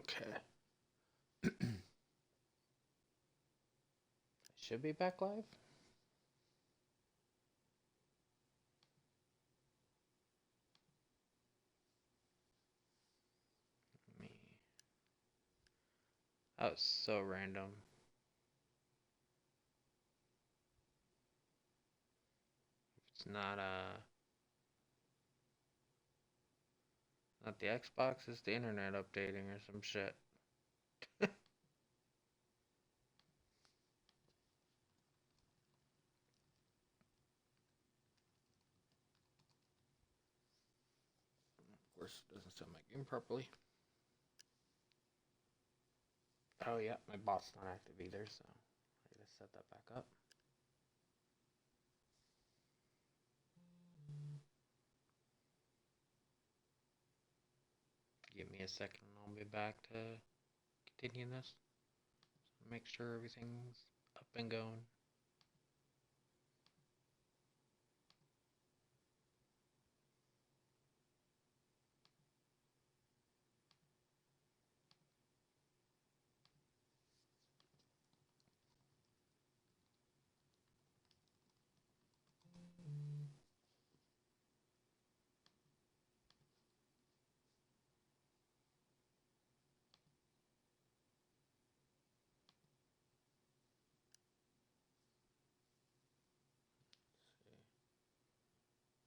Okay. Should be back live. Me. That was so random. It's not the Xbox, it's the internet updating or some shit. Of course, it doesn't set my game properly. Oh yeah, my bot's not active either, so I gotta set that back up. Give me a second and I'll be back to continue this. So make sure everything's up and going.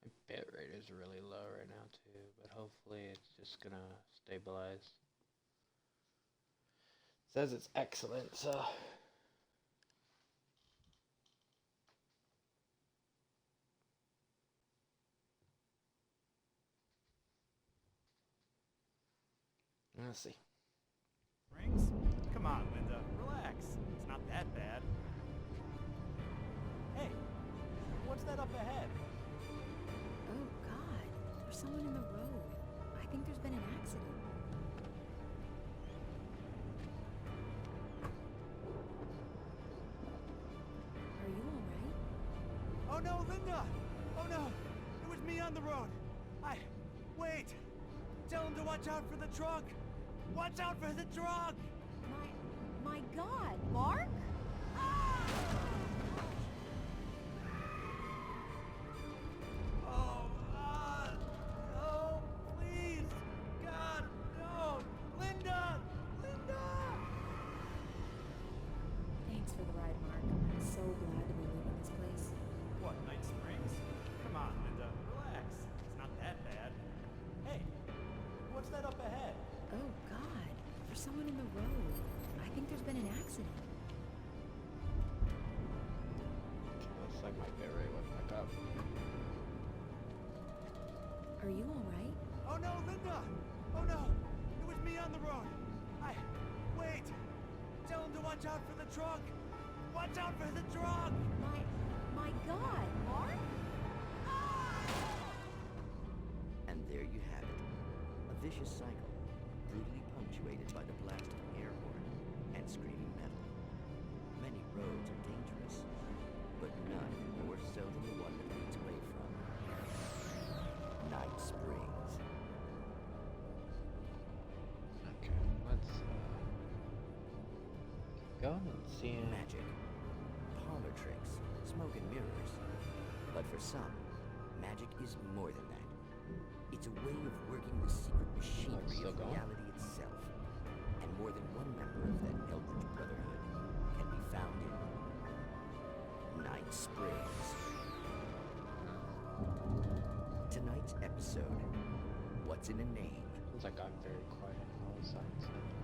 My bit rate is really low right now too, but hopefully it's just gonna stabilize. It says it's excellent, so let's see. Rings? Come on, Linda. Relax. It's not that bad. Hey, what's that up ahead? Oh, God. There's someone in the road. I think there's been an accident. Are you alright? Oh no, Linda! Oh no! It was me on the road! Wait! Tell him to watch out for the truck! Watch out for the truck! My God, Mark? Oh, please! God, no! Linda! Linda! Thanks for the ride, Mark. I'm so glad to be leaving this place. What, Night Springs? Come on, Linda. Relax. It's not that bad. Hey, what's that up ahead? Oh, God. There's someone in the road. I think there's been an accident. Looks like my bit rate went back up. Are you alright? Oh no, Linda! Oh no! It was me on the road! Wait! Tell him to watch out for the truck! Watch out for the truck! My God, Mark? And there you have it. A vicious cycle, brutally punctuated by the blast of an air horn and screaming metal. Many roads are dangerous, but none more so than the one that leads away from Night Springs. Okay, let's keep going and see. Magic, parlor tricks, smoke and mirrors. But for some, magic is more than that. It's a way of working the secret machinery of reality itself. And more than one member of that eldritch brotherhood can be found in Night Springs. Tonight's episode, What's in a Name? Feels like I'm very quiet all of a sudden.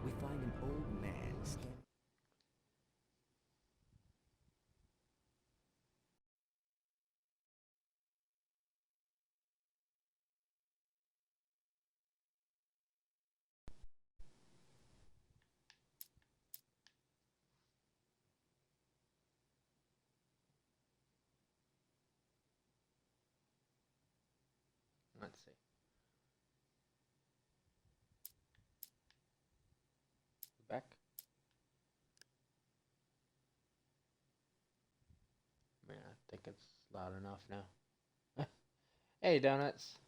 We find an old man standing. Let's see. Back. Man, I think it's loud enough now. Hey, donuts.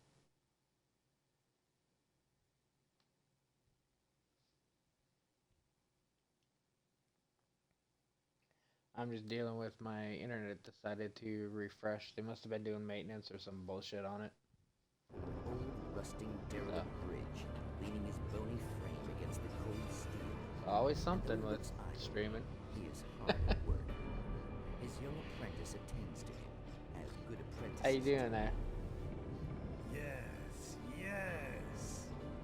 I'm just dealing with my internet decided to refresh. They must have been doing maintenance or some bullshit on it. Old, rusting, derelict bridge, leaning his bony frame against the cold steel. Always And something though he with looks idle, streaming. he is hard at work. His young apprentice attends to him, as good apprentices How you do. doing there? Yes, yes.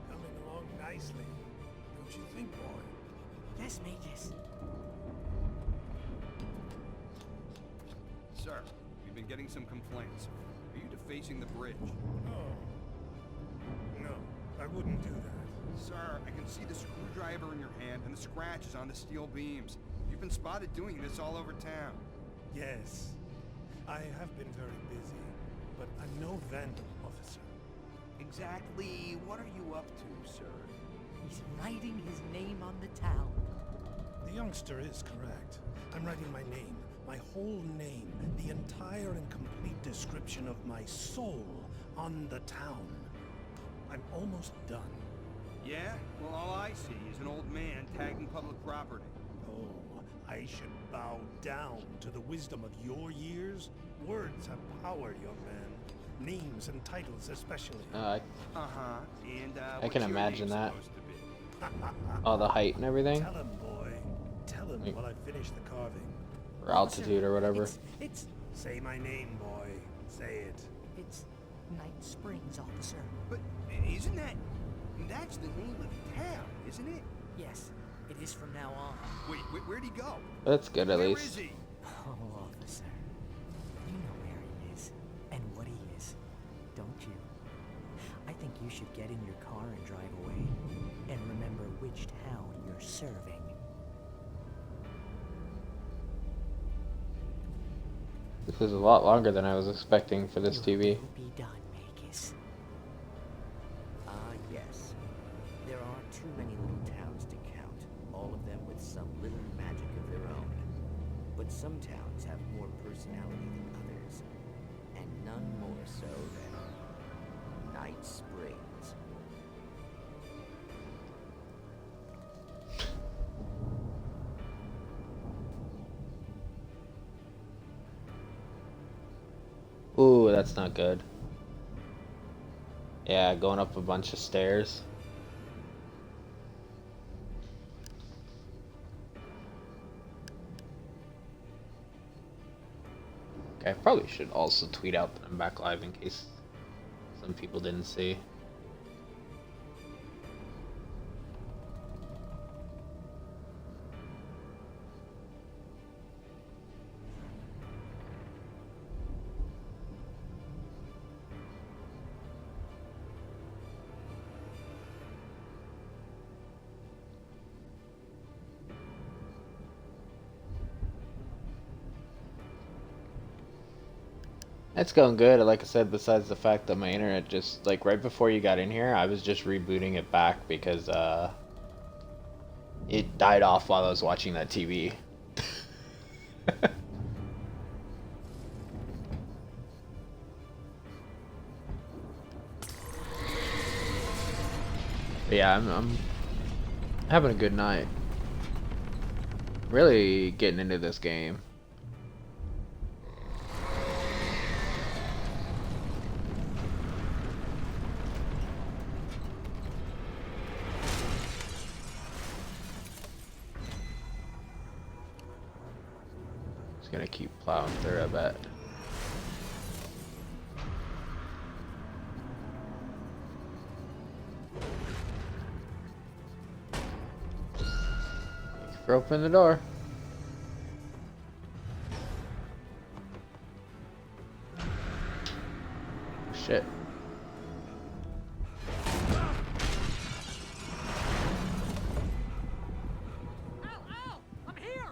Coming along nicely. Don't you think, boy? Yes, Magus. Sir, we've been getting some complaints. Are you defacing the bridge? Oh. No, I wouldn't do that. Sir, I can see the screwdriver in your hand and the scratches on the steel beams. You've been spotted doing this all over town. Yes, I have been very busy, but I'm no vandal, officer. Exactly what are you up to, sir? He's writing his name on the town. The youngster is correct. I'm writing my name, my whole name, the entire and complete description of my soul on the town. I'm almost done. Yeah? Well, all I see is an old man tagging public property. Oh, I should bow down to the wisdom of your years? Words have power, young man. Names and titles especially. Uh-huh. And, I can imagine that. Be? All the height and everything, Tell him, boy. Tell him Like- while I finish the carving. or altitude or whatever. It's Say my name, boy. Say it. It's Night Springs, officer. But isn't that... That's the name of the town, isn't it? Yes, it is from now on. Wait, where'd he go? That's good at Where least. is he? Oh, officer. You know where he is and what he is, don't you? I think you should get in your car and drive away and remember which town you're serving. This is a lot longer than I was expecting for this Your TV. day will be done, Magus. Ah, yes. There are too many little towns to count, all of them with some little magic of their own. But some towns have more personality than others, and none more so than Night Springs. Ooh, that's not good. Yeah, going up a bunch of stairs. Okay, I probably should also tweet out that I'm back live in case some people didn't see. It's going good. Like I said, besides the fact that my internet just, like, right before you got in here, I was just rebooting it back because, it died off while I was watching that TV. But yeah, I'm having a good night. Really getting into this game. Just gonna keep plowing through, I bet. Thank you for opening the door. Shit. I'm here!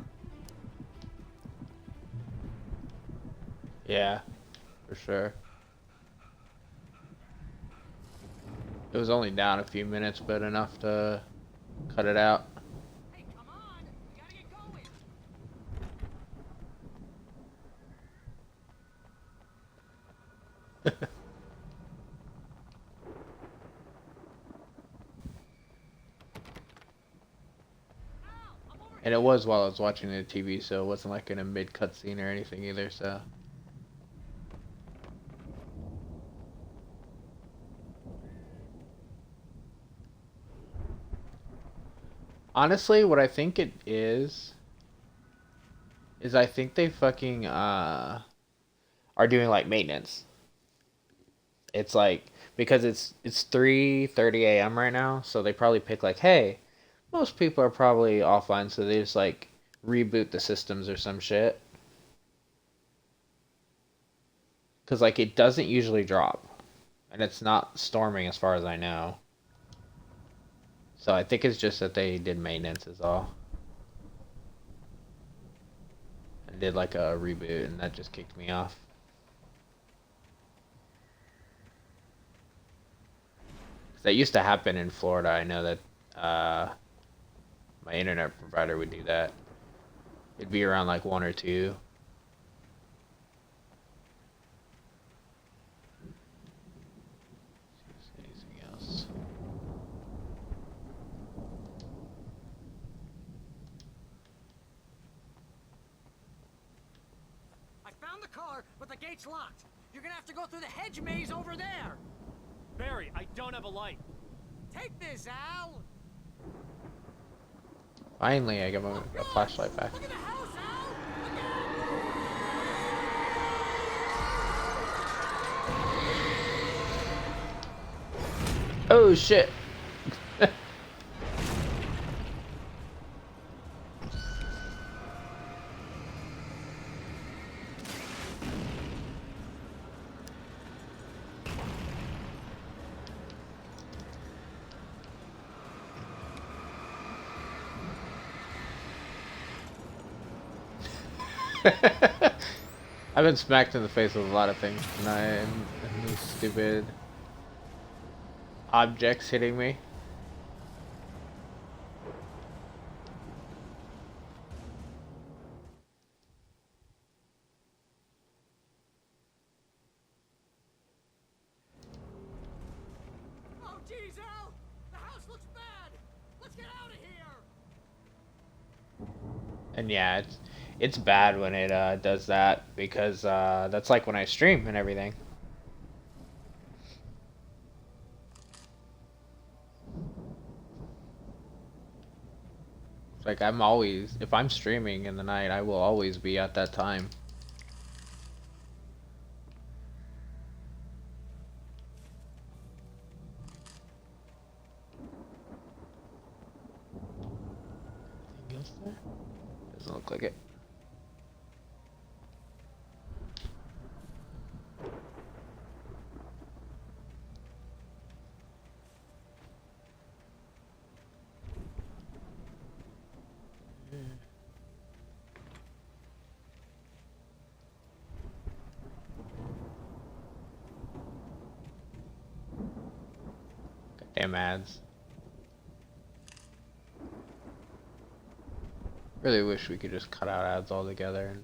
Yeah, for sure. It was only down a few minutes, but enough to cut it out. Hey, come on! We gotta get going! Al, I'm over And it was while I was watching the TV, so it wasn't like in a mid cutscene or anything either, so. Honestly, what I think it is I think they fucking are doing like maintenance. It's like because it's 3:30 a.m. right now, so they probably pick like, hey, most people are probably offline, so they just like reboot the systems or some shit. Cause like it doesn't usually drop, and it's not storming as far as I know. So I think it's just that they did maintenance is all. And did like a reboot, and that just kicked me off. That used to happen in Florida. I know that my internet provider would do that. It'd be around like 1 or 2. Anything else? I found the car, but the gate's locked. You're gonna have to go through the hedge maze over there. Barry, I don't have a light. Take this, Al. Finally, I got a flashlight back. Look at the house, Al. Oh shit! I've been smacked in the face with a lot of things tonight, and these stupid objects hitting me. Oh, geez, Al. The house looks bad. Let's get out of here. And yeah, it's bad when it does that, because that's like when I stream and everything. It's like if I'm streaming in the night, I will always be at that time. Anything else there? Doesn't look like it. Damn ads. Really wish we could just cut out ads altogether.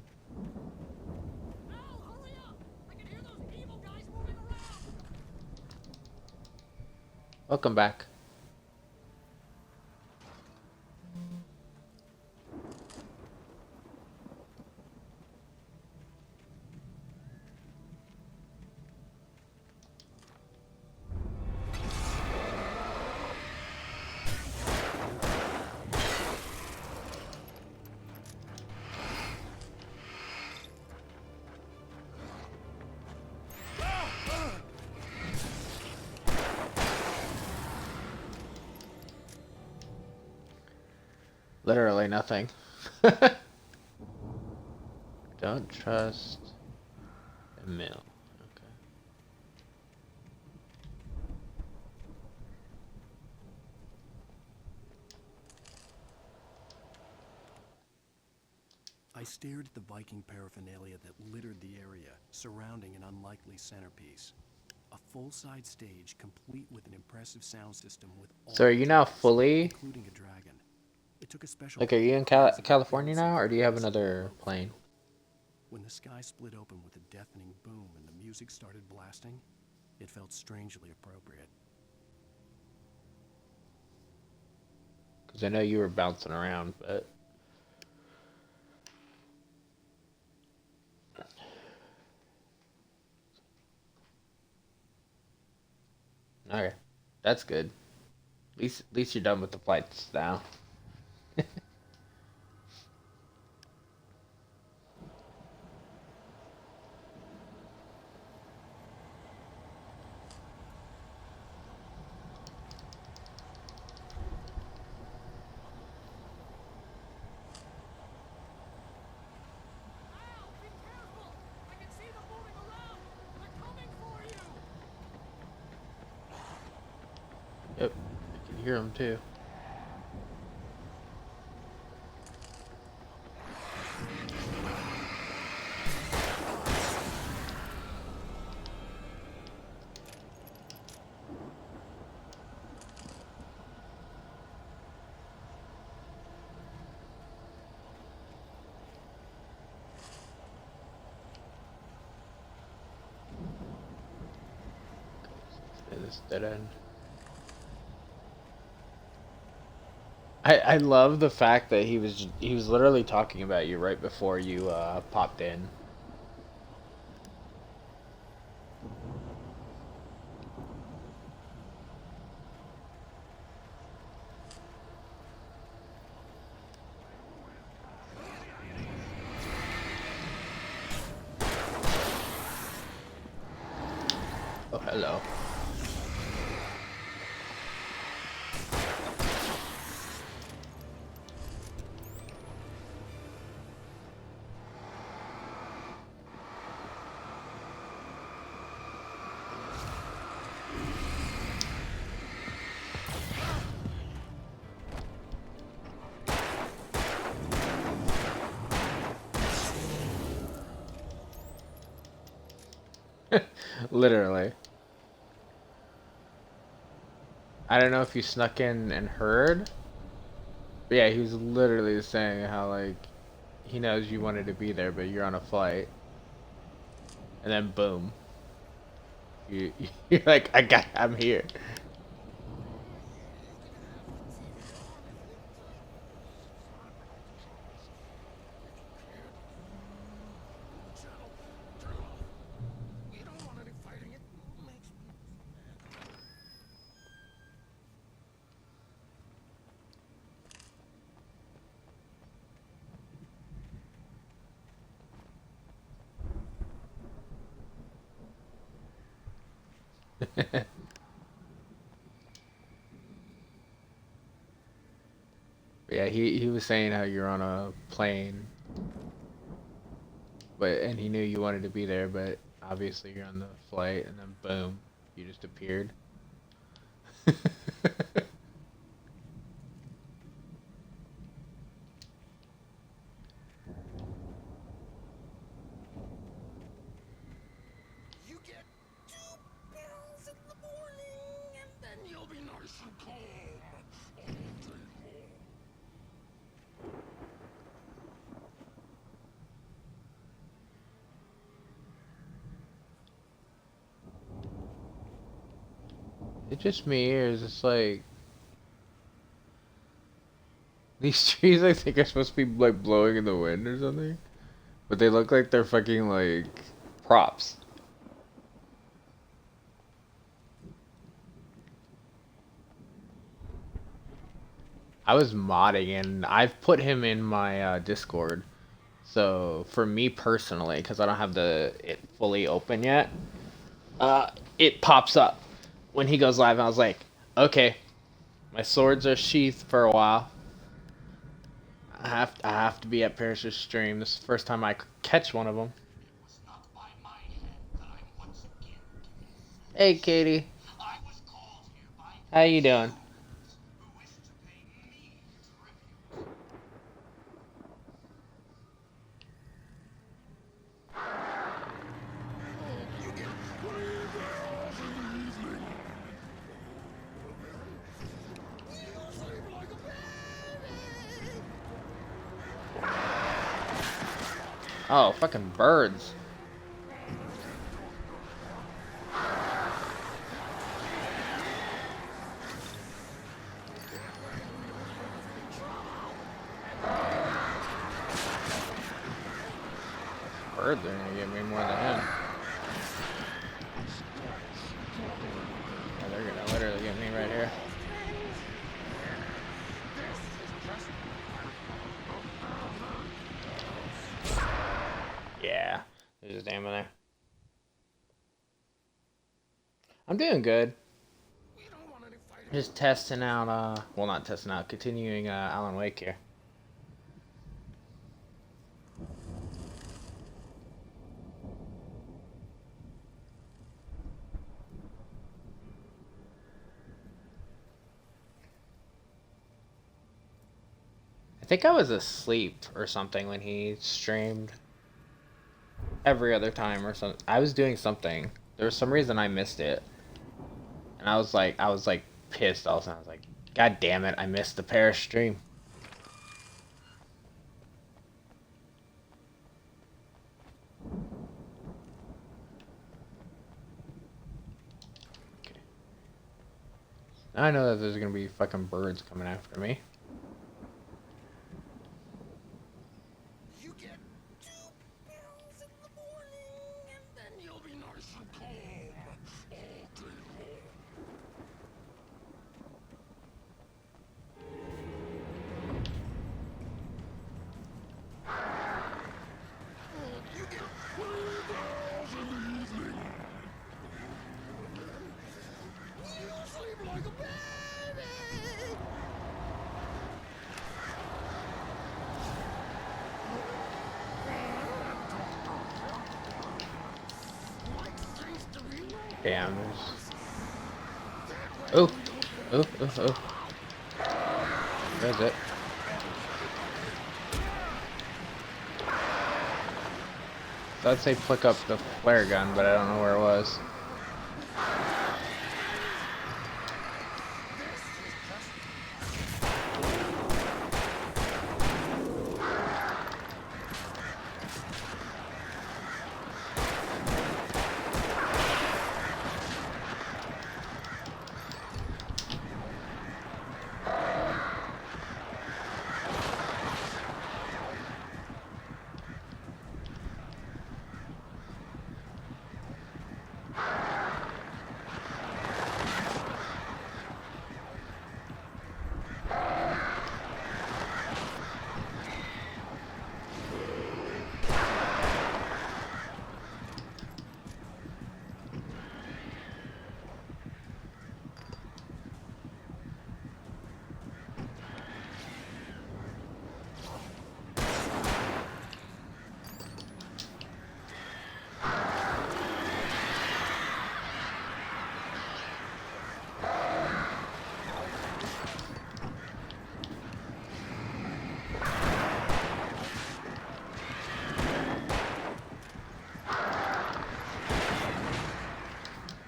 Al, hurry up. I can hear those evil guys moving around. Welcome back. Literally nothing. Don't trust Emil. Okay. I stared at the Viking paraphernalia that littered the area, surrounding an unlikely centerpiece. A full-size stage complete with an impressive sound system with all So are you now tracks, fully, including a dragon. It took a special like, are you in California now, or do you have another plane? When the sky split open with a deafening boom and the music started blasting, it felt strangely appropriate. Because I know you were bouncing around, but That's good. At least you're done with the flights now. Al, be careful! I can see them moving around! They're coming for you! Yep, I can hear them too. This dead end. I love the fact that he was literally talking about you right before you popped in. Oh, hello. Literally. I don't know if you snuck in and heard. But yeah, he was literally saying how like he knows you wanted to be there, but you're on a flight. And then boom. You're like, I'm here. You don't want any fighting. It makes me... Yeah, he was saying how you're on a plane, and he knew you wanted to be there, but obviously you're on the flight, and then boom, you just appeared. You get 2 pills in the morning, and then you'll be nice and calm all day long. Is it just me, or is this like these trees? I think are supposed to be like blowing in the wind or something, but they look like they're fucking like props. I was modding, and I've put him in my Discord. So for me personally, because I don't have it fully open yet, it pops up when he goes live. And I was like, okay, my swords are sheathed for a while. I have to be at Parrish's stream. This is the first time I catch one of them. Hey, Katie. How you doing? Oh, fucking birds. Birds are gonna get me more than him. Yeah, they're gonna literally get me right just damn in there. I'm doing good. Just testing out, well, not testing out, continuing Alan Wake here. I think I was asleep or something when he streamed every other time or something. I was doing something. There was some reason I missed it. And I was like pissed all of a sudden. I was like, God damn it, I missed the Paris stream. Okay. Now I know that there's gonna be fucking birds coming after me. You get 2 pills in the morning, and then you'll be nice and calm all day long. You get 3 pills in the evening. You sleep like a baby. Damn. Oh, oh, oh, oh. There's it. So I'd say flick up the flare gun, but I don't know where it was.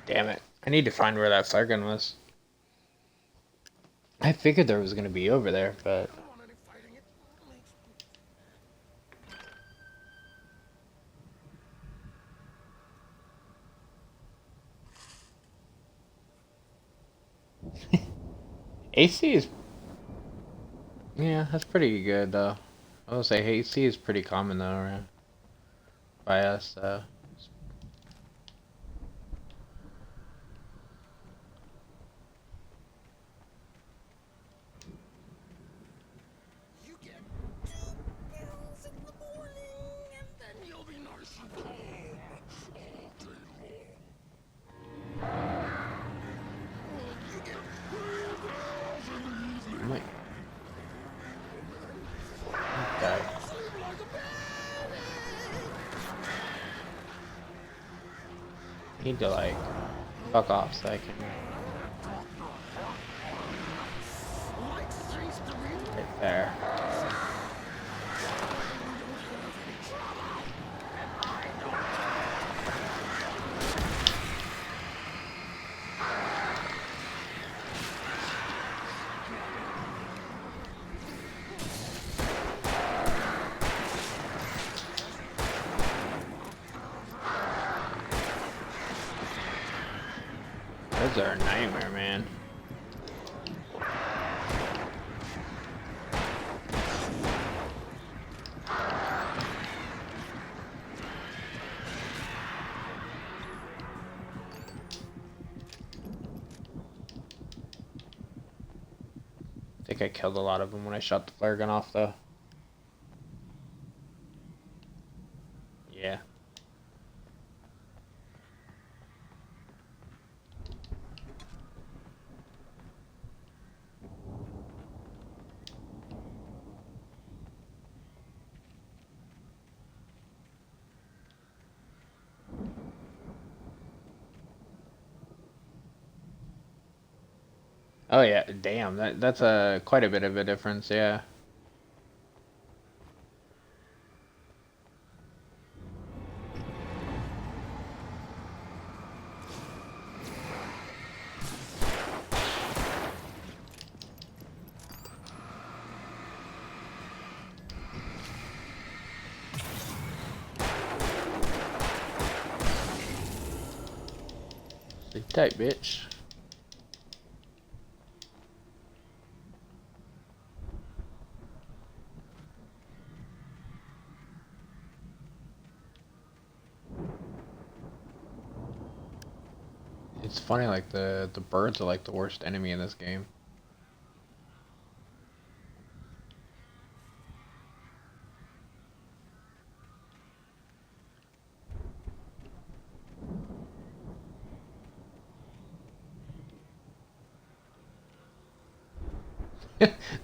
Damn it. I need to find where that flare gun was. I figured there was gonna be over there, but... AC is... Yeah, that's pretty good, though. I will say AC is pretty common, though, around by us, though. You get 2 pills in the morning, and then you'll be nice and calm all day long. You get 3 pills in the evening. Wait. Okay. Sleep like a baby. Need to, like, fuck off so I can... Right there. Those are a nightmare, man. I think I killed a lot of them when I shot the flare gun off, though. Yeah. Oh yeah, damn. That's a quite a bit of a difference. Yeah. Sleep tight, bitch. It's funny, like the birds are like the worst enemy in this game.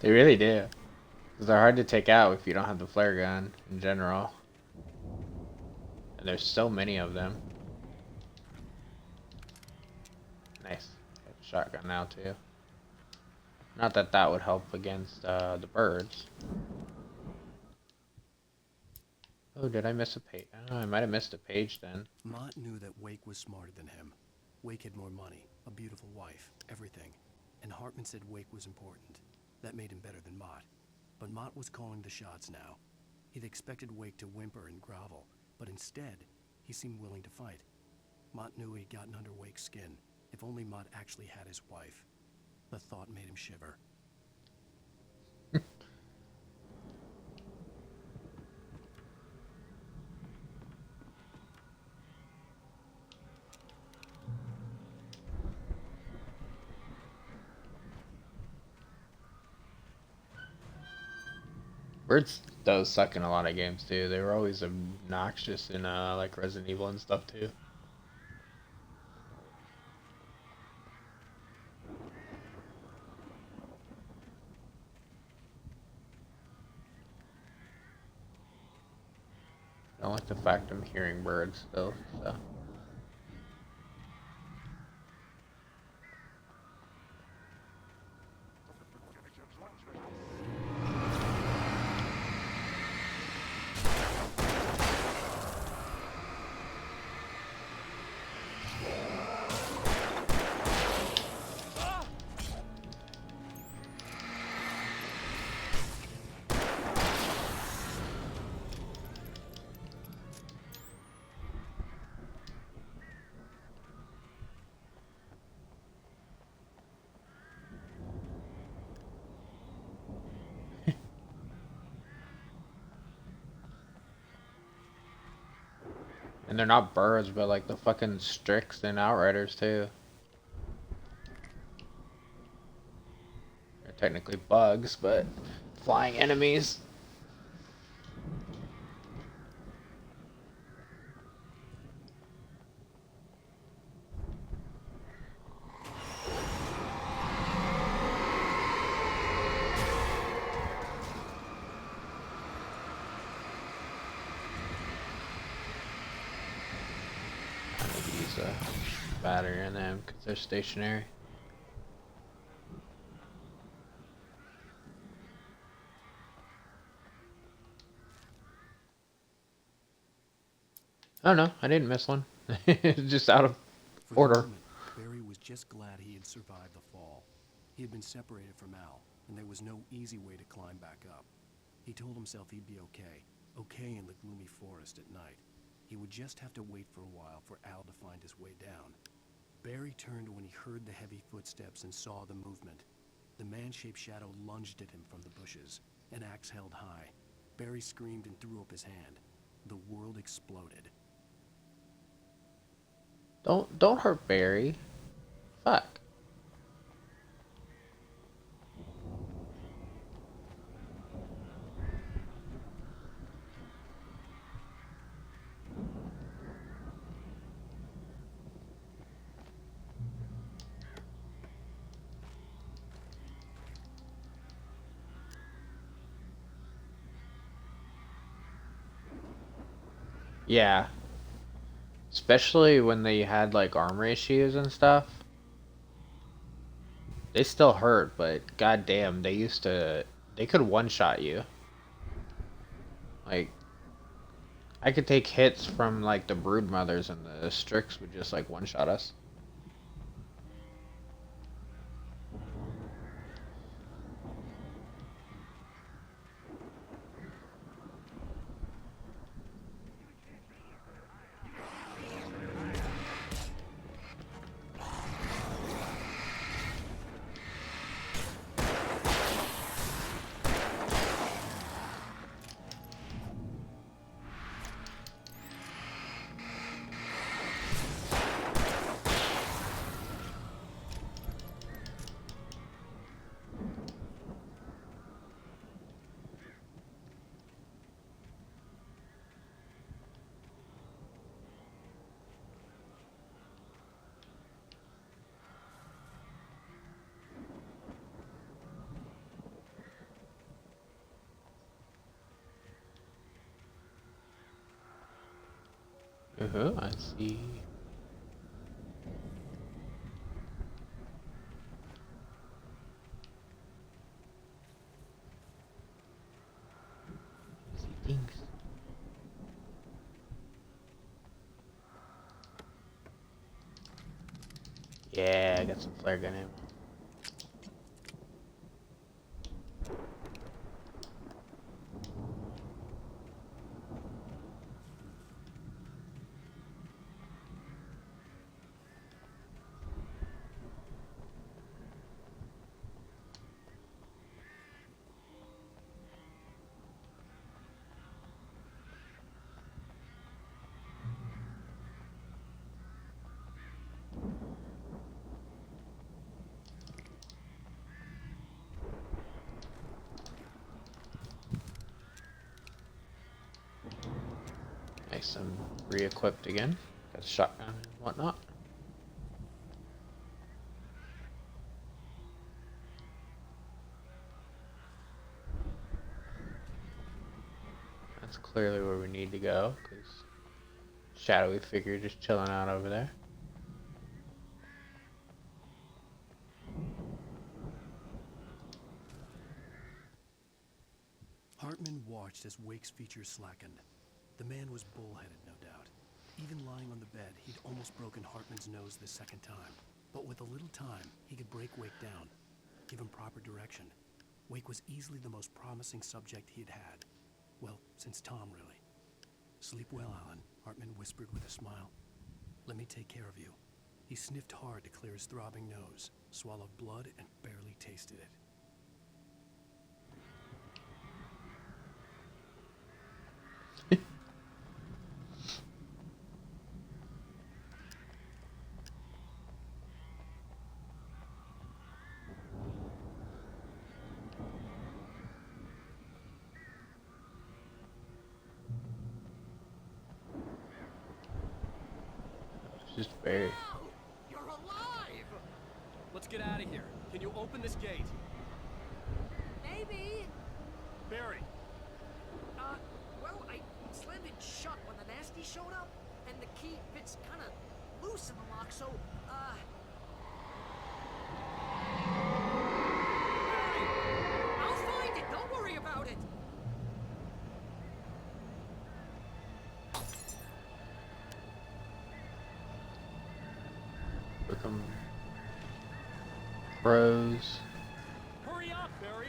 They really do. 'Cause they're hard to take out if you don't have the flare gun in general. And there's so many of them. Nice. Got a shotgun now too. Not that that would help against the birds. Oh, did I miss a page? Oh, I might have missed a page then. Mott knew that Wake was smarter than him. Wake had more money, a beautiful wife, everything. And Hartman said Wake was important. That made him better than Mott. But Mott was calling the shots now. He'd expected Wake to whimper and grovel, but instead, he seemed willing to fight. Mott knew he'd gotten under Wake's skin. If only Mott actually had his wife. The thought made him shiver. Birds does suck in a lot of games too. They were always obnoxious in like Resident Evil and stuff too. I don't like the fact I'm hearing birds still, so. And they're not birds, but like the fucking Strix and Outriders too. They're technically bugs, but flying enemies. I need to use a battery in them because they're stationary. Oh no, I didn't miss one. It's just out of For the order. moment, Barry was just glad he had survived the fall. He had been separated from Al, and there was no easy way to climb back up. He told himself he'd be okay, okay in the gloomy forest at night. He would just have to wait for a while for Al to find his way down. Barry turned when he heard the heavy footsteps and saw the movement. The man-shaped shadow lunged at him from the bushes, an axe held high. Barry screamed and threw up his hand. The world exploded. Don't hurt Barry. Fuck. Yeah. Especially when they had like armor issues and stuff. They still hurt, but goddamn, they could one-shot you. Like, I could take hits from like the brood mothers and the Strix would just like one-shot us. I see. I see things. Yeah, I got some flare gun ammo. Nice, I'm re-equipped again. Got a shotgun and whatnot. That's clearly where we need to go, because shadowy figure just chilling out over there. Hartman watched as Wake's features slackened. The man was bullheaded, no doubt. Even lying on the bed, he'd almost broken Hartman's nose the second time. But with a little time, he could break Wake down, give him proper direction. Wake was easily the most promising subject he had had. Well, since Tom, really. Sleep well, Alan, Hartman whispered with a smile. Let me take care of you. He sniffed hard to clear his throbbing nose, swallowed blood, and barely tasted it. Just very. Wow! You're alive! Let's get out of here. Can you open this gate? Maybe. Barry! Well, I slammed it shut when the nasty showed up, and the key fits kind of loose in the lock, so, I'll find it, don't worry about it! Become pros. Hurry up, Barry!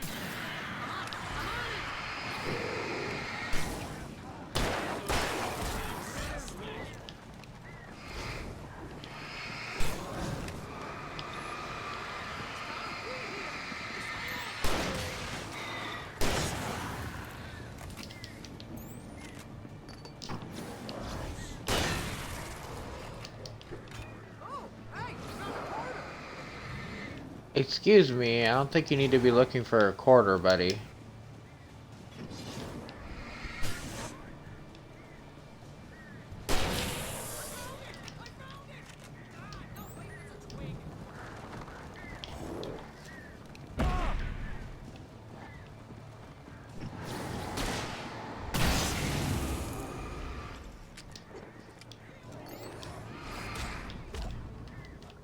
Excuse me, I don't think you need to be looking for a quarter, buddy.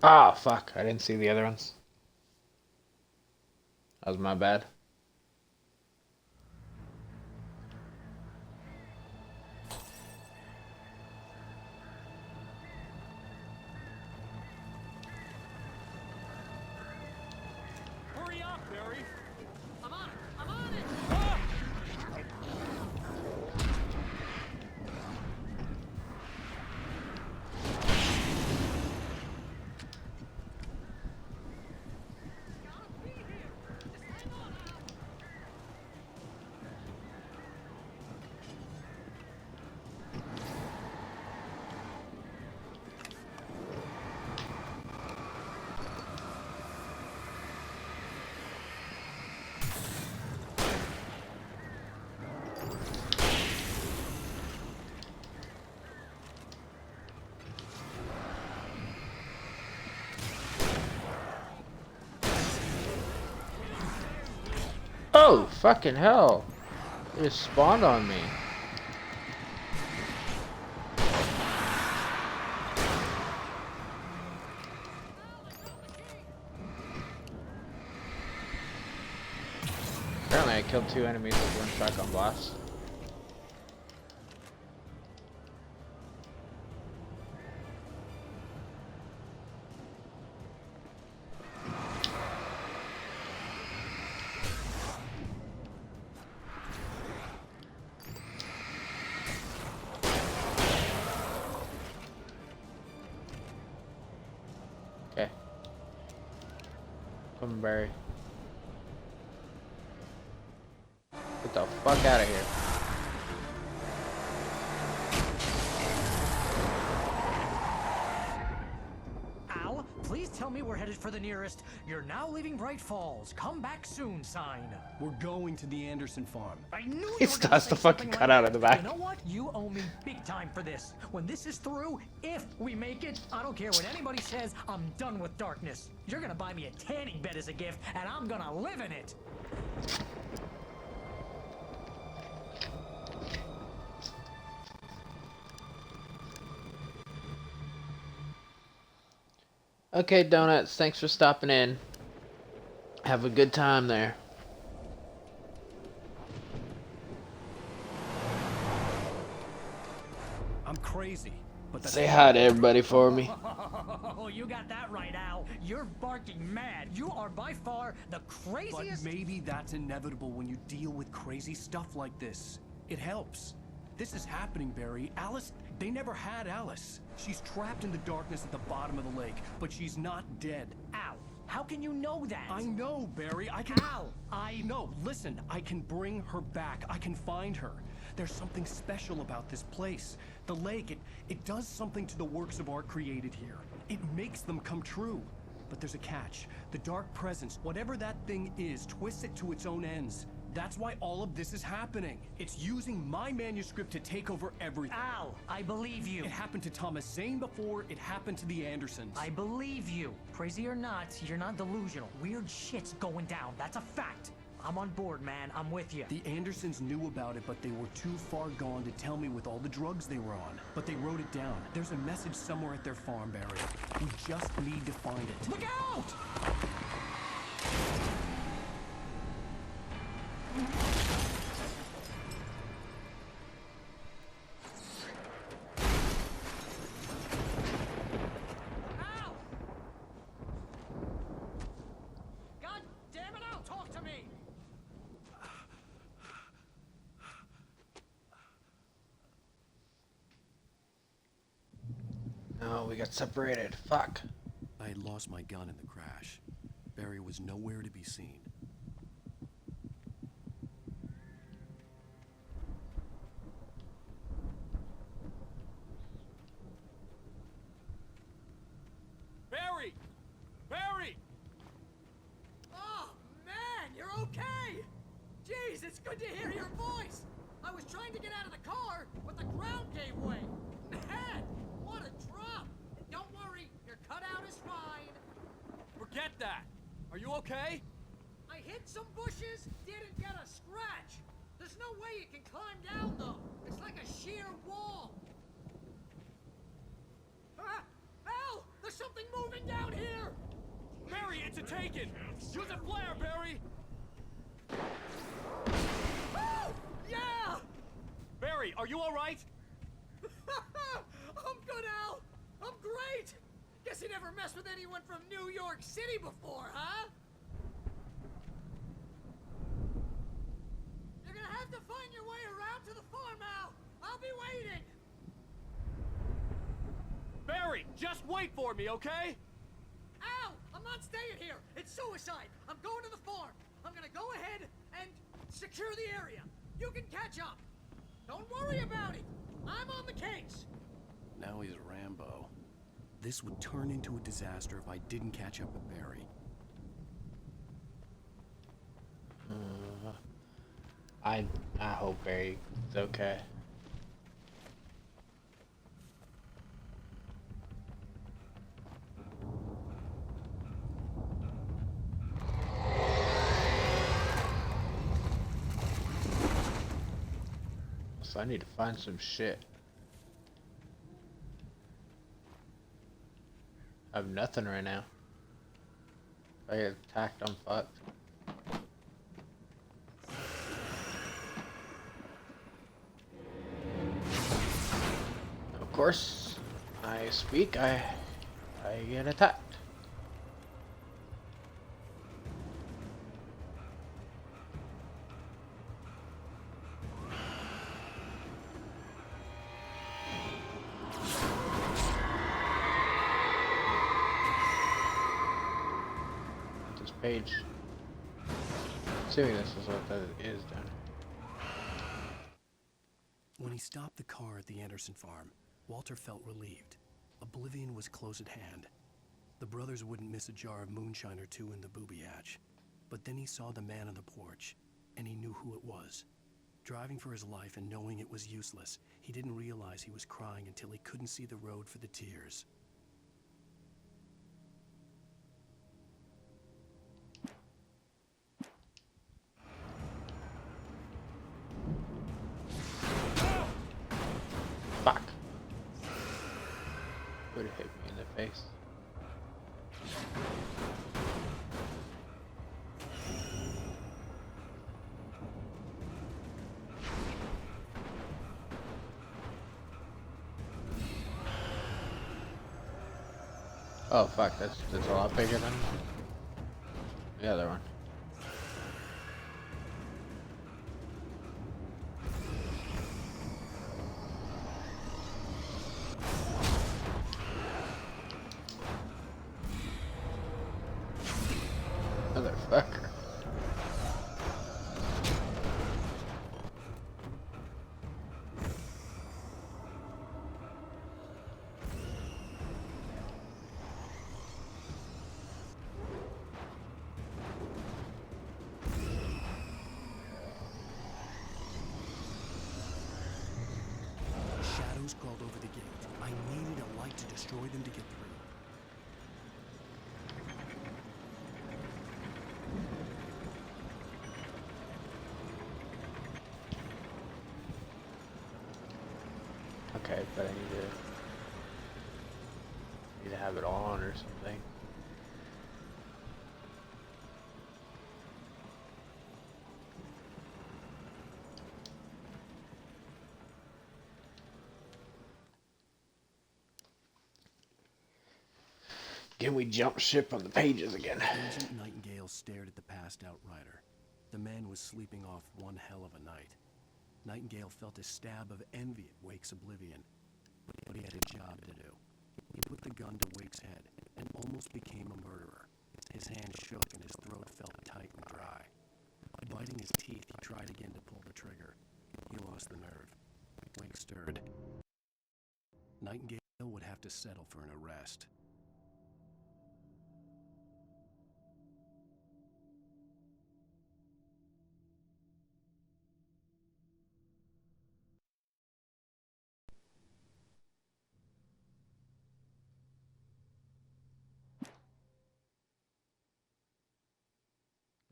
Ah, fuck, I didn't see the other ones. That was my bad. Hurry up, Barry! I'm on it! I'm on it! Oh, fucking hell. It just spawned on me. Apparently I killed 2 enemies with 1 shotgun blast. Okay. Come on, Barry. Get the fuck out of here. Al, please tell me we're headed for the nearest "You're now leaving Bright Falls. Come back soon" sign. We're going to the Anderson farm. I knew you He were gonna starts say to fucking something cut like out that. of the back. You know what? You owe me big time for this. When this is through, if we make it, I don't care what anybody says, I'm done with darkness. You're gonna buy me a tanning bed as a gift, and I'm gonna live in it. Okay, Donuts, thanks for stopping in. Have a good time there. I'm crazy, but that's Say hi to everybody for me. Oh, you got that right, Al. You're barking mad. You are by far the But craziest. maybe that's inevitable when you deal with crazy stuff like this. It helps. This is happening, Barry. Alice, they never had Alice. She's trapped in the darkness at the bottom of the lake, but she's not dead. Al, how can you know that? I know, Barry. I can... Al, No, listen. I can bring her back. I can find her. There's something special about this place. The lake, it does something to the works of art created here. It makes them come true. But there's a catch. The dark presence, whatever that thing is, twists it to its own ends. That's why all of this is happening. It's using my manuscript to take over everything. Al, I believe you. It happened to Thomas Zane before, it happened to the Andersons. I believe you. Crazy or not, you're not delusional. Weird shit's going down. That's a fact. I'm on board, man. I'm with you. The Andersons knew about it, but they were too far gone to tell me with all the drugs they were on. But they wrote it down. There's a message somewhere at their farm, Barry. We just need to find it. Look out! Al! God damn it, Al, talk to me! No, we got separated. Fuck. I had lost my gun in the crash. Barry was nowhere to be seen. Barry! Barry! Oh, man, you're okay! Jeez, it's good to hear your voice! I was trying to get out of the car, but the ground gave way. Man, what a drop! And don't worry, your cutout is fine. Forget that! Are you okay? I hit some bushes, didn't get a scratch. There's no way you can climb down, though. It's like a sheer wall. Ah! Al! There's something moving down here! Barry, it's a taken! Use a flare, Barry! Oh, yeah! Barry, are you all right? I'm good, Al. I'm great. Guess you never messed with anyone from New York City before, huh? You're gonna have to find your way around to the farm, Al. I'll be waiting. Barry, just wait for me, okay? Al, I'm not staying here. It's suicide. I'm going to the farm. I'm gonna go ahead and secure the area. You can catch up. Don't worry about it. I'm on the case. Now he's Rambo. This would turn into a disaster if I didn't catch up with Barry. I hope Barry's okay. So I need to find some shit. I have nothing right now. If I get attacked, I'm fucked. Of course, I speak, I get attacked. This page. Assuming this is what that is down here. When he stopped the car at the Anderson farm, Walter felt relieved. Oblivion was close at hand. The brothers wouldn't miss a jar of moonshine or two in the booby hatch. But then he saw the man on the porch, and he knew who it was. Driving for his life and knowing it was useless, he didn't realize he was crying until he couldn't see the road for the tears. Fuck. Would have hit me in the face. Oh fuck, that's a lot bigger than the other one. Motherfucker. Shadows crawled over the gate. I needed a light to destroy them to get through. Okay, but I need to have it on or something. Can we jump ship on the pages again? Agent Nightingale stared at the passed-out rider. The man was sleeping off one hell of a night. Nightingale felt a stab of envy at Wake's oblivion, but he had a job to do. He put the gun to Wake's head and almost became a murderer. His hand shook and his throat felt tight and dry. Biting his teeth, he tried again to pull the trigger. He lost the nerve. Wake stirred. Nightingale would have to settle for an arrest.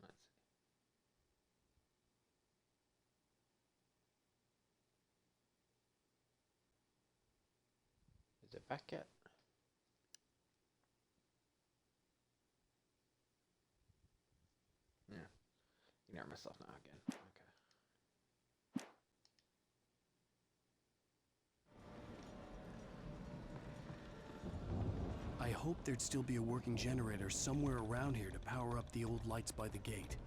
Let's see. Is it back yet? Yeah. Ignore myself now again. Okay. I hoped there'd still be a working generator somewhere around here to power up the old lights by the gate.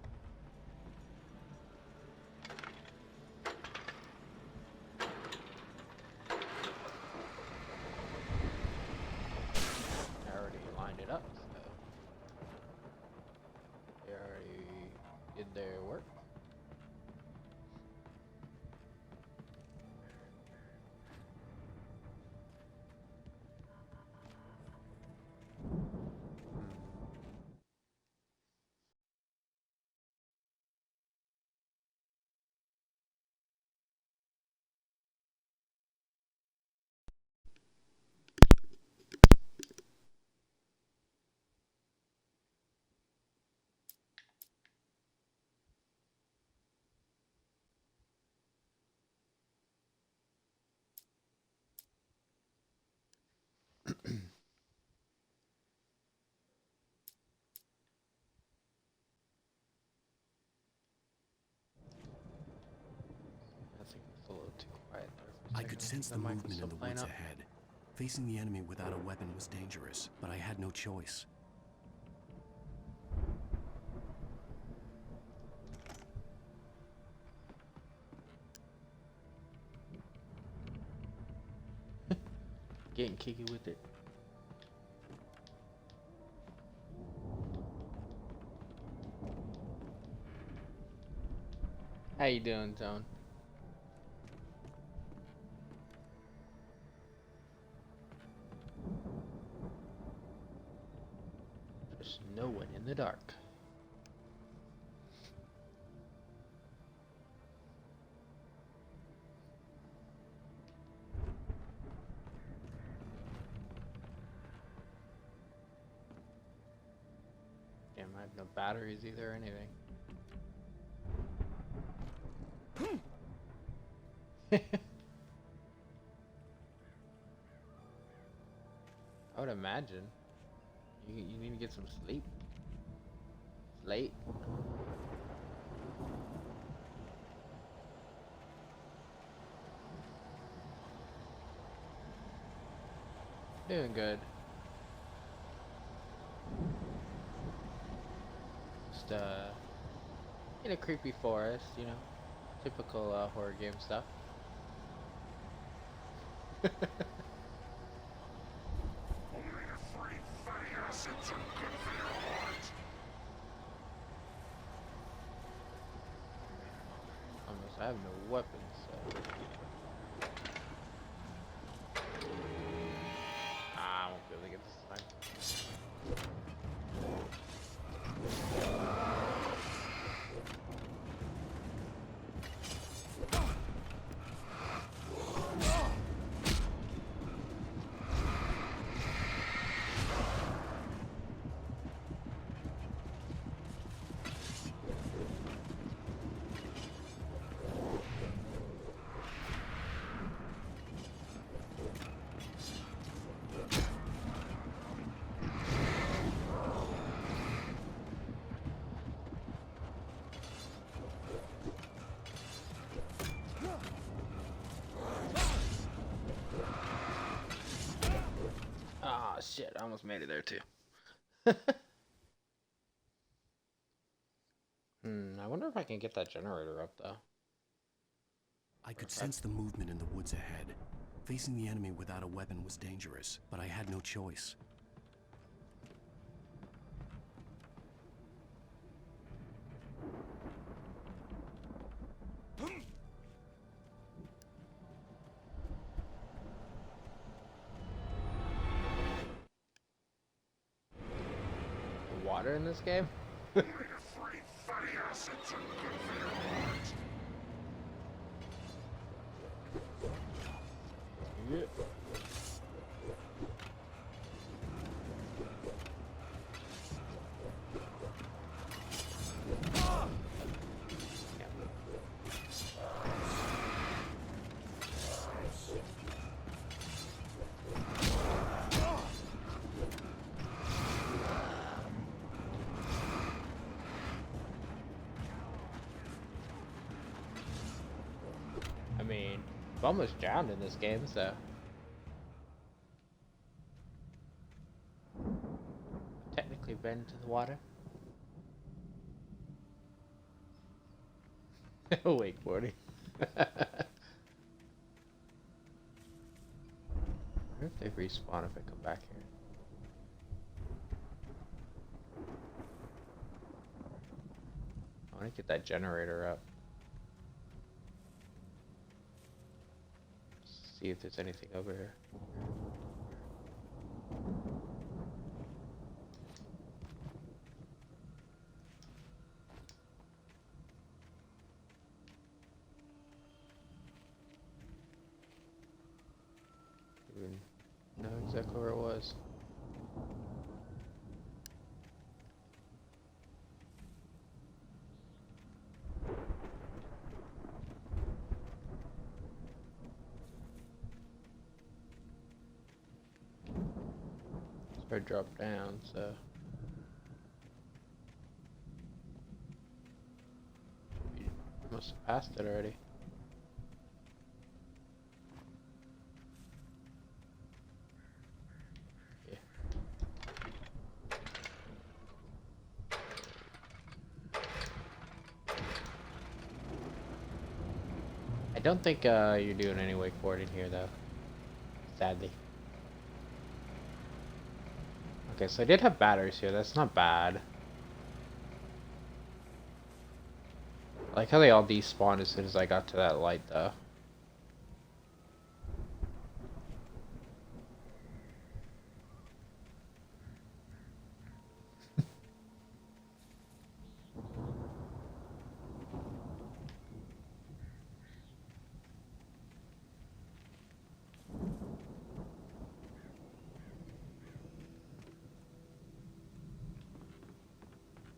I already lined it up, so they already did their work. I think it's a little too quiet there for a I second. could sense the mic was movement still in the playing woods up. ahead. Facing the enemy without a weapon was dangerous, but I had no choice. Getting kicky with it. How you doing, Zone? There's no one in the dark. Damn, I have no batteries either or anything. I would imagine. You need to get some sleep. It's late. Doing good. Just in a creepy forest, you know. Typical horror game stuff. Almost, I have no weapons, so. I won't be able to get this time. Ah, shit, I almost made it there too. I wonder if I can get that generator up though. I could sense the movement in the woods ahead. Facing the enemy without a weapon was dangerous, but I had no choice. Water in this game? Yeah. mean, I've almost drowned in this game, so. Technically been into the water. Wakeboarding. I wonder if they respawn if I come back here. I want to get that generator up. See if there's anything over here. Even know exactly where it was. So I dropped down, so. You must have passed it already. Yeah. I don't think you're doing any wakeboarding here, though. Sadly. Okay, so I did have batteries here. That's not bad. I like how they all despawned as soon as I got to that light, though.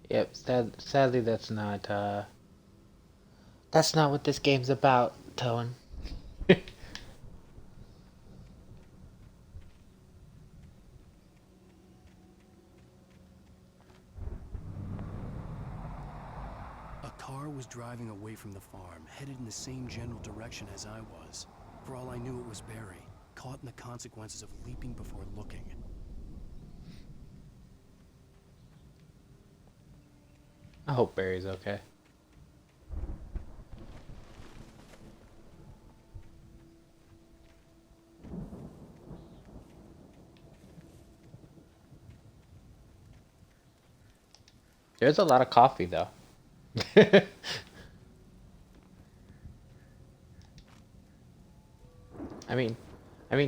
Yep, sadly that's not what this game's about, Toan. A car was driving away from the farm, headed in the same general direction as I was. For all I knew, it was Barry, caught in the consequences of leaping before looking. I hope Barry's okay. There's a lot of coffee, though. I mean,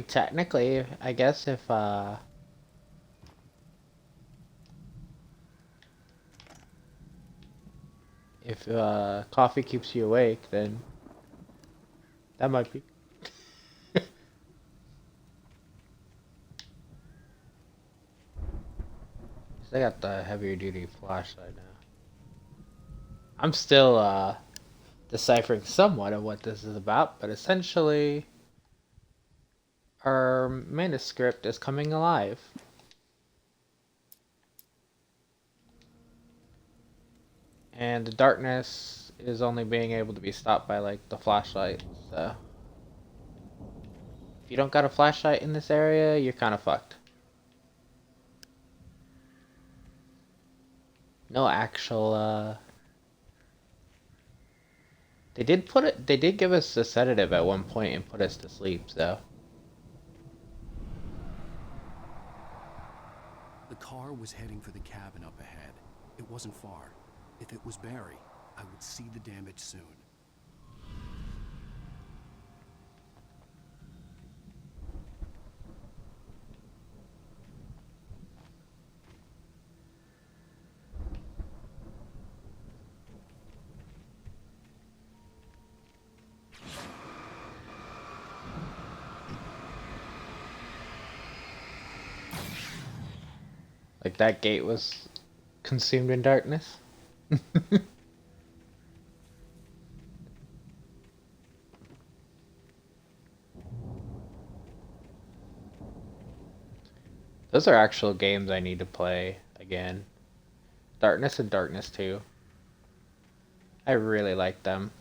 technically, I guess if coffee keeps you awake, then that might be. I got the heavier duty flashlight now. I'm still deciphering somewhat of what this is about, but essentially our manuscript is coming alive. And the darkness is only being able to be stopped by like the flashlight, so if you don't got a flashlight in this area, you're kind of fucked. No actual they did give us a sedative at one point and put us to sleep, so. The car was heading for the cabin up ahead. It wasn't far. If it was Barry, I would see the damage soon. Like that gate was consumed in darkness. Those are actual games I need to play again. Darkness and Darkness 2. I really like them.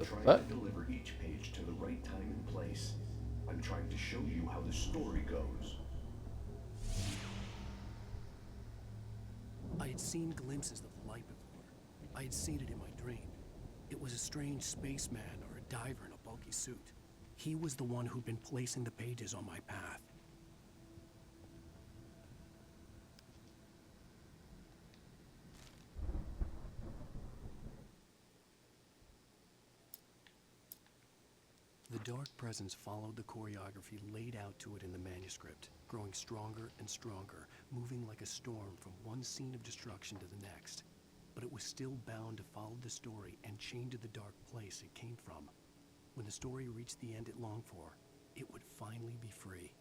The trying fuck? to deliver each page to the right time and place. I'm trying to show you how the story goes. I had seen glimpses of the light before. I had seen it in my dream. It was a strange spaceman or a diver in a bulky suit. He was the one who'd been placing the pages on my path. The dark presence followed the choreography laid out to it in the manuscript, growing stronger and stronger, moving like a storm from one scene of destruction to the next. But it was still bound to follow the story and chained to the dark place it came from. When the story reached the end it longed for, it would finally be free.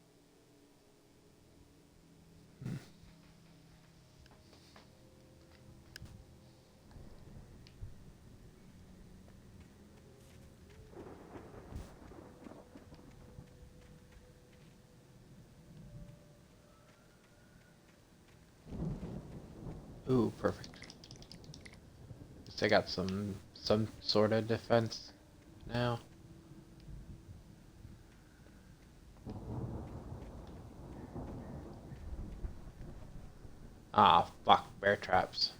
Ooh, perfect. Guess I got some sort of defense now. Ah, fuck, bear traps.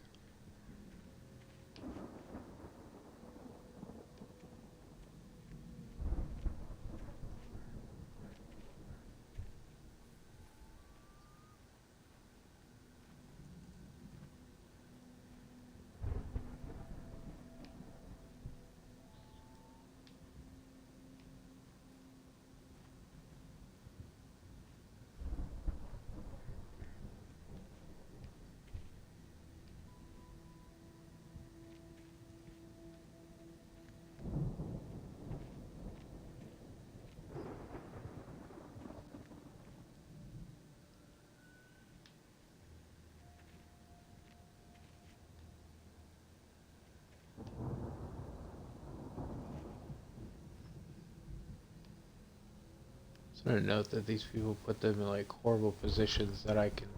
Just want to note that these people put them in like horrible positions that I can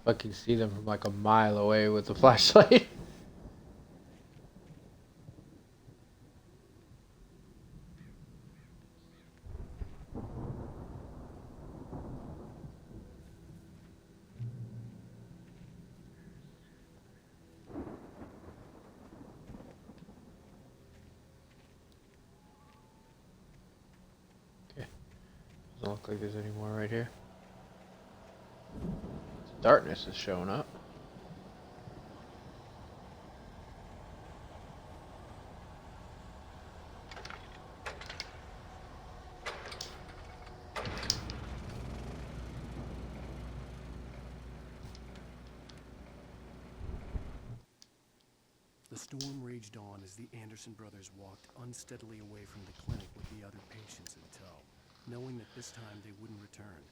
fucking see them from like a mile away with the flashlight. Okay, doesn't look like there's any more right here. Darkness is showing up. The storm raged on as the Anderson brothers walked unsteadily away from the clinic with the other patients in tow, knowing that this time they wouldn't return.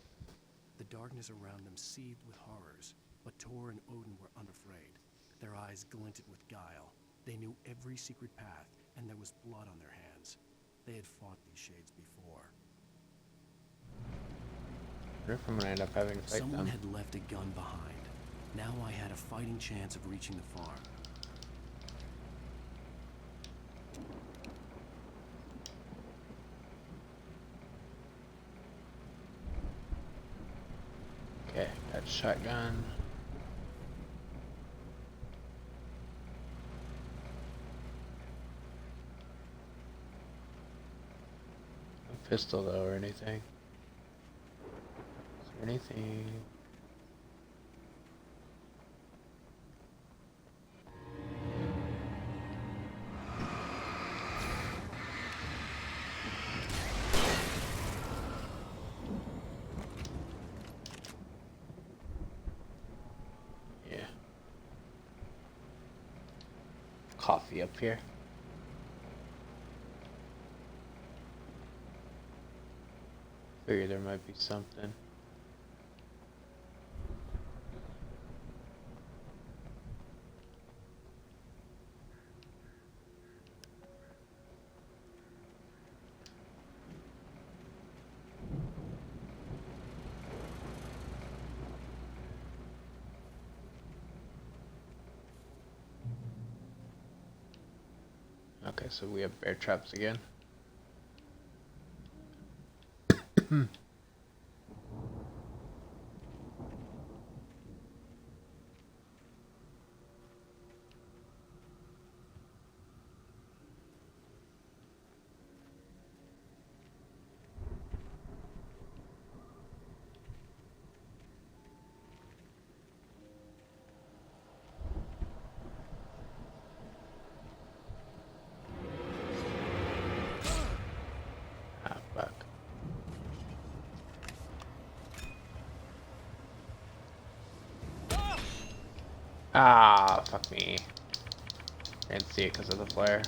The darkness around them seethed with horrors, but Tor and Odin were unafraid. Their eyes glinted with guile. They knew every secret path, and there was blood on their hands. They had fought these shades before. I wonder if I'm gonna end up having to fight Someone them. had left a gun behind. Now I had a fighting chance of reaching the farm. Okay, got shotgun. No pistol though or anything. Is there anything? Yeah. Coffee up here. Figure there might be something. Okay, so we have bear traps again. Ah, fuck. Ah, fuck me. I didn't see it because of the flare.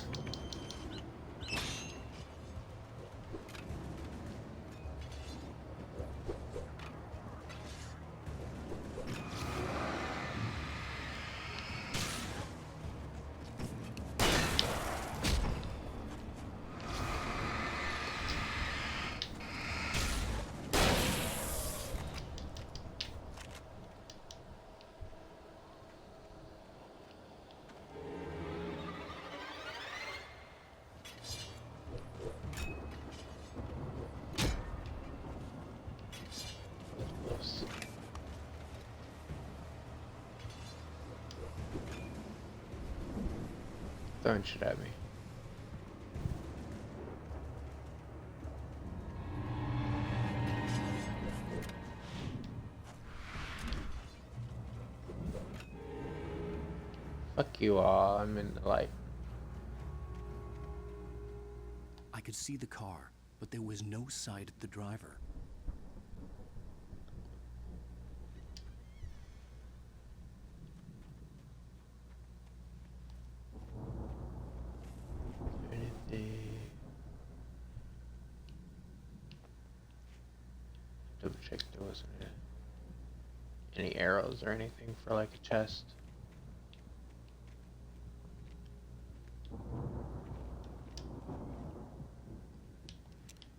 Oops. Throwing shit at me. Fuck you all, I'm in the light. I could see the car, but there was no sight of the driver. Double check there wasn't any arrows or anything for like a chest.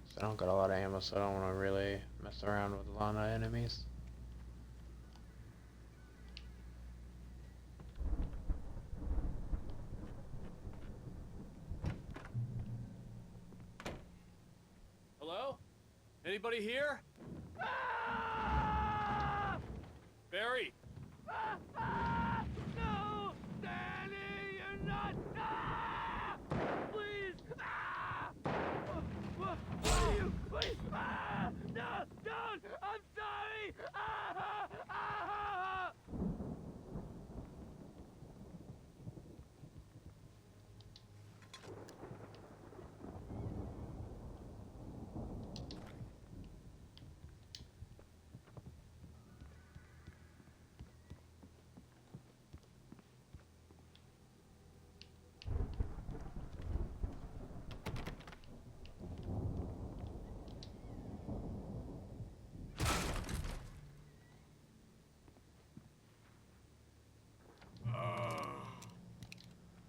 So I don't got a lot of ammo, so I don't want to really mess around with a lot of enemies. Hello? Anybody here? Barry! No! Danny, you're not! Please! What are you? Please! No! Don't! I'm sorry!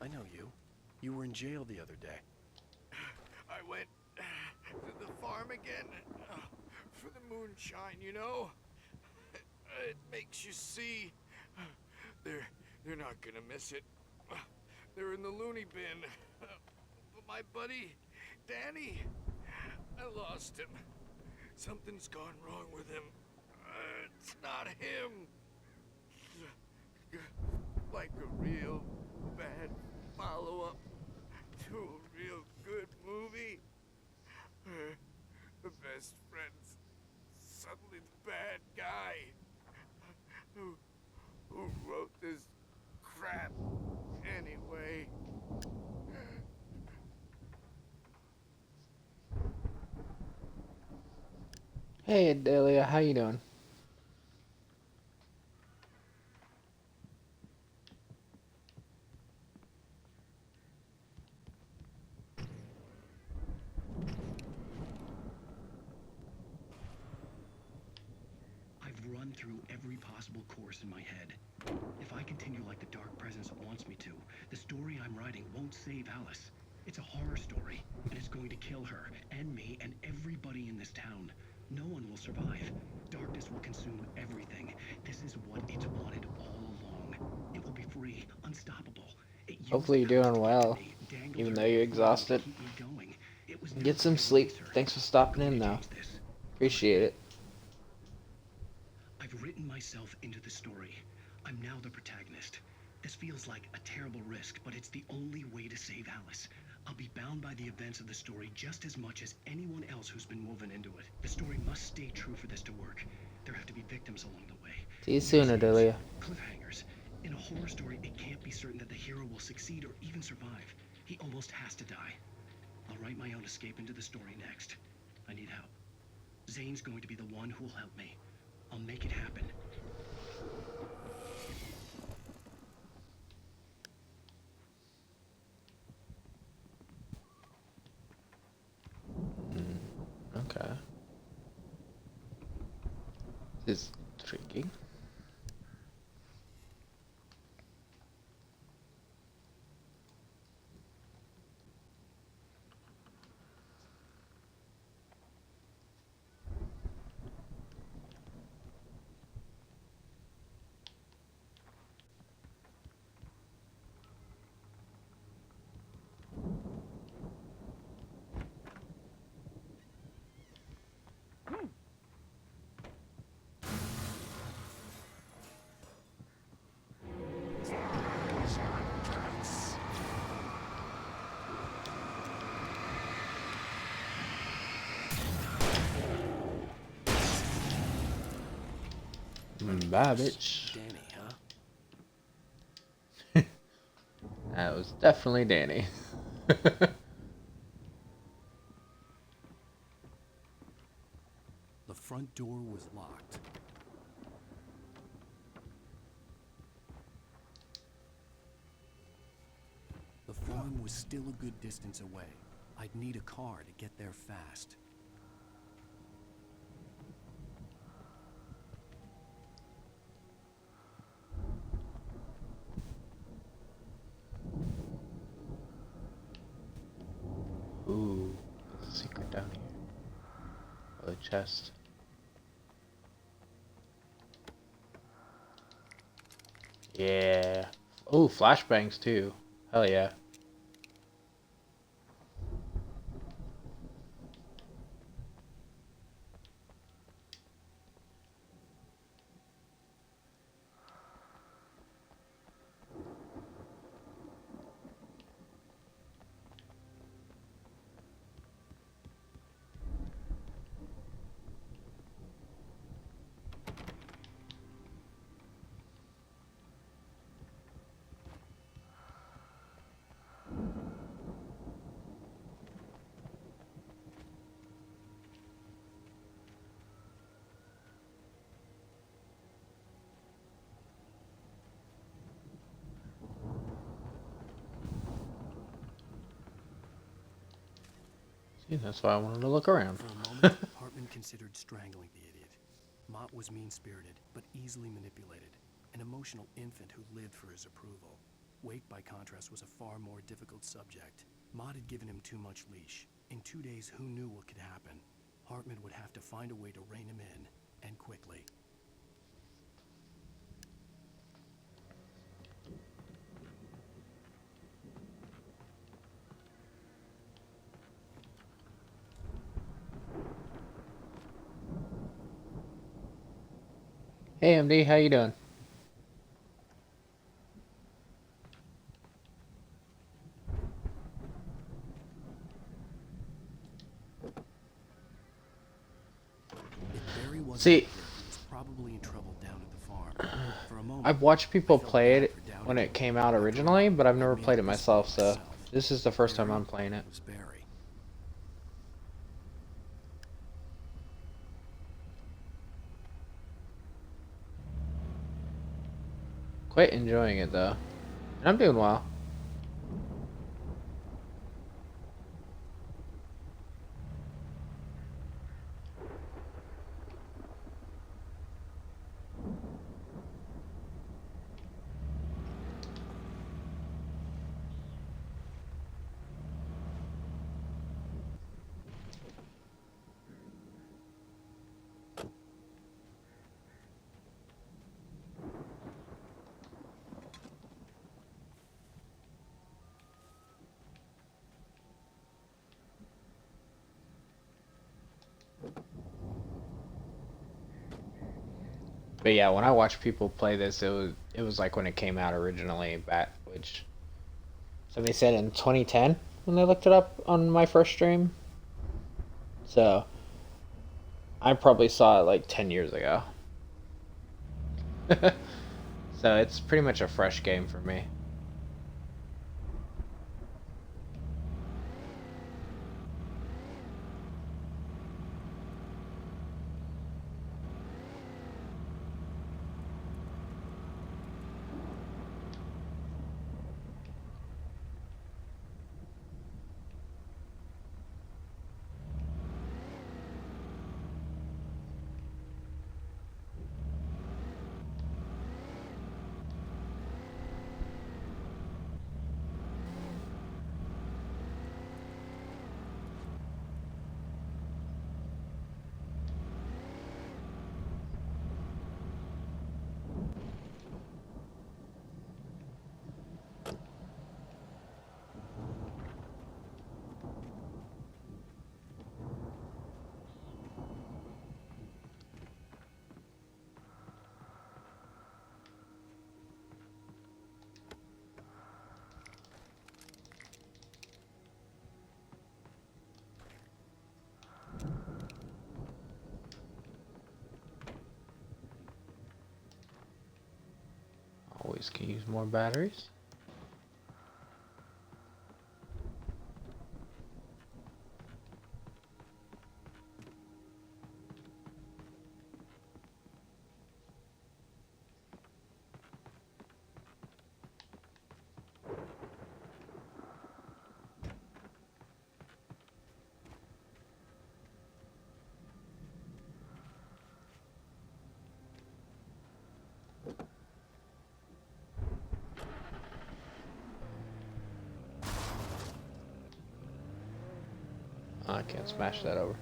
I know you. You were in jail the other day. I went to the farm again for the moonshine, you know? It makes you see. They're not gonna miss it. They're in the loony bin. But my buddy, Danny, I lost him. Something's gone wrong with him. It's not him. Like a real bad follow-up to a real good movie. The best friend's suddenly the bad guy. Who wrote this crap anyway? Hey Adelia, how you doing? I've run through every possible course in my head. If I continue like the Dark Presence wants me to, the story I'm writing won't save Alice. It's a horror story, and it's going to kill her, and me, and everybody in this town. No one will survive. Darkness will consume everything. This is what it's wanted all along. It will be free, unstoppable. It used Hopefully you're Alice doing to get to well. me. Dang even though you're exhausted. Keep me going. It was Get some sleep. Thanks for stopping in, though. Appreciate it. I've written myself into the story. I'm now the protagonist. This feels like a terrible risk, but it's the only way to save Alice. I'll be bound by the events of the story just as much as anyone else who's been woven into it. The story must stay true for this to work. There have to be victims along the way. See you soon, Adelia. Cliffhangers. In a horror story, it can't be certain that the hero will succeed or even survive. He almost has to die. I'll write my own escape into the story next. I need help. Zane's going to be the one who will help me. I'll make it happen. Okay. This is tricky. Bye, bitch. Danny, huh? That was definitely Danny. The front door was locked. The farm was still a good distance away. I'd need a car to get there fast. Ooh, there's a secret down here. Oh, a chest. Yeah. Oh, flashbangs too. Hell yeah. See, that's why I wanted to look around. For a moment, Hartman considered strangling the idiot. Mott was mean-spirited, but easily manipulated. An emotional infant who lived for his approval. Wake, by contrast, was a far more difficult subject. Mott had given him too much leash. In 2 days, who knew what could happen? Hartman would have to find a way to rein him in, and quickly. Hey MD, how you doing? See, Probably in trouble down at the farm. For a moment, I've watched people play it when it came out originally, but I've never played it myself, so this is the first time I'm playing it. Quite enjoying it though, and I'm doing well. But yeah, when I watched people play this, it was like when it came out originally, back which somebody said in 2010 when they looked it up on my first stream. So I probably saw it like 10 years ago. So it's pretty much a fresh game for me. Always can use more batteries. I can't smash that over.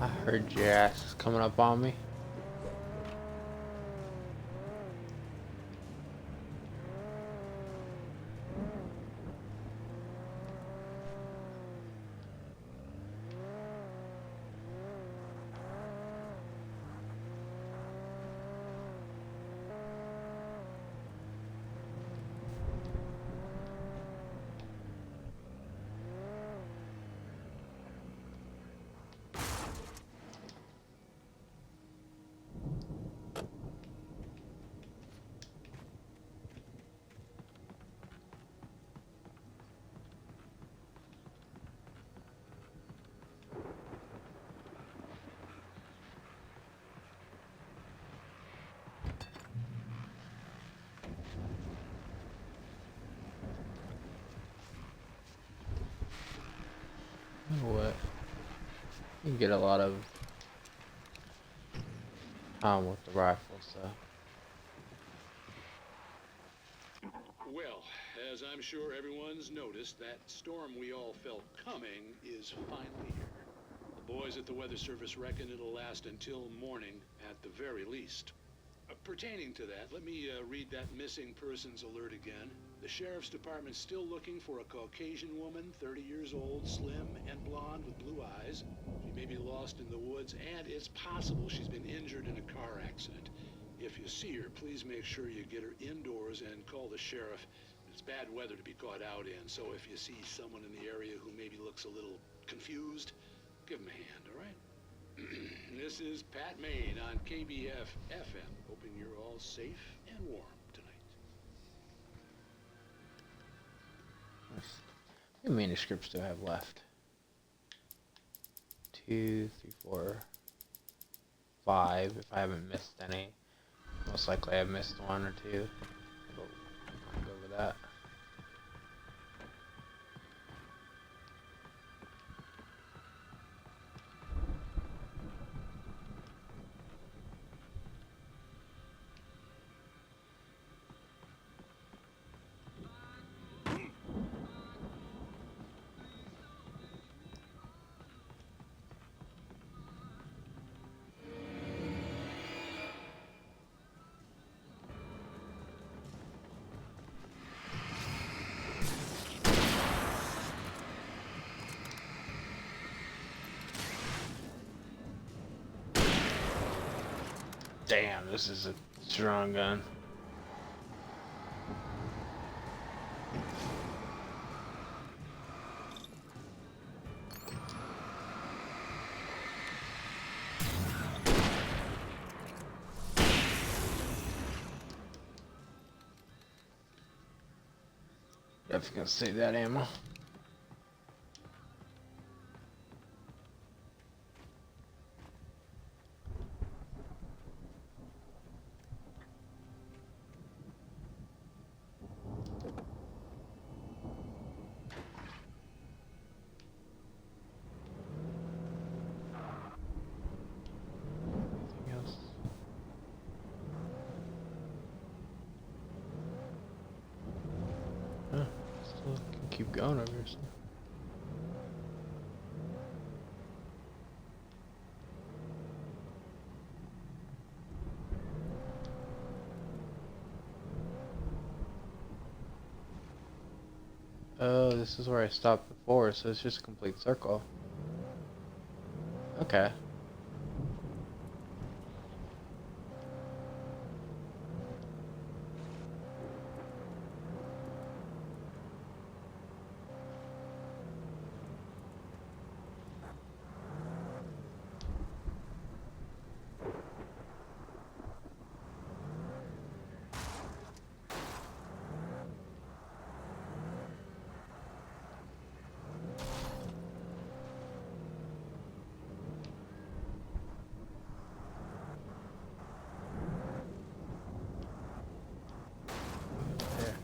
I heard your ass is coming up on me. You know what? You can get a lot of time with the rifle, so. Well, as I'm sure everyone's noticed, that storm we all felt coming is finally here. The boys at the Weather Service reckon it'll last until morning at the very least. Pertaining to that, let me read that missing persons alert again. The Sheriff's Department's still looking for a Caucasian woman, 30 years old, slim and blonde with blue eyes. She may be lost in the woods, and it's possible she's been injured in a car accident. If you see her, please make sure you get her indoors and call the sheriff. It's bad weather to be caught out in, so if you see someone in the area who maybe looks a little confused, give them a hand, all right? This is Pat Maine on KBF FM, hoping you're all safe and warm tonight. How many manuscripts do I have left? 2, 3, 4, 5, if I haven't missed any. Most likely I've missed 1 or 2. I'll go with that. Damn, this is a strong gun. Definitely gonna save that ammo. Anything else? Huh, still can keep going over here. Oh, this is where I stopped before, so it's just a complete circle. Okay. There.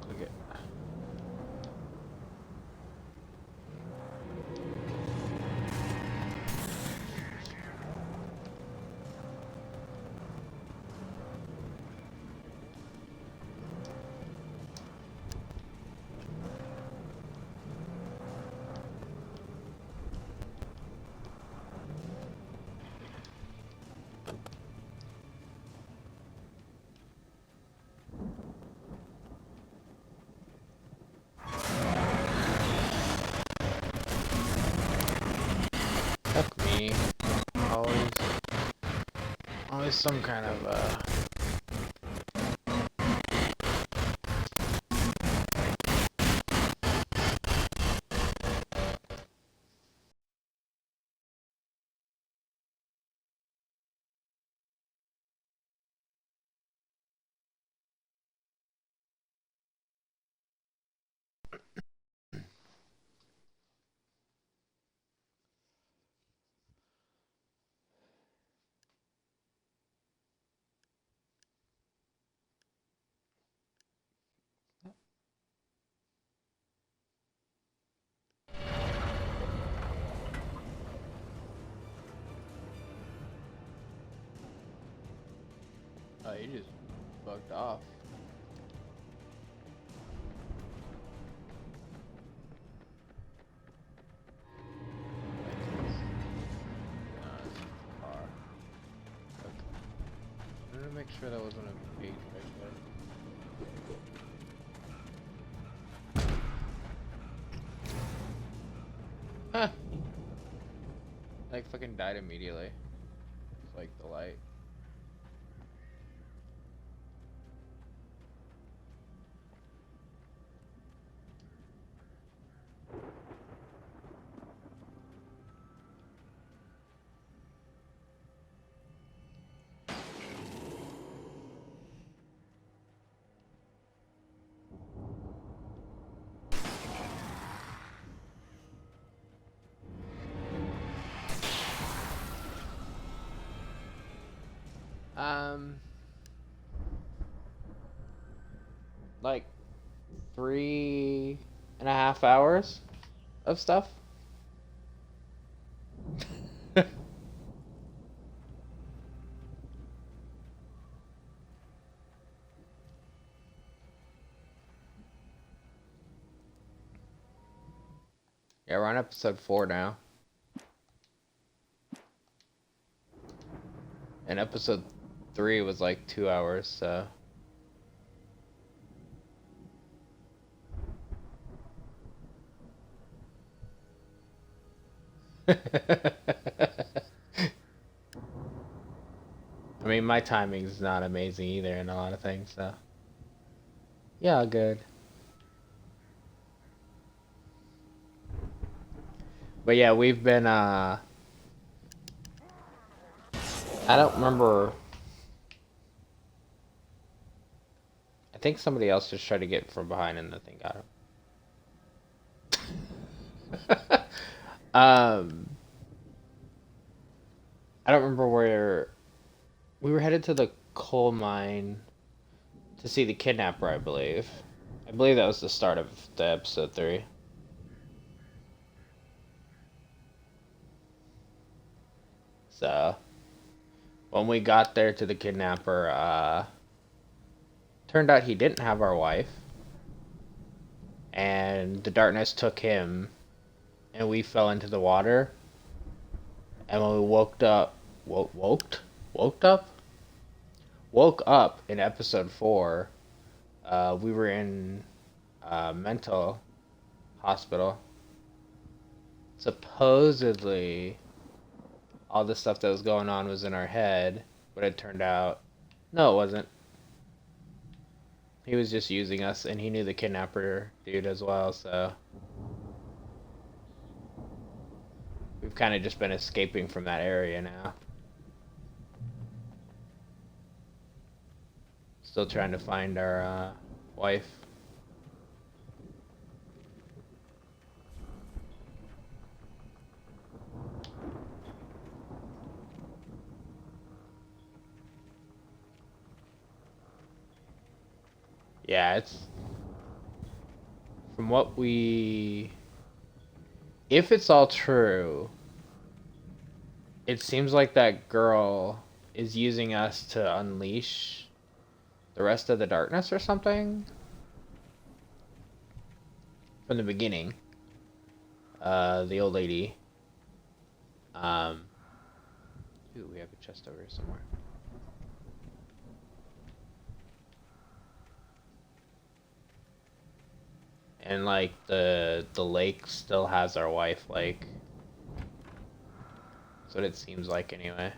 Click it. Fuck me. Always, always some kind of oh, you just fucked off. No, it's just a car. Okay. I wanted to make sure that wasn't a page right there. Huh. Like fucking died immediately. It's like the light. like 3.5 hours of stuff. Yeah, we're on episode 4 now. And episode 3 was like 2 hours, so. I mean, my timing's not amazing either in a lot of things, so. Yeah, good. But yeah, we've been, I don't remember. I think somebody else just tried to get from behind and the thing got him. I don't remember where. We were headed to the coal mine to see the kidnapper, I believe. I believe that was the start of the episode 3. So, when we got there to the kidnapper, turned out he didn't have our wife. And the darkness took him, and we fell into the water. And when we woke up in episode 4, we were in a mental hospital. Supposedly, all the stuff that was going on was in our head, but it turned out, no, it wasn't. He was just using us, and he knew the kidnapper dude as well, so. We've kind of just been escaping from that area now. Still trying to find our wife. Yeah, it's from what we, if it's all true, it seems like that girl is using us to unleash the rest of the darkness or something from the beginning. The old lady. Ooh, we have a chest over here somewhere. And like the lake still has our wife, like. That's what it seems like anyway.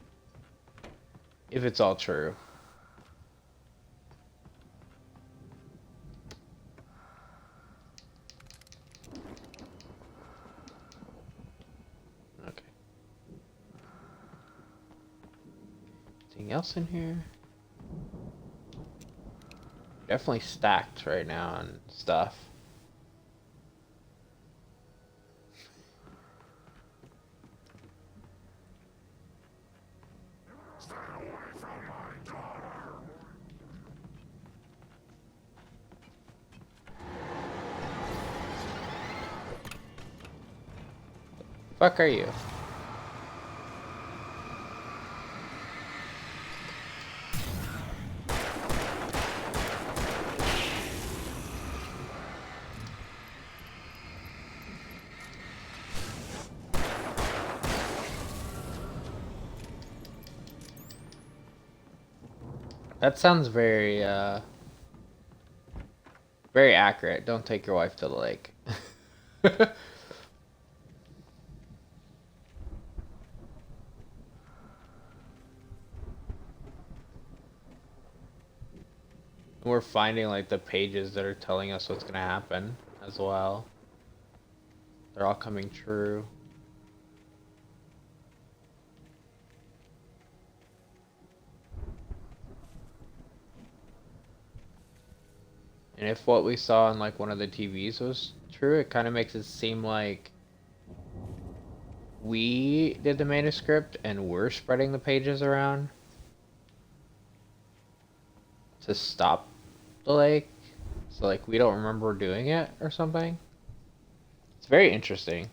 If it's all true. Okay. Anything else in here? Definitely stacked right now on stuff. Fuck are you? That sounds very very accurate. Don't take your wife to the lake. We're finding like the pages that are telling us what's gonna happen as well. They're all coming true. And if what we saw in like one of the TVs was true, it kind of makes it seem like we did the manuscript and we're spreading the pages around. to stop the lake. So like we don't remember doing it or something. It's very interesting.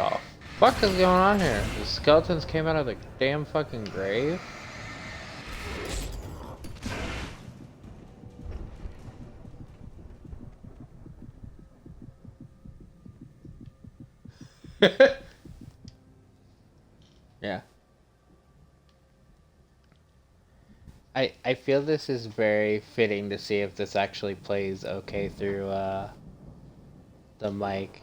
Oh, fuck is going on here? The skeletons came out of the damn fucking grave? Yeah. I feel this is very fitting to see if this actually plays okay through the mic.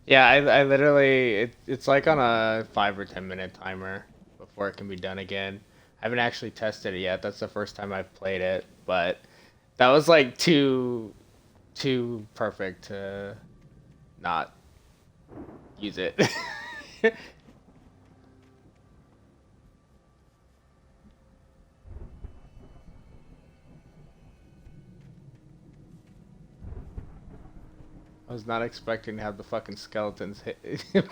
Yeah, I literally it's like on a 5 or 10 minute timer before it can be done again. I haven't actually tested it yet. That's the first time I've played it, but that was like too perfect to not use it. I was not expecting to have the fucking skeletons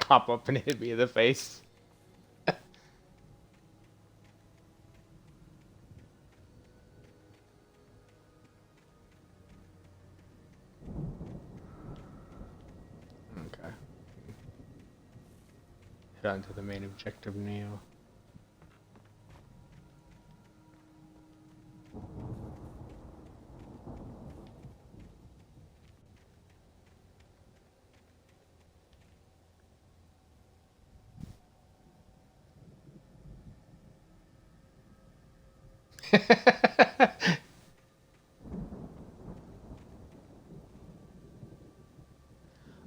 pop up and hit me in the face. Okay. Head on to the main objective now.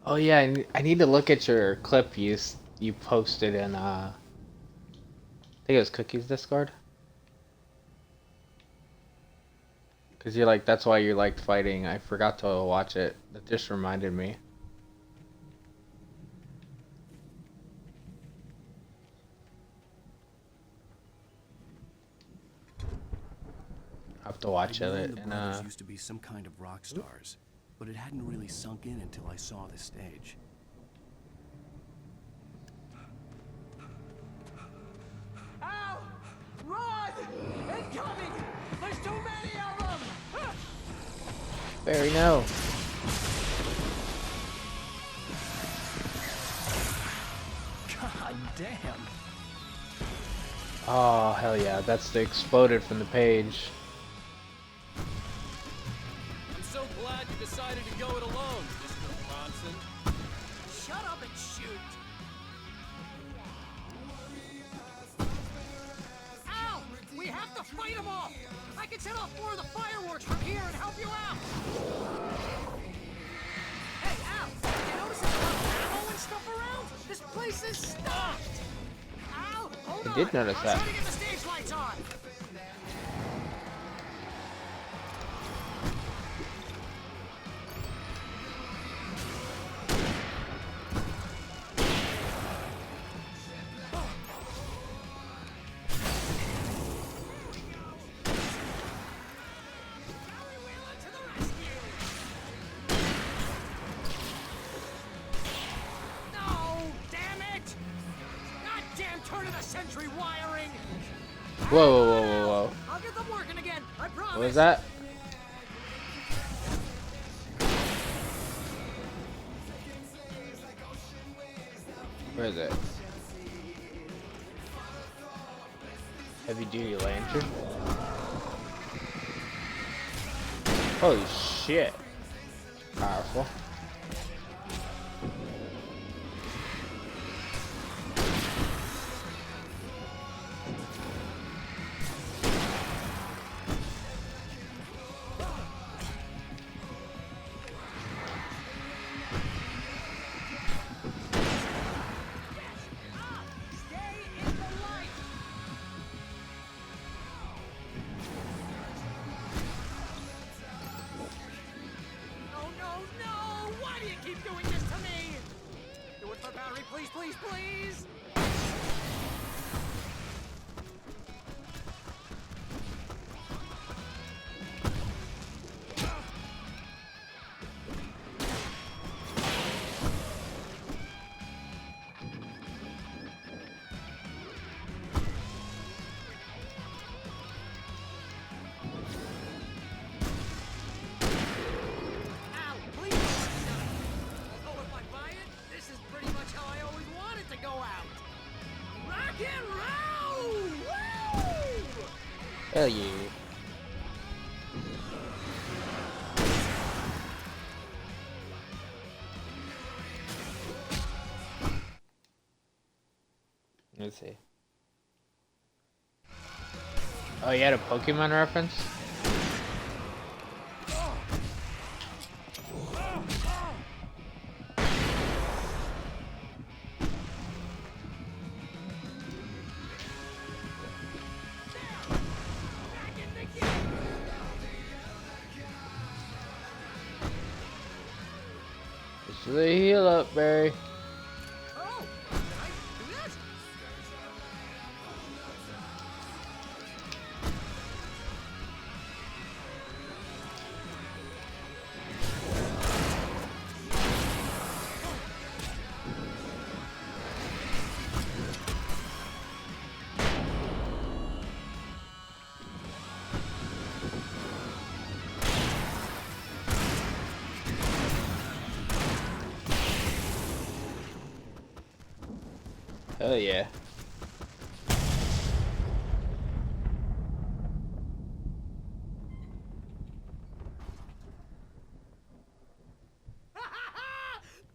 Oh yeah, I need to look at your clip you posted in I think it was Cookie's Discord. Cause you're like that's why you liked fighting. I forgot to watch it. That just reminded me. I have to watch I'd known it the and brothers used to be some kind of rock stars, but it hadn't really sunk in until I saw the stage. Ow! Run! Incoming! There's too many of them! Barry, no. God damn! Oh hell yeah, that's the exploded from the page. I'm so glad you decided to go it alone, Mr. Bronson. Shut up and shoot! Ow! We have to fight them off! I can set off more of the fireworks from here and help you out! Hey, Al! You notice there's a lot of ammo and stuff around? This place is stuffed! Al, hold on! I did notice I'll that. try to get the stage lights on! Century wiring. Whoa, whoa, whoa, whoa, whoa. I'll get them working again. I promise. What was that? Where is it? Heavy duty lantern. Holy shit. Powerful. No, no, no! Why do you keep doing this to me? Do it for Barry, please, please, please! Ow, please! Although if I buy it, this is pretty much how I always wanted to go out. Rock and roll! Woo! Hell yeah. Let's see. Oh, you had a Pokemon reference? Just the heal up, Barry. Oh, can I do this? Hell yeah.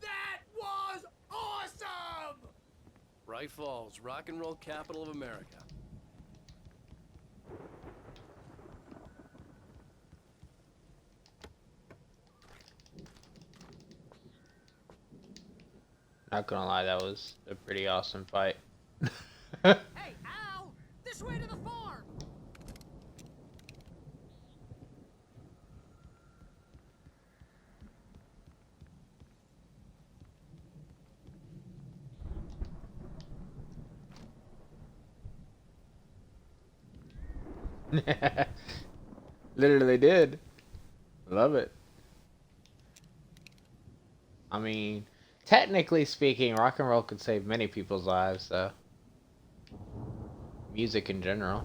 That was awesome! Bright Falls, rock and roll capital of America. Not gonna lie, that was a pretty awesome fight. Hey, Al! This way to the farm! Literally did. Love it. I mean, technically speaking, rock and roll could save many people's lives, though. Music in general.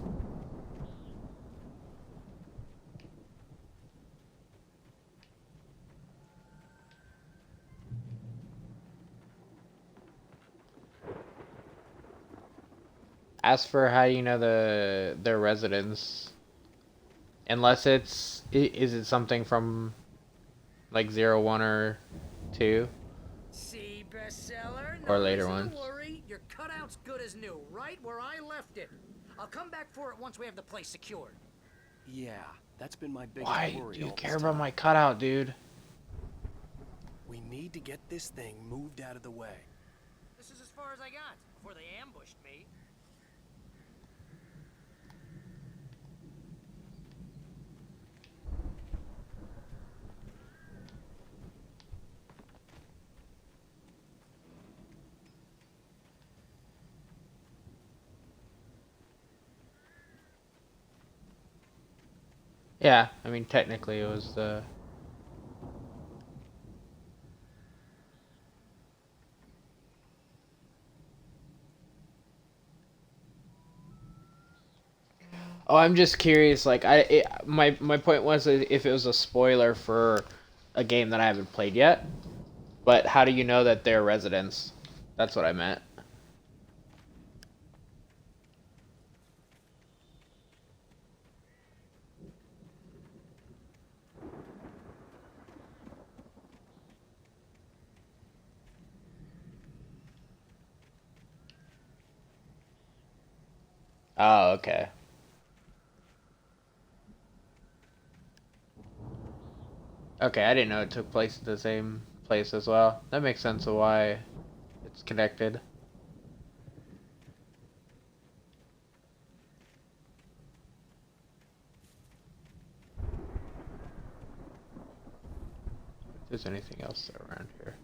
As for how you know their residence, unless is it something from like 01 or 2 See, bestseller? or No later reason ones? to worry. Your cutout's good as new, right where I left it. I'll come back for it once we have the place secured. Yeah, that's been my biggest Why worry do you all this care about time. my cutout, dude? We need to get this thing moved out of the way. This is as far as I got before they ambushed me. Yeah, I mean technically it was the. Oh, I'm just curious. Like, my point was if it was a spoiler for a game that I haven't played yet. But how do you know that they're residents? That's what I meant. Oh, okay. Okay, I didn't know it took place at the same place as well. That makes sense of why it's connected. If there's anything else around here.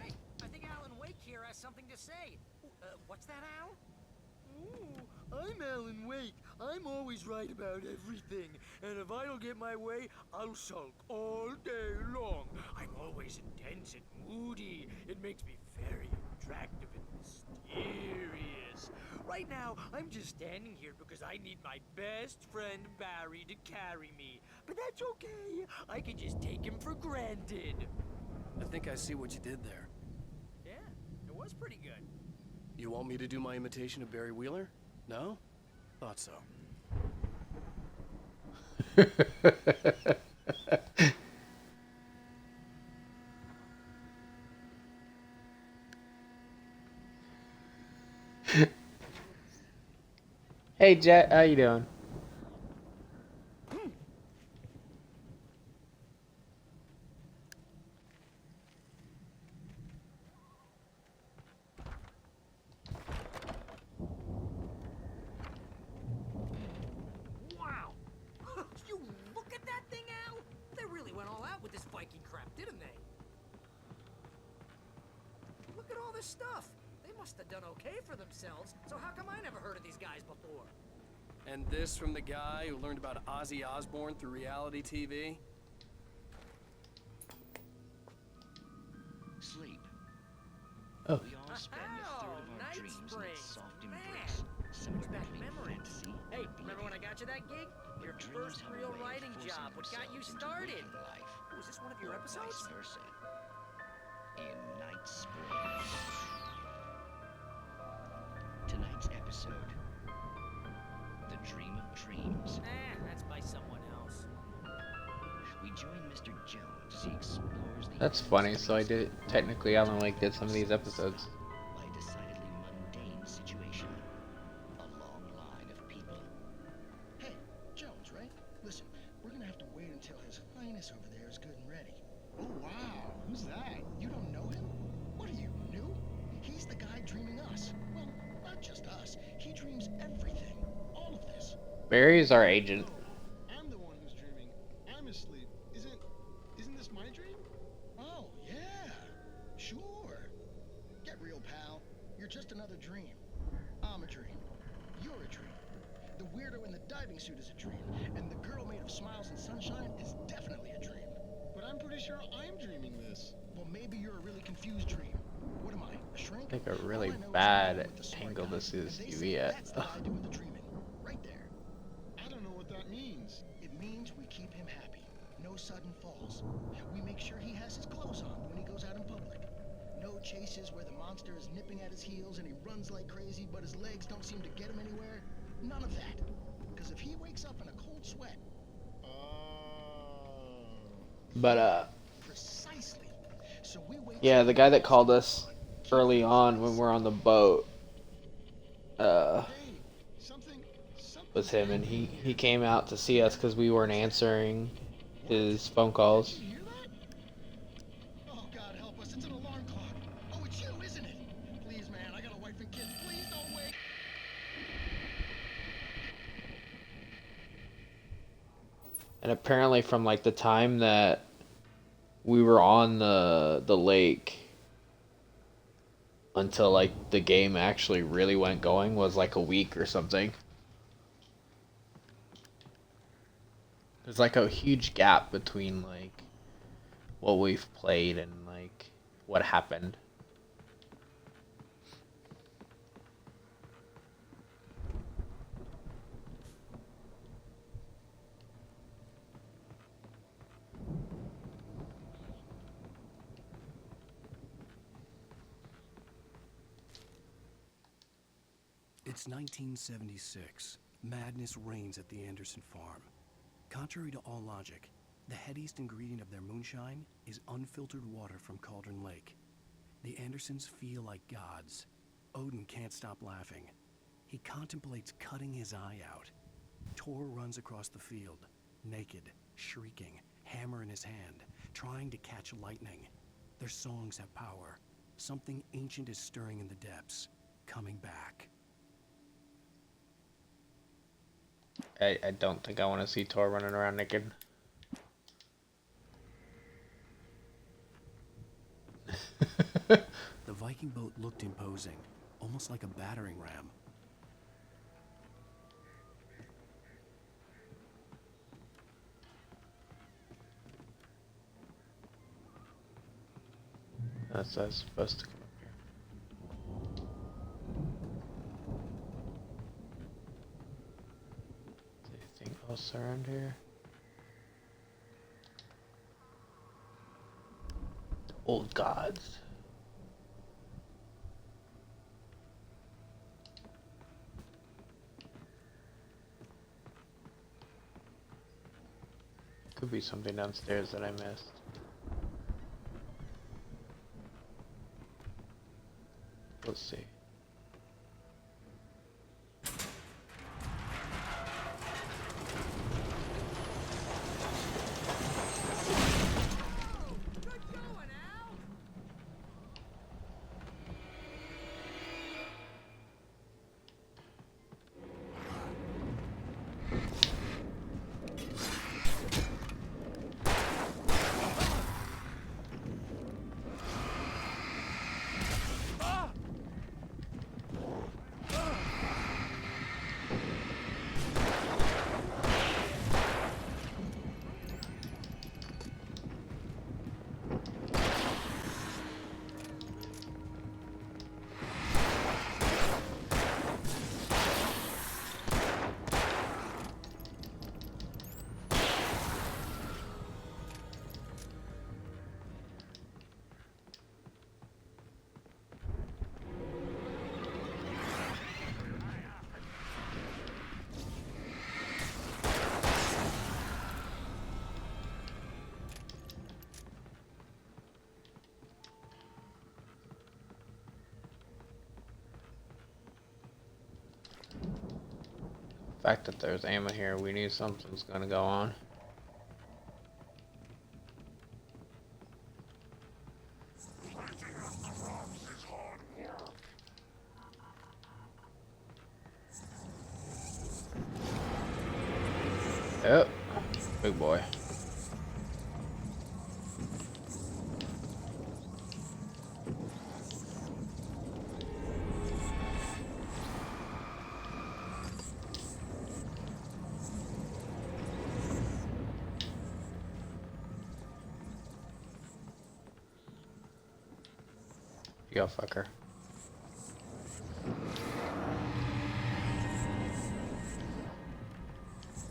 Hey, I think Alan Wake here has something to say. What's that, Al? Ooh, I'm Alan Wake. I'm always right about everything. And if I don't get my way, I'll sulk all day long. I'm always intense and moody. It makes me very attractive and mysterious. Right now, I'm just standing here because I need my best friend Barry to carry me. But that's okay. I can just take him for granted. I think I see what you did there. Yeah, it was pretty good. You want me to do my imitation of Barry Wheeler? No? Thought so. Hey Jet, how you doing? Wow! You look at that thing, Al! They really went all out with this Viking crap, didn't they? Look at all this stuff. They must have done okay for themselves, so how come I never heard of these guys before? And this from the guy who learned about Ozzy Osbourne through reality TV? Sleep. Oh. We all spend a third of our Night dreams in Spring. that soft Man, embrace. Somewhere brings back between memories. fantasy Hey, and remember when I oblivion. got you that gig? Your Dreams first have a real way of writing forcing job. What got you themselves into started? waking life, Was this one of your or episodes? vice versa. In Night Spring. Tonight's episode. The Dream of Dreams. That's by someone else. We join Mr. Jones as he explores the That's endless funny, so I space did technically Alan Wake did some of these episodes. by a decidedly mundane situation. A long line of people. Hey, Jones, right? Listen, we're gonna have to wait until His Highness over there is good and ready. Oh, wow. Who's that? You don't know him? What are you, new? He's the guy dreaming us. Well, not just us. He dreams everything. All of this. Barry's our agent. I'm the one who's dreaming. I'm asleep. Isn't this my dream? Oh, yeah. Sure. Get real, pal. You're just another dream. I'm a dream. You're a dream. The weirdo in the diving suit is a dream, and the girl made of smiles and sunshine is definitely a dream. But I'm pretty sure I'm dreaming this. Well, maybe you're a really confused dream. What am I, a shrink? I think a really All I know is bad I'm with the smart angle guy, this is and they UV say at. that's the guy doing the dreaming. Right there. I don't know what that means. It means we keep him happy. No sudden falls. We make sure he has his clothes on when he goes out in public. No chases where the monster is nipping at his heels and he runs like crazy, but his legs don't seem to get him anywhere. None of that. Because if he wakes up in a cold sweat. But Precisely. So we wait. yeah, the guy that called us early on when we're on the boat Hey, something was him, and he came out to see us because we weren't answering his phone calls. Did you hear that? Oh, God help us. It's an alarm clock. Oh, it's you, isn't it? Please, man, I got a wife and kids. Please don't wait. And apparently from like the time that we were on the lake until like the game actually really went going was like a week or something. There's like a huge gap between like what we've played and like what happened. It's 1976. Madness reigns at the Anderson farm. Contrary to all logic, the headiest ingredient of their moonshine is unfiltered water from Cauldron Lake. The Andersons feel like gods. Odin can't stop laughing. He contemplates cutting his eye out. Tor runs across the field, naked, shrieking, hammer in his hand, trying to catch lightning. Their songs have power. Something ancient is stirring in the depths, coming back. I don't think I want to see Tor running around naked. The Viking boat looked imposing, almost like a battering ram. That's supposed to come up here. Anything else around here? The old gods. Could be something downstairs that I missed. Let's see. The fact that there's ammo here, we knew something's gonna go on. Yep, big boy. Yo, fucker.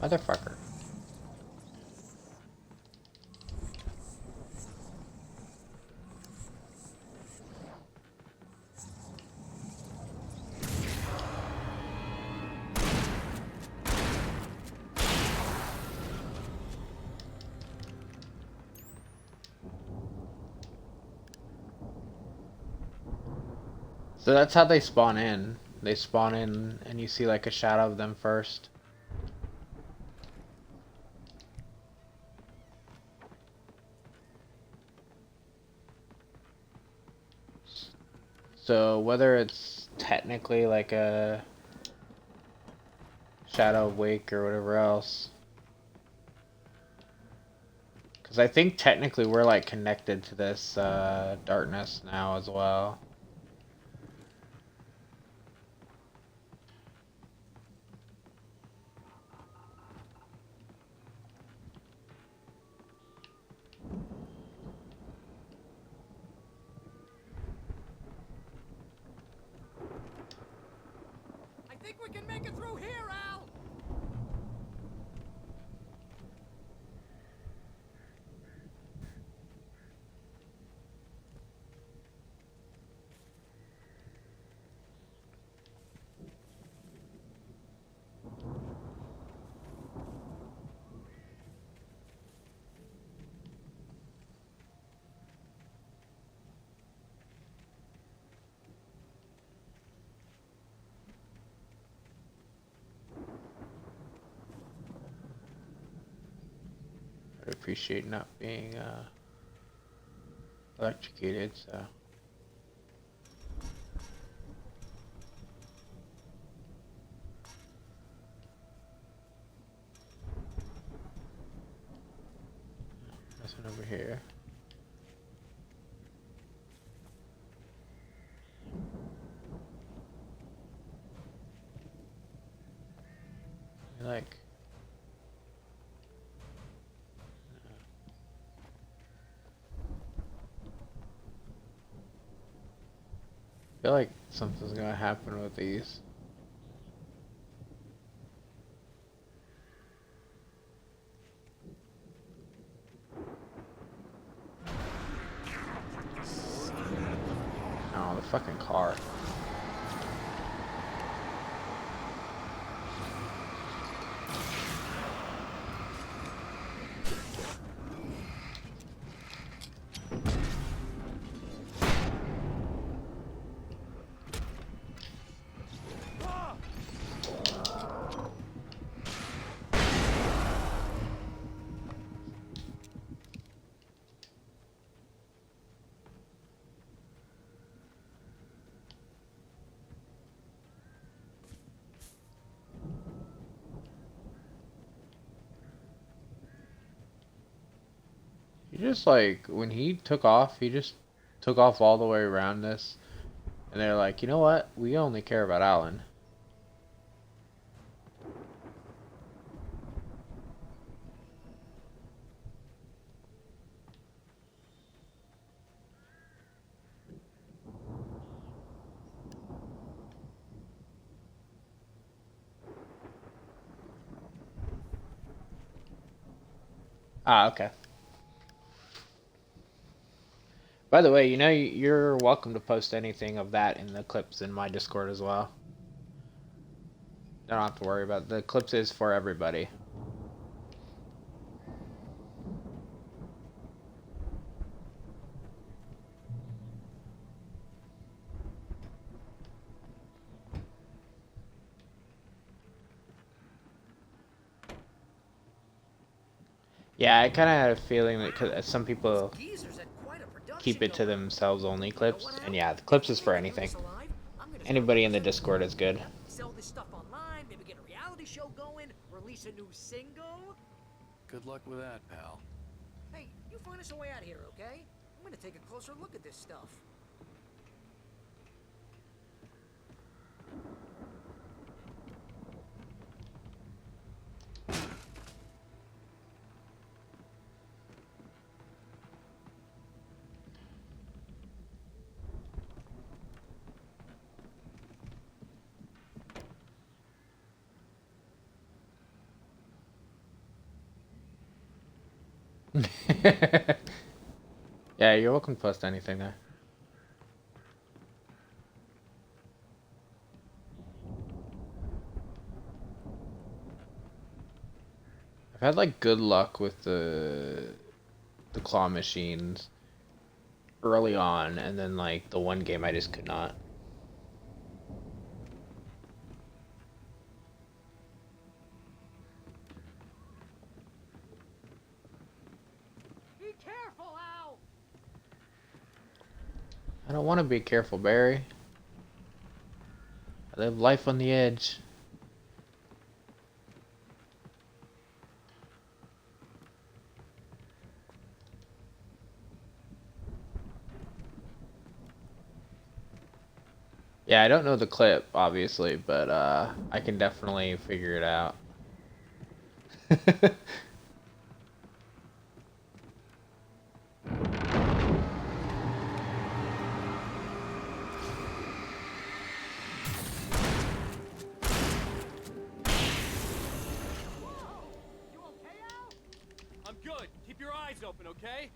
Motherfucker. So that's how they spawn in. They spawn in and you see like a shadow of them first. So whether it's technically like a shadow of Wake or whatever else. Because I think technically we're like connected to this darkness now as well. I think we can make it through here, Al! I appreciate not being electrocuted, so. Nothing over here. Like. I feel like something's gonna happen with these. Oh, the fucking car. He just like, when he took off, he just took off all the way around this. And they're like, you know what? We only care about Alan. Ah, okay. By the way, you know, you're welcome to post anything of that in the clips in my Discord as well. Don't have to worry about it. The clips is for everybody. Yeah, I kind of had a feeling that cause some people keep it to themselves only clips, and yeah, the clips is for anything. Anybody in the Discord is good. Sell this stuff online, maybe get a reality show going, release a new single. Good luck with that, pal. Hey, you find us a way out here, okay? I'm gonna take a closer look at this stuff. Yeah, you're welcome to post anything there. I've had like good luck with the claw machines early on, and then like the one game I just could not. Be careful, Al! I don't want to be careful, Barry. I live life on the edge. Yeah, I don't know the clip, obviously, but I can definitely figure it out. You okay, Al? I'm good. Keep your eyes open, okay?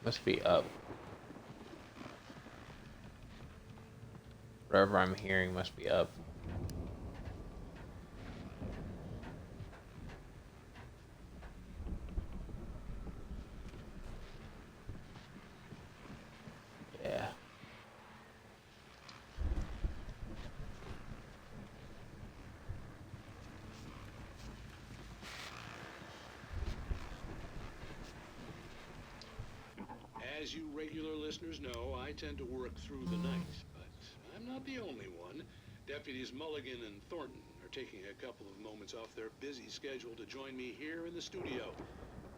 Must be up. Whatever I'm hearing must be up. Yeah. As you regular listeners know, I tend to work through the night, but I'm not the only one. Deputies Mulligan and Thornton are taking a couple of moments off their busy schedule to join me here in the studio.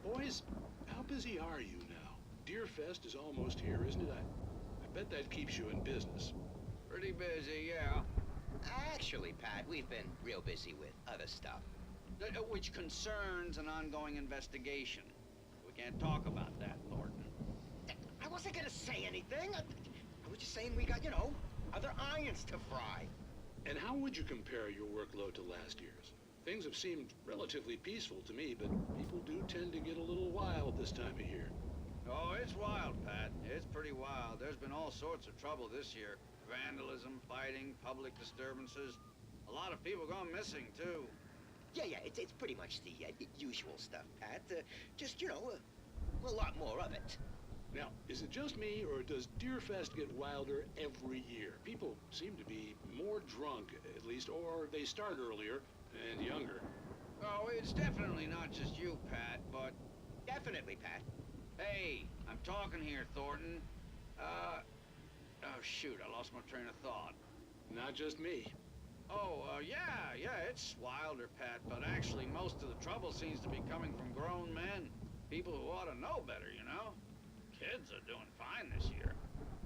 Boys, how busy are you now? Deerfest is almost here, isn't it? I bet that keeps you in business. Pretty busy, yeah. Actually, Pat, we've been real busy with other stuff, which concerns an ongoing investigation. We can't talk about that, Thornton. I wasn't gonna say anything. I was just saying we got, other irons to fry. And how would you compare your workload to last year's? Things have seemed relatively peaceful to me, but people do tend to get a little wild this time of year. Oh, it's wild, Pat. It's pretty wild. There's been all sorts of trouble this year. Vandalism, fighting, public disturbances. A lot of people gone missing, too. Yeah, it's pretty much the usual stuff, Pat. Just, a lot more of it. Now, is it just me, or does Deerfest get wilder every year? People seem to be more drunk, at least, or they start earlier and younger. Oh, it's definitely not just you, Pat, but... Definitely, Pat. Hey, I'm talking here, Thornton. Oh, shoot, I lost my train of thought. Not just me. Oh, yeah, it's wilder, Pat, but actually most of the trouble seems to be coming from grown men. People who ought to know better, Kids are doing fine this year.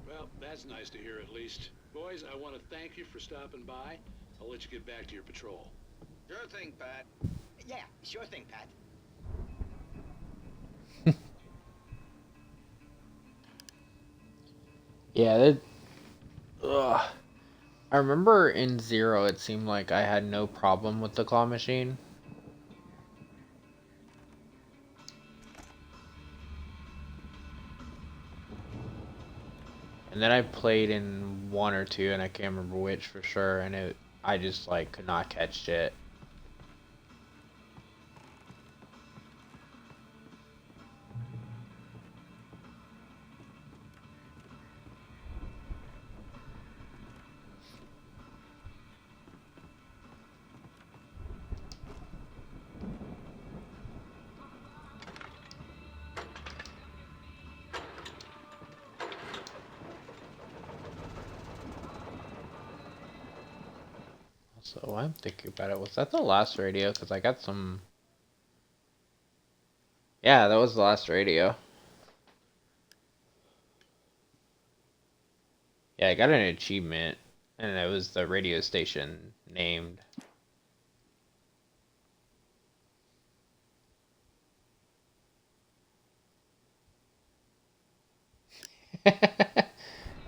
Well, that's nice to hear at least. Boys, I want to thank you for stopping by. I'll let you get back to your patrol. Sure thing, Pat. Yeah, sure thing, Pat. Yeah, ugh. I remember in Zero it seemed like I had no problem with the claw machine. And then I played in 1 or 2, and I can't remember which for sure, and I just like could not catch it. So I'm thinking about it. Was that the last radio? Because I got some... Yeah, that was the last radio. Yeah, I got an achievement. And it was the radio station named.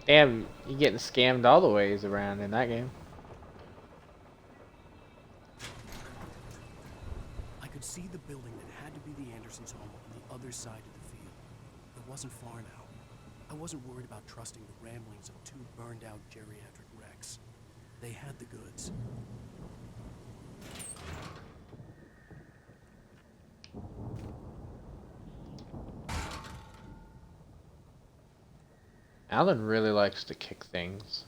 Damn, you getting scammed all the ways around in that game. I could see the building that had to be the Andersons' home on the other side of the field. It wasn't far now. I wasn't worried about trusting the ramblings of 2 burned-out geriatric wrecks. They had the goods. Alan really likes to kick things.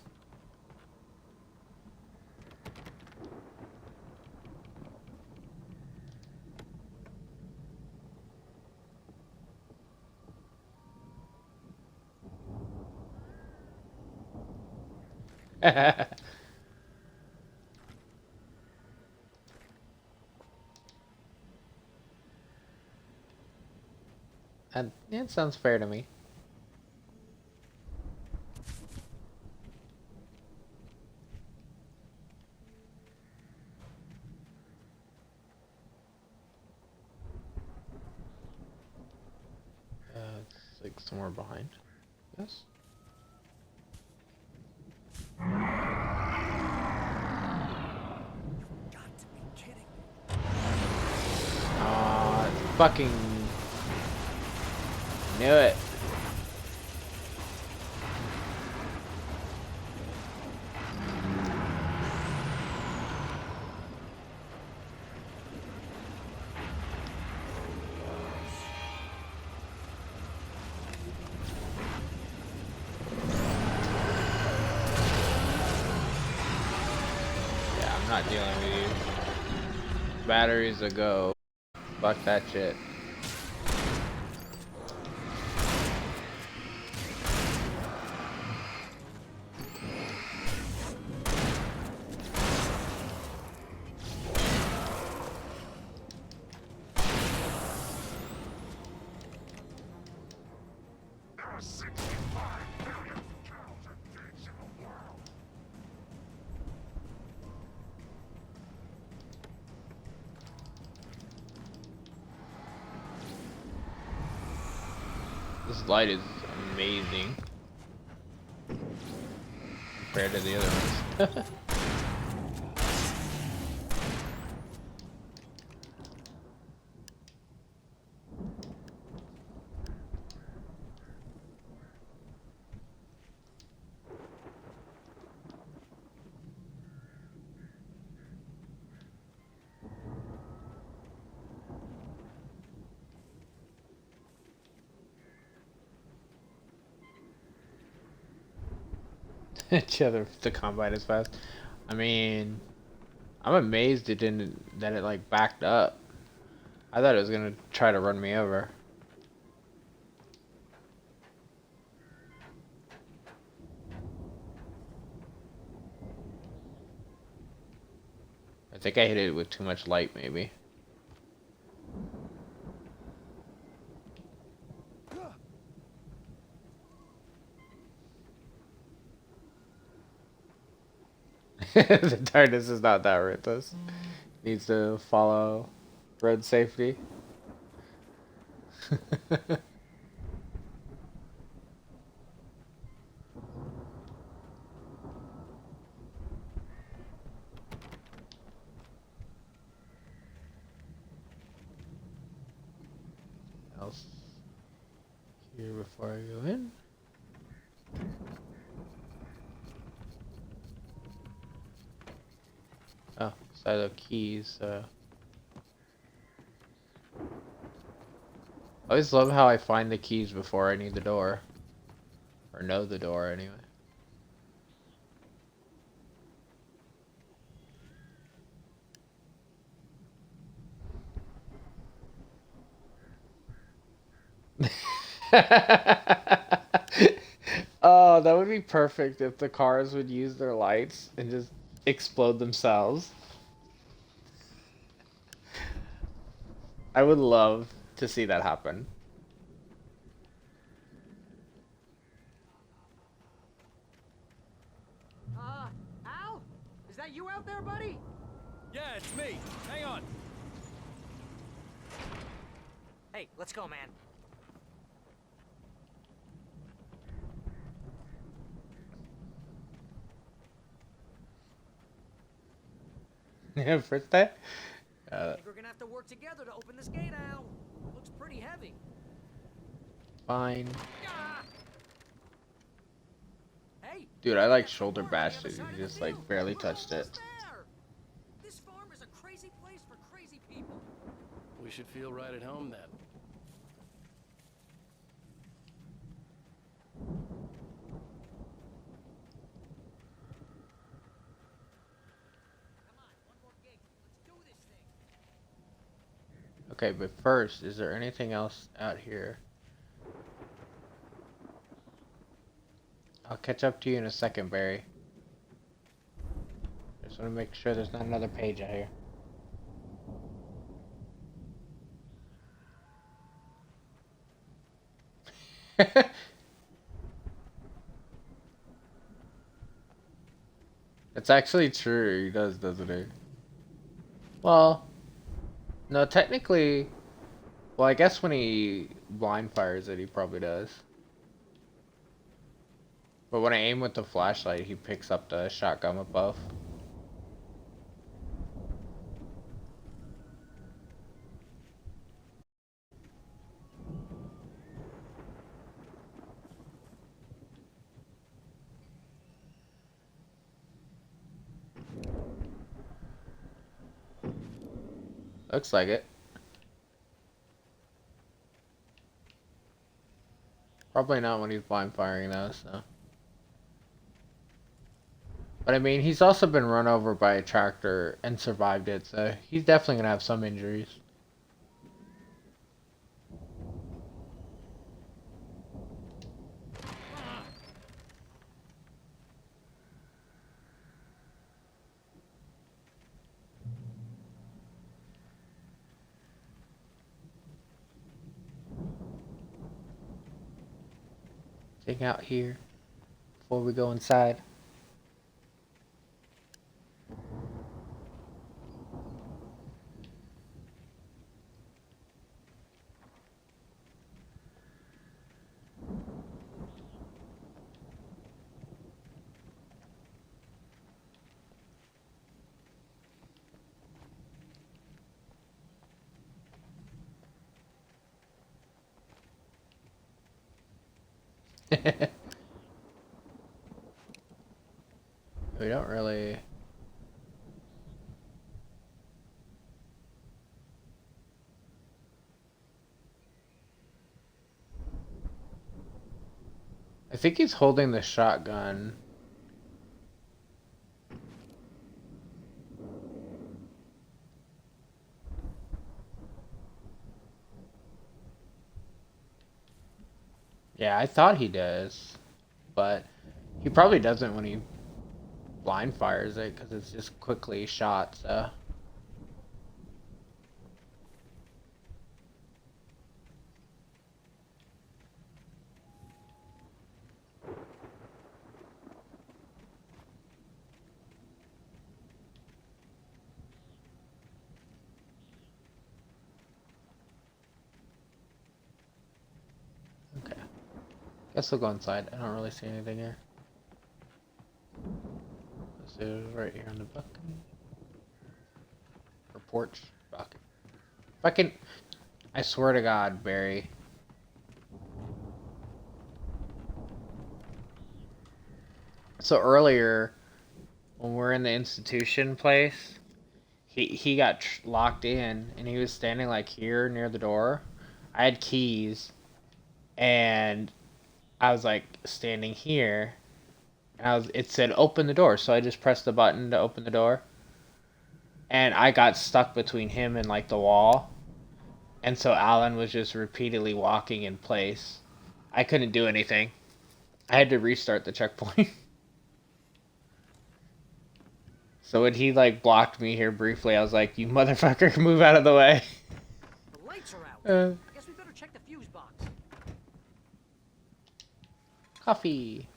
And it sounds fair to me. It's like somewhere behind. Yes. Got to be kidding. Fucking knew it. not dealing with you. Batteries a go. Fuck that shit. This light is amazing compared to the other ones. Yeah, the combine is fast. I mean, I'm amazed it didn't that it like backed up. I thought it was gonna try to run me over. I think I hit it with too much light, maybe. The darkness is not that ruthless. Needs to follow road safety. Else here before I go in. Oh, side of keys. I always love how I find the keys before I need the door. Or know the door, anyway. Oh, that would be perfect if the cars would use their lights and just explode themselves. I would love to see that happen. Al? Is that you out there, buddy? Yeah, it's me. Hang on. Hey, let's go, man. Yeah, first day? I think we're gonna have to work together to open this gate, Al. Looks pretty heavy. Fine. Ah! Hey, Dude, I like shoulder bashed it. You just like barely touched it. there. This farm is a crazy place for crazy people. We should feel right at home then. Come on, one more gate. Let's do this thing. Okay, but first, is there anything else out here? I'll catch up to you in a second, Barry. Just want to make sure there's not another page out here. It's actually true, he does, doesn't he? Well, no, technically, well, I guess when he blind fires it, he probably does. But when I aim with the flashlight, he picks up the shotgun with both. Looks like it. Probably not when he's blind firing though, so. But I mean, he's also been run over by a tractor and survived it, so he's definitely gonna have some injuries. Hang out here before we go inside. We don't really... I think he's holding the shotgun. Yeah, I thought he does, but he probably doesn't when he blind fires it, because it's just quickly shot, so... Okay. Guess we'll go inside. I don't really see anything here. This is right here on the balcony. Or porch. Balcony. Fucking... I swear to God, Barry. So earlier, when we're in the institution place, he got locked in, and he was standing like here near the door. I had keys, and I was like standing here, and it said open the door, so I just pressed the button to open the door, and I got stuck between him and like the wall, and so Alan was just repeatedly walking in place. I couldn't do anything. I had to restart the checkpoint. So when he like blocked me here briefly, I was like, "You motherfucker, move out of the way." The lights are out. I guess we better check the fuse box. Coffee.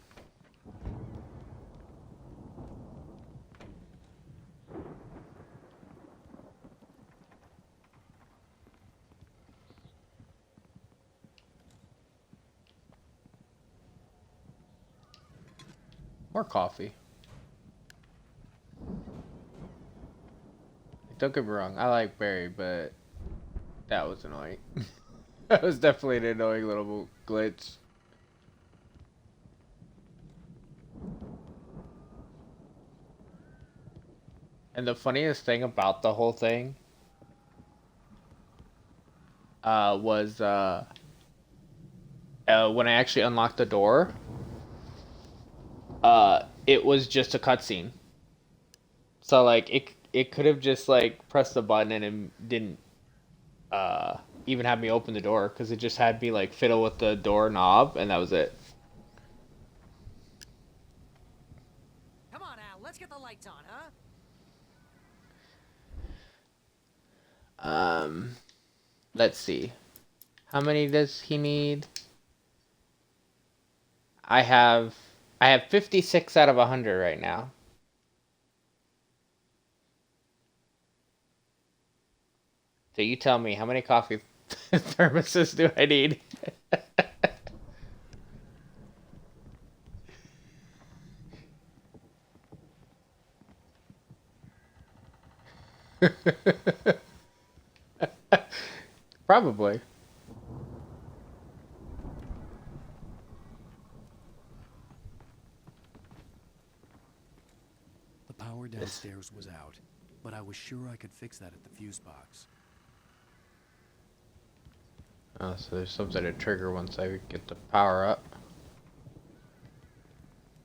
More coffee. Don't get me wrong, I like Barry, but that was annoying. That was definitely an annoying little glitch. And the funniest thing about the whole thing was when I actually unlocked the door, it was just a cutscene. So like it could have just like pressed the button and it didn't even have me open the door, because it just had me like fiddle with the door knob, and that was it. Come on, Al, let's get the lights on, huh? Let's see. How many does he need? I have 56 out of 100 right now. So you tell me, how many coffee thermoses do I need? Probably. The power downstairs was out, but I was sure I could fix that at the fuse box. Oh, so there's some sort of trigger once I get the power up.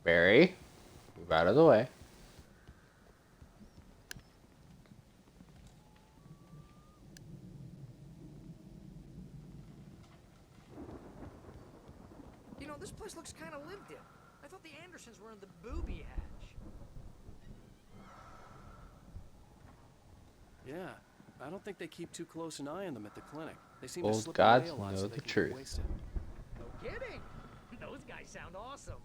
Barry, move out of the way. doctors were in the booby hatch. Yeah, I don't think they keep too close an eye on them at the clinic. They seem to Old slip gods away a lot know so the they can truth. get wasted. No kidding. Those guys sound awesome.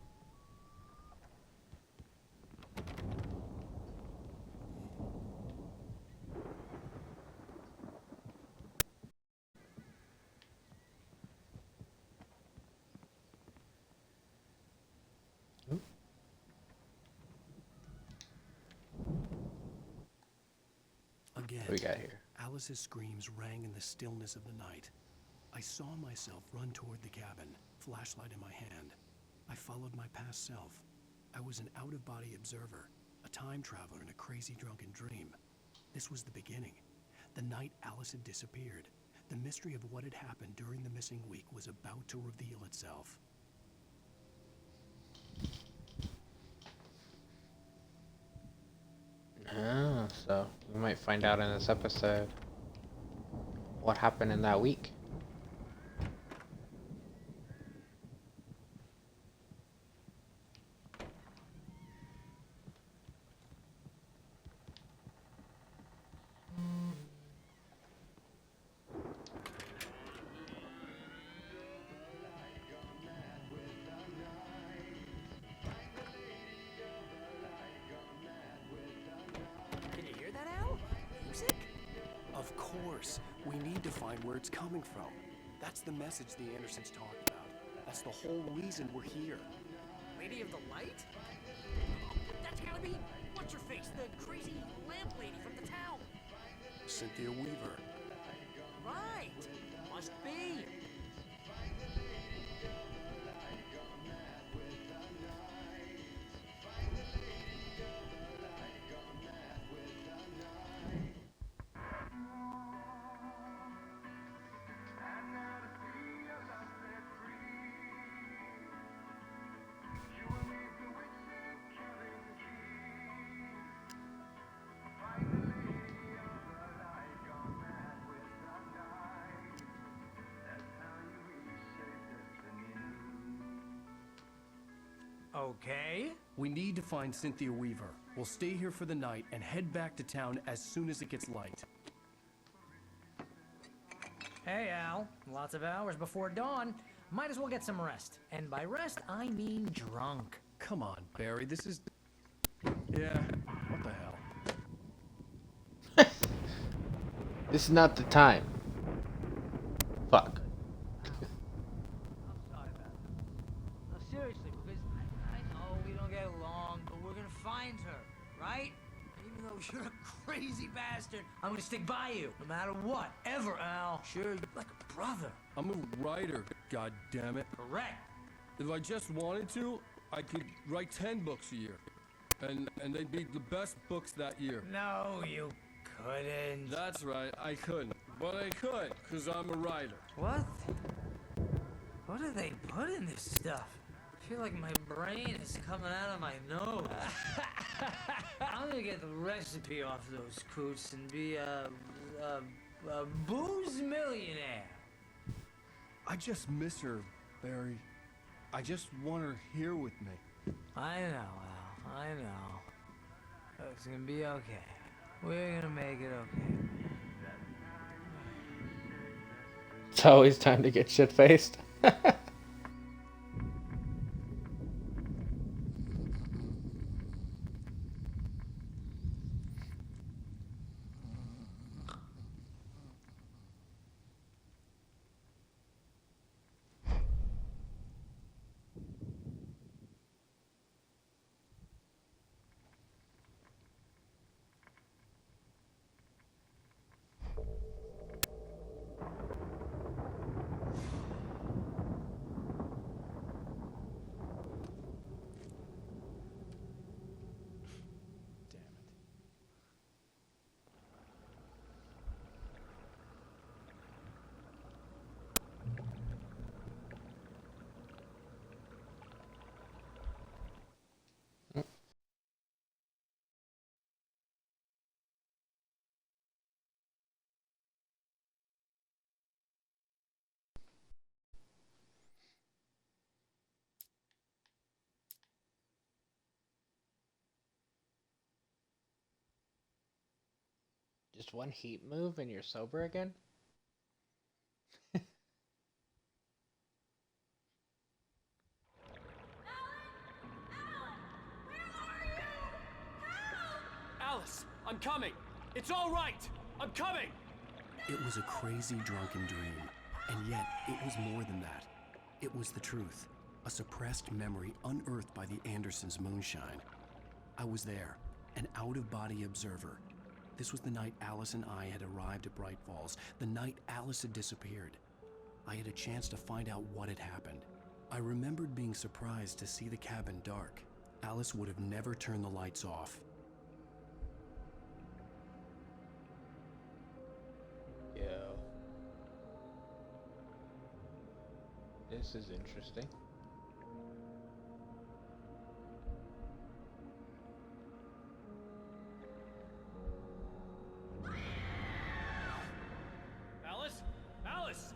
Again, What we got here? Alice's screams rang in the stillness of the night. I saw myself run toward the cabin, flashlight in my hand. I followed my past self. I was an out-of-body observer, a time traveler in a crazy drunken dream. This was the beginning. The night Alice had disappeared. The mystery of what had happened during the missing week was about to reveal itself. Oh, so we might find out in this episode what happened in that week. Can you hear that, Al? Music? Of course, we need to find where it's coming from. That's the message the Andersons talked about. That's the whole reason we're here. Lady of the Light? That's gotta be what's her face, the crazy lamp lady from the town. Cynthia Weaver. Right. Must be. Okay. We need to find Cynthia Weaver. We'll stay here for the night and head back to town as soon as it gets light. Hey, Al. Lots of hours before dawn. Might as well get some rest. And by rest, I mean drunk. Come on, Barry, this is... Yeah, what the hell? This is not the time. Fuck. I'm sorry about that. No, seriously, because I know we don't get along, but we're gonna find her, right? And even though you're a crazy bastard, I'm gonna stick by you, no matter what, ever, Al. Sure, you're like a brother. I'm a writer, goddammit. Correct. If I just wanted to, I could write 10 books a year. And they'd be the best books that year. No, you couldn't. That's right, I couldn't. But I could, because I'm a writer. What? What do they put in this stuff? I feel like my brain is coming out of my nose. I'm gonna get the recipe off those coots and be a booze millionaire. I just miss her, Barry. I just want her here with me. I know, Al. I know. It's gonna be okay. We're gonna make it okay. It's always time to get shit-faced. Just one heat move and you're sober again? Alice, I'm coming! It's all right! I'm coming! It was a crazy drunken dream, and yet it was more than that. It was the truth, a suppressed memory unearthed by the Andersons' moonshine. I was there, an out-of-body observer. This was the night Alice and I had arrived at Bright Falls, the night Alice had disappeared. I had a chance to find out what had happened. I remembered being surprised to see the cabin dark. Alice would have never turned the lights off. Yo. This is interesting. Alice? Alice!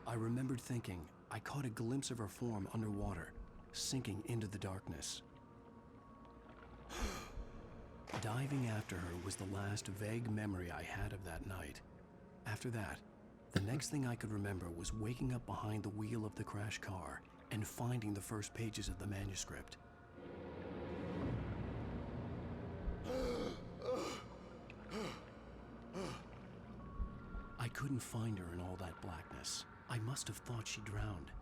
I remembered thinking I caught a glimpse of her form underwater, sinking into the darkness. Diving after her was the last vague memory I had of that night. After that, the next thing I could remember was waking up behind the wheel of the crashed car and finding the first pages of the manuscript. I couldn't find her in all that blackness. I must have thought she drowned.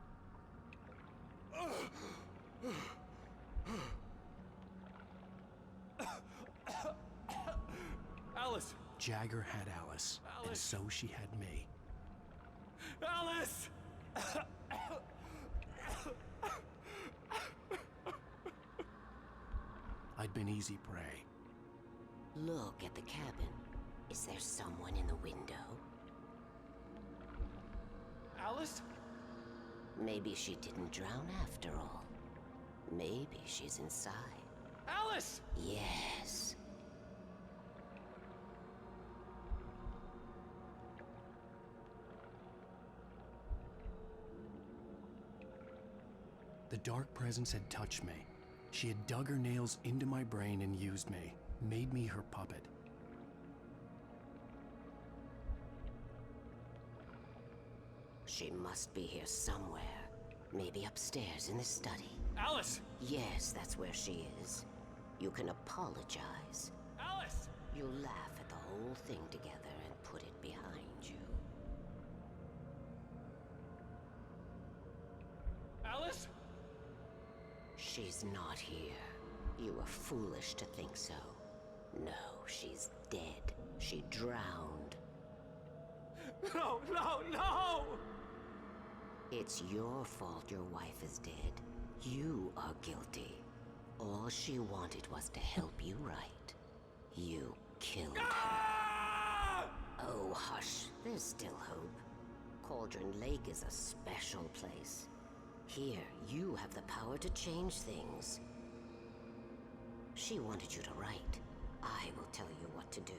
Alice! Jagger had Alice, and so she had me. Alice! I'd been easy prey. Look at the cabin. Is there someone in the window? Alice? Maybe she didn't drown after all. Maybe she's inside. Alice! Yes. The dark presence had touched me. She had dug her nails into my brain and used me, made me her puppet. She must be here somewhere. Maybe upstairs in the study. Alice! Yes, that's where she is. You can apologize. Alice! You'll laugh at the whole thing together and put it behind you. Alice? She's not here. You were foolish to think so. No, she's dead. She drowned. No, no, no! It's your fault your wife is dead. You are guilty. All she wanted was to help you right. You killed her. Oh, hush. There's still hope. Cauldron Lake is a special place. Here, you have the power to change things. She wanted you to write. I will tell you what to do.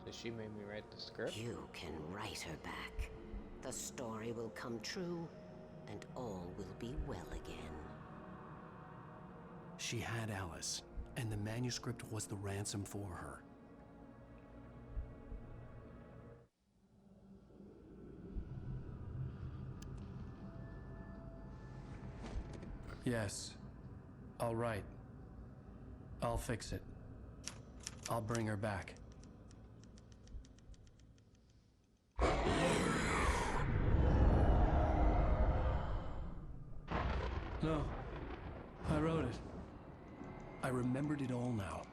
So she made me write the script? You can write her back. The story will come true, and all will be well again. She had Alice, and the manuscript was the ransom for her. Yes. All right. I'll fix it. I'll bring her back. No. I wrote it. I remembered it all now.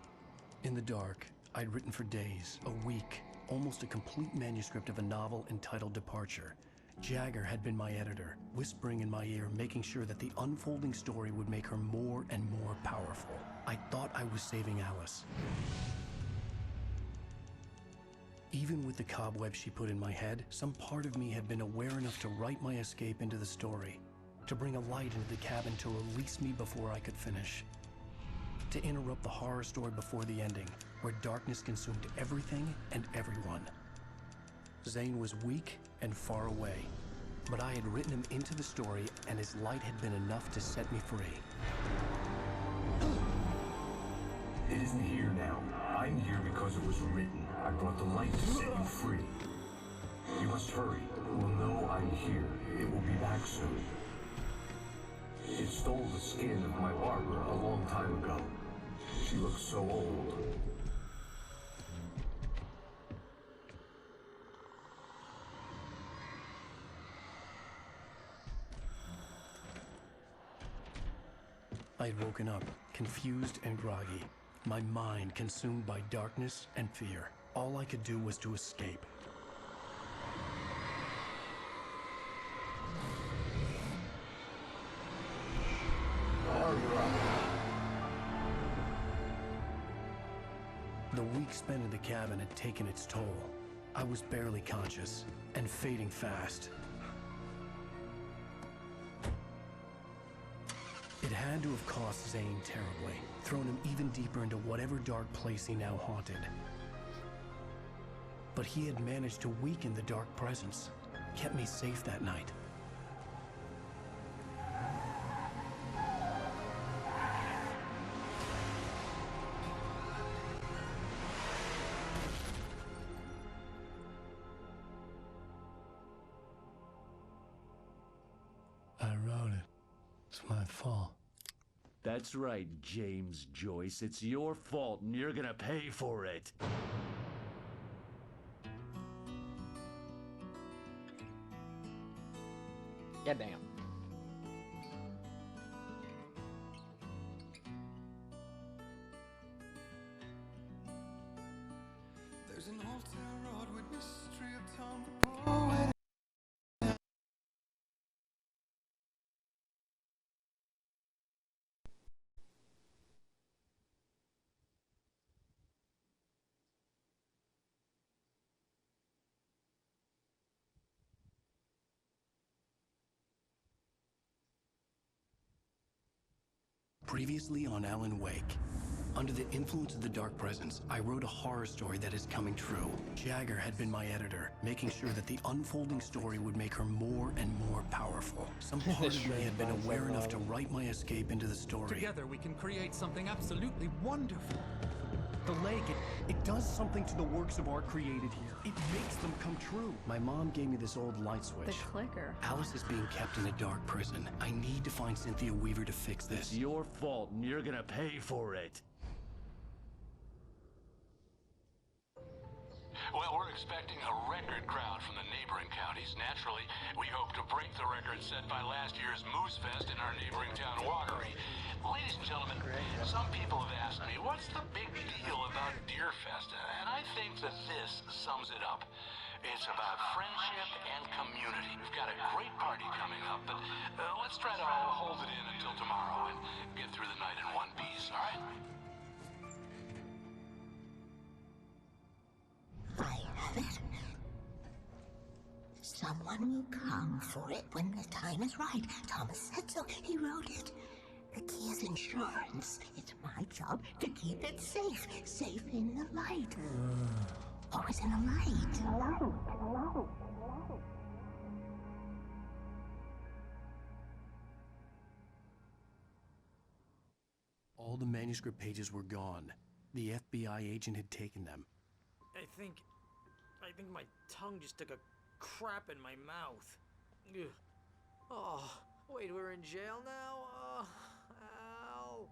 In the dark, I'd written for days, a week, almost a complete manuscript of a novel entitled Departure. Jagger had been my editor, whispering in my ear, making sure that the unfolding story would make her more and more powerful. I thought I was saving Alice. Even with the cobwebs she put in my head, some part of me had been aware enough to write my escape into the story, to bring a light into the cabin to release me before I could finish. To interrupt the horror story before the ending, where darkness consumed everything and everyone. Zane was weak and far away, but I had written him into the story, and his light had been enough to set me free. It isn't here now. I'm here because it was written. I brought the light to set you free. You must hurry. It will know I'm here. It will be back soon. It stole the skin of my Barbara a long time ago. She looks so old. I had woken up, confused and groggy, my mind consumed by darkness and fear. All I could do was to escape. The week spent in the cabin had taken its toll. I was barely conscious and fading fast. It had to have cost Zane terribly, thrown him even deeper into whatever dark place he now haunted. But he had managed to weaken the dark presence, kept me safe that night. I wrote it. It's my fault. That's right, James Joyce. It's your fault, and you're gonna pay for it. Goddamn. There's an old town road with mystery of town the poet. Previously on Alan Wake. Under the influence of the dark presence, I wrote a horror story that is coming true. Jagger had been my editor, making sure that the unfolding story would make her more and more powerful. Some part of me had been aware enough to write my escape into the story. Together we can create something absolutely wonderful. The lake, it does something to the works of art created here. It makes them come true. My mom gave me this old light switch. The clicker. Alice is being kept in a dark prison. I need to find Cynthia Weaver to fix this. It's your fault, and you're gonna pay for it. Well, we're expecting a record crowd from the neighboring counties. Naturally, we hope to break the record set by last year's Moose Fest in our neighboring town, Watery. Ladies and gentlemen, some people have asked me, what's the big deal about Deer Fest? And I think that this sums it up. It's about friendship and community. We've got a great party coming up, but let's try to hold it in until tomorrow and get through the night in one piece, all right? I have it. Someone will come for it when the time is right. Thomas said so. He wrote it. The key is insurance. It's my job to keep it safe. Safe in the light. Always in the light. Hello. All the manuscript pages were gone. The FBI agent had taken them. I think my tongue just took a crap in my mouth. Ugh. Oh, wait, we're in jail now? Oh, Al.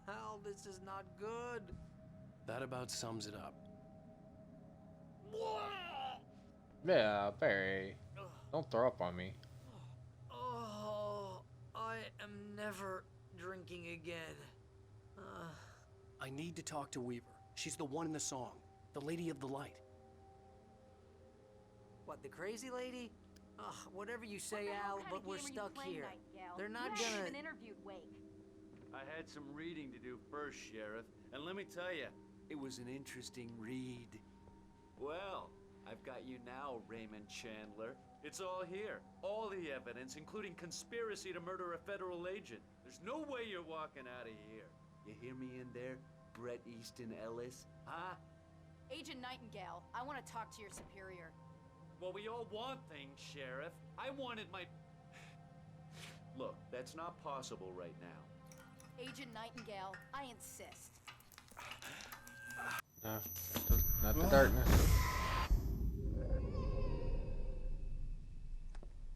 Al, this is not good. That about sums it up. Yeah, Barry. Don't throw up on me. Oh, I am never drinking again. I need to talk to Weaver. She's the one in the song. The Lady of the Light. What, the crazy lady? Ugh, whatever you say, Al, but we're stuck here. They're not gonna... interviewed Wake. I had some reading to do first, Sheriff, and let me tell you, it was an interesting read. Well, I've got you now, Raymond Chandler. It's all here. All the evidence, including conspiracy to murder a federal agent. There's no way you're walking out of here. You hear me in there, Bret Easton Ellis? Huh? Agent Nightingale, I want to talk to your superior. Well, we all want things, Sheriff. I wanted my... Look, that's not possible right now. Agent Nightingale, I insist. No, not the darkness.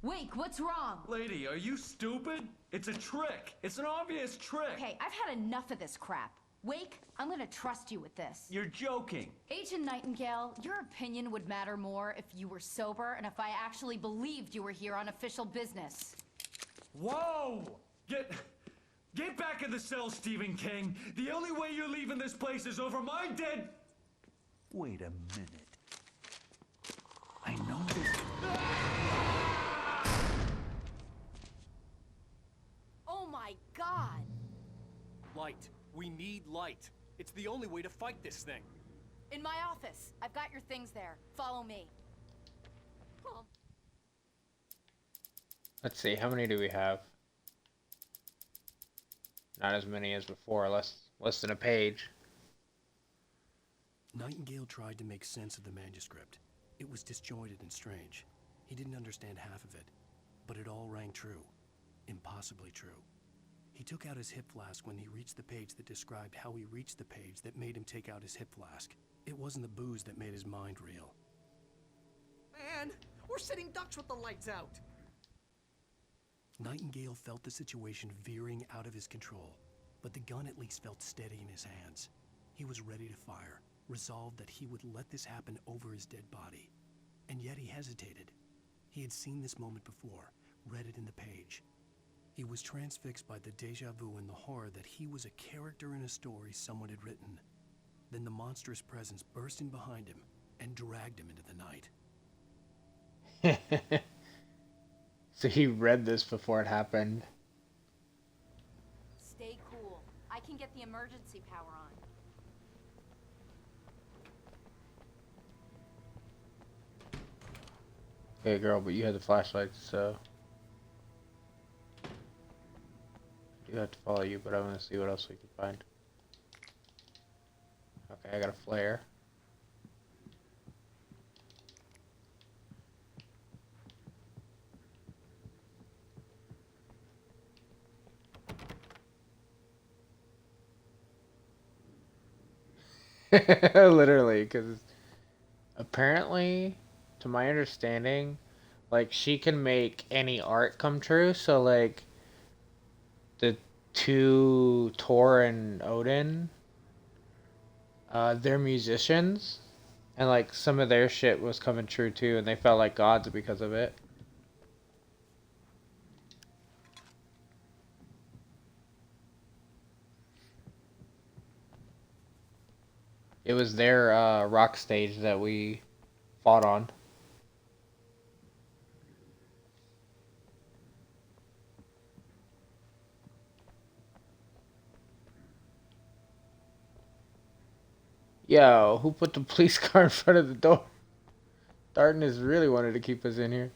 Wake, what's wrong? Lady, are you stupid? It's a trick. It's an obvious trick. Okay, I've had enough of this crap. Wake, I'm gonna trust you with this. You're joking. Agent Nightingale, your opinion would matter more if you were sober and if I actually believed you were here on official business. Whoa! Get back in the cell, Stephen King. The only way you're leaving this place is over my dead... Wait a minute. I know this... Oh my God! Light. We need light. It's the only way to fight this thing. In my office. I've got your things there. Follow me. Let's see, how many do we have? Not as many as before, less than a page. Nightingale tried to make sense of the manuscript. It was disjointed and strange. He didn't understand half of it, but it all rang true. Impossibly true. He took out his hip flask when he reached the page that described how he reached the page that made him take out his hip flask. It wasn't the booze that made his mind reel. Man, we're sitting ducks with the lights out. Nightingale felt the situation veering out of his control, but the gun at least felt steady in his hands. He was ready to fire, resolved that he would let this happen over his dead body. And yet he hesitated. He had seen this moment before, read it in the page. He was transfixed by the déjà vu and the horror that he was a character in a story someone had written. Then the monstrous presence burst in behind him and dragged him into the night. So he read this before it happened. Stay cool. I can get the emergency power on. Okay, girl, but you had the flashlight, so... I do have to follow you, but I want to see what else we can find. Okay, I got a flare. Literally, because apparently, to my understanding, like, she can make any art come true, so, like, the two, Thor and Odin, they're musicians, and, like, some of their shit was coming true, too, and they felt like gods because of it. It was their rock stage that we fought on. Yo, who put the police car in front of the door? Darkness really wanted to keep us in here.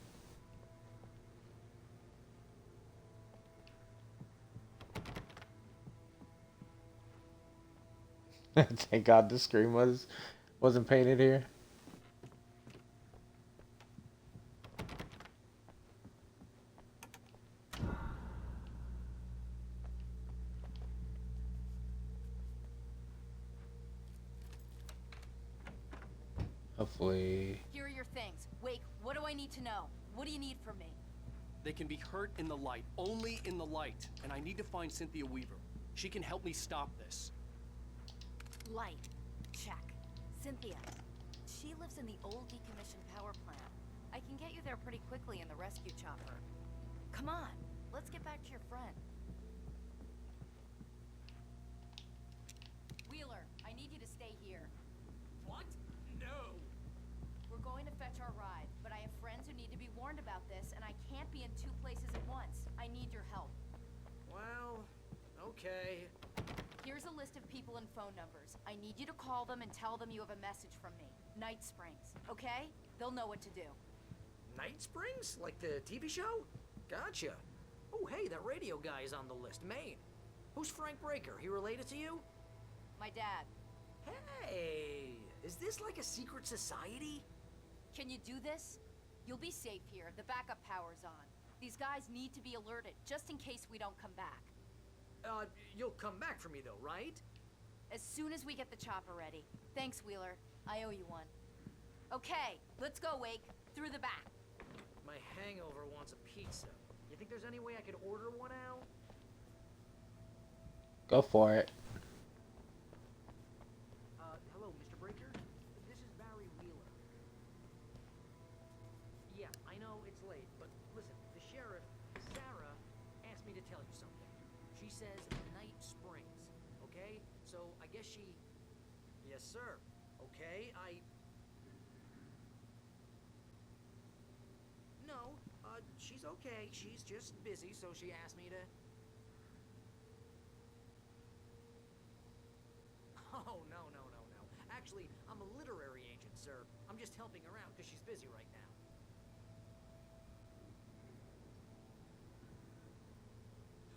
Thank God the screen wasn't painted here. Hopefully. Here are your things. Wake, what do I need to know? What do you need from me? They can be hurt in the light, only in the light, and I need to find Cynthia Weaver. She can help me stop this. Light. Check. Cynthia. She lives in the old decommissioned power plant. I can get you there pretty quickly in the rescue chopper. Come on, let's get back to your friend. Wheeler, I need you to stay here. What? No. We're going to fetch our ride, but I have friends who need to be warned about this, and I can't be in two places at once. I need your help. Well, okay. Here's a list of people and phone numbers. I need you to call them and tell them you have a message from me. Night Springs, okay? They'll know what to do. Night Springs? Like the TV show? Gotcha. Oh, hey, that radio guy is on the list. Maine. Who's Frank Breaker? He related to you? My dad. Hey, is this like a secret society? Can you do this? You'll be safe here. The backup power's on. These guys need to be alerted, just in case we don't come back. You'll come back for me though, right? As soon as we get the chopper ready. Thanks, Wheeler. I owe you one. Okay, let's go, Wake. Through the back. My hangover wants a pizza. You think there's any way I could order one out? Go for it. Hello, Mr. Breaker? This is Barry Wheeler. Yeah, I know it's late, but listen, the sheriff, Sarah, asked me to tell you something. She says Night Springs, okay? So I guess she... Yes, sir. Okay, No, she's okay. She's just busy, so she asked me to... Oh, no. Actually, I'm a literary agent, sir. I'm just helping her out because she's busy right now.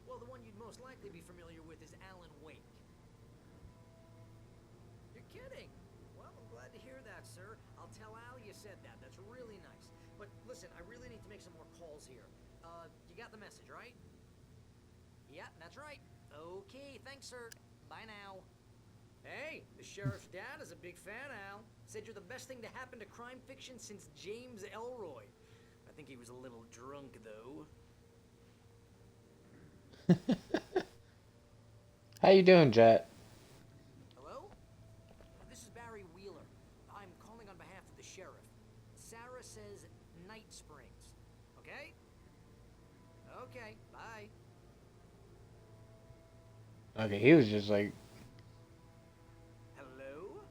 Well, the one you'd most likely be familiar with is Alan Wake. You're kidding? Well, I'm glad to hear that, sir. I'll tell Al you said that. That's really nice. But listen, I really need to make some more calls here. You got the message, right? Yeah, that's right. Okay, thanks, sir. Bye now. Hey, the sheriff's dad is a big fan, Al. Said you're the best thing to happen to crime fiction since James Elroy. I think he was a little drunk, though. How you doing, Jet? Hello? This is Barry Wheeler. I'm calling on behalf of the sheriff. Sarah says Night Springs. Okay? Okay, bye. Okay, he was just like... Hello?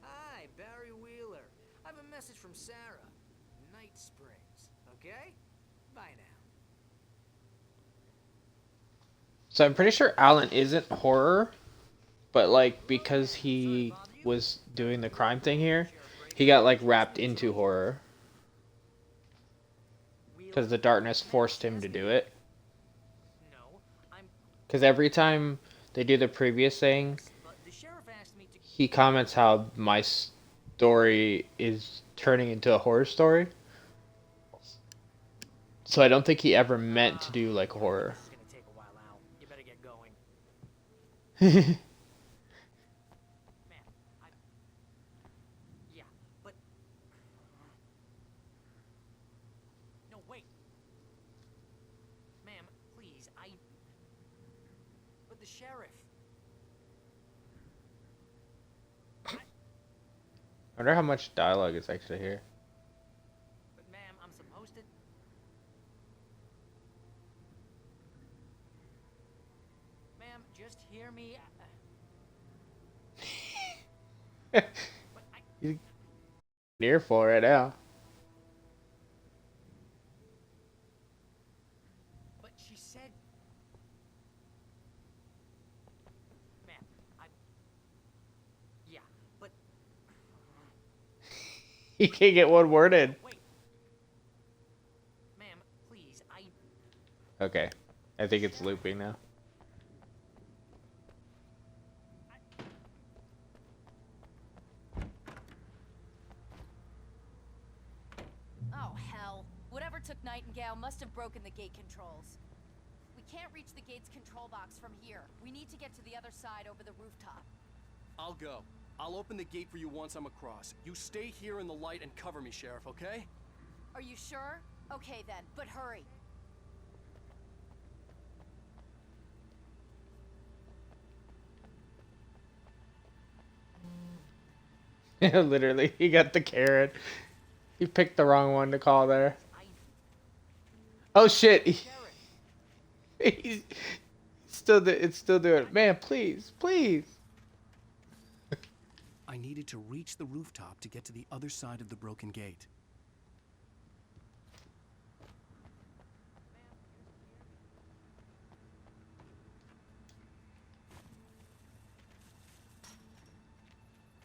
Hi, Barry Wheeler. I have a message from Sarah. Night Springs. Okay? Bye now. So I'm pretty sure Alan isn't horror, but like because he was doing the crime thing here, he got like wrapped into horror. Because the darkness forced him to do it. Because every time they do the previous thing, he comments how my story is turning into a horror story. So I don't think he ever meant to do like horror. This is gonna take a while, Al. You better get going. Yeah, but... No, wait. Ma'am, please, But the sheriff... I wonder how much dialogue is actually here. But ma'am, I'm supposed to... Ma'am, just hear me... He's near for it now. But she said... Ma'am, Yeah, but... He can't get one word in. Wait. Ma'am, please, Okay. I think it's looping now. Oh, hell. Whatever took Nightingale must have broken the gate controls. We can't reach the gate's control box from here. We need to get to the other side over the rooftop. I'll go. I'll open the gate for you once I'm across. You stay here in the light and cover me, Sheriff, okay? Are you sure? Okay then, but hurry. Literally, he got the carrot. He picked the wrong one to call there. Oh shit! He's it's still doing it. Man, please, please. I needed to reach the rooftop to get to the other side of the broken gate.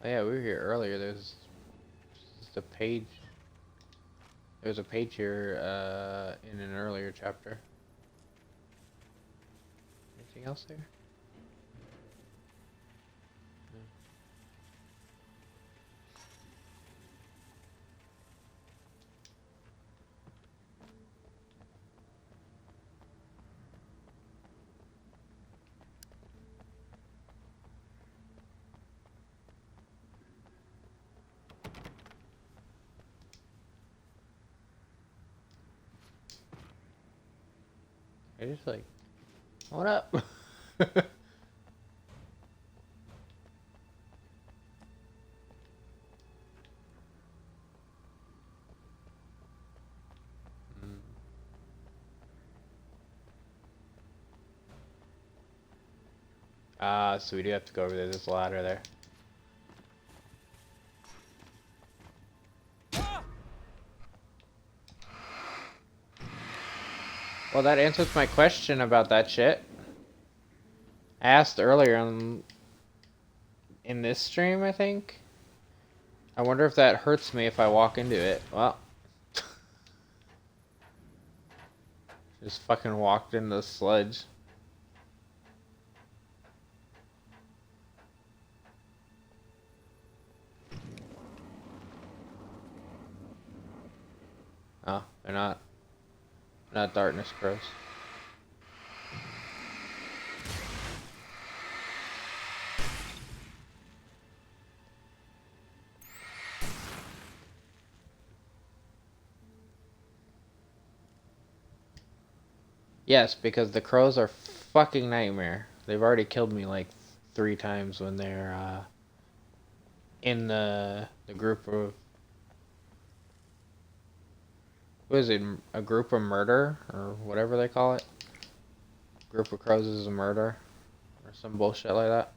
Oh, yeah, we were here earlier. There's just a page. There's a page here in an earlier chapter. Anything else there? No. I just like, what up? So we do have to go over there. There's a ladder there. Well, that answers my question about that shit. I asked earlier in this stream, I think. I wonder if that hurts me if I walk into it. Well. Just fucking walked into the sludge. Oh, they're not. Not darkness crows. Yes, because the crows are fucking nightmare. They've already killed me like 3 times when they're in the group of, what is it, a group of murder or whatever they call it. Group of crows is a murder or some bullshit like that.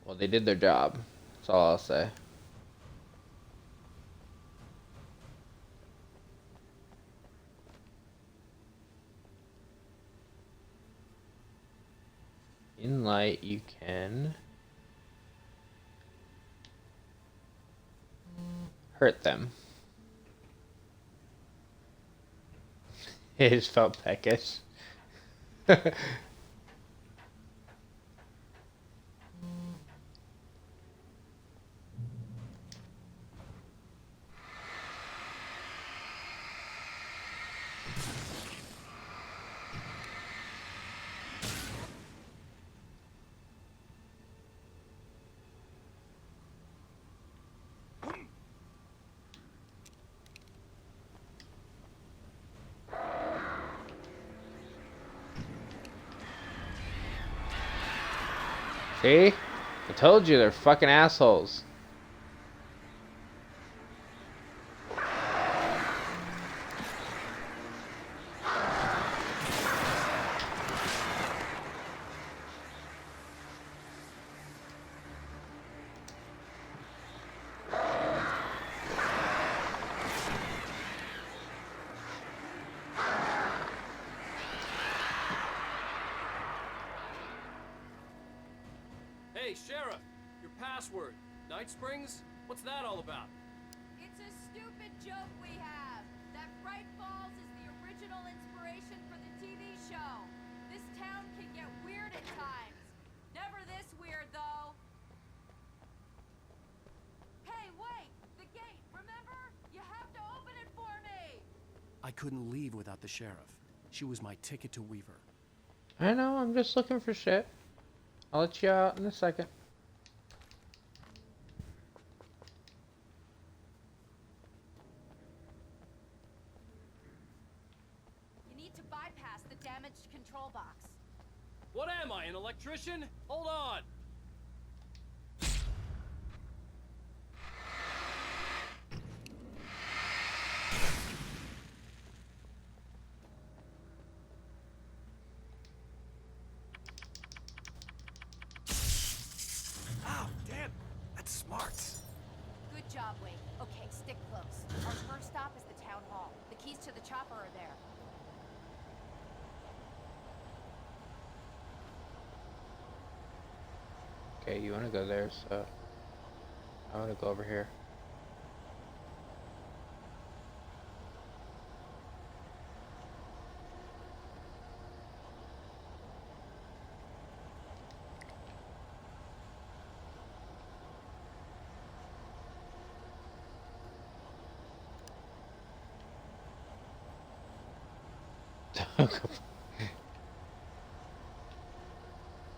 Well, they did their job. That's all I'll say. In light, you can hurt them. It just felt peckish. See? I told you they're fucking assholes. Hey, Sheriff! Your password. Night Springs? What's that all about? It's a stupid joke we have. That Bright Falls is the original inspiration for the TV show. This town can get weird at times. Never this weird, though. Hey, wait! The gate, remember? You have to open it for me! I couldn't leave without the sheriff. She was my ticket to Weaver. I know, I'm just looking for shit. I'll let you out in a second. You need to bypass the damaged control box. What am I, an electrician? Hold on! Oh, damn! That's smart. Good job, Wake. Okay, stick close. Our first stop is the town hall. The keys to the chopper are there. Okay, you want to go there, so I want to go over here.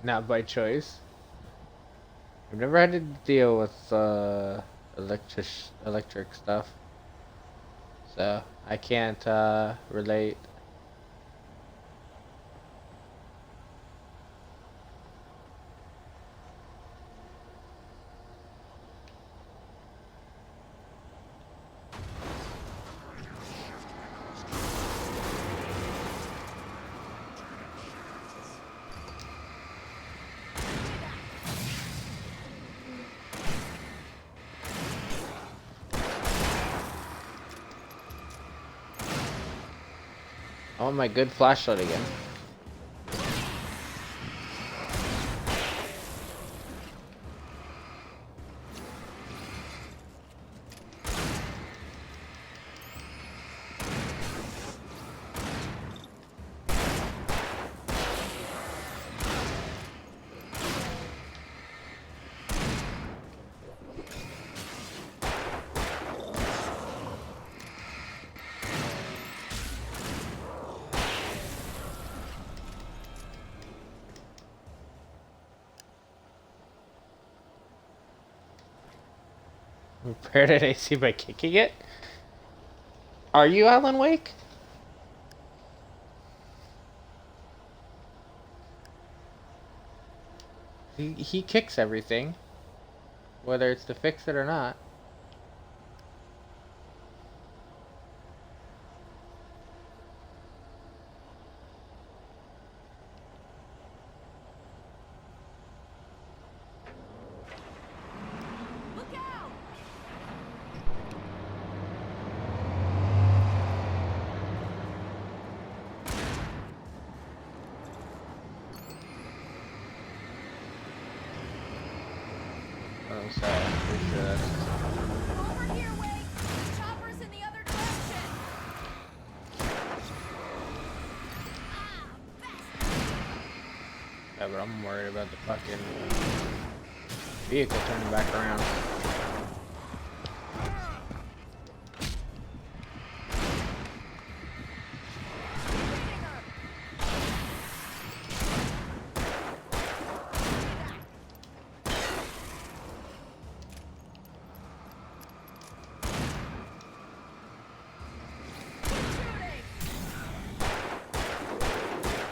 Not by choice. I've never had to deal with electric stuff, so I can't relate. I want my good flashlight again. Repaired at AC by kicking it? Are you Alan Wake? He kicks everything, whether it's to fix it or not. Oh, sorry, I'm pretty sure that's... Over here, Wake! The chopper's in the other direction! Yeah, but I'm worried about the fucking vehicle turning back around.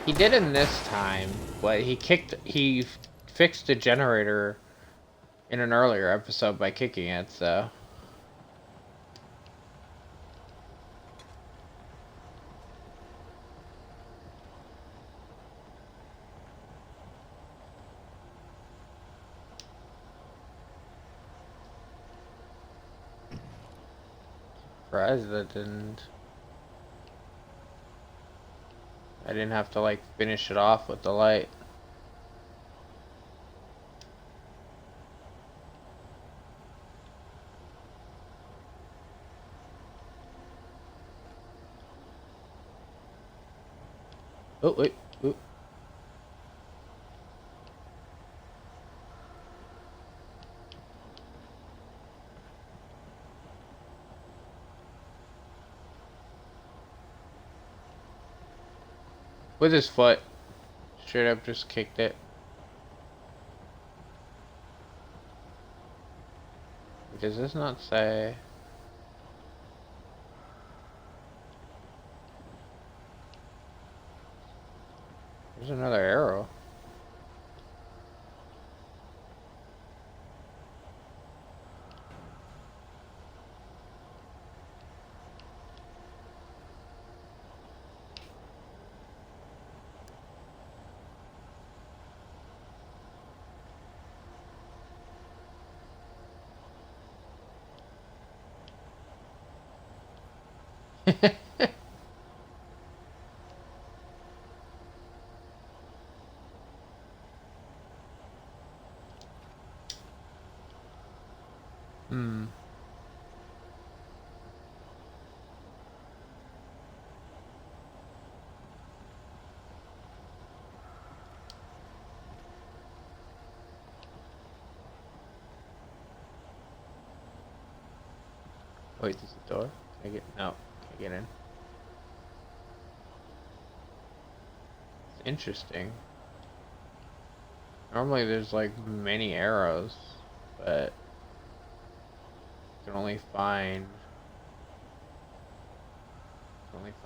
He did in this time, but he fixed the generator in an earlier episode by kicking it, so. Surprised that I didn't have to like finish it off with the light. Oh wait, ooh. With his foot. Straight up just kicked it. Does this not say... There's another arrow. Hmm. Wait, there's a door? Can I get... No. Can I get in? Interesting. Normally there's like many arrows, but you can only find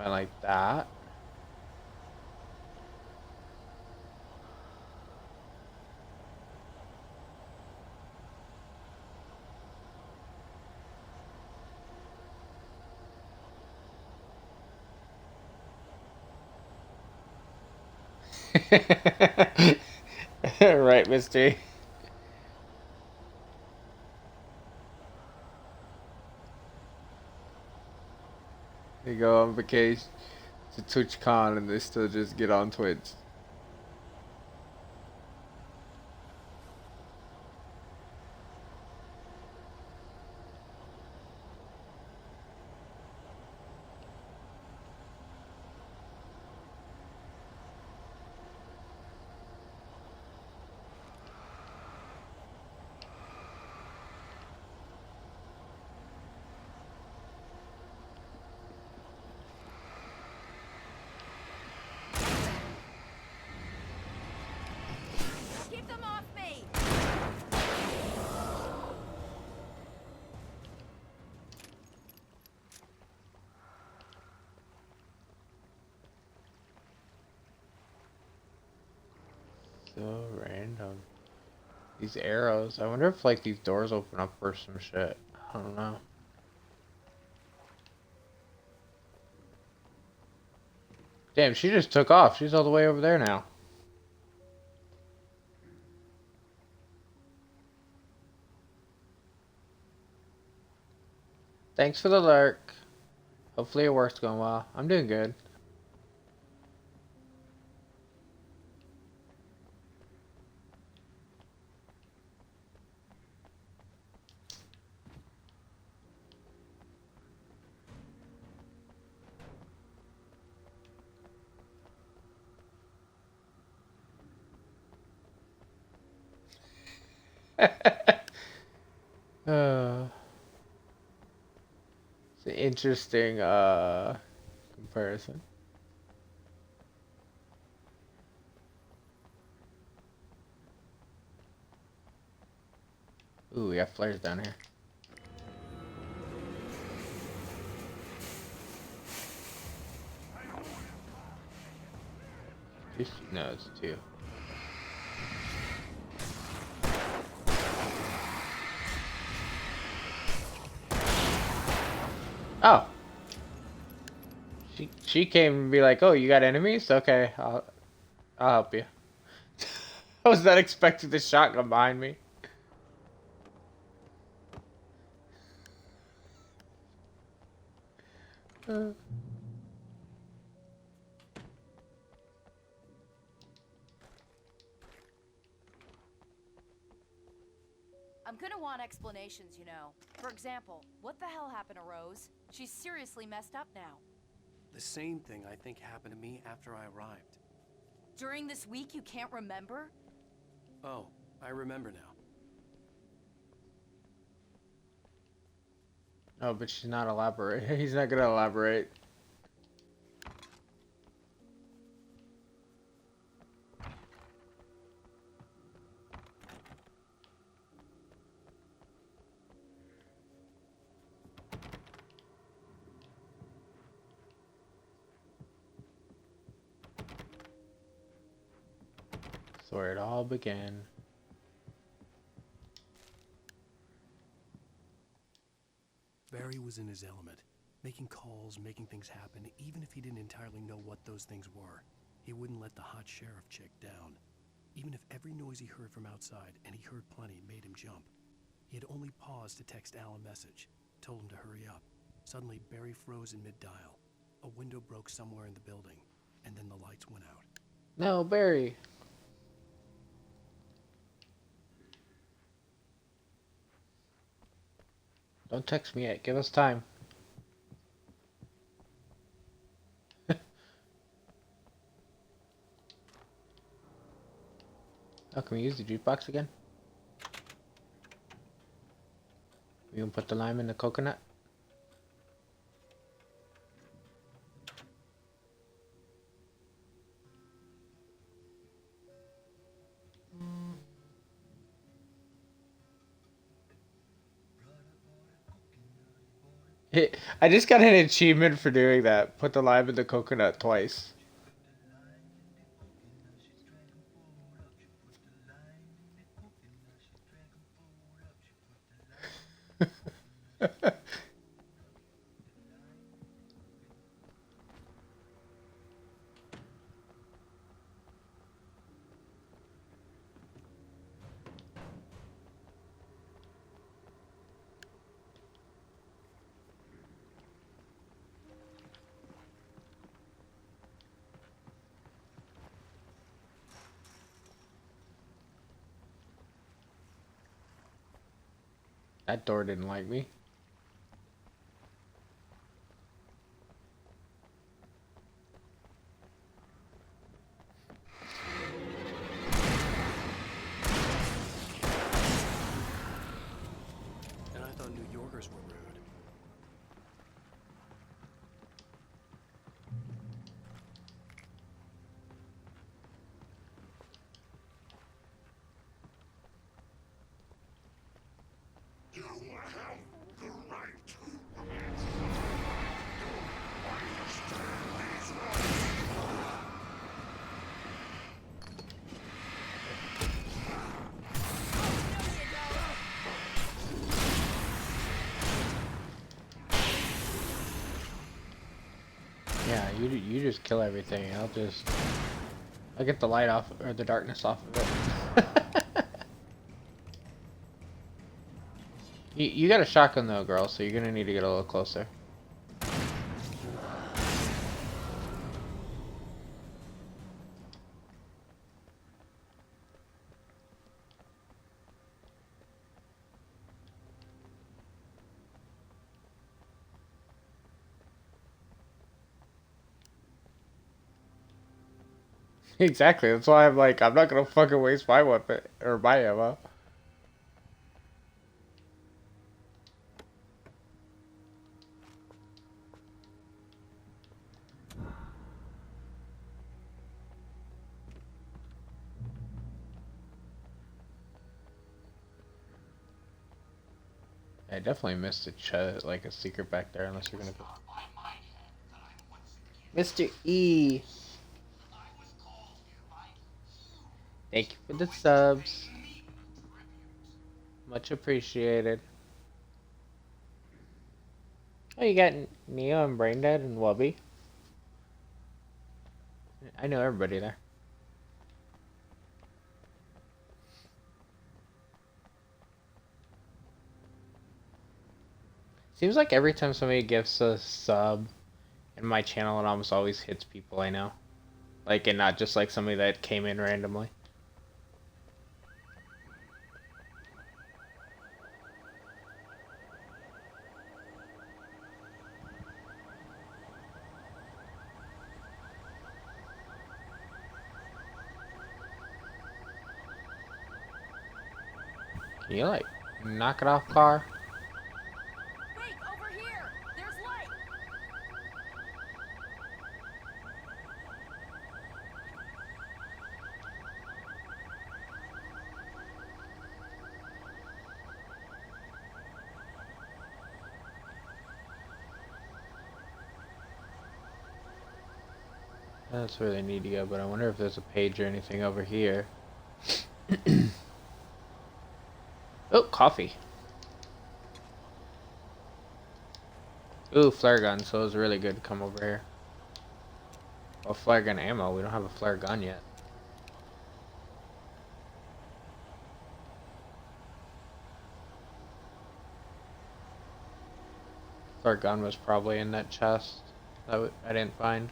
like that. Right, Misty. They go on vacation to TwitchCon and they still just get on Twitch. Keep them off me! So random. These arrows. I wonder if like these doors open up or some shit. I don't know. Damn, she just took off. She's all the way over there now. Thanks for the lurk. Hopefully your work's going well. I'm doing good. uh, it's an interesting comparison. Ooh, we got flares down here. No, it's 2. Oh. She came and be like, "Oh, you got enemies? Okay, I'll help you." I was not expecting the shotgun behind me. I'm gonna want explanations, you know. For example, what the hell happened to Rose? She's seriously messed up now. The same thing I think happened to me after I arrived. During this week, you can't remember? Oh, I remember now. Oh, but she's not elaborate. He's not gonna elaborate. That's where it all began. Barry was in his element, making calls, making things happen, even if he didn't entirely know what those things were. He wouldn't let the hot sheriff chick down. Even if every noise he heard from outside, and he heard plenty, made him jump. He had only paused to text Al a message, told him to hurry up. Suddenly, Barry froze in mid-dial. A window broke somewhere in the building, and then the lights went out. No, Barry. Don't text me yet. Give us time. Oh, can we use the jukebox again? We can put the lime in the coconut? I just got an achievement for doing that. Put the lime in the coconut twice. That door didn't like me. And I thought New Yorkers were rude. Yeah, you just kill everything. I'll get the light off or the darkness off of it. you got a shotgun though, girl, so you're gonna need to get a little closer. Exactly. That's why I'm like, I'm not gonna fucking waste my weapon or my ammo. I definitely missed like a secret back there, unless you're gonna go. Mr. E. Thank you for the subs. Much appreciated. Oh, you got Neo and Braindead and Wubby. I know everybody there. Seems like every time somebody gives a sub in my channel, it almost always hits people I know. Like, and not just like somebody that came in randomly. Can you, like, knock it off, car? Wait, over here! There's light! That's where they need to go, but I wonder if there's a page or anything over here. Oh, coffee. Ooh, flare gun, so it was really good to come over here. Well, flare gun ammo, we don't have a flare gun yet. Flare gun was probably in that chest that I didn't find.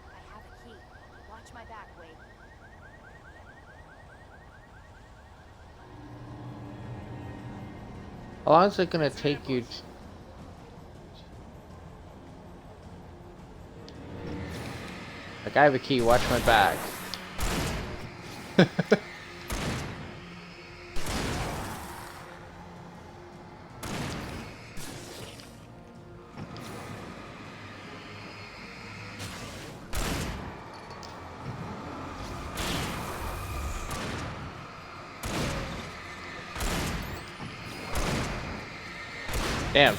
I have a key. Watch my back, Wade. How long is it gonna take you to... Like, I have a key, watch my back. Damn.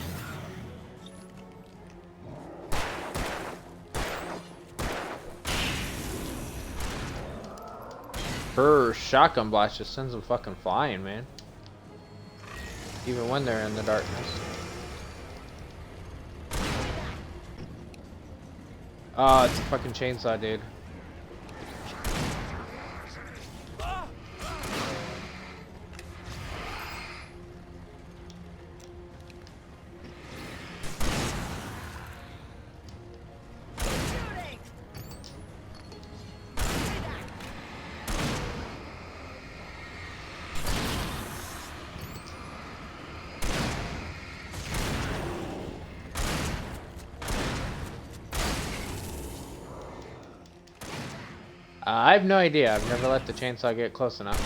Her shotgun blast just sends them fucking flying, man. Even when they're in the darkness. Oh, it's a fucking chainsaw, dude. I have no idea. I've never let the chainsaw get close enough.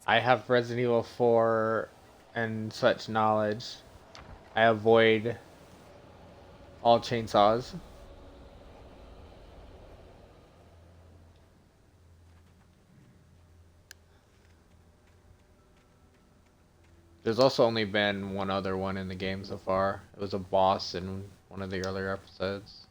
I have Resident Evil 4 and such knowledge. I avoid all chainsaws. There's also only been one other one in the game so far. It was a boss in one of the earlier episodes.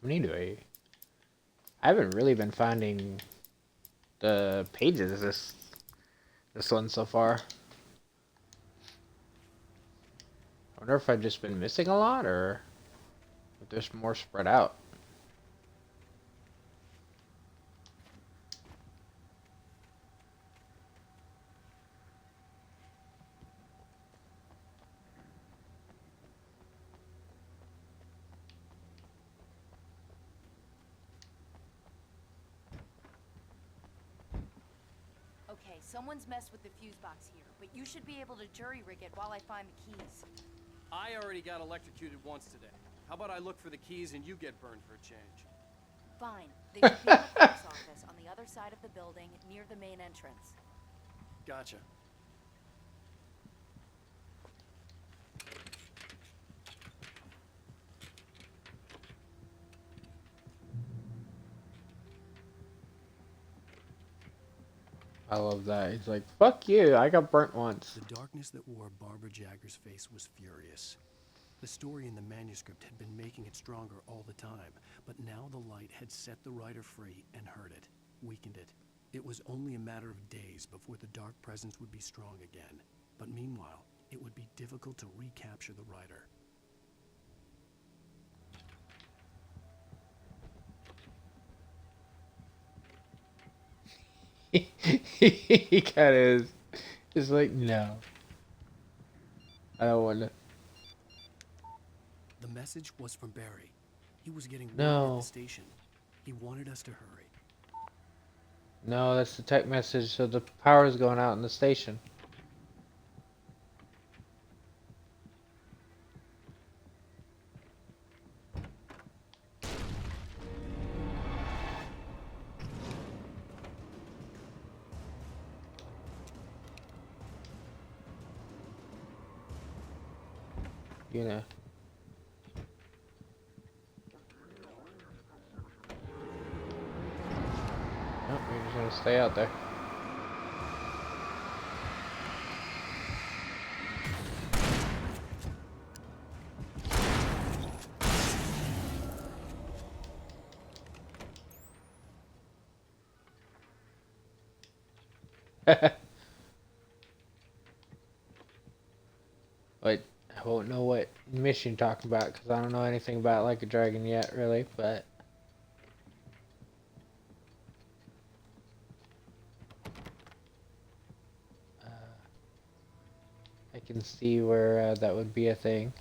Anyway, I haven't really been finding the pages this one so far. I wonder if I've just been missing a lot or if there's more spread out. Okay, someone's messed with the fuse box here, but you should be able to jury rig it while I find the keys. I already got electrocuted once today. How about I look for the keys and you get burned for a change? Fine. They should be in the clerk's office on the other side of the building near the main entrance. Gotcha. I love that. He's like, fuck you, I got burnt once. The darkness that wore Barbara Jagger's face was furious. The story in the manuscript had been making it stronger all the time, but now the light had set the writer free and hurt it, weakened it. It was only a matter of days before the dark presence would be strong again. But meanwhile, it would be difficult to recapture the writer. He kind of is. Just like, no. I don't want to. The message was from Barry. He was getting word No. at the station. He wanted us to hurry. No, that's the tech message, so the power's going out in the station. You know. Nope, you're just gonna stay out there. Wait, I won't know what mission you're talking about because I don't know anything about Like a Dragon yet, really, but... I can see where that would be a thing.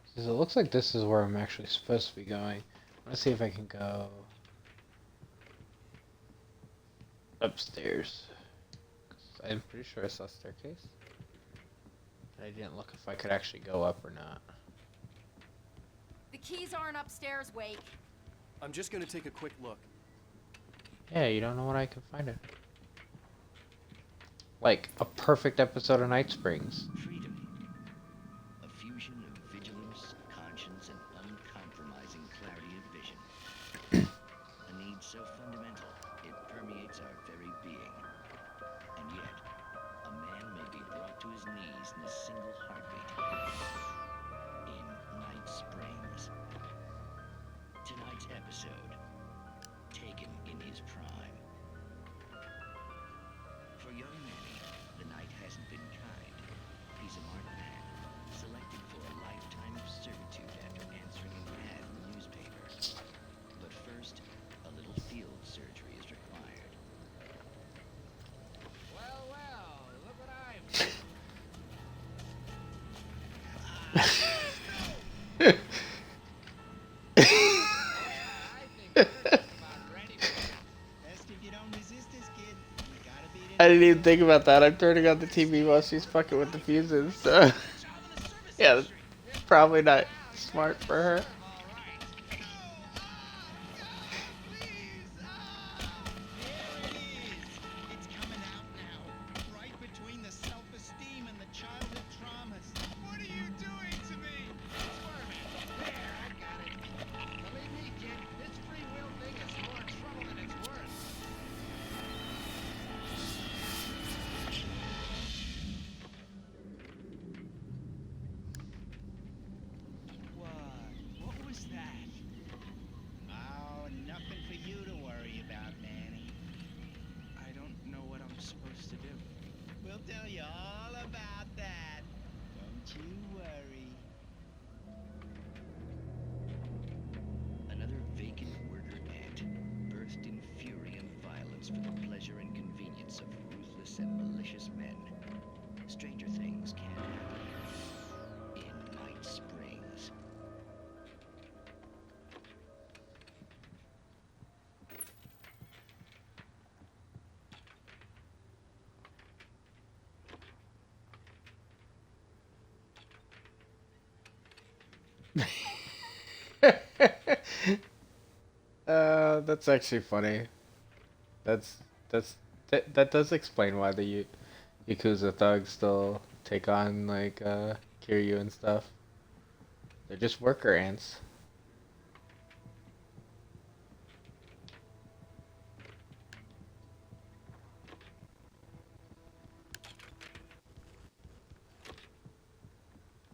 Because it looks like this is where I'm actually supposed to be going. Let's see if I can go upstairs. I'm pretty sure I saw a staircase. I didn't look if I could actually go up or not. The keys aren't upstairs, Wake. I'm just gonna take a quick look. Yeah, you don't know what I can find it. Like a perfect episode of Night Springs. Freedom. A fusion of vigilance, conscience, and uncompromising clarity of vision. A need so fundamental, it permeates our very being. And yet, a man may be brought to his knees in a single heartbeat. In Night Springs. Tonight's episode, taken in his prime. For young Manny, the night hasn't been kind. He's a marked man, selected for a lifetime of servitude after answering an ad in the newspaper. But first, a little field surgery is required. Well, look what I've I didn't even think about that. I'm turning on the TV while she's fucking with the fuses. So. Yeah, that's probably not smart for her. What was that? Oh, nothing for you to worry about, Manny. I don't know what I'm supposed to do. We'll tell you all about that. Don't you worry. Another vacant worker ant, birthed in fury and violence for the pleasure and convenience of ruthless and malicious men. Stranger things can happen in Night Springs. That's actually funny. That does explain why the Yakuza thugs still take on like Kiryu and stuff. They're just worker ants.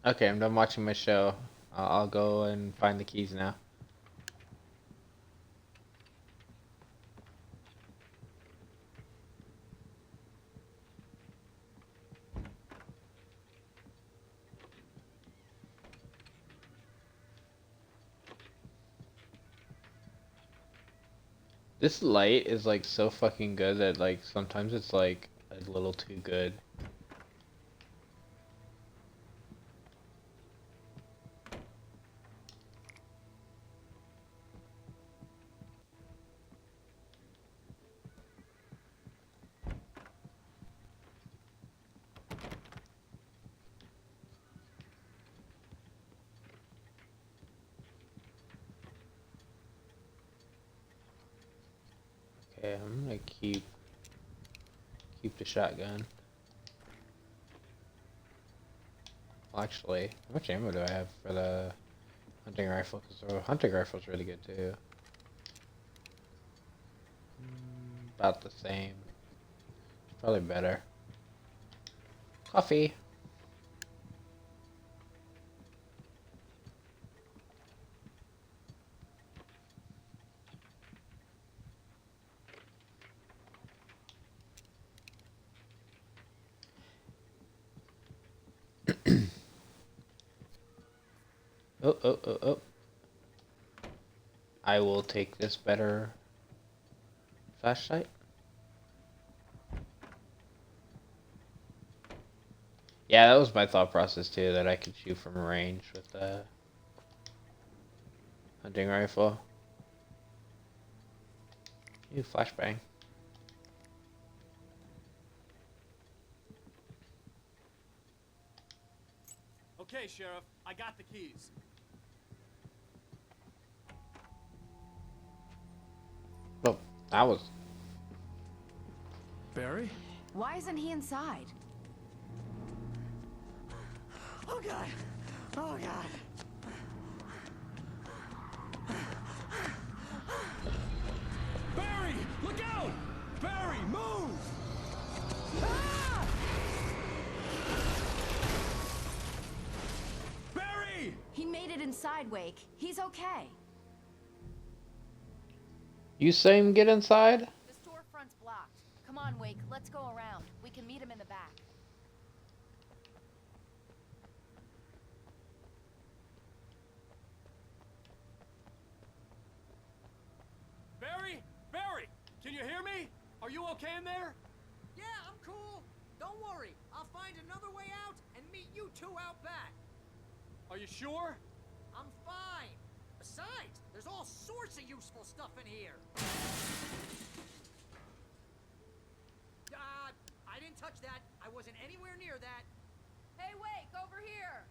Okay, I'm done watching my show. I'll go and find the keys now. This light is like so fucking good that like sometimes it's like a little too good. Okay, I'm gonna keep the shotgun. Well, actually, how much ammo do I have for the hunting rifle? Because the hunting rifle is really good too. About the same. It's probably better. Coffee. Oh. I will take this better flashlight. Yeah, that was my thought process too, that I could shoot from range with the hunting rifle. Ooh, flashbang. Okay, Sheriff, I got the keys. Oh, that was... Barry? Why isn't he inside? Oh god! Oh god! Barry! Look out! Barry, move! Ah! Barry! He made it inside, Wake. He's okay. You saw him get inside? The storefront's blocked. Come on, Wake, let's go around. We can meet him in the back. Barry? Barry! Can you hear me? Are you okay in there? Yeah, I'm cool. Don't worry. I'll find another way out and meet you two out back. Are you sure? I'm fine. Besides, there's all sorts of useful stuff in here. I didn't touch that. I wasn't anywhere near that. Hey, Wake, over here!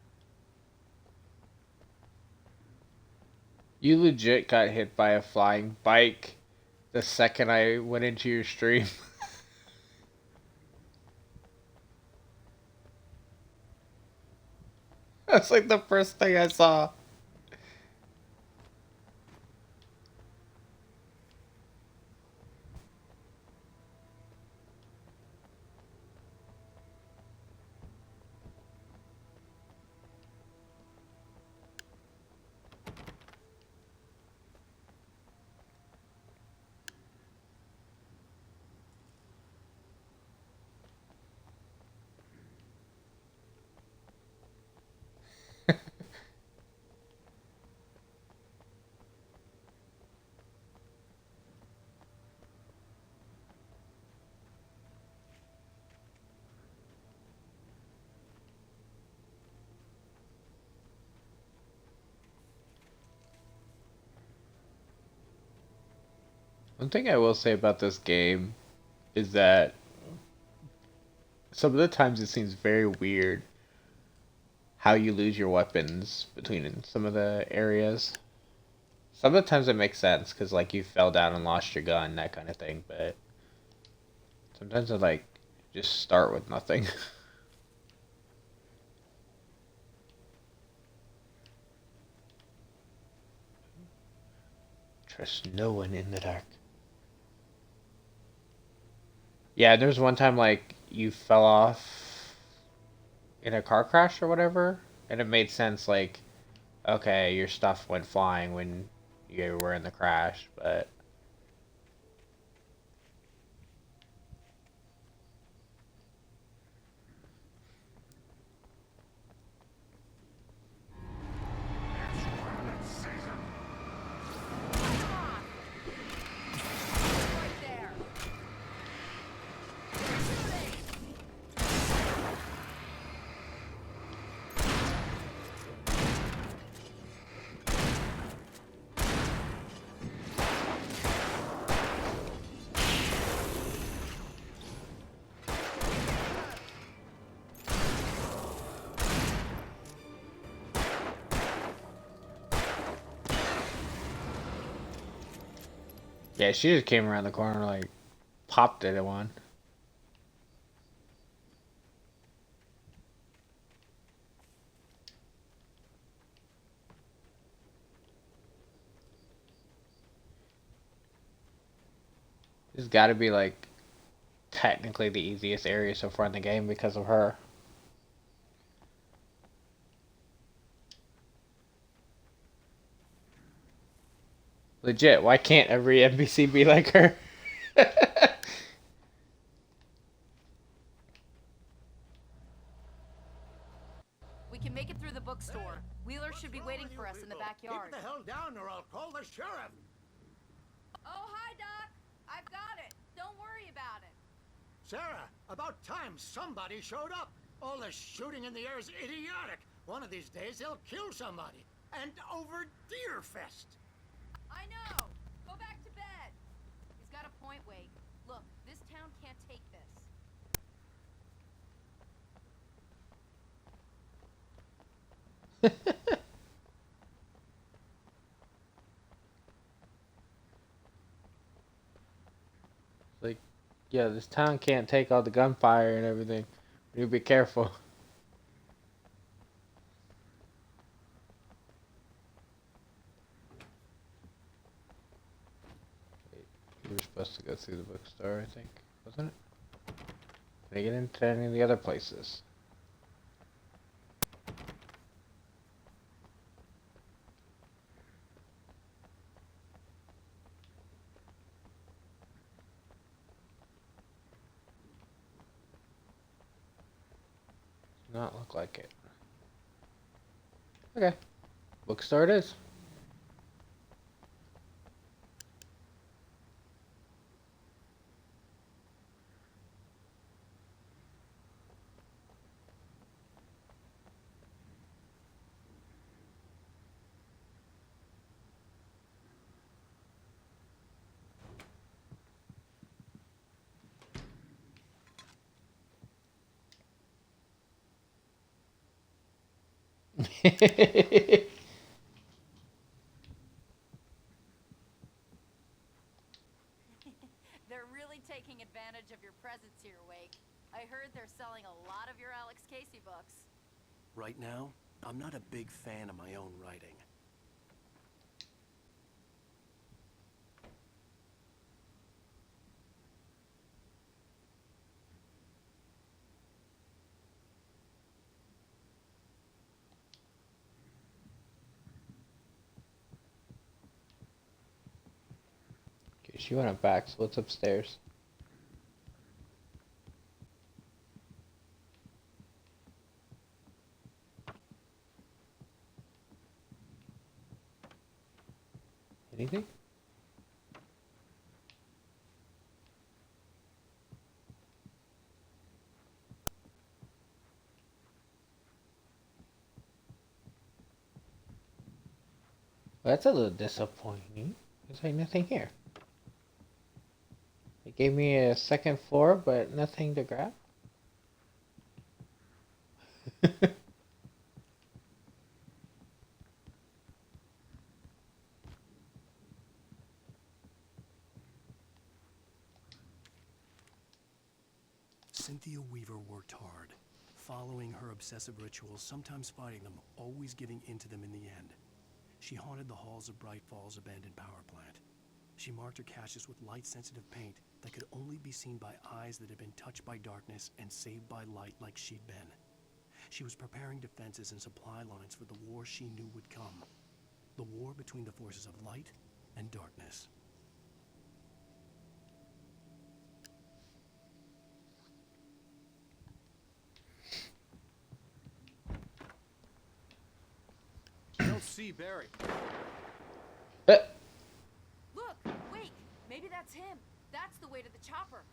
You legit got hit by a flying bike the second I went into your stream. That's like the first thing I saw. One thing I will say about this game is that some of the times it seems very weird how you lose your weapons between some of the areas. Some of the times it makes sense because like you fell down and lost your gun, that kind of thing, but sometimes I like just start with nothing. Trust no one in the dark. Yeah, there's one time like you fell off in a car crash or whatever, and it made sense like, okay, your stuff went flying when you were in the crash, but yeah, she just came around the corner like popped it at one. This got to be like technically the easiest area so far in the game because of her. Legit, why can't every NPC be like her? We can make it through the bookstore. Wheeler should be waiting for us in the backyard. Keep the hell down or I'll call the sheriff. Oh, hi, Doc. I've got it. Don't worry about it. Sarah, about time somebody showed up. All this shooting in the air is idiotic. One of these days they'll kill somebody. And over Deerfest. I know. Go back to bed. He's got a point, Wake. Look, this town can't take this. Like, yeah, this town can't take all the gunfire and everything. You be careful. Wait, you were supposed to go through the bookstore, I think, wasn't it? Can I get into any of the other places? Does not look like it. Okay. Bookstore it is. They're really taking advantage of your presence here, Wake. I heard they're selling a lot of your Alex Casey books. Right now, I'm not a big fan of my own writing. Okay, she went up back, so what's upstairs? Anything? Well, that's a little disappointing. There's like nothing here. It gave me a second floor, but nothing to grab. Cynthia Weaver worked hard, following her obsessive rituals, sometimes fighting them, always giving in to them in the end. She haunted the halls of Bright Falls' abandoned power plant. She marked her caches with light-sensitive paint that could only be seen by eyes that had been touched by darkness and saved by light like she'd been. She was preparing defenses and supply lines for the war she knew would come. The war between the forces of light and darkness. I don't see Barry. Look, Wake. Maybe that's him. That's the way to the chopper.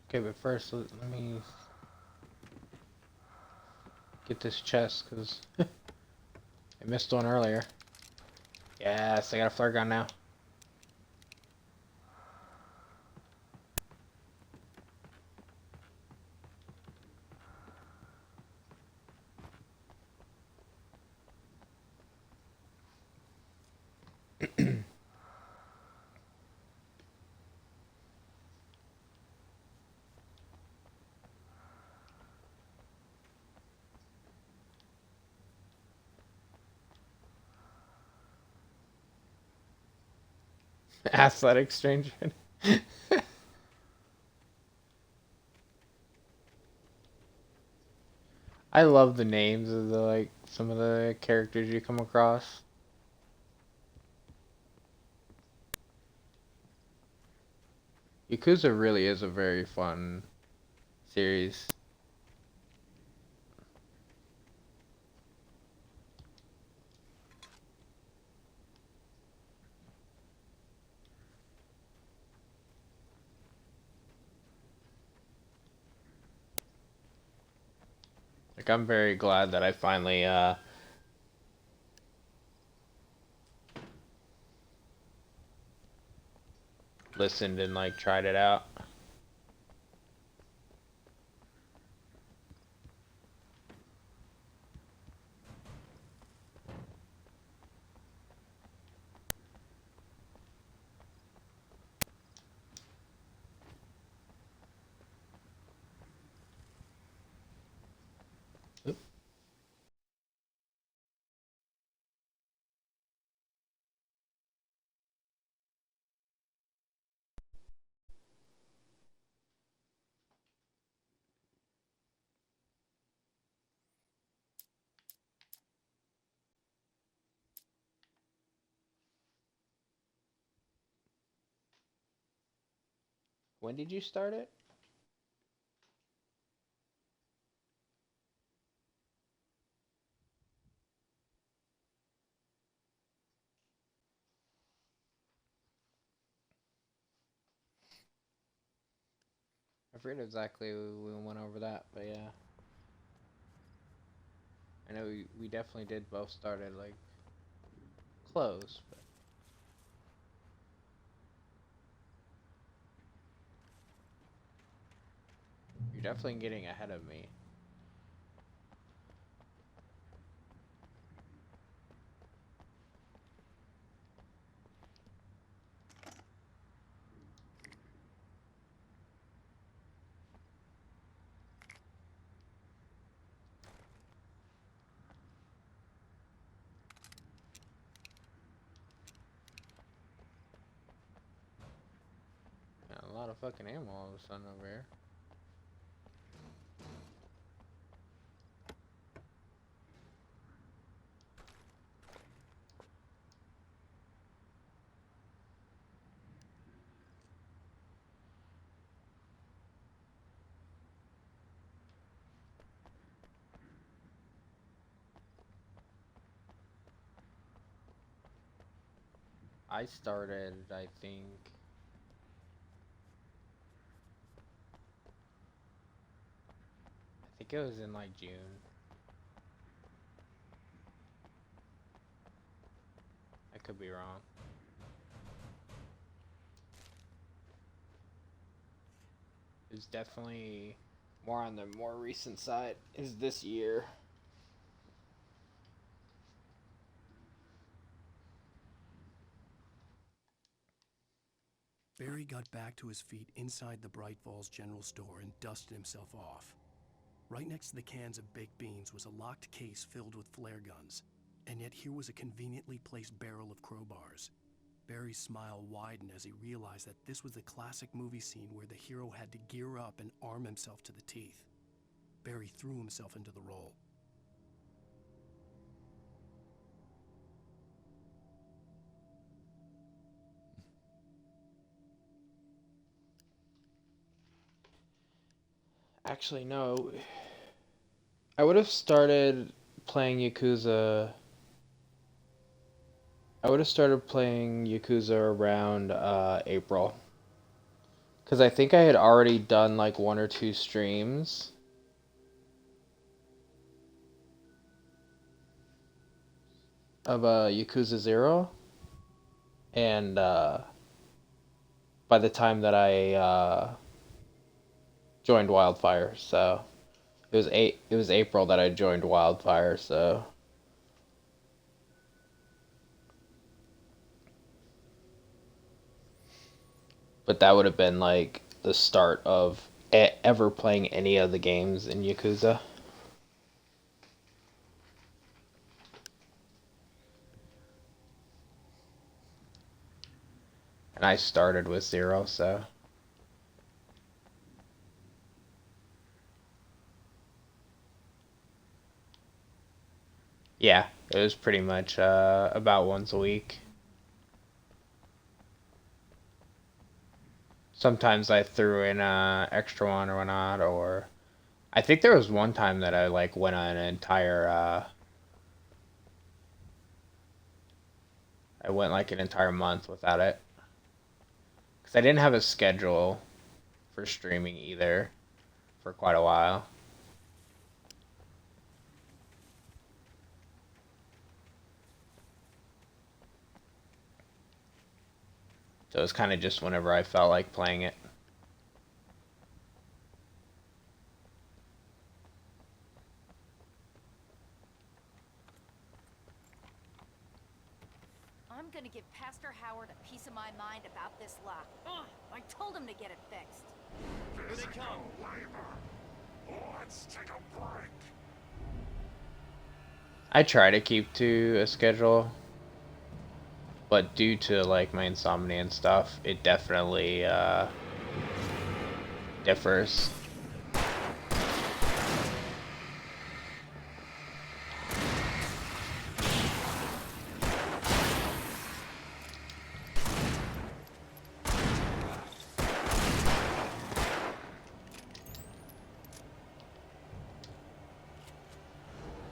Okay, but first, let me get this chest, because I missed one earlier. Yes, I got a flare gun now. Athletic stranger. I love the names of the like some of the characters you come across. Yakuza really is a very fun series. Like I'm very glad that I finally listened and like tried it out. When did you start it? I forget exactly we went over that, but yeah. I know we definitely did both start at like close, but you're definitely getting ahead of me. Got a lot of fucking ammo all of a sudden over here. I started, I think it was in like June. I could be wrong. It's definitely more on the more recent side is this year. Barry got back to his feet inside the Bright Falls General Store and dusted himself off. Right next to the cans of baked beans was a locked case filled with flare guns, and yet here was a conveniently placed barrel of crowbars. Barry's smile widened as he realized that this was the classic movie scene where the hero had to gear up and arm himself to the teeth. Barry threw himself into the role. Actually, no. I would have started playing Yakuza. I would have started playing Yakuza around April. Because I think I had already done like one or two streams of Yakuza 0. And by the time that I joined Wildfire, so it was April that I joined Wildfire, so but that would have been like the start of ever playing any of the games in Yakuza. And I started with 0, so Yeah, it was pretty much about once a week. Sometimes I threw in a extra one or whatnot, or I think there was one time that I like went on an entire I went like an entire month without it. Because I didn't have a schedule for streaming either for quite a while. So it was kind of just whenever I felt like playing it. I'm gonna give Pastor Howard a piece of my mind about this lock. Ugh, I told him to get it fixed. Here they come. Let's take a break. I try to keep to a schedule, but due to like my insomnia and stuff, it definitely differs.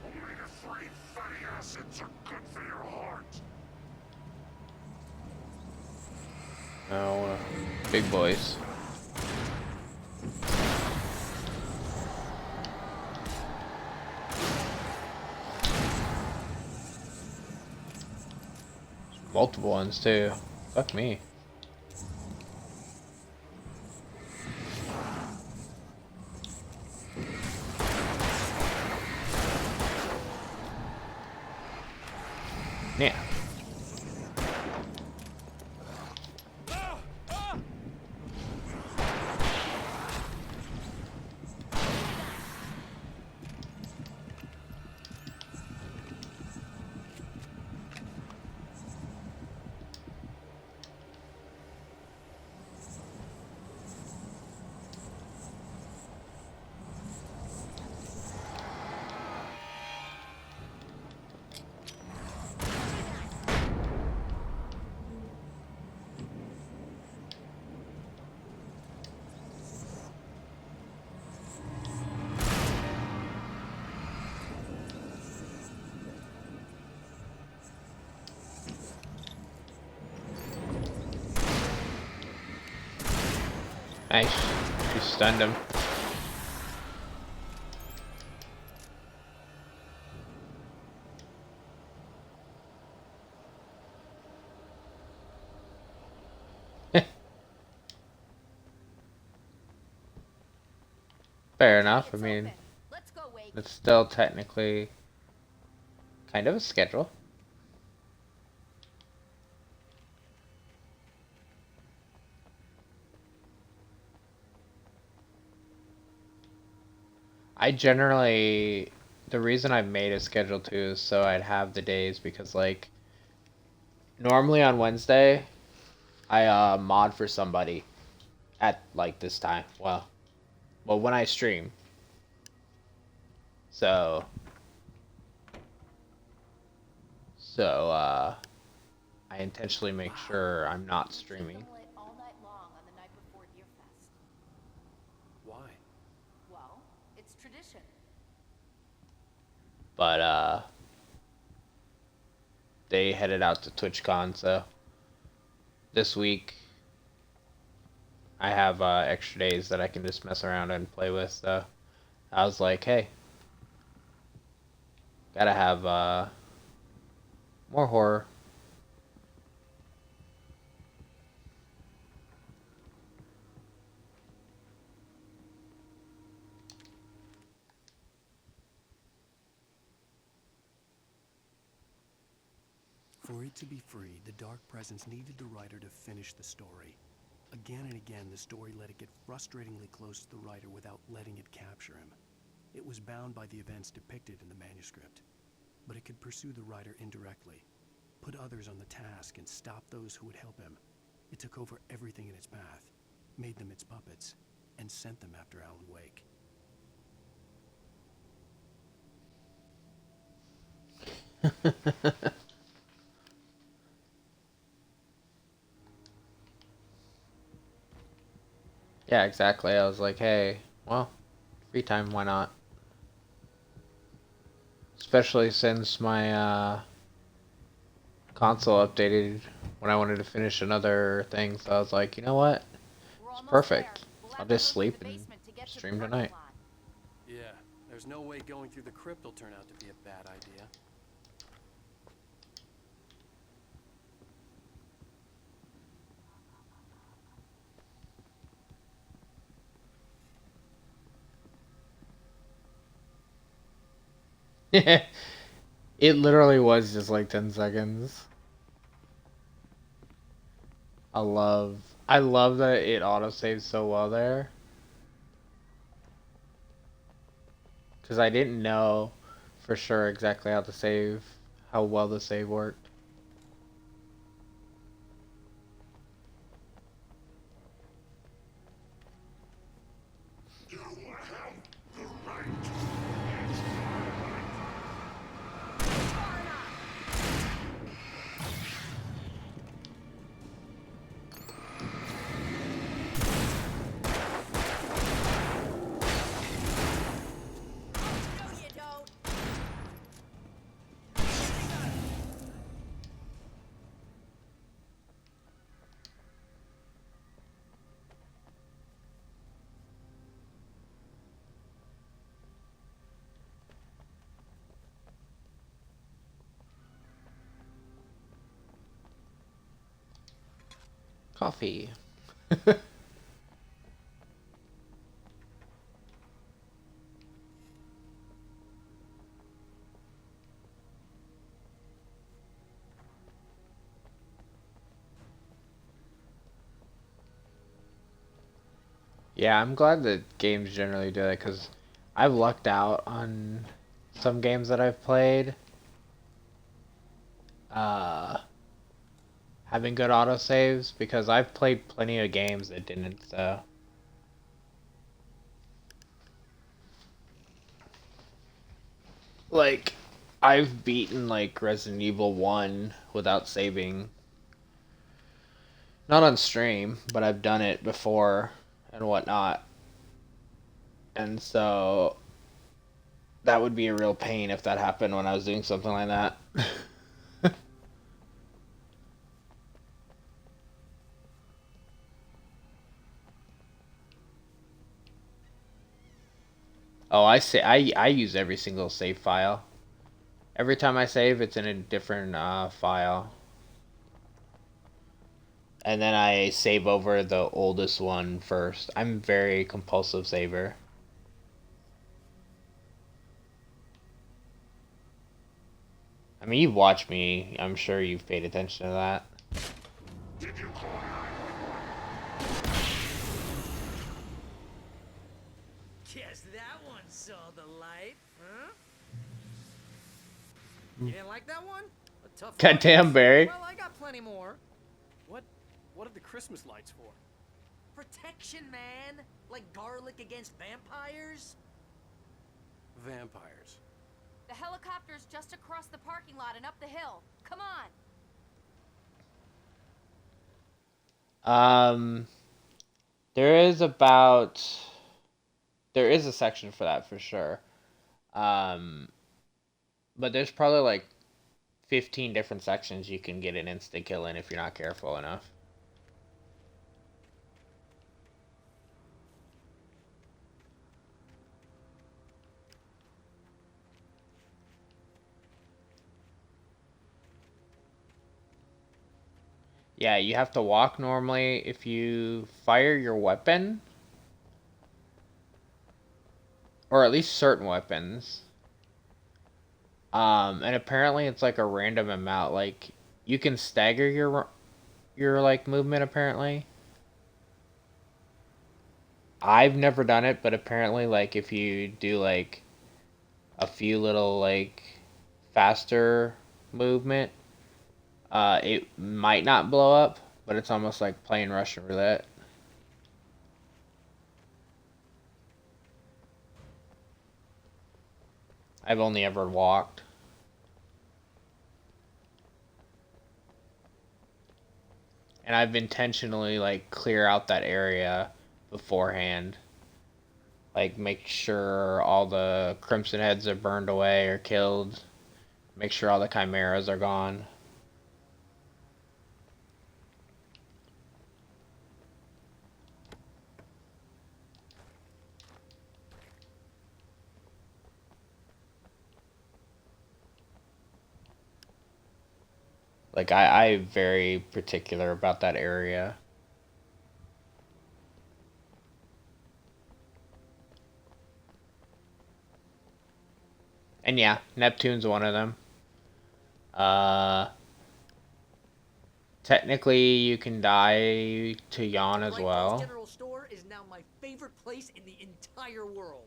Omega-3 fatty acids are good for your heart. Oh, big boys. Multiple ones too. Fuck me. Yeah. Nice. You stunned him. Fair enough. I mean, it's still technically kind of a schedule. I generally, the reason I've made a schedule too is so I'd have the days because like normally on Wednesday I mod for somebody at like this time. Well when I stream. So I intentionally make sure I'm not streaming. All night long on the night before Deer Fest. Why? Well, it's tradition. But they headed out to TwitchCon, so this week I have extra days that I can just mess around and play with. So I was like, hey, gotta have more horror. For it to be free, the Dark Presence needed the writer to finish the story. Again and again, the story let it get frustratingly close to the writer without letting it capture him. It was bound by the events depicted in the manuscript, but it could pursue the writer indirectly, put others on the task, and stop those who would help him. It took over everything in its path, made them its puppets, and sent them after Alan Wake. Yeah, exactly. I was like, hey, well, free time, why not? Especially since my console updated when I wanted to finish another thing, so I was like, you know what? It's perfect. I'll just sleep and stream tonight. Yeah, there's no way going through the crypt will turn out to be a bad idea. It literally was just like 10 seconds. I love that it autosaves so well there. Because I didn't know for sure exactly how well the save worked. Coffee. Yeah, I'm glad that games generally do that because I've lucked out on some games that I've played. Having good autosaves because I've played plenty of games that didn't, so. Like, I've beaten, like, Resident Evil 1 without saving. Not on stream, but I've done it before and whatnot. And so, that would be a real pain if that happened when I was doing something like that. Oh, I use every single save file. Every time I save, it's in a different file. And then I save over the oldest one first. I'm a very compulsive saver. I mean, you've watched me. I'm sure you've paid attention to that. Guess that one saw the light, huh? You didn't like that one? A tough Goddamn, one? Barry. Well, I got plenty more. What are the Christmas lights for? Protection, man. Like garlic against vampires. Vampires. The helicopter's just across the parking lot and up the hill. Come on. There is a section for that for sure. But there's probably like 15 different sections you can get an instant kill in if you're not careful enough. Yeah, you have to walk normally. If you fire your weapon, or at least certain weapons, and apparently it's like a random amount. Like you can stagger your like movement. Apparently, I've never done it, but apparently, like if you do like a few little like faster movement, it might not blow up, but it's almost like playing Russian roulette. I've only ever walked. and I've intentionally like clear out that area beforehand. Like make sure all the Crimson Heads are burned away or killed. Make sure all the Chimeras are gone. Like I'm very particular about that area. And yeah, Neptune's one of them. Technically you can die to Yawn as well. General Store is now my favorite place in the entire world.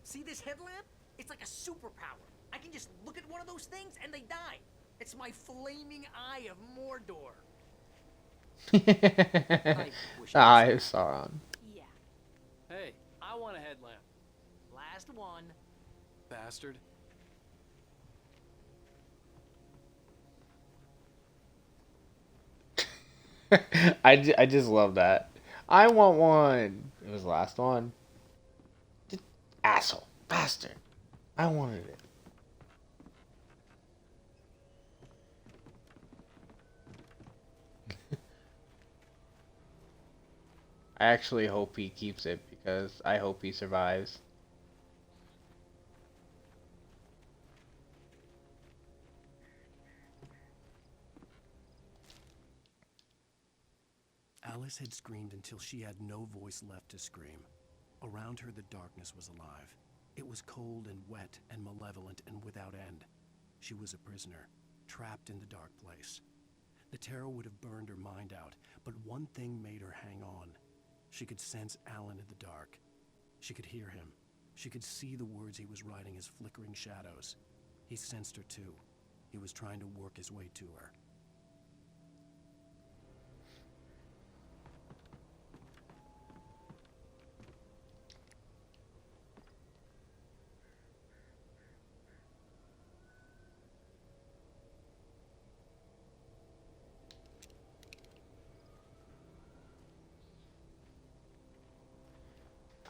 See this headlamp? It's like a superpower. I can just look at one of those things and they die. It's my flaming eye of Mordor. Eye of Sauron. Yeah. Hey, I want a headlamp. Last one. Bastard. I just love that. I want one. It was the last one. Asshole. Bastard. I wanted it. I actually hope he keeps it because I hope he survives. Alice had screamed until she had no voice left to scream. Around her, the darkness was alive. It was cold and wet and malevolent and without end. She was a prisoner, trapped in the dark place. The terror would have burned her mind out, but one thing made her hang on. She could sense Alan in the dark. She could hear him. She could see the words he was writing as flickering shadows. He sensed her too. He was trying to work his way to her.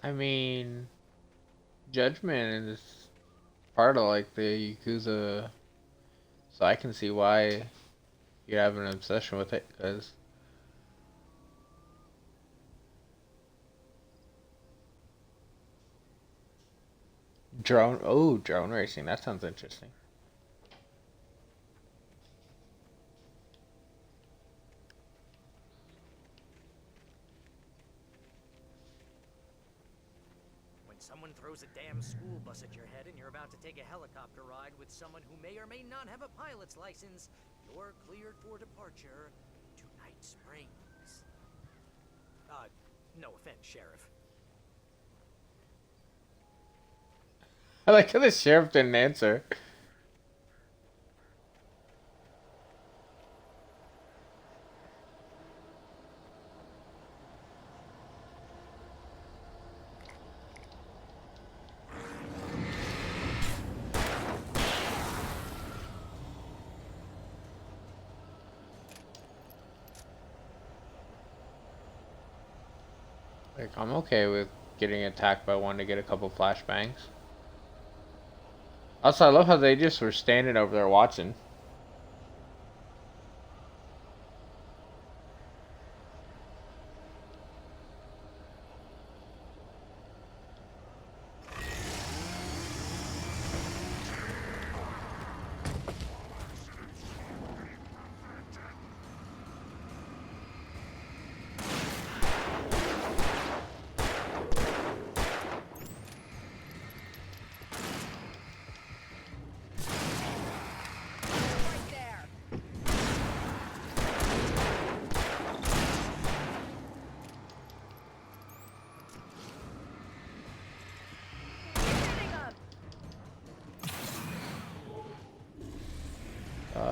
I mean, Judgment is part of like the Yakuza, so I can see why you have an obsession with it. Because drone racing. That sounds interesting. Someone throws a damn school bus at your head and you're about to take a helicopter ride with someone who may or may not have a pilot's license, you're cleared for departure to Night Springs. No offense, Sheriff. I like how the sheriff didn't answer. Like, I'm okay with getting attacked by one to get a couple flashbangs. Also, I love how they just were standing over there watching.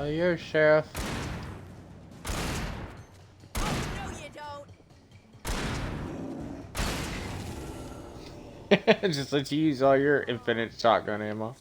You're sheriff. No, you don't. Just let you use all your infinite shotgun ammo.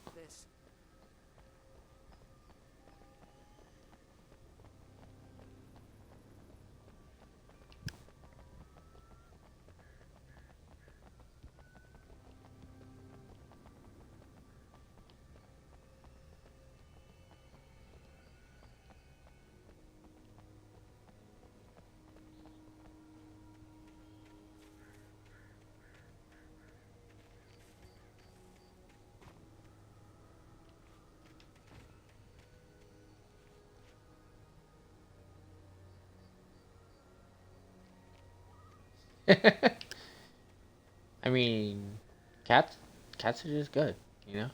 I mean, cats are just good, you know.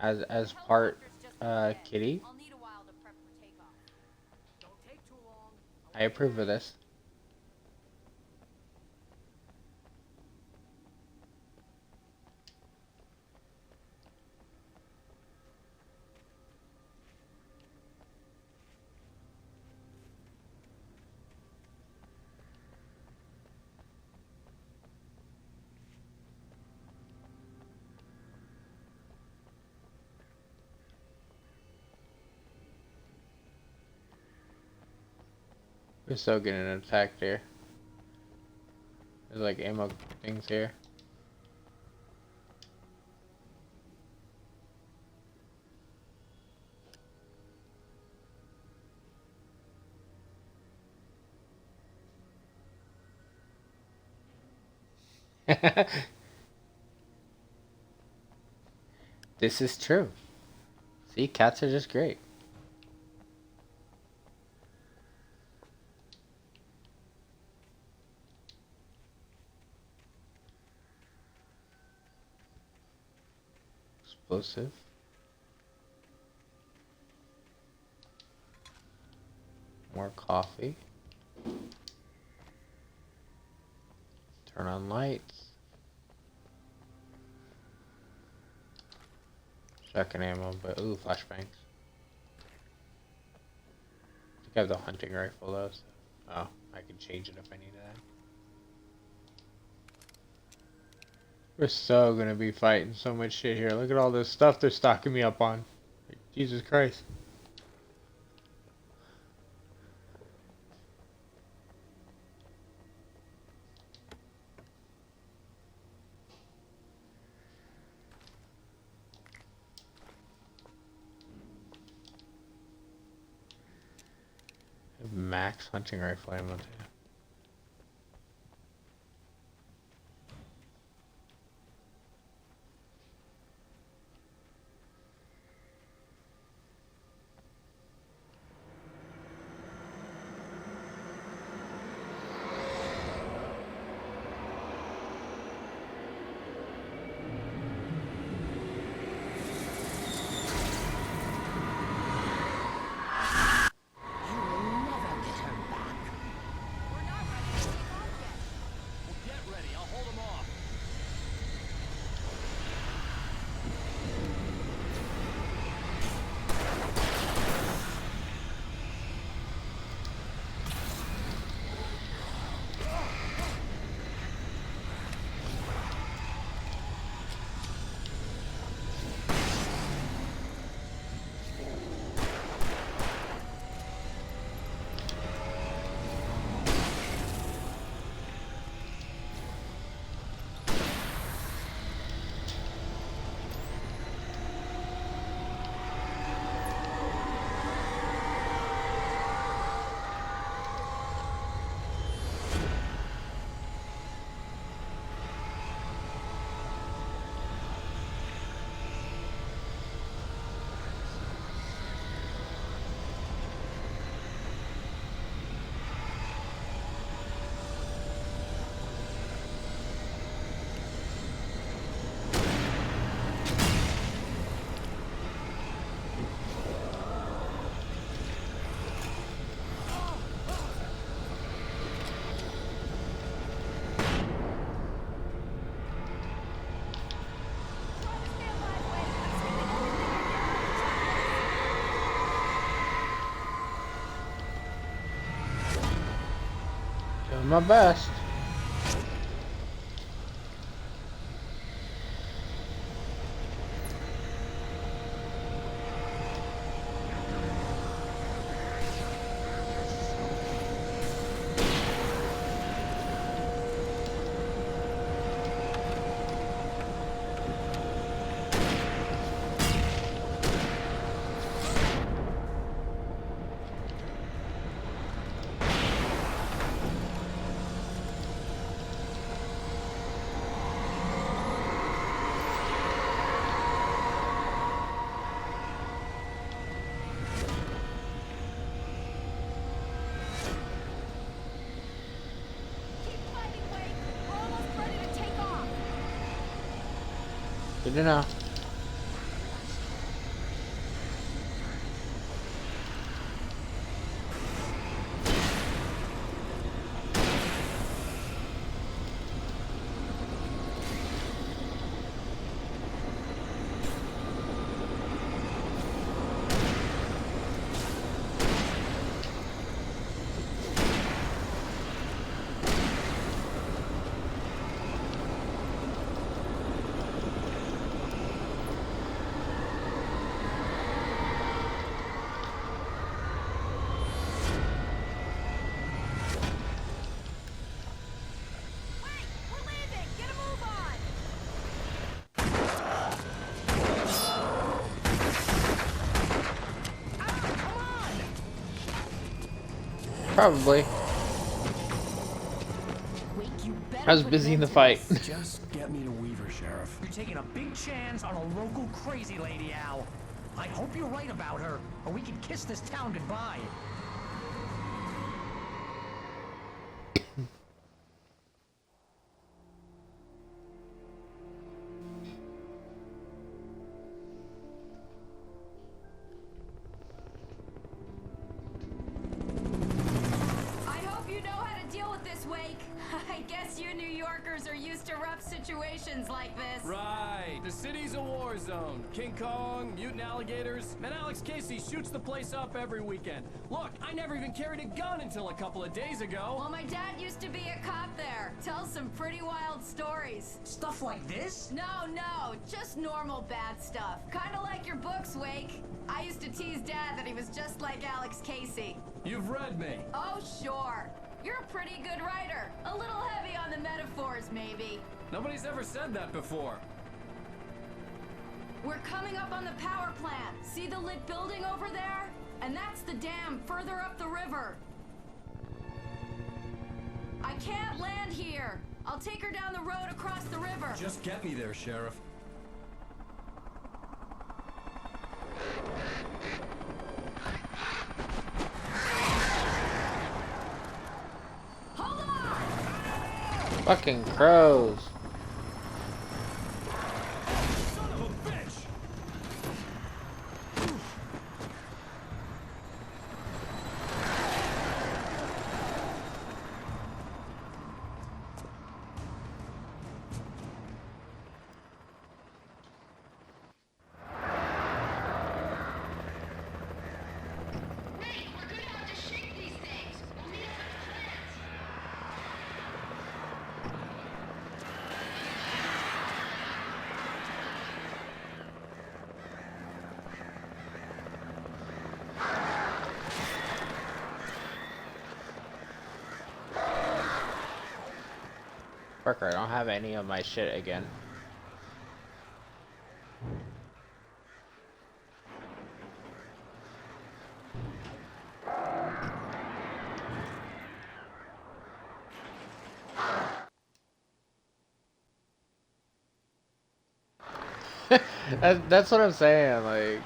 As part kitty, I'll need a while to prep for takeoff. Don't take too long. I approve of this. We're still getting attacked here. There's like ammo things here. This is true. See, cats are just great. Explosive. More coffee. Turn on lights. Shotgun ammo, but ooh, flashbangs. I think I have the hunting rifle though, so oh, I can change it if I need that. We're so gonna be fighting so much shit here. Look at all this stuff they're stocking me up on. Like, Jesus Christ. Max hunting rifle ammo too. Doing my best. Good to know. Probably. I was busy in the fight. Just get me to Weaver, Sheriff. You're taking a big chance on a local crazy lady, Al. I hope you're right about her, or we can kiss this town goodbye. I hope you know how to deal with this, Wake. I guess you New Yorkers are used to rough situations like this. Right. The city's a war zone. King Kong, mutant alligators. Man, Alex Casey shoots the place up every weekend. Look, I never even carried a gun until a couple of days ago. Well, my dad used to be a cop there. Tells some pretty wild stories. Stuff like this? No, just normal bad stuff. Kinda like your books, Wake. I used to tease Dad that he was just like Alex Casey. You've read me. Oh, sure. You're a pretty good writer. A little heavy on the metaphors, maybe. Nobody's ever said that before. We're coming up on the power plant. See the lit building over there? And that's the dam further up the river. I can't land here. I'll take her down the road across the river. Just get me there, Sheriff. Hold on! Fucking crows. Son of a bitch! Parker, I don't have any of my shit again. That's what I'm saying, like...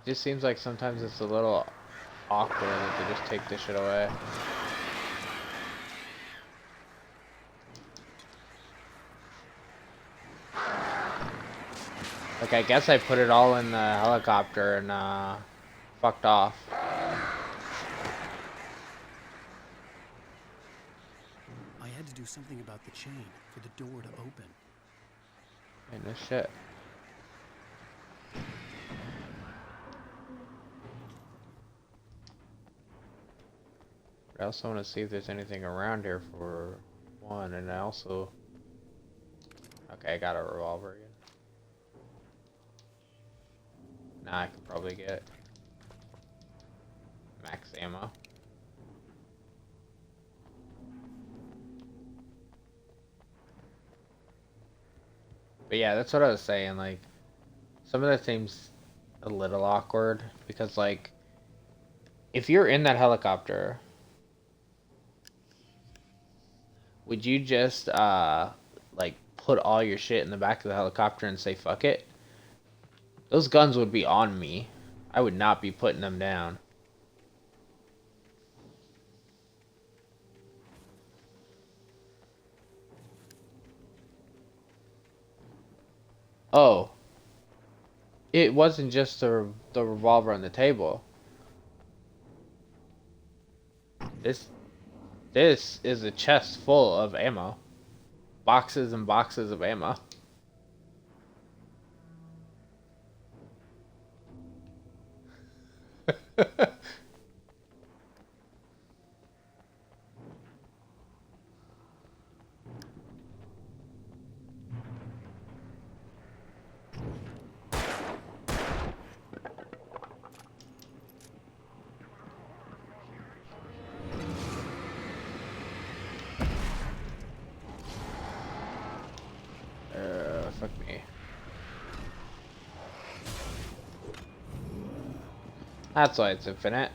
Just seems like sometimes it's a little awkward that they just take this shit away. Like, I guess I put it all in the helicopter and, fucked off. I had to do something about the chain for the door to open. Ain't no shit. I also want to see if there's anything around here for one, and I also... Okay, I got a revolver again. Now I could probably get max ammo. But yeah, that's what I was saying, like, some of the things a little awkward, because, like, if you're in that helicopter, would you just, like, put all your shit in the back of the helicopter and say, fuck it? Those guns would be on me. I would not be putting them down. Oh. It wasn't just the revolver on the table. This is a chest full of ammo. Boxes and boxes of ammo. Fuck me. That's why it's infinite.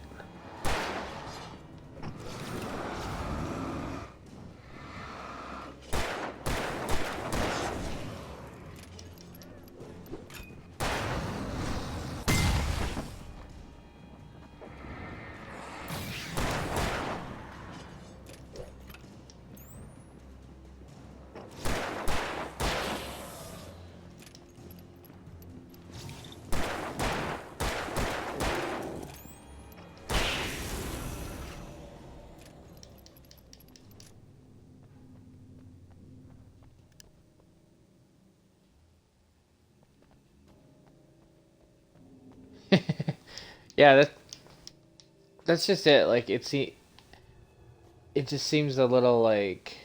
Yeah, that's just it. Like it just seems a little like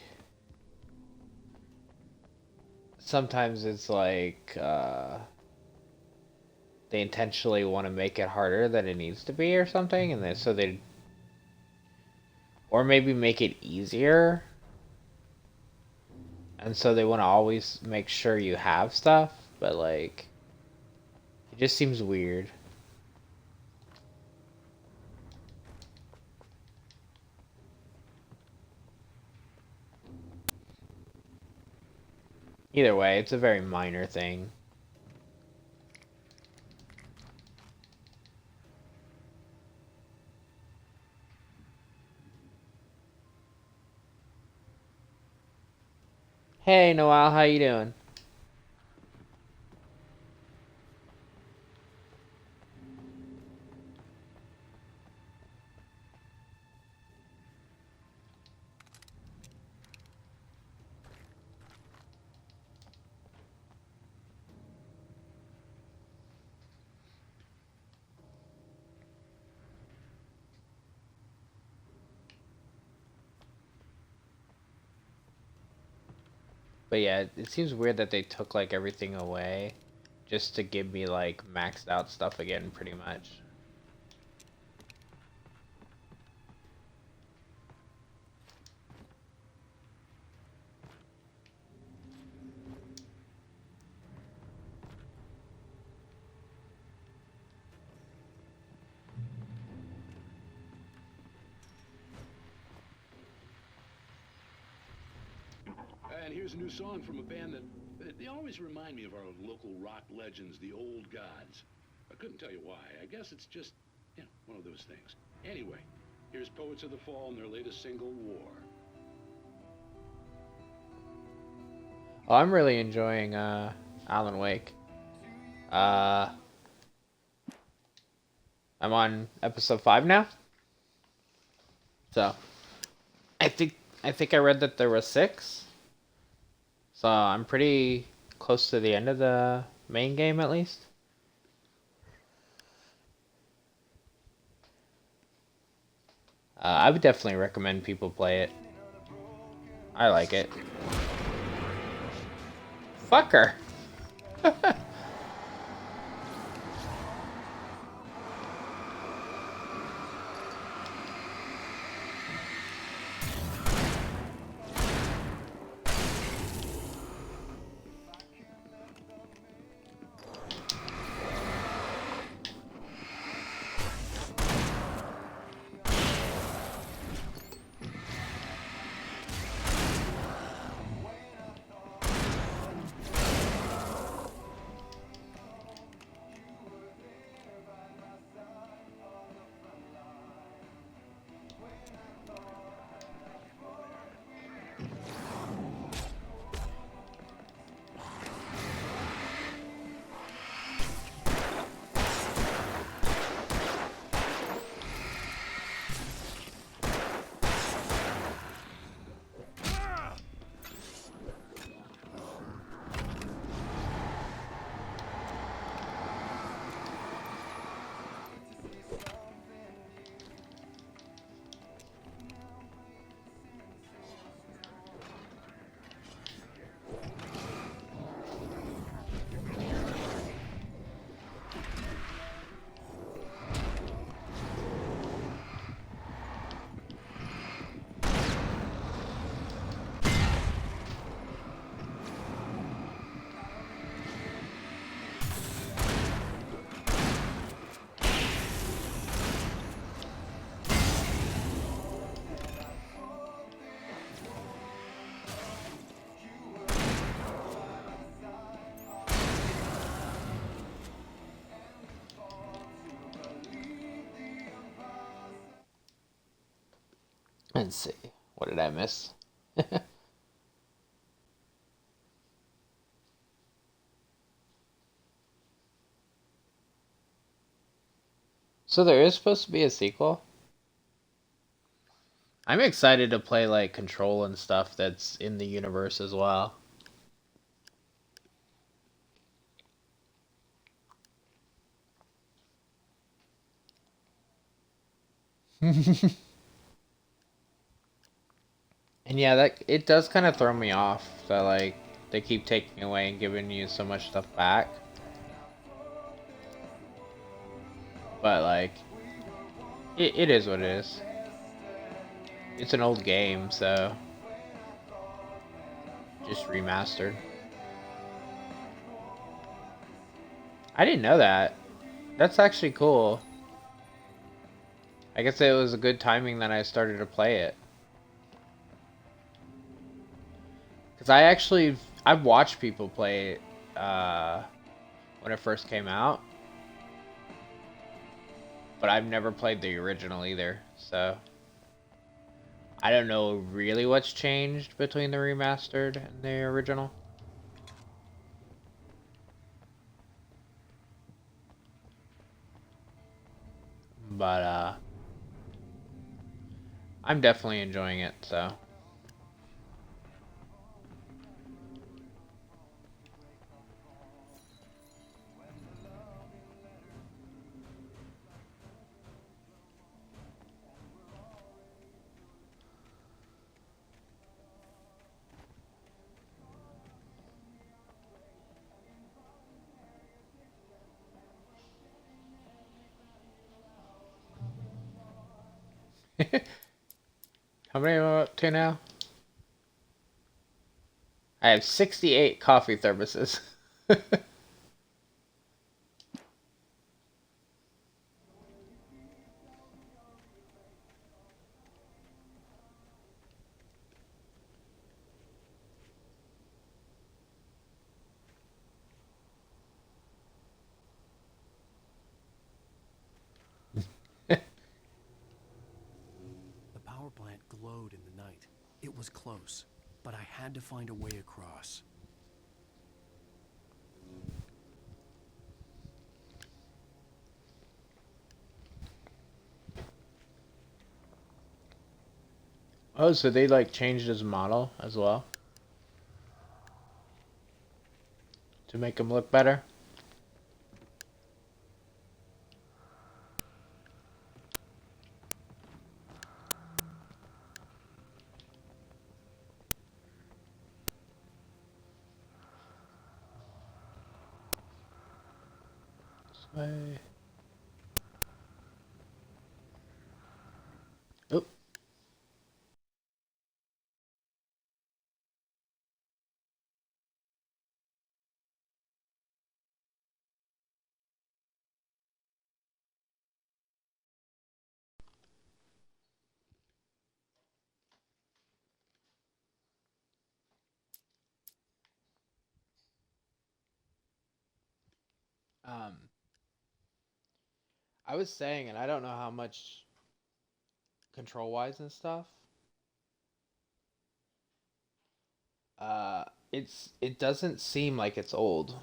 sometimes it's like they intentionally want to make it harder than it needs to be or something, and then so they or maybe make it easier, and so they want to always make sure you have stuff, but like it just seems weird. Either way, it's a very minor thing. Hey, Noel, how you doing? But yeah, it seems weird that they took like everything away just to give me like maxed out stuff again, pretty much. And here's a new song from a band that they always remind me of our local rock legends, the Old Gods. I couldn't tell you why. I guess it's just, you know, one of those things. Anyway, here's Poets of the Fall and their latest single, War. Oh, I'm really enjoying Alan Wake. I'm on episode 5 now. So I think I read that there were 6. So I'm pretty close to the end of the main game, at least. I would definitely recommend people play it. I like it. Fucker. Let's see. What did I miss? So there is supposed to be a sequel? I'm excited to play like Control and stuff that's in the universe as well. And yeah, that it does kind of throw me off that like they keep taking away and giving you so much stuff back. But like it is what it is. It's an old game, so just remastered. I didn't know that. That's actually cool. I guess it was a good timing that I started to play it. Because I've watched people play it when it first came out. But I've never played the original either, so I don't know really what's changed between the remastered and the original. But I'm definitely enjoying it, so. How many am I up to now? I have 68 coffee thermoses. The power plant glowed in the night. It was close, but I had to find a way across. Oh, so they like changed his model as well? To make him look better? This way. Oop. Um, I was saying, and I don't know how much control-wise and stuff. It doesn't seem like it's old.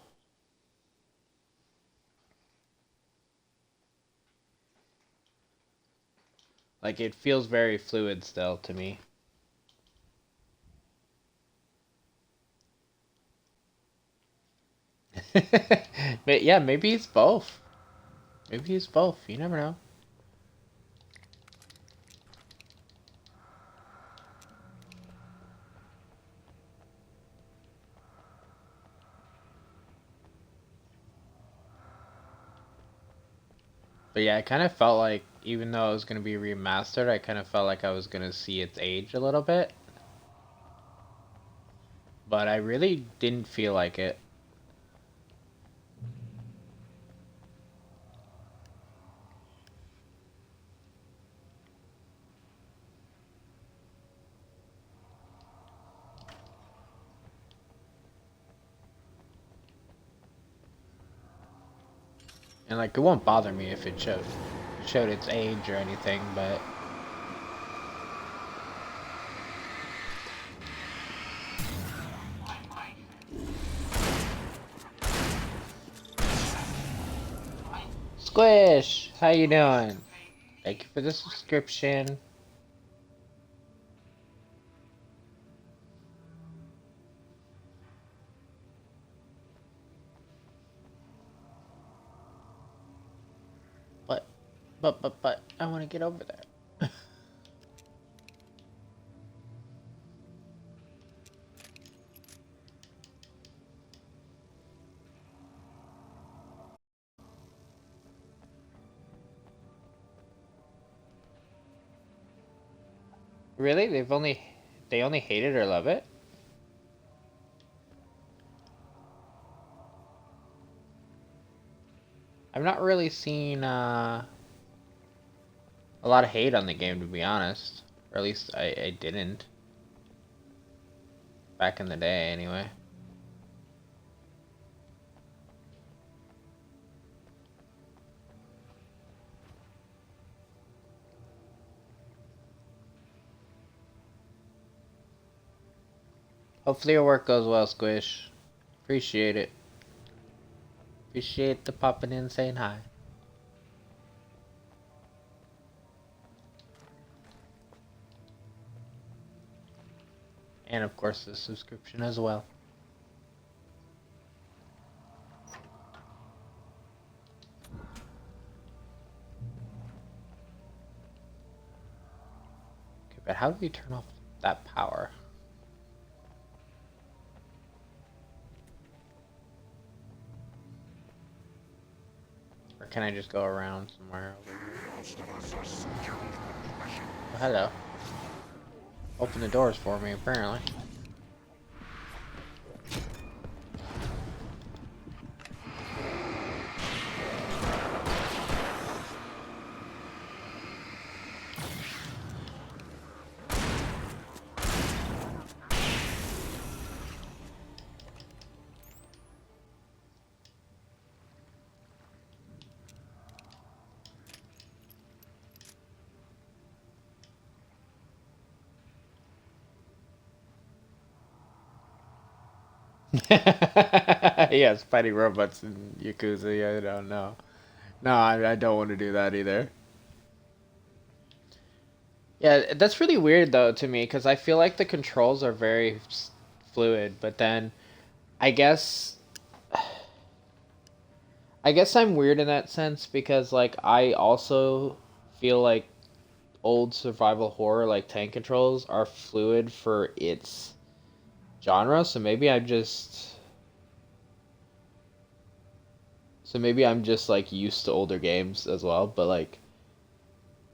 Like it feels very fluid still to me. But yeah, maybe it's both. Maybe it's both. You never know. But yeah, I kind of felt like, even though it was going to be remastered, I kind of felt like I was going to see its age a little bit. But I really didn't feel like it. And like, it won't bother me if it showed its age or anything, but Squish! How you doing? Thank you for the subscription. But, I want to get over there. Really? They only hate it or love it? I've not really seen a lot of hate on the game, to be honest. Or at least I didn't. Back in the day, anyway. Hopefully your work goes well, Squish. Appreciate it. Appreciate the popping in saying hi. And of course the subscription as well. Okay, but how do we turn off that power? Or can I just go around somewhere over here? Oh, hello. Open the doors for me, apparently. Yes, fighting robots in Yakuza, I don't know. No, I don't want to do that either. Yeah, that's really weird though to me because I feel like the controls are very fluid, but then I guess I guess I'm weird in that sense because like I also feel like old survival horror like tank controls are fluid for its genre, so maybe I'm just like used to older games as well, but like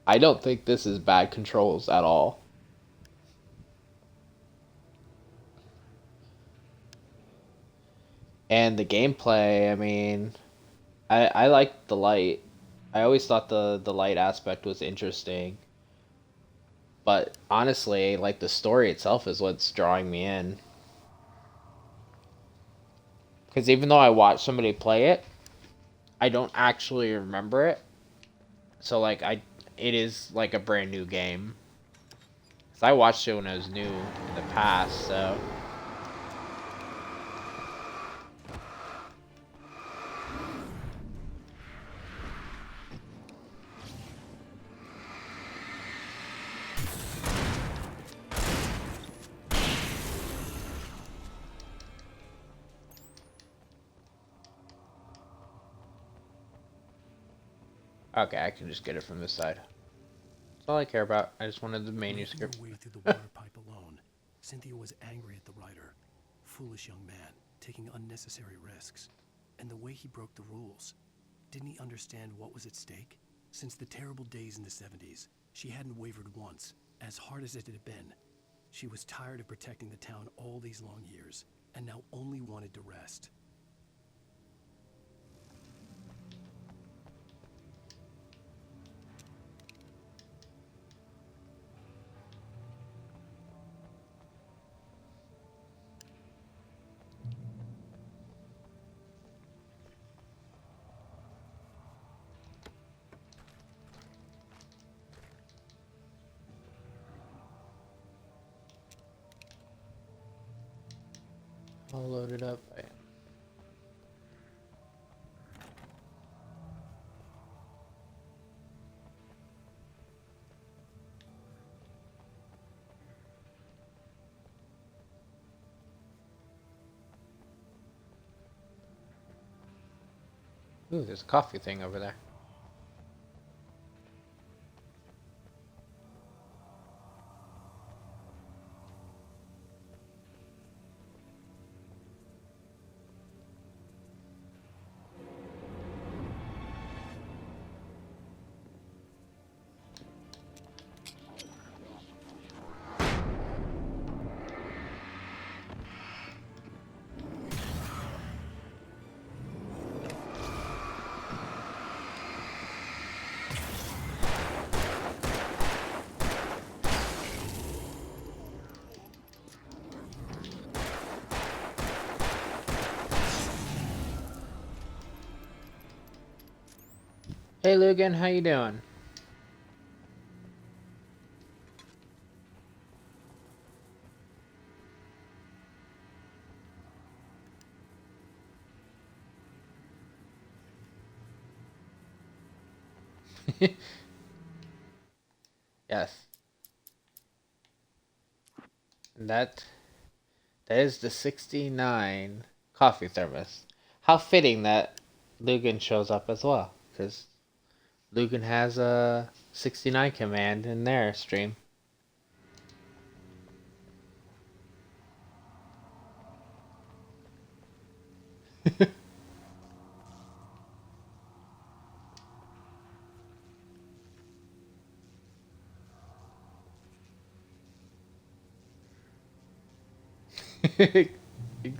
I don't think this is bad controls at all. And the gameplay, I mean, I like the light. I always thought the light aspect was interesting. But honestly, like the story itself is what's drawing me in. Because even though I watched somebody play it, I don't actually remember it. So like it is like a brand new game. Cause I watched it when it was new in the past, so. Okay, I can just get it from this side. That's all I care about. I just wanted the manuscript. Way through the water pipe alone. Cynthia was angry at the writer. Foolish young man, taking unnecessary risks. And the way he broke the rules. Didn't he understand what was at stake? Since the terrible days in the 70s, she hadn't wavered once, as hard as it had been. She was tired of protecting the town all these long years, and now only wanted to rest. All loaded up. Ooh, there's a coffee thing over there. Hey Lugan, how you doing? Yes. And that is the 69 coffee thermos. How fitting that Lugan shows up as well, because Lugan has a 69 command in their stream.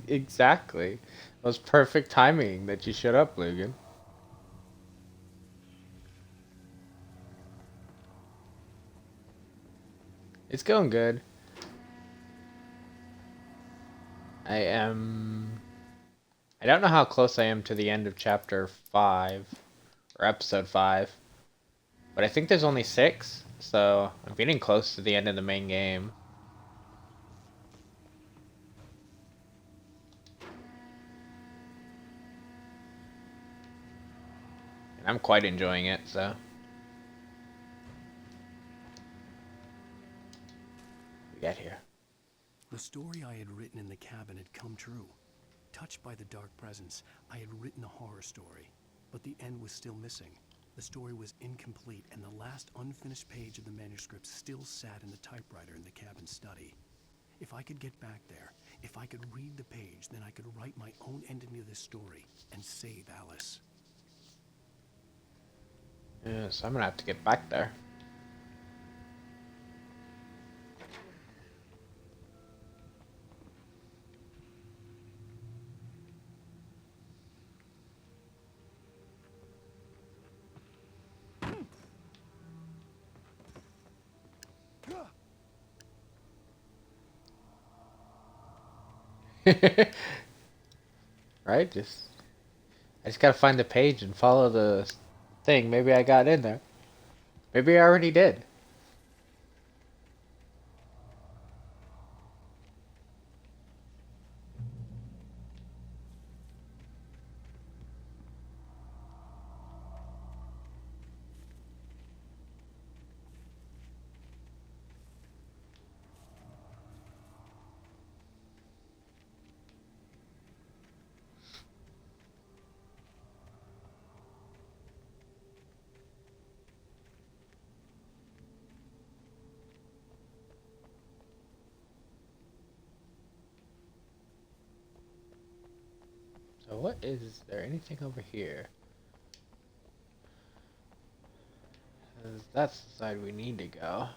Exactly. It was perfect timing that you showed up, Lugan. It's going good. I don't know how close I am to the end of chapter 5 or episode 5, but I think there's only 6, so I'm getting close to the end of the main game. And I'm quite enjoying it, so. We got here. The story I had written in the cabin had come true. Touched by the dark presence, I had written a horror story, but the end was still missing. The story was incomplete, and the last unfinished page of the manuscript still sat in the typewriter in the cabin study. If I could get back there, if I could read the page, then I could write my own ending to this story and save Alice. Yes, I'm gonna have to get back there. Right? I just gotta find the page and follow the thing. Maybe I got in there. Maybe I already did. So what is there anything over here? 'Cause that's the side we need to go.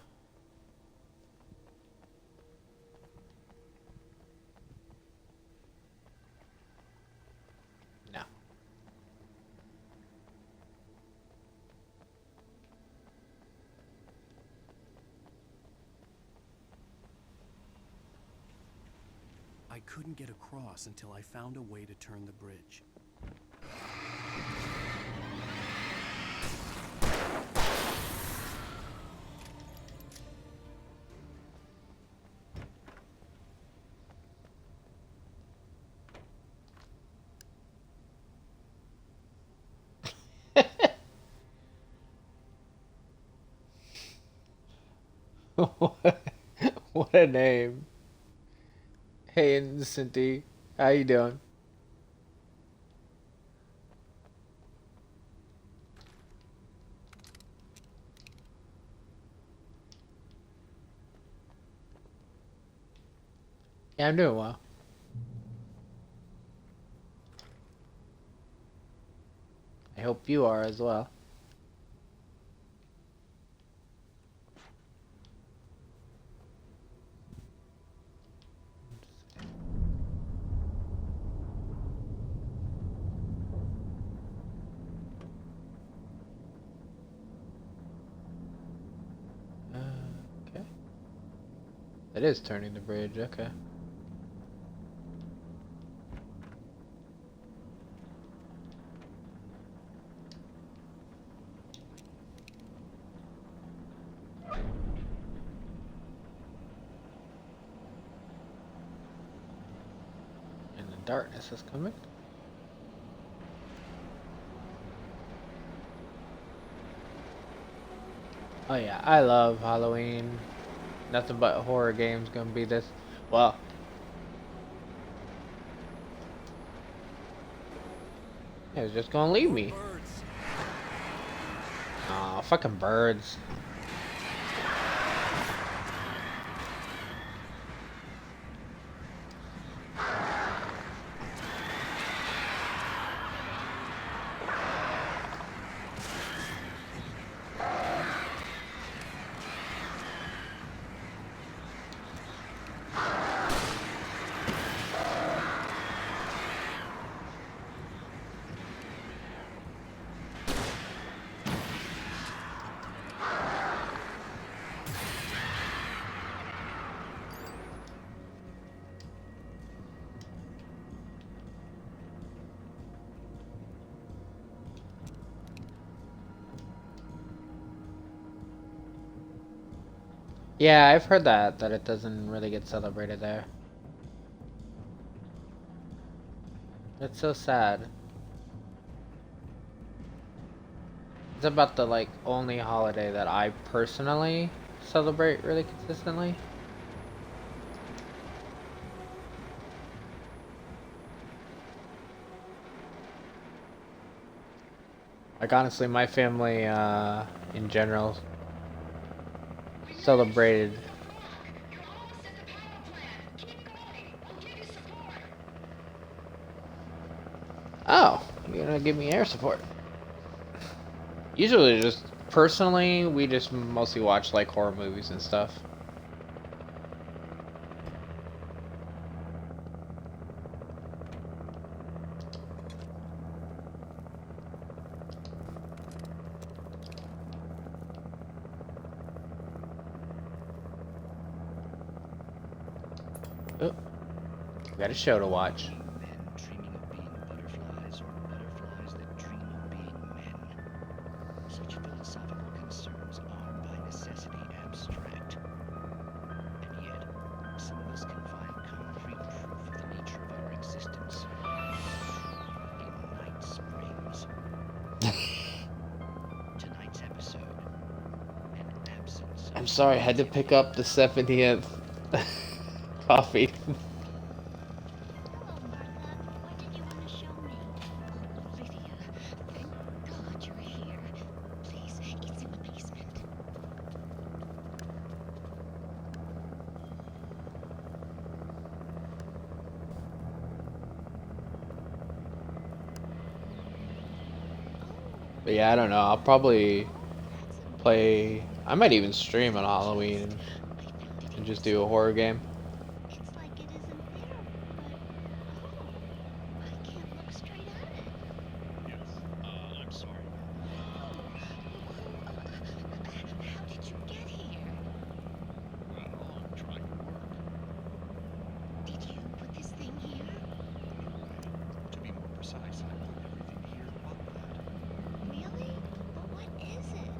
No. I couldn't get across until I found a way to turn the bridge. What a name. Hey, Innocenty. How you doing? Yeah, I'm doing well. I hope you are as well. Okay. It is turning the bridge, okay. And the darkness is coming. Oh yeah, I love Halloween. Nothing but horror games gonna be this. Well, it was just gonna leave me. Aw, fucking birds. Yeah, I've heard that it doesn't really get celebrated there. It's so sad. It's about the like only holiday that I personally celebrate really consistently. Like honestly, my family in general celebrated. Oh, you're gonna give me air support. Usually just personally, we just mostly watch like horror movies and stuff. Oh, we got a show to watch. Dreaming of being butterflies or butterflies that dream of being men. Such philosophical concerns are by necessity abstract. And yet, some of us can find concrete proof of the nature of our existence in Night Springs. Tonight's episode, an absence. I'm sorry, I had to pick up the 70th coffee. But yeah, I don't know. I'll probably play. I might even stream on Halloween and just do a horror game. I'm sorry. How did you get here? Well, I'm trying to work. Did you put this thing here? To be more precise, I put everything here but that. Really? But what is it?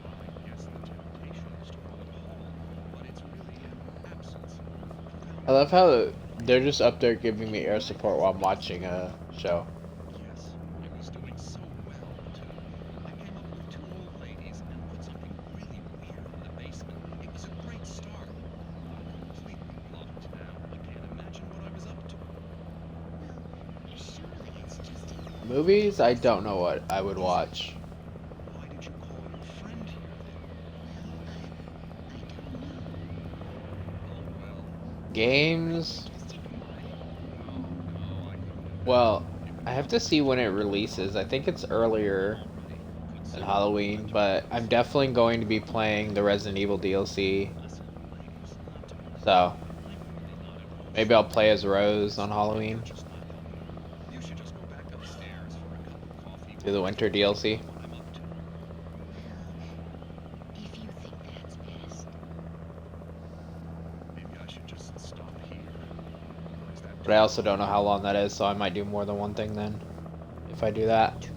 I guess the temptation is to call it home, but it's really an absence. I love how they're just up there giving me air support while I'm watching a show. Yes, it was doing so well, too. I came up with two old ladies and put something really weird in the basement. It was a great start. I'm completely blocked now. I can't imagine what I was up to. Well, surely it's just a... Movies? I don't know what I would watch. Why did you call your friend here, then? Well, I don't know. Oh, well, Games. Well, I have to see when it releases. I think it's earlier than Halloween, but I'm definitely going to be playing the Resident Evil DLC. So, maybe I'll play as Rose on Halloween. Do the winter DLC. But I also don't know how long that is, so I might do more than one thing then, if I do that.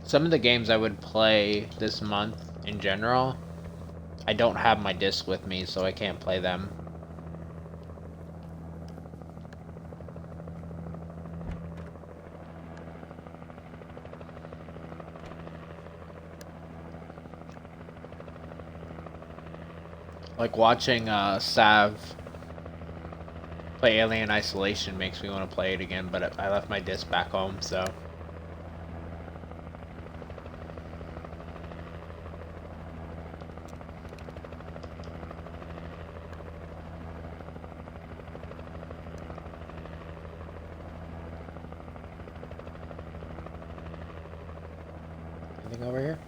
Some of the games I would play this month in general, I don't have my disc with me, so I can't play them. Like watching Sav play Alien Isolation makes me want to play it again, but I left my disc back home, so... Anything over here?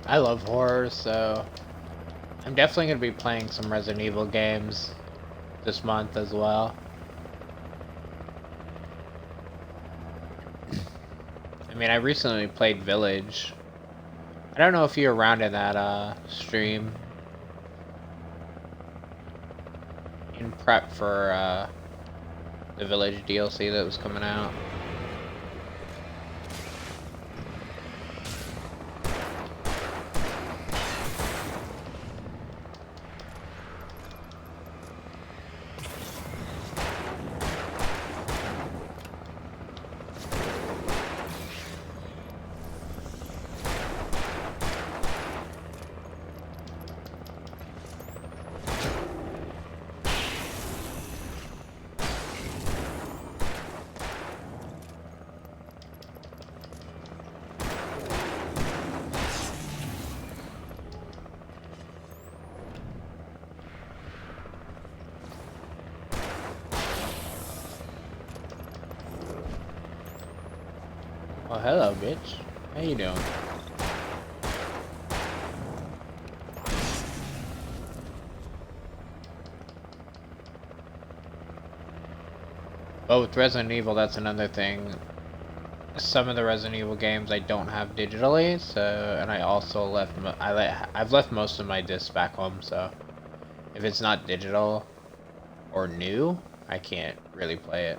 I love horror, so I'm definitely going to be playing some Resident Evil games this month as well. I mean, I recently played Village. I don't know if you were around in that stream. In prep for the Village DLC that was coming out. Oh, hello, bitch. How you doing? But with Resident Evil, that's another thing. Some of the Resident Evil games I don't have digitally, so and I also left I've left most of my discs back home, so if it's not digital or new, I can't really play it.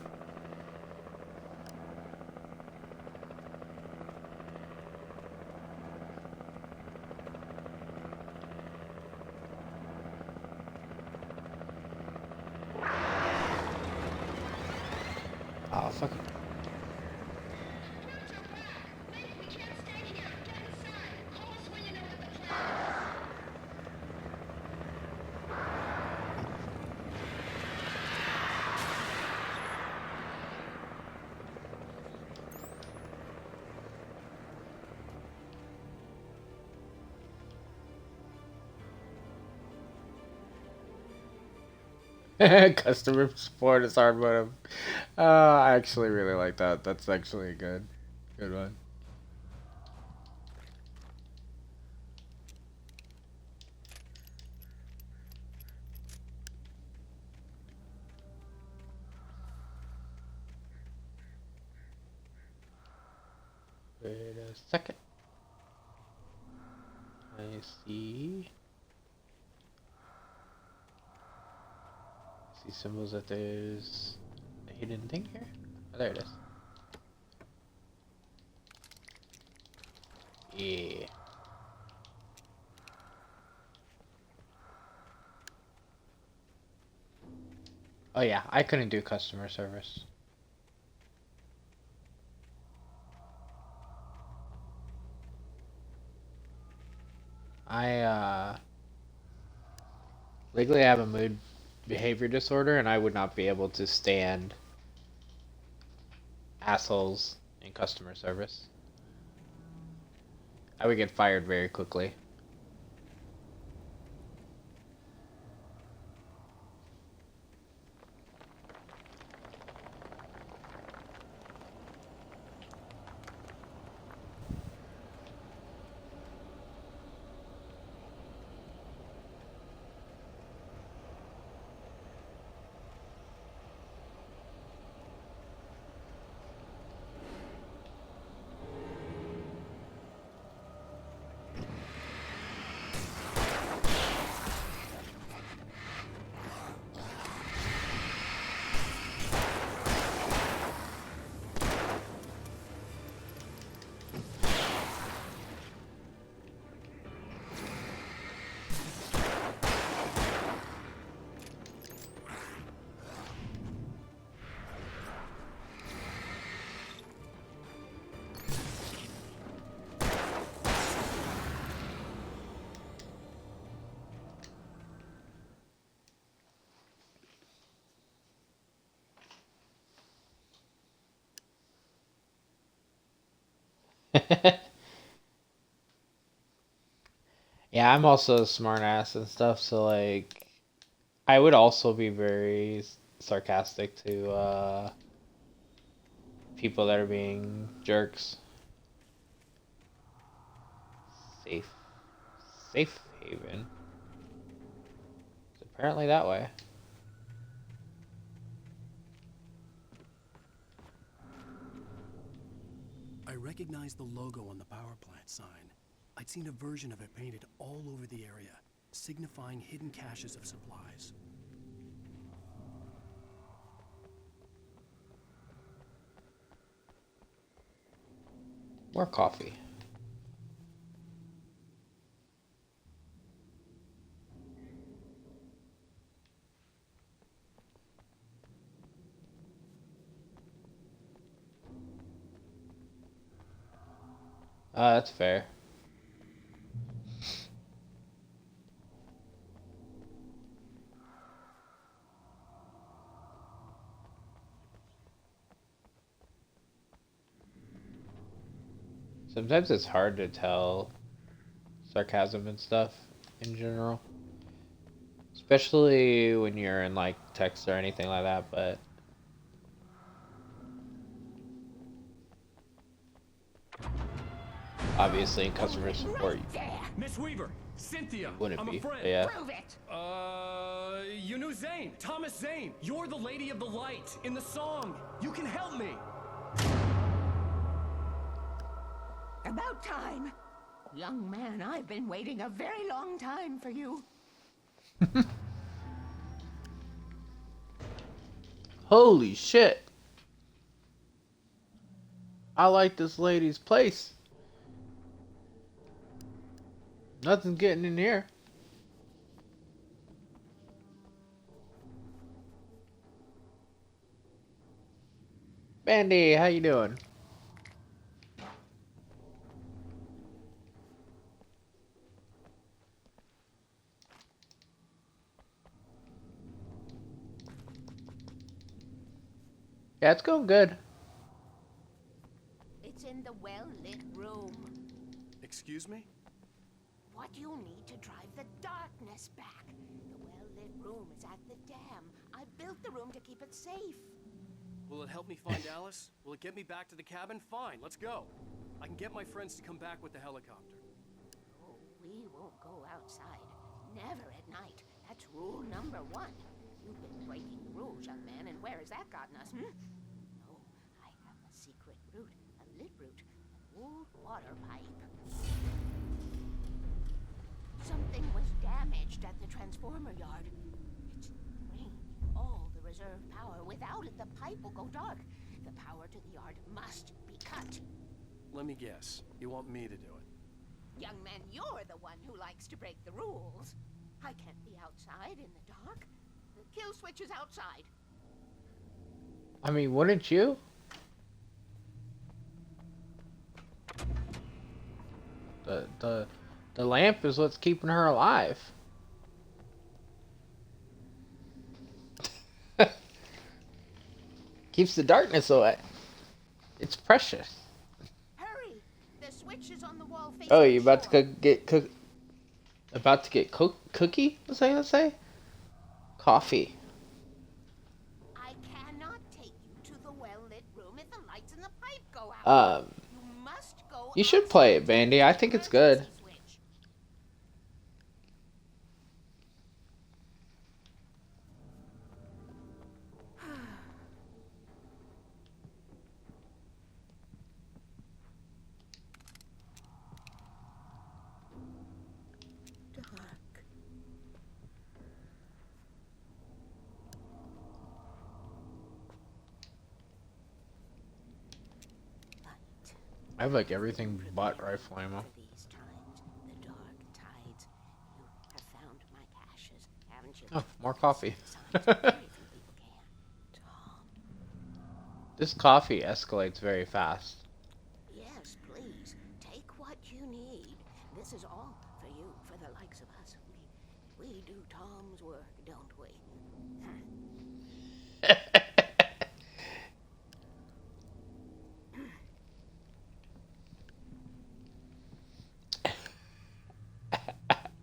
Oh, fuck it. Customer support is hard bottom. I actually really like that. That's actually a good one. Wait a second. I see symbols that there's a hidden thing here. Oh, there it is. Yeah. Oh yeah, I couldn't do customer service. I legally have a mood behavior disorder, and I would not be able to stand assholes in customer service. I would get fired very quickly. Yeah, I'm also a smart ass and stuff, so like I would also be very sarcastic to people that are being jerks. Safe haven. It's apparently that way. I recognized the logo on the power plant sign. I'd seen a version of it painted all over the area, signifying hidden caches of supplies. More coffee. That's fair. Sometimes it's hard to tell sarcasm and stuff in general. Especially when you're in like text or anything like that, but obviously in customer support Miss Weaver, Cynthia, wouldn't I'm be. a friend. But yeah. Prove it. You knew Zane, Thomas Zane. You're the Lady of the Light in the song. You can help me. About time. Young man, I've been waiting a very long time for you. Holy shit. I like this lady's place. Nothing's getting in here. Bandy, how you doing? Yeah, it's going good. It's in the well-lit room. Excuse me? What you'll need to drive the darkness back. The well-lit room is at the dam. I built the room to keep it safe. Will it help me find Alice? Will it get me back to the cabin? Fine, let's go. I can get my friends to come back with the helicopter. Oh, we won't go outside. Never at night. That's rule number 1. You've been breaking the rules, young man, and where has that gotten us, No, I have a secret route, a lit route, an old water pipe. Something was damaged at the transformer yard. It's drained all the reserve power. Without it, the pipe will go dark. The power to the yard must be cut. Let me guess. You want me to do it? Young man, you're the one who likes to break the rules. I can't be outside in the dark. The kill switch is outside. I mean, wouldn't you? The lamp is what's keeping her alive. Keeps the darkness away. It's precious. Hurry! The switch is on the wall facing Oh, you the about shore. to cookie? What's I gonna say? Coffee. I cannot take you to the well-lit room if the lights in the pipe go out. You must go. You should play it, Bandy. I think it's good. Dark. I have like everything but rifle ammo. These times, the dark tides. You have found my caches, haven't you? Oh, more coffee. This coffee escalates very fast. Yes, please. Take what you need. This is all for you, for the likes of us. We do Tom's work, don't we?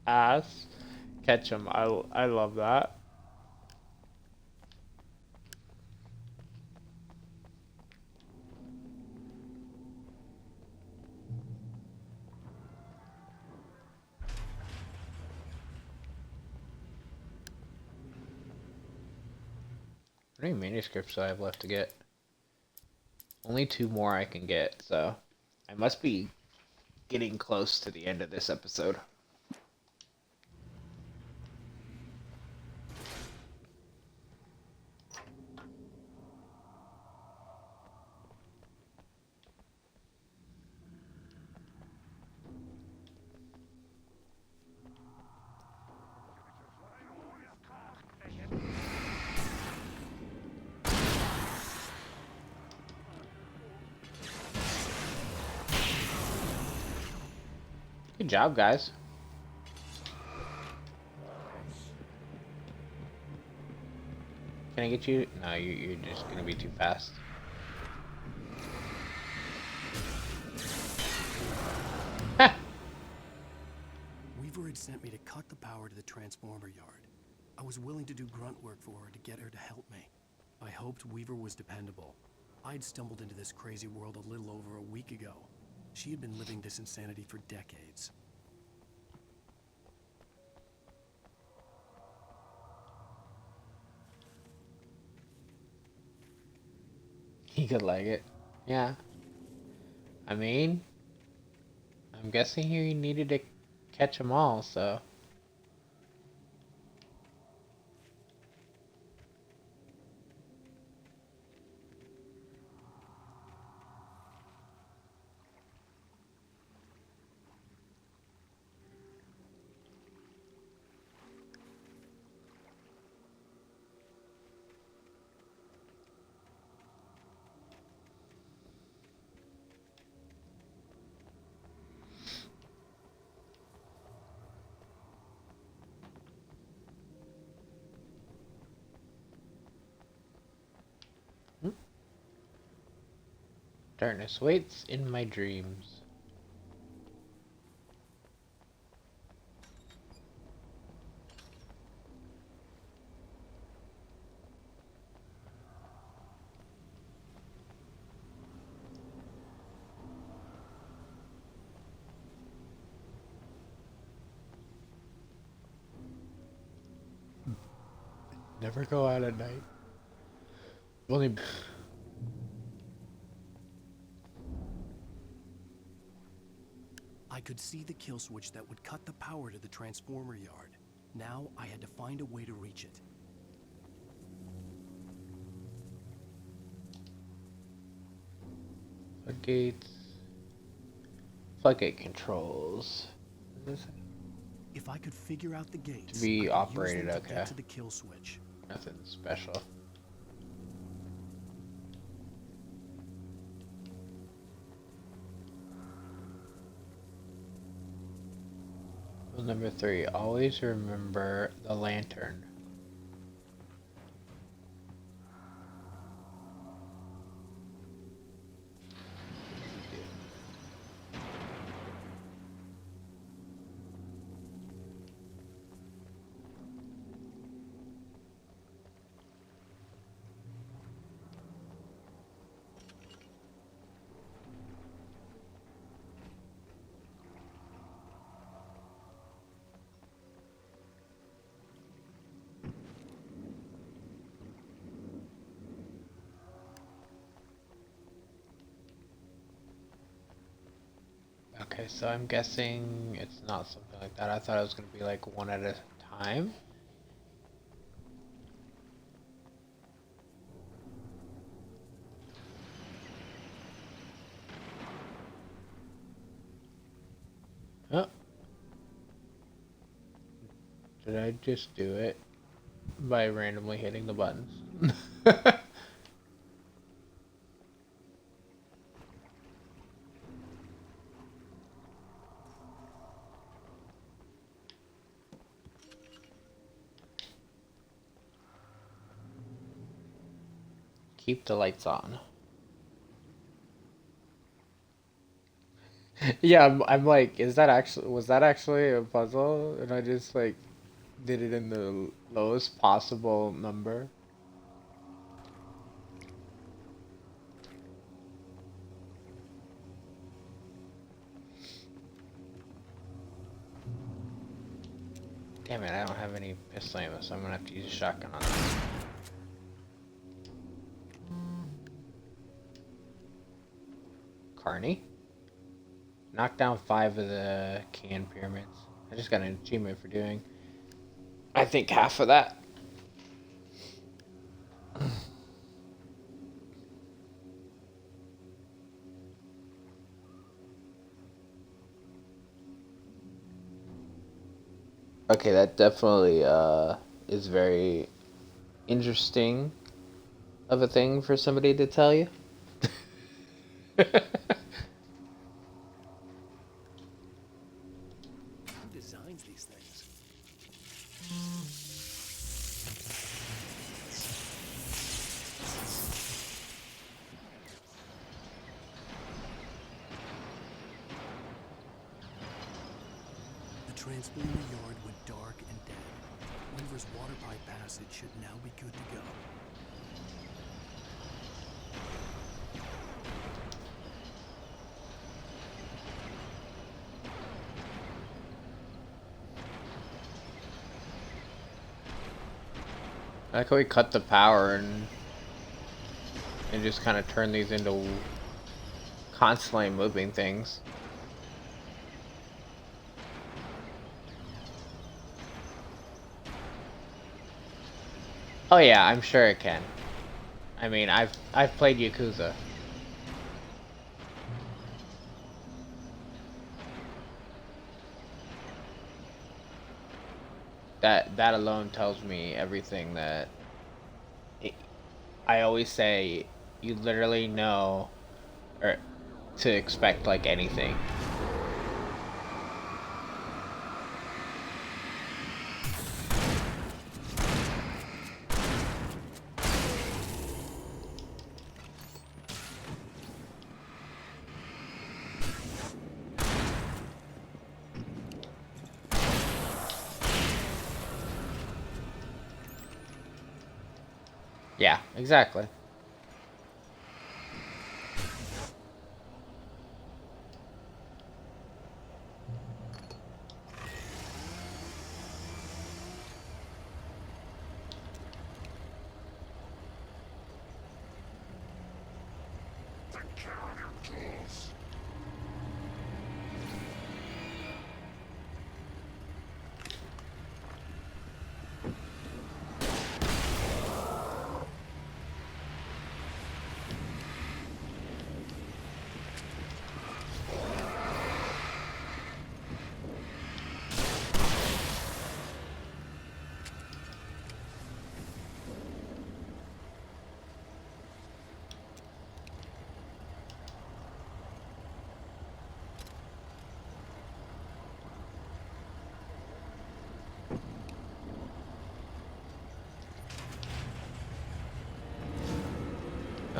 Ass. Catch 'em. I love that. How many manuscripts do I have left to get? Only 2 more I can get, so I must be getting close to the end of this episode. Good job, guys. Can I get you? No, you're just gonna be too fast. Weaver had sent me to cut the power to the transformer yard. I was willing to do grunt work for her to get her to help me. I hoped Weaver was dependable. I'd stumbled into this crazy world a little over a week ago. She had been living this insanity for decades. He could like it. Yeah. I mean, I'm guessing he needed to catch them all, so. Darkness waits in my dreams. Never go out at night. Only. I could see the kill switch that would cut the power to the transformer yard. Now I had to find a way to reach it. Floodgates. Floodgate controls. If I could figure out the gates, To be I could operated, use them to okay. get to the kill switch. Nothing special. Rule number 3, always remember the lantern. Okay, so I'm guessing it's not something like that. I thought it was going to be like one at a time. Oh. Did I just do it by randomly hitting the buttons? Keep the lights on. Yeah, I'm like, was that actually a puzzle? And I just like did it in the lowest possible number. Damn it, I don't have any pistol ammo, so I'm gonna have to use a shotgun on this. Carney? Knock down 5 of the can pyramids. I just got an achievement for doing, I think, half of that. Okay, that definitely is very interesting of a thing for somebody to tell you. Who designs these things? The transformer yard went dark and dead. Weaver's water pipe passage should now be good to go. I like how we cut the power and just kind of turn these into constantly moving things. Oh yeah, I'm sure it can. I mean, I've played Yakuza. That alone tells me everything that I always say. You literally know, or to expect like anything. Yeah, exactly.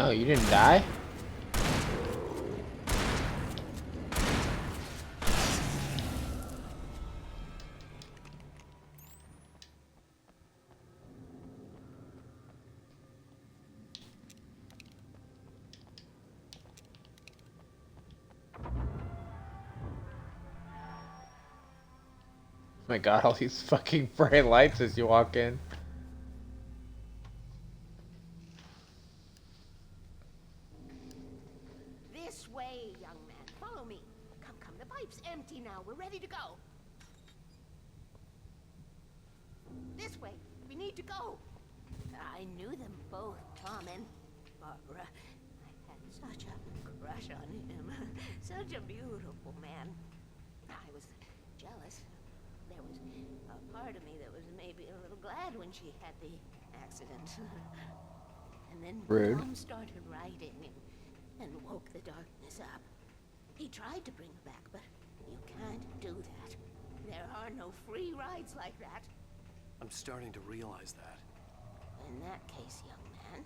Oh, you didn't die? Oh my god, all these fucking bright lights as you walk in. This way, young man. Follow me. Come, come. The pipe's empty now. We're ready to go. This way. We need to go. I knew them both, Tom and Barbara. I had such a crush on him. Such a beautiful man. I was jealous. There was a part of me that was maybe a little glad when she had the accident. And then Rude. Tom started writing and woke the darkness up. He tried to bring her back, but you can't do that. There are no free rides like that. I'm starting to realize that. In that case, young man,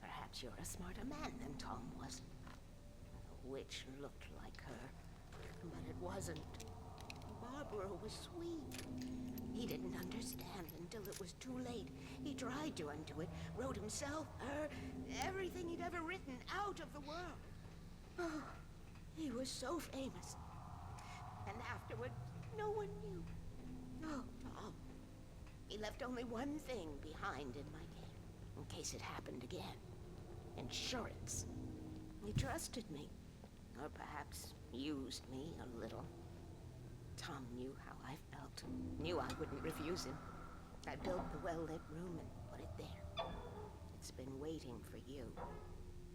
perhaps you're a smarter man than Tom was. The witch looked like her, but it wasn't. Barbara was sweet. He didn't understand until it was too late. He tried to undo it, wrote himself, her, everything he'd ever written out of the world. Oh, he was so famous. And afterward, no one knew. Oh, Tom. He left only one thing behind in my game, in case it happened again. Insurance. He trusted me. Or perhaps used me a little. Tom knew how I felt. Knew I wouldn't refuse him. I built the well-lit room and put it there. It's been waiting for you.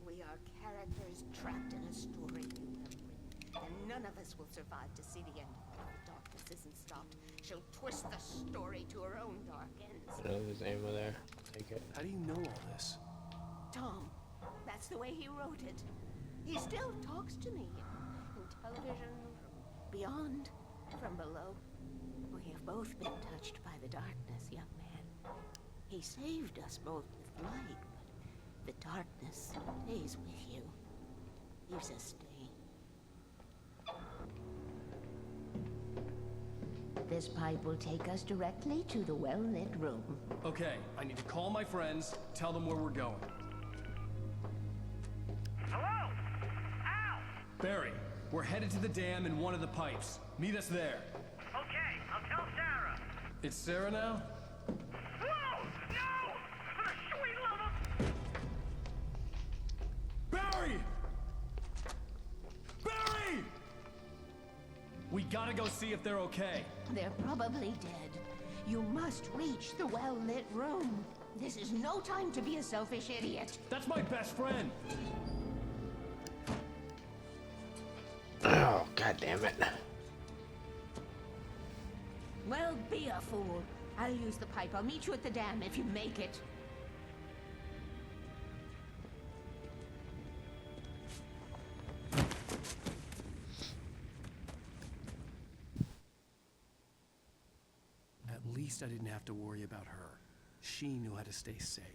We are characters trapped in a story you have written. And none of us will survive to see the end. If the darkness isn't stopped, she'll twist the story to her own dark ends. Oh, there's ammo there. Take it. How do you know all this? Tom, that's the way he wrote it. He still talks to me in television, from beyond, from below. We have both been touched by the darkness, young man. He saved us both with light, but the darkness stays with you. Leaves a stain. This pipe will take us directly to the well-lit room. Okay, I need to call my friends, tell them where we're going. Hello? Al! Barry, we're headed to the dam in one of the pipes. Meet us there. Okay, I'll tell Sarah. It's Sarah now? Whoa! No! For the sweet love of... Barry! Barry! We gotta go see if they're okay. They're probably dead. You must reach the well-lit room. This is no time to be a selfish idiot. That's my best friend. Oh, god damn it. Well, be a fool. I'll use the pipe. I'll meet you at the dam if you make it. At least I didn't have to worry about her. She knew how to stay safe.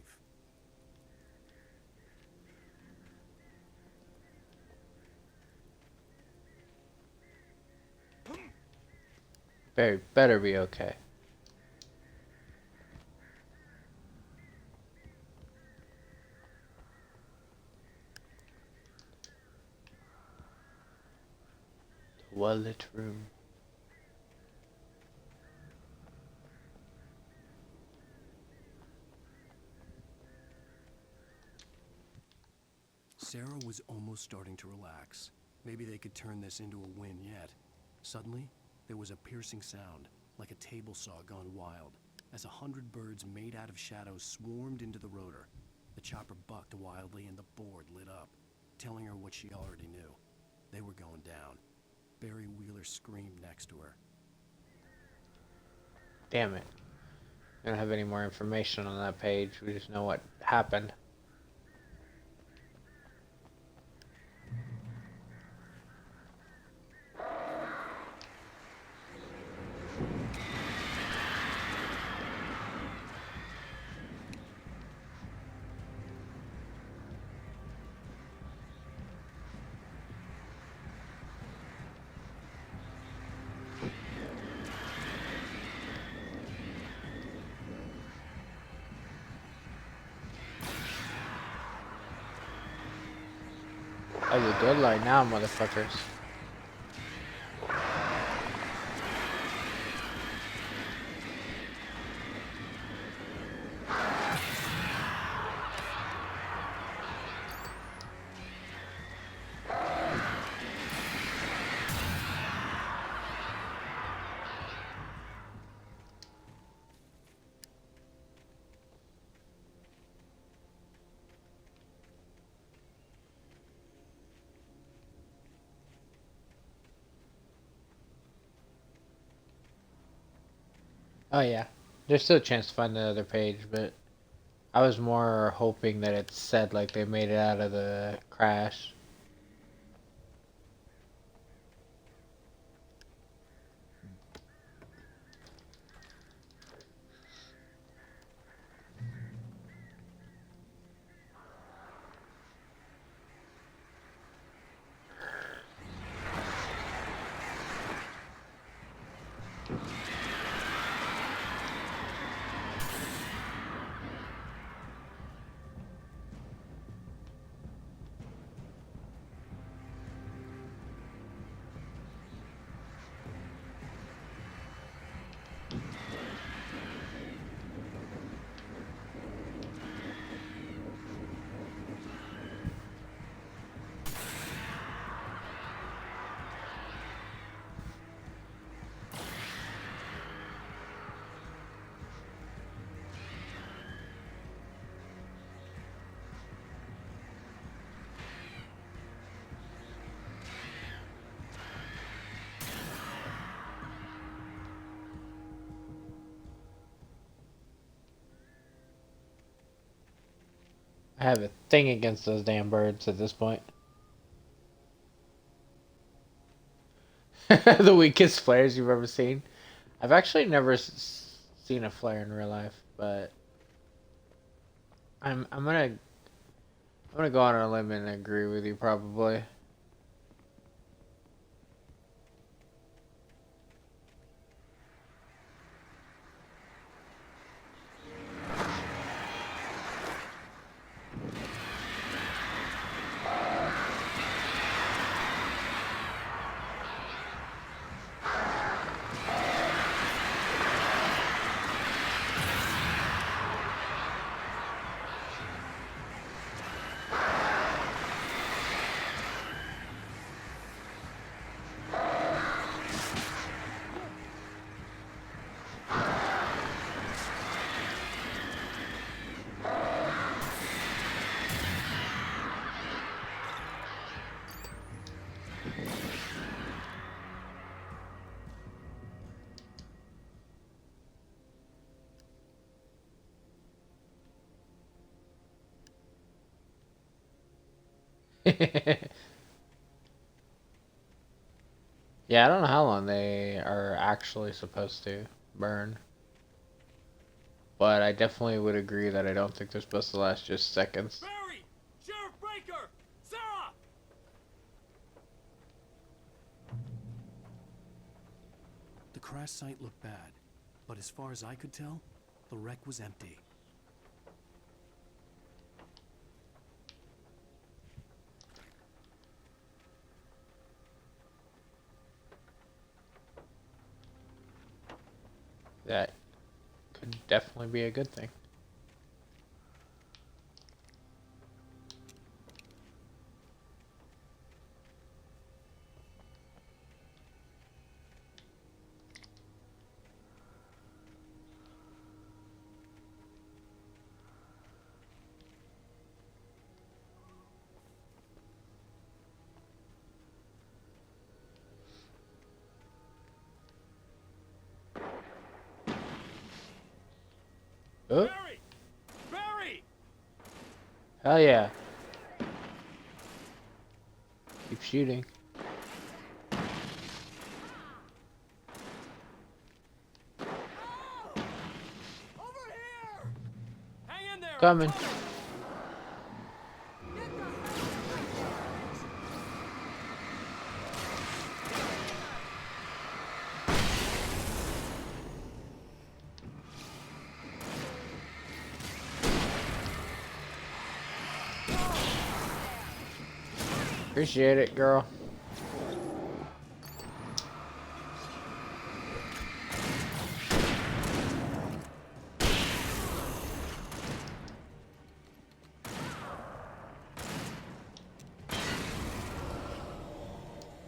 Barry better be okay. Well-lit room. Sarah was almost starting to relax. Maybe they could turn this into a win yet. Suddenly, there was a piercing sound, like a table saw gone wild, as 100 birds made out of shadows swarmed into the rotor. The chopper bucked wildly and the board lit up, telling her what she already knew. They were going down. Barry Wheeler screamed next to her. Damn it. I don't have any more information on that page. We just know what happened. Have a good light now, motherfuckers. Oh yeah, there's still a chance to find the other page, but I was more hoping that it said like they made it out of the crash. I have a thing against those damn birds at this point. The weakest flares you've ever seen. I've actually never seen a flare in real life, but I'm gonna go on a limb and agree with you probably. Yeah, I don't know how long they are actually supposed to burn. But I definitely would agree that I don't think they're supposed to last just seconds. Barry! Sheriff Baker! Sarah! The crash site looked bad, but as far as I could tell, the wreck was empty. That could definitely be a good thing. Oh. Barry! Barry! Hell yeah. Keep shooting. Hang in there! Coming. Appreciate it, girl.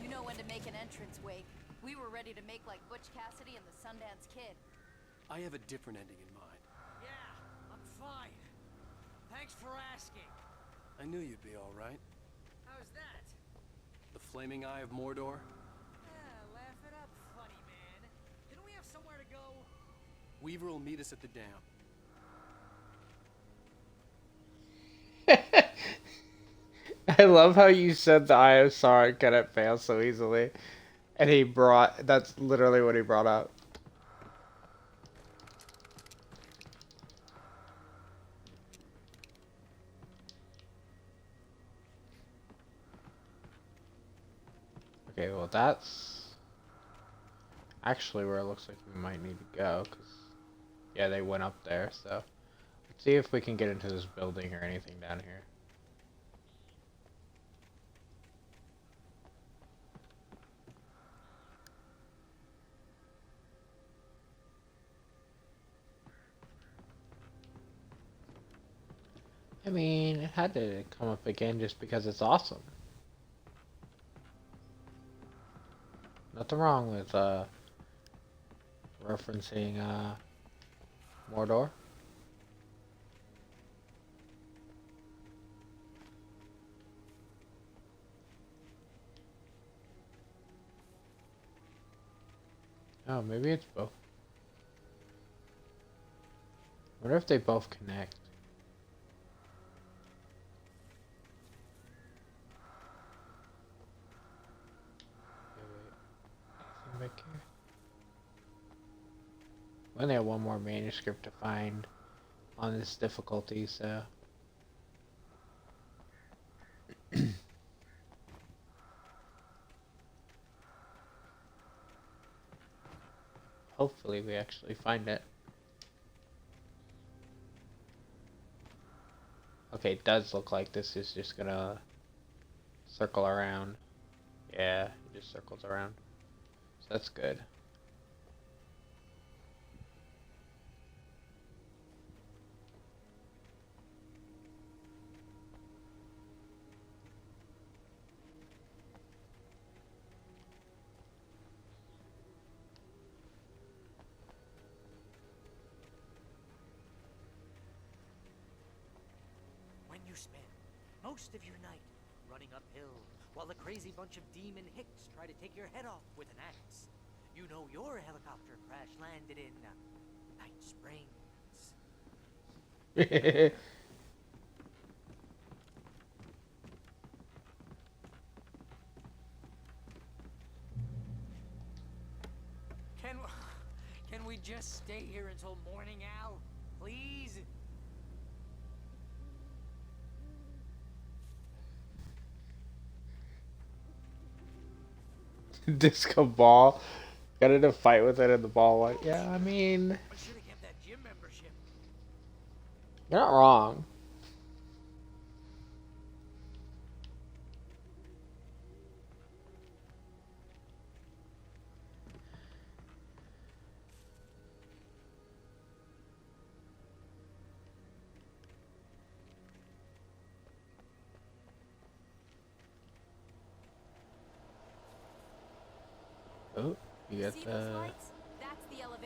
You know when to make an entrance, Wake. We were ready to make like Butch Cassidy and the Sundance Kid. I have a different ending in mind. Yeah, I'm fine. Thanks for asking. I knew you'd be all right. How's that? The Flaming Eye of Mordor? Yeah, laugh it up, funny man. Didn't we have somewhere to go? Weaver will meet us at the dam. I love how you said the Eye of Sauron couldn't fail so easily. And that's literally what he brought up. Okay, well that's actually where it looks like we might need to go, because yeah, they went up there, so let's see if we can get into this building or anything down here. I mean, it had to come up again just because it's awesome. Nothing wrong with referencing Mordor. Oh, maybe it's both. I wonder if they both connect. Back here. We only have one more manuscript to find on this difficulty, so hopefully we actually find it. Okay, it does look like this is just gonna circle around. Yeah, it just circles around. So that's good. When you spend most of your night running uphill while a crazy bunch of demon hicks try to take your head off with an axe, you know your helicopter crash landed in Night Springs. Can we just stay here until morning, Al? Please? Disco ball. Got in a fight with it and the ball went. Yeah, I mean, I should have kept that gym membership. you're not wrong. Oh, you got the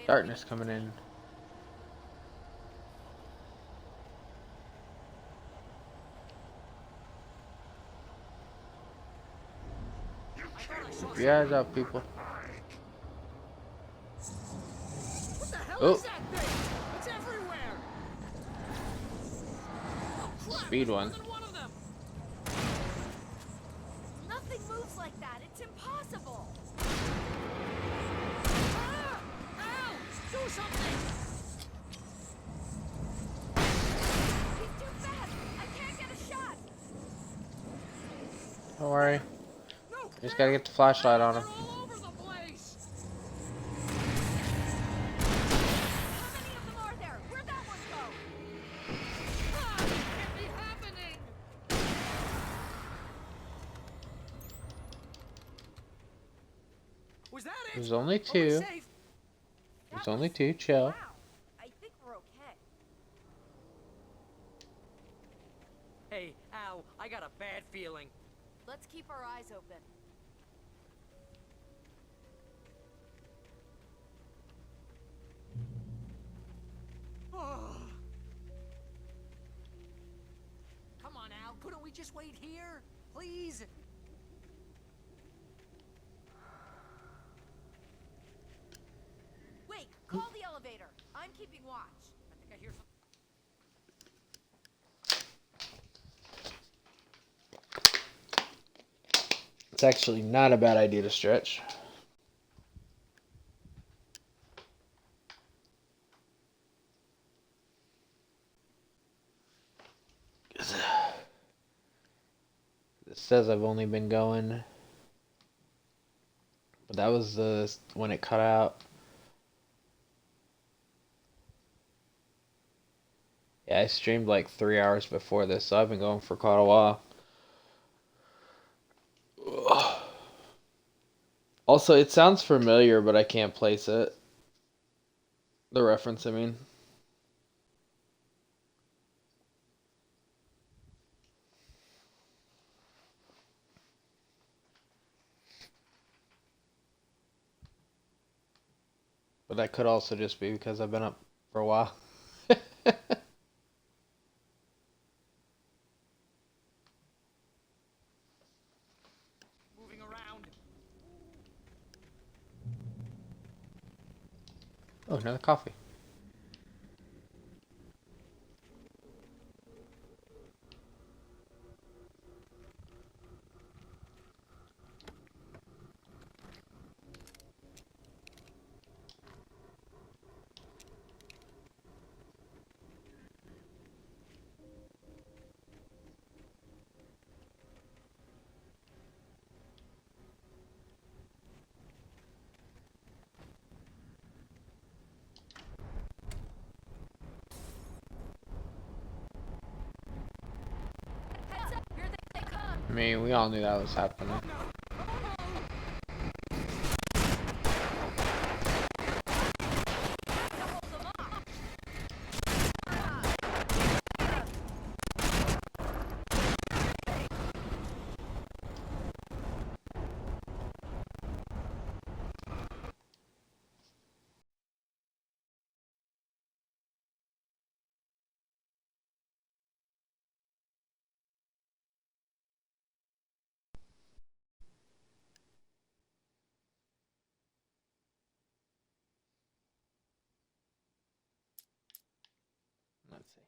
darkness coming in. Keep your eyes out, people. What the hell Oh. is that thing? It's everywhere! Oh, crap, Speed there's one. more than one of them! Nothing moves like that. It's impossible. Ah! Ow! Do something! He's too fast. I can't get a shot. Don't worry. Just gotta get the flashlight on him. All over the place! How many of them are there? Where'd that one go? Ah! It can't be happening! Was that it? There's only Are we two. safe? There's only two. Chill. Wow. I think we're okay. Hey, Al, I got a bad feeling. Let's keep our eyes open. Oh. Come on, Al. Couldn't we just wait here? Please? Wait, call the elevator. I'm keeping watch. I think I hear some... It's actually not a bad idea to stretch. It says I've only been going, but that was when it cut out. Yeah, I streamed like 3 hours before this, so I've been going for quite a while. Ugh. Also, it sounds familiar, but I can't place it. The reference, I mean. But that could also just be because I've been up for a while. Moving around. Oh, another coffee. Heads up, here they come. I mean, we all knew that was happening. Let's see.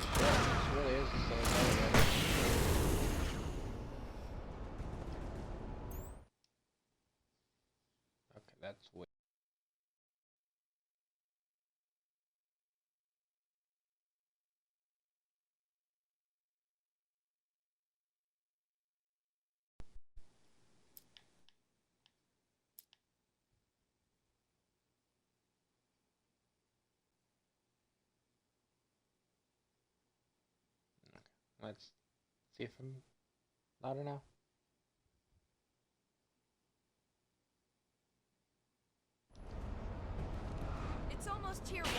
This really is the slowest elevator. Okay, that's way. Let's see if I'm louder now. It's almost here, Wade.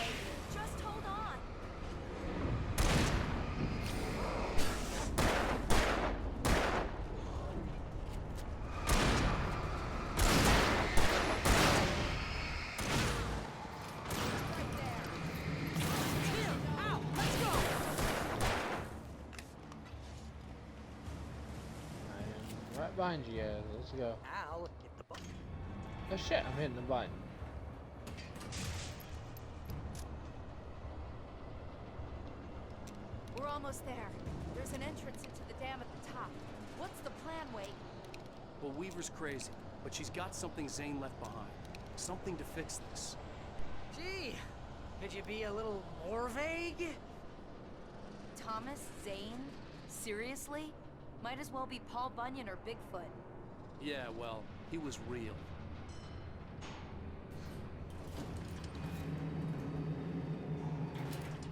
Just hold on. I am right behind you guys. Let's go. Al, hit the button. Oh shit, I'm hitting the button. We're almost there. There's an entrance into the dam at the top. What's the plan, Wade? Well, Weaver's crazy, but she's got something Zane left behind. Something to fix this. Gee, could you be a little more vague? Thomas Zane? Seriously? Might as well be Paul Bunyan or Bigfoot. Yeah, well, he was real.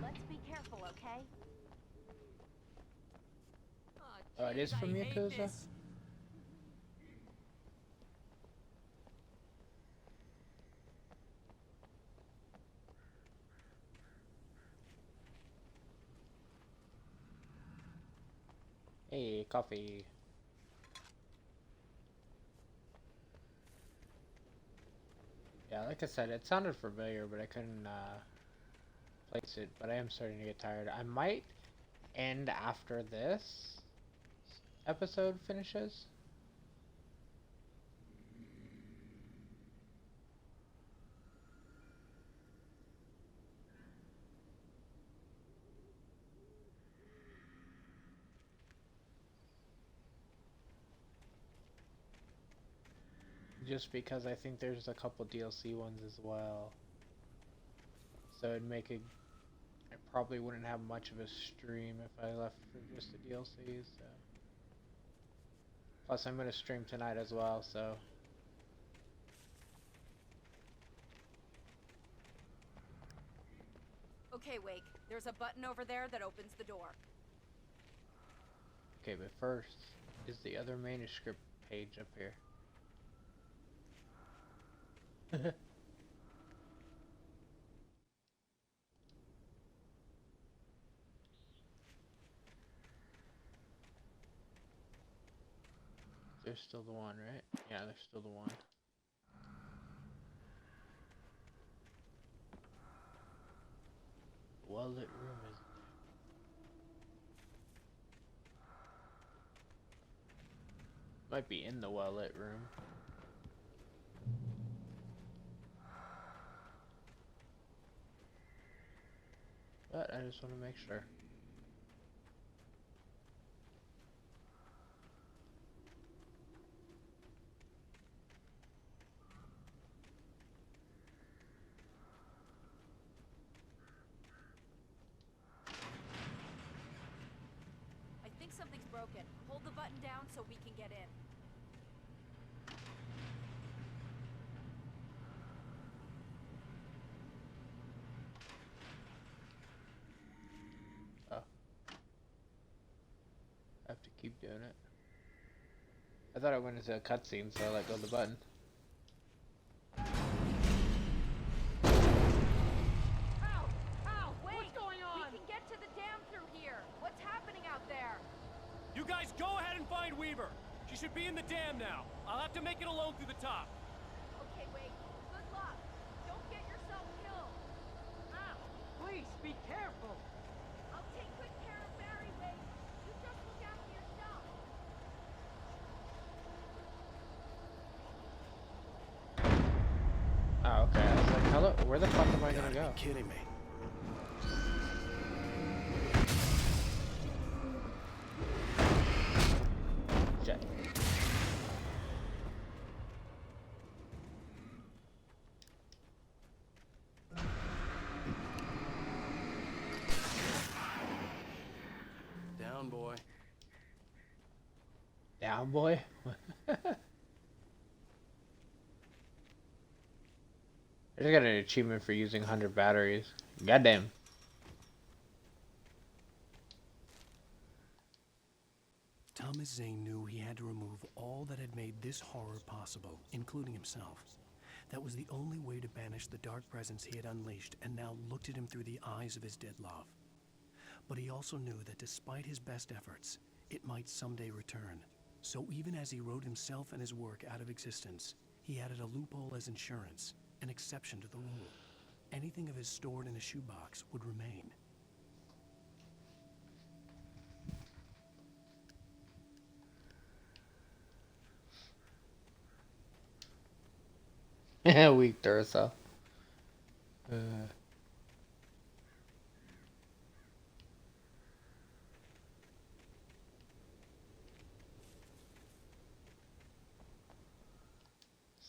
Let's be careful, okay? Oh, it is from Yakuza? Hey, coffee. Yeah, like I said, it sounded familiar, but I couldn't place it. But I am starting to get tired. I might end after this episode finishes. Just because I think there's a couple DLC ones as well. So it'd make it... I probably wouldn't have much of a stream if I left for just the DLCs, so... Plus I'm gonna stream tonight as well, so... Okay, Wake. There's a button over there that opens the door. Okay, but first is the other manuscript page up here. They're still the one, right? Yeah, they're still the one. Well-lit room is... Might be in the well-lit room. But I just want to make sure. I think something's broken. Hold the button down so we can get in. Oh. I have to keep doing it. I thought I went into a cutscene, so I let go of the button. Ow! Ow! Wait! What's going on? We can get to the dam through here. What's happening out there? You guys go ahead and find Weaver. She should be in the dam now. I'll have to make it alone through the top. Okay, Wake. Good luck. Don't get yourself killed. Ow! Please, be careful! I'll take good care of Barry, Wake. You just look after yourself. Oh, okay. I was like, hello, where the fuck am I gonna go? You're kidding me. Shit. Down, boy. Down, boy? I just got an achievement for using 100 batteries. Goddamn. Thomas Zane knew he had to remove all that had made this horror possible, including himself. That was the only way to banish the dark presence he had unleashed and now looked at him through the eyes of his dead love. But he also knew that despite his best efforts, it might someday return. So even as he wrote himself and his work out of existence, he added a loophole as insurance, an exception to the rule. Anything of his stored in a shoebox would remain. Weak Duracell. So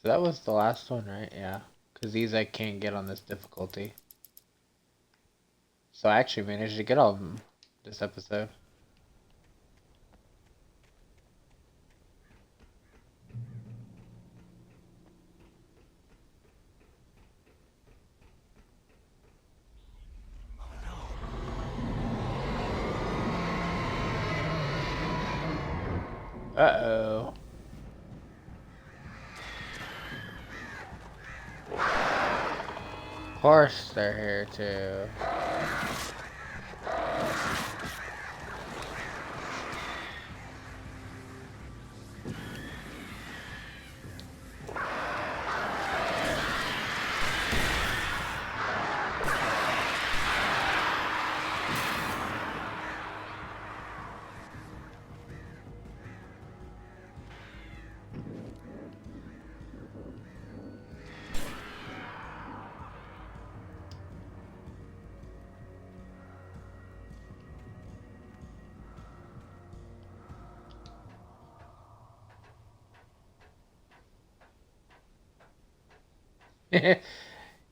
that was the last one, right? Yeah. Because these I can't get on this difficulty. So I actually managed to get all of them. this episode. Uh-oh. Of course they're here too.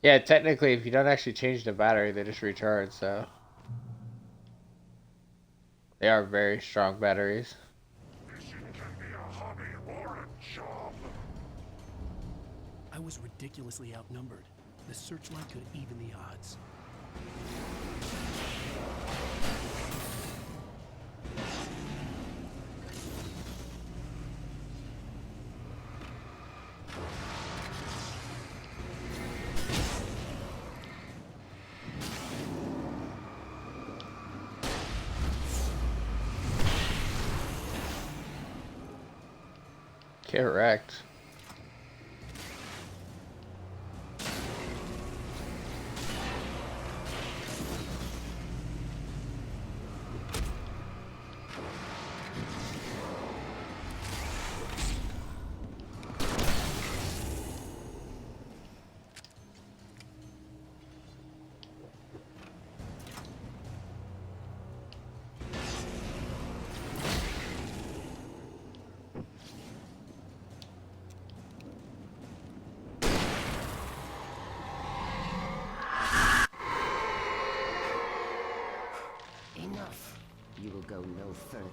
Yeah, technically, if you don't actually change the battery, they just recharge, so. They are very strong batteries. I was ridiculously outnumbered. The searchlight could even the odds. Correct. Enough. You will go no further.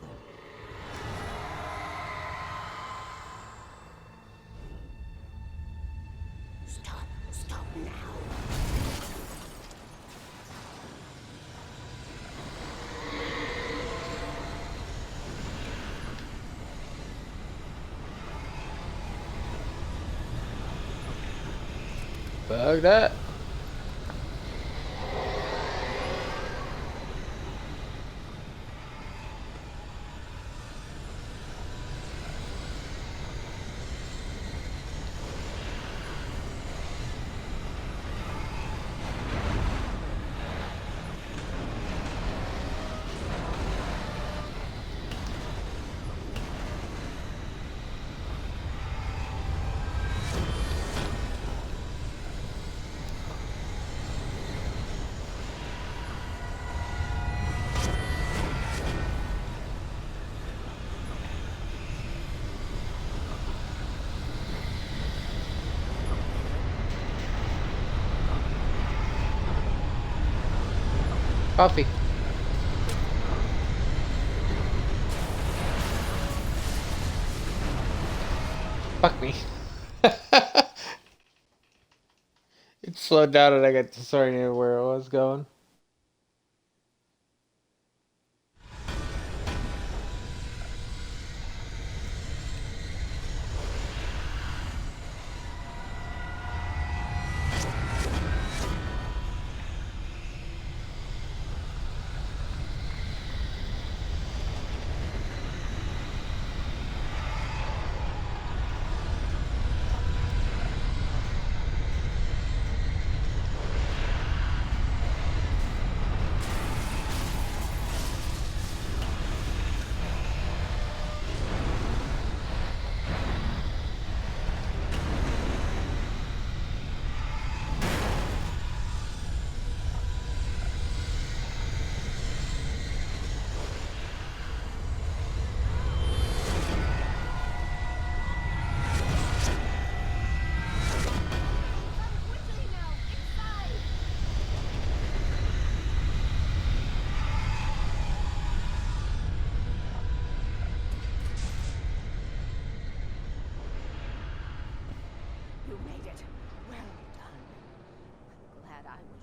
Stop. Stop now. Bug that. Coffee. Fuck me. It slowed down and I got disoriented where it was going.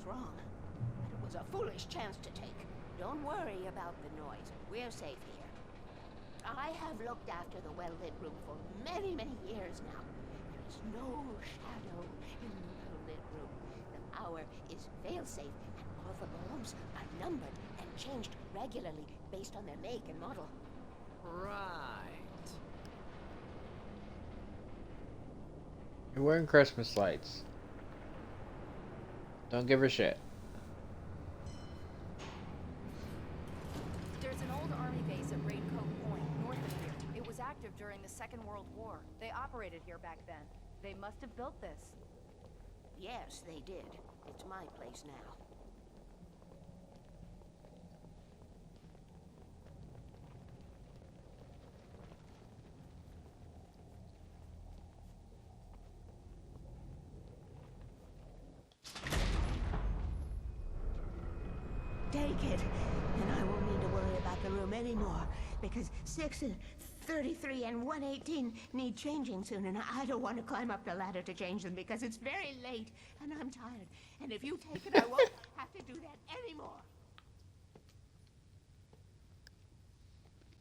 wrong. But it was a foolish chance to take. Don't worry about the noise. We're safe here. I have looked after the well-lit room for many, many years now. There is no shadow in the well-lit room. The power is fail-safe, and all of the bulbs are numbered and changed regularly based on their make and model. Right. You're wearing Christmas lights. Don't give her shit. There's an old army base at Raincoat Point, north of here. It was active during the Second World War. They operated here back then. They must have built this. Yes, they did. It's my place now. Take it, and I won't need to worry about the room anymore, because 6 and 33 and 118 need changing soon, and I don't want to climb up the ladder to change them because it's very late, and I'm tired. And if you take it, I won't have to do that anymore.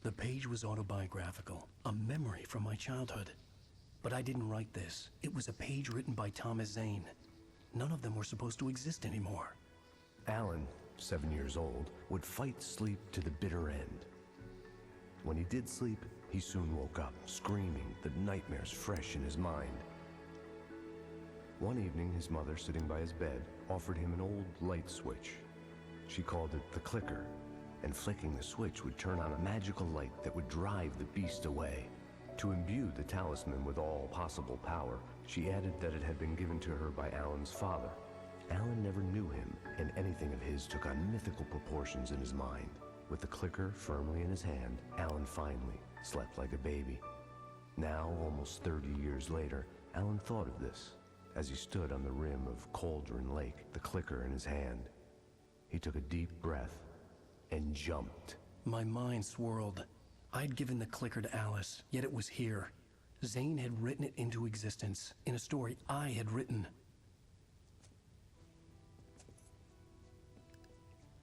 The page was autobiographical, a memory from my childhood. But I didn't write this. It was a page written by Thomas Zane. None of them were supposed to exist anymore. Alan, 7 years old, would fight sleep to the bitter end. When he did sleep, he soon woke up, screaming, the nightmares fresh in his mind. One evening, his mother, sitting by his bed, offered him an old light switch. She called it the clicker, and flicking the switch would turn on a magical light that would drive the beast away. To imbue the talisman with all possible power, she added that it had been given to her by Alan's father. Alan never knew him, and anything of his took on mythical proportions in his mind. With the clicker firmly in his hand, Alan finally slept like a baby. Now, almost 30 years later, Alan thought of this as he stood on the rim of Cauldron Lake, the clicker in his hand. He took a deep breath and jumped. My mind swirled. I'd given the clicker to Alice, yet it was here. Zane had written it into existence, in a story I had written.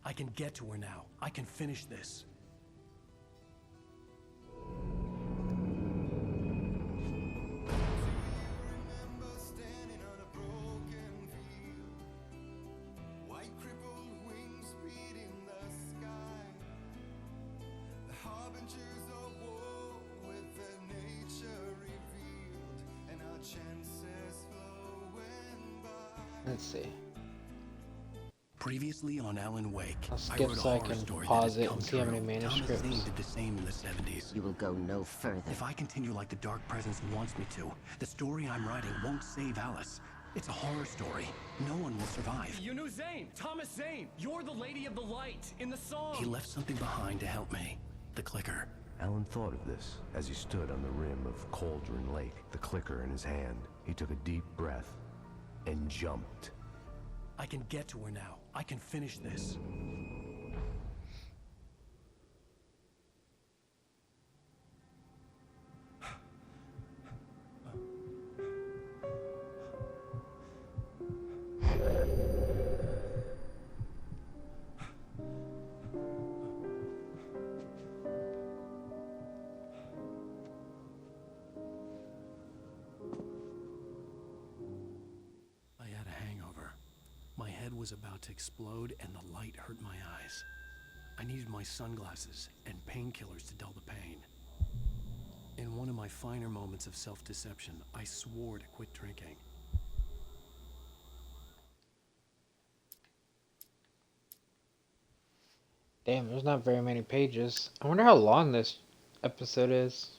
I can get to her now. I can finish this. Let's see. Previously on Alan Wake, I'll I skip wrote a so I horror can story pause that it had and come see how many true. manuscripts. Thomas Zane did the same in the 70s. You will go no further. If I continue like the Dark Presence wants me to, the story I'm writing won't save Alice. It's a horror story. No one will survive. You knew Zane! Thomas Zane! You're the Lady of the Light in the song! He left something behind to help me. The clicker. Alan thought of this as he stood on the rim of Cauldron Lake, the clicker in his hand. He took a deep breath and jumped. I can get to her now. I can finish this. I had a hangover. My head was about to explode and the light hurt my eyes. I needed my sunglasses and painkillers to dull the pain. In one of my finer moments of self-deception, I swore to quit drinking. Damn, there's not very many pages. I wonder how long this episode is.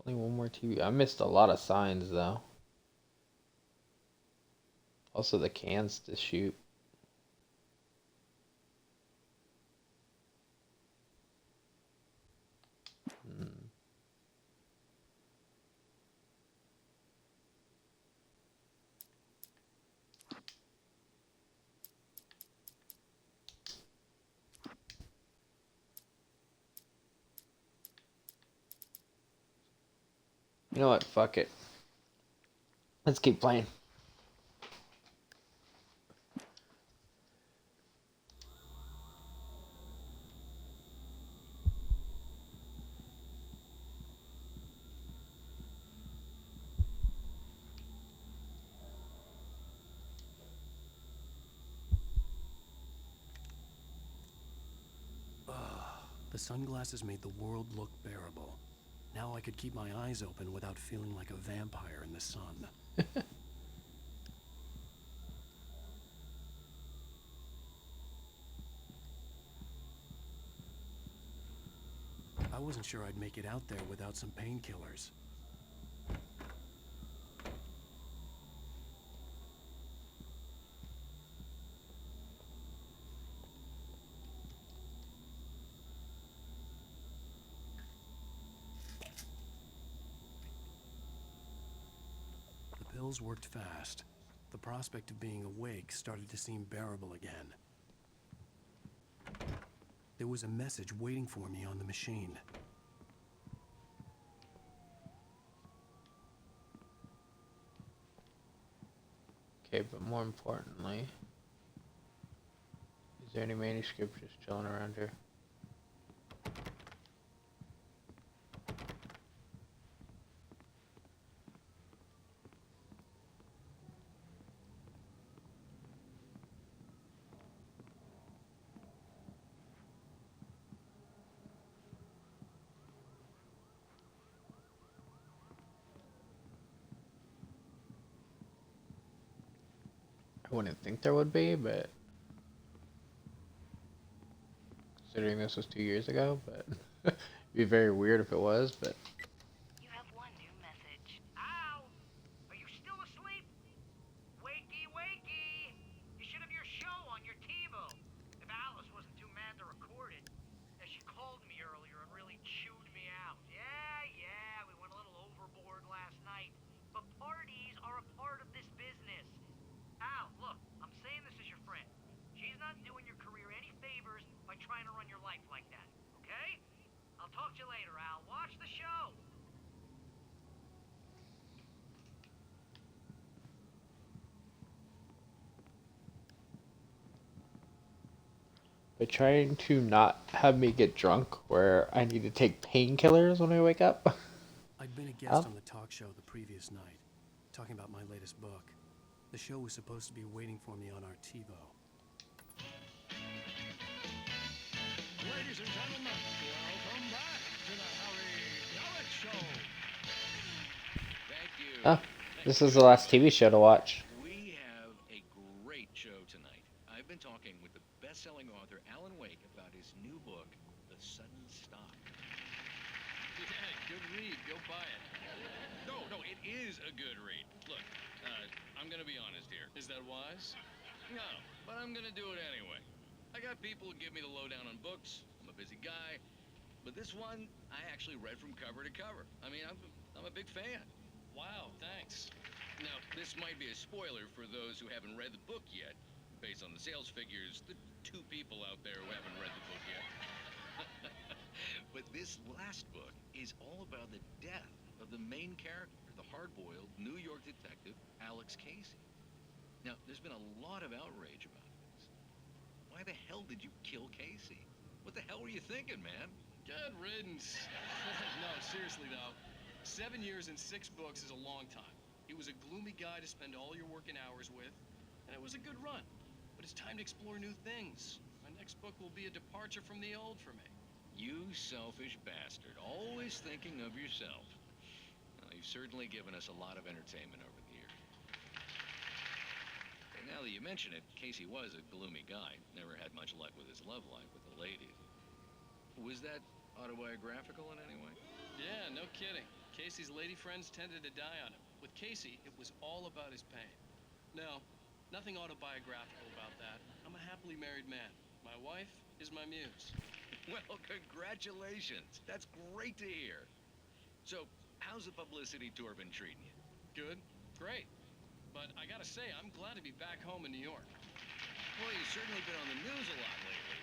Only one more TV. I missed a lot of signs though. Also the cans to shoot. You know what? Fuck it. Let's keep playing. The sunglasses made the world look bearable. Now I could keep my eyes open without feeling like a vampire in the sun. I wasn't sure I'd make it out there without some painkillers. The pills worked fast. The prospect of being awake started to seem bearable again. There was a message waiting for me on the machine. Okay, but more importantly, is there any manuscript just chilling around here? I wouldn't think there would be, but considering this was 2 years ago, but it'd be very weird if it was, but You have one new message. Al! Are you still asleep? Wakey, wakey! You should have your show on your TiVo. If Alice wasn't too mad to record it. And she called me earlier and really chewed me out. Yeah, we went a little overboard last night. But parties are a part of this business. Al, look, I'm saying this as your friend. She's not doing your career any favors by trying to run your life like that, okay? I'll talk to you later, Al. Watch the show. they're trying to not have me get drunk where I need to take painkillers when I wake up. I'd been a guest on the talk show the previous night, talking about my latest book. The show was supposed to be waiting for me on our TiVo. Ladies and gentlemen, welcome back to the Harry Garrett Show. Thank you. Oh, this is the last TV show to watch. We have a great show tonight. I've been talking with the best-selling author Alan Wake about his new book, The Sudden Stop. Yeah, good read. Go buy it. No, it is a good read. Look, I'm gonna be honest here. Is that wise? No, but I'm gonna do it anyway. I got people who give me the lowdown on books. I'm a busy guy. But this one, I actually read from cover to cover. I mean, I'm a big fan. Wow, thanks. Now, this might be a spoiler for those who haven't read the book yet. Based on the sales figures, the 2 people out there who haven't read the book yet. But this last book is all about the death of the main character, the hard-boiled New York detective, Alex Casey. Now, there's been a lot of outrage about this. Why the hell did you kill Casey? What the hell were you thinking, man? Good riddance. No, seriously though. 7 years and 6 books is a long time. He was a gloomy guy to spend all your working hours with, and it was a good run. But it's time to explore new things. My next book will be a departure from the old for me. You selfish bastard, always thinking of yourself. Well, you've certainly given us a lot of entertainment over the years. And now that you mention it, Casey was a gloomy guy. Never had much luck with his love life with the ladies. Was that autobiographical in any way? Yeah, no kidding. Casey's lady friends tended to die on him. With Casey, it was all about his pain. No, nothing autobiographical about that. I'm a happily married man. My wife is my muse. Well, congratulations. That's great to hear. So, how's the publicity tour been treating you? Good, great. But I gotta say, I'm glad to be back home in New York. Well, you've certainly been on the news a lot lately.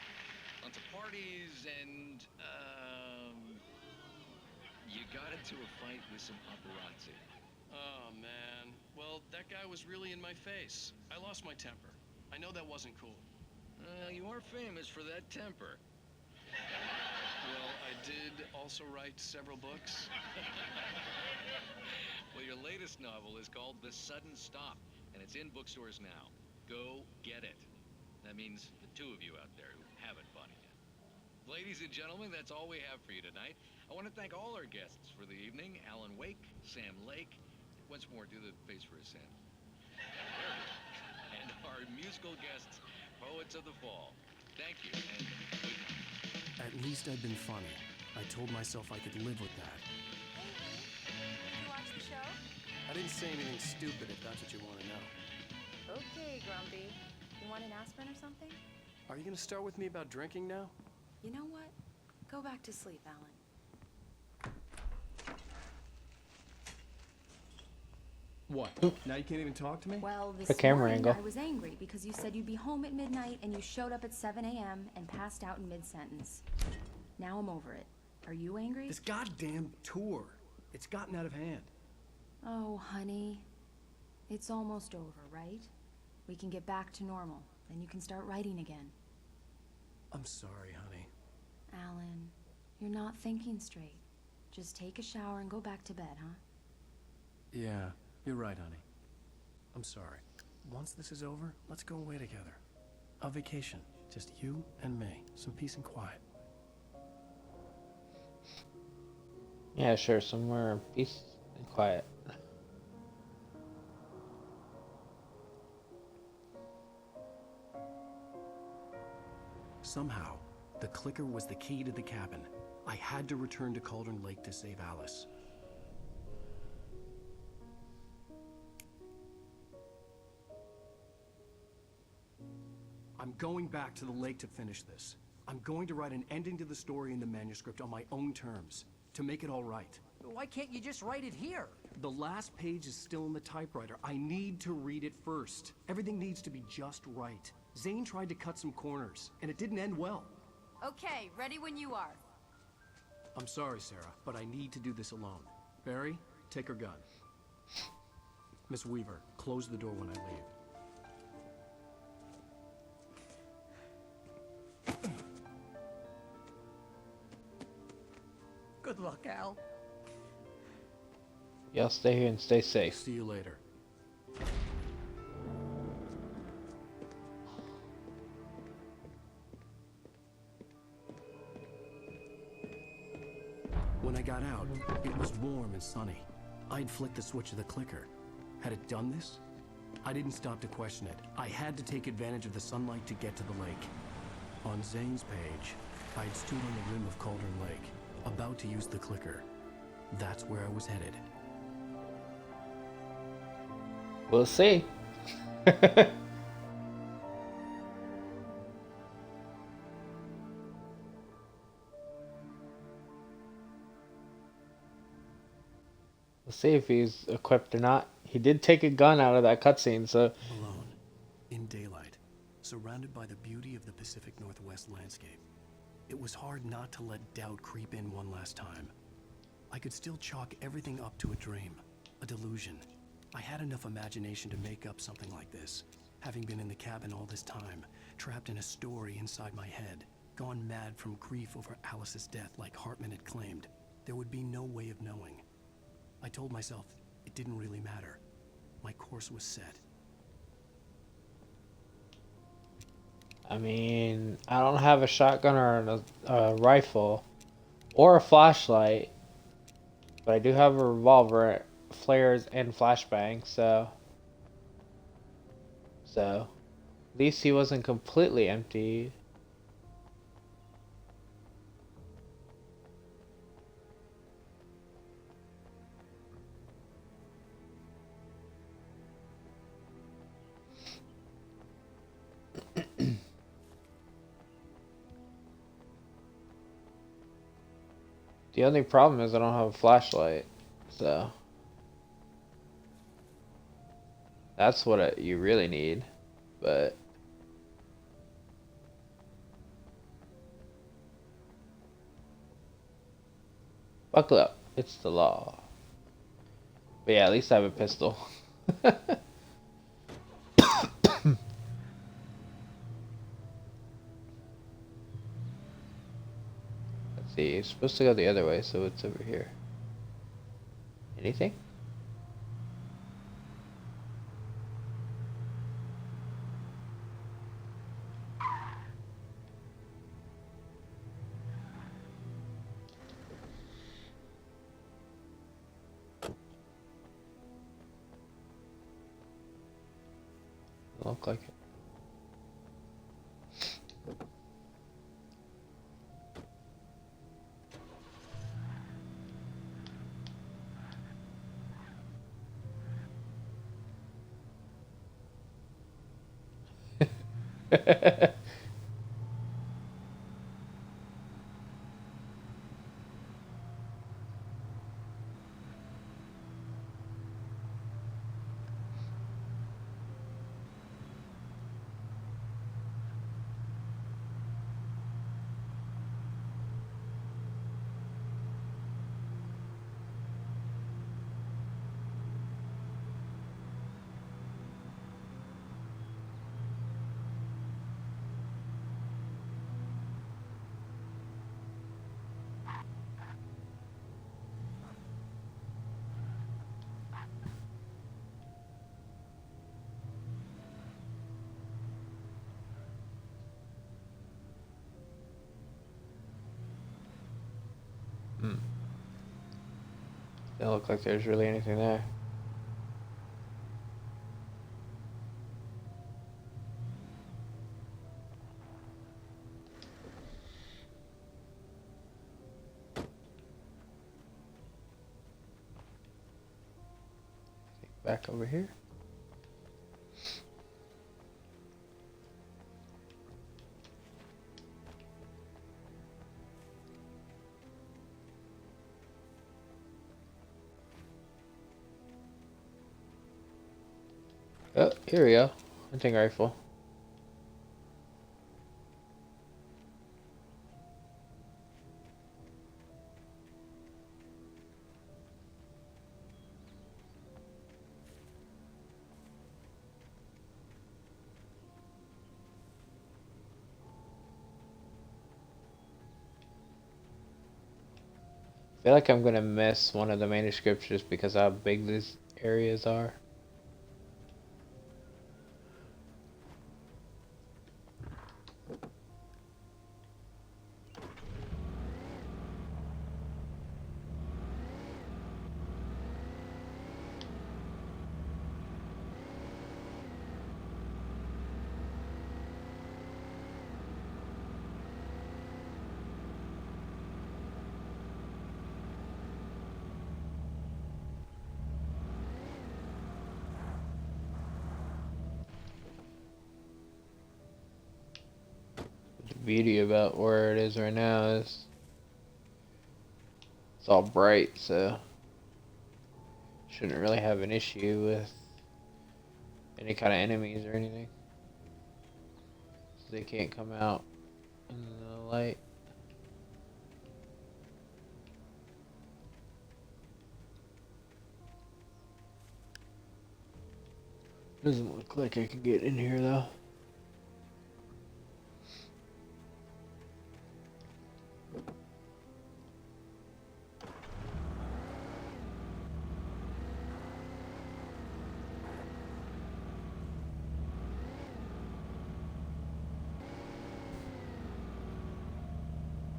Lots of parties and, You got into a fight with some paparazzi. Oh, man. Well, that guy was really in my face. I lost my temper. I know that wasn't cool. You are famous for that temper. Well, I did also write several books. Well, your latest novel is called The Sudden Stop, and it's in bookstores now. Go get it. That means the two of you out there who haven't bought it yet. Ladies and gentlemen, that's all we have for you tonight. I want to thank all our guests for the evening. Alan Wake, Sam Lake. Once more, do the face for a Sam. There it is. And our musical guests, Poets of the Fall. Thank you, and good night. At least I'd been funny. I told myself I could live with that. Hey, Lee. Did you watch the show? I didn't say anything stupid if that's what you want to know. Okay, Grumpy. You want an aspirin or something? Are you going to start with me about drinking now? You know what? Go back to sleep, Alan. What? Now you can't even talk to me? Well, this The camera morning angle. I was angry because you said you'd be home at midnight and you showed up at 7 a.m. and passed out in mid-sentence. Now I'm over it. Are you angry? This goddamn tour. It's gotten out of hand. Oh, honey. It's almost over, right? We can get back to normal. Then you can start writing again. I'm sorry, honey. Alan, you're not thinking straight. Just take a shower and go back to bed, huh? Yeah, you're right, honey. I'm sorry. Once this is over, let's go away together. A vacation. Just you and me. Some peace and quiet. Yeah, sure. Somewhere peace and quiet. Somehow, the clicker was the key to the cabin. I had to return to Cauldron Lake to save Alice. I'm going back to the lake to finish this. I'm going to write an ending to the story in the manuscript on my own terms, to make it all right. Why can't you just write it here? The last page is still in the typewriter. I need to read it first. Everything needs to be just right. Zane tried to cut some corners, and it didn't end well. Okay, ready when you are. I'm sorry, Sarah, but I need to do this alone. Barry, take her gun. Miss Weaver, close the door when I leave. Good luck, Al. Y'all stay here and stay safe. See you later. When I got out, it was warm and sunny. I'd flicked the switch of the clicker. Had it done this? I didn't stop to question it. I had to take advantage of the sunlight to get to the lake. On Zane's page, I'd stood on the rim of Cauldron Lake, about to use the clicker. That's where I was headed. We'll see. We'll see if he's equipped or not. He did take a gun out of that cutscene, so Alone, in daylight, surrounded by the beauty of the Pacific Northwest landscape. It was hard not to let doubt creep in one last time. I could still chalk everything up to a dream, a delusion. I had enough imagination to make up something like this, having been in the cabin all this time, trapped in a story inside my head, gone mad from grief over Alice's death like Hartman had claimed. There would be no way of knowing. I told myself it didn't really matter. My course was set. I mean, I don't have a shotgun or a rifle or a flashlight, but I do have a revolver, flares, and flashbang, so at least he wasn't completely empty. The only problem is I don't have a flashlight, so that's what you really need, but buckle up. It's the law. But yeah, at least I have a pistol. Let's see, it's supposed to go the other way, so it's over here. Anything? Look like it. Doesn't look like there's really anything there. Back over here. Oh, here we go. Hunting rifle. I feel like I'm gonna miss one of the manuscripts just because how big these areas are. The beauty about where it is right now is it's all bright, so shouldn't really have an issue with any kind of enemies or anything. So they can't come out in the light. Doesn't look like I can get in here though.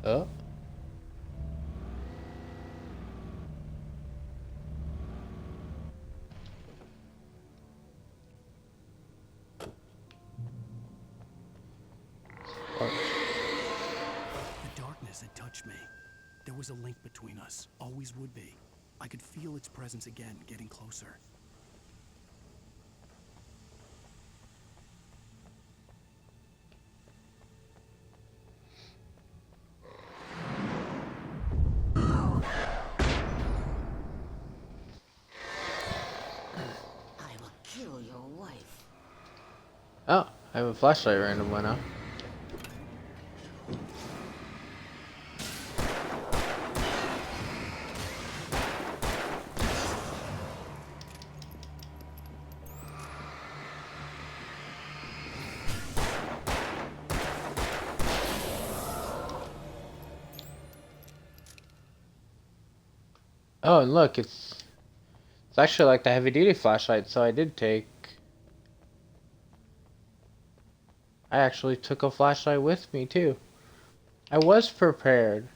Oh. The darkness had touched me. There was a link between us, always would be. I could feel its presence again, getting closer. I will kill your wife. Oh, I have a flashlight randomly now. Oh, and look, it's actually like the heavy duty flashlight, so I actually took a flashlight with me too. I was prepared.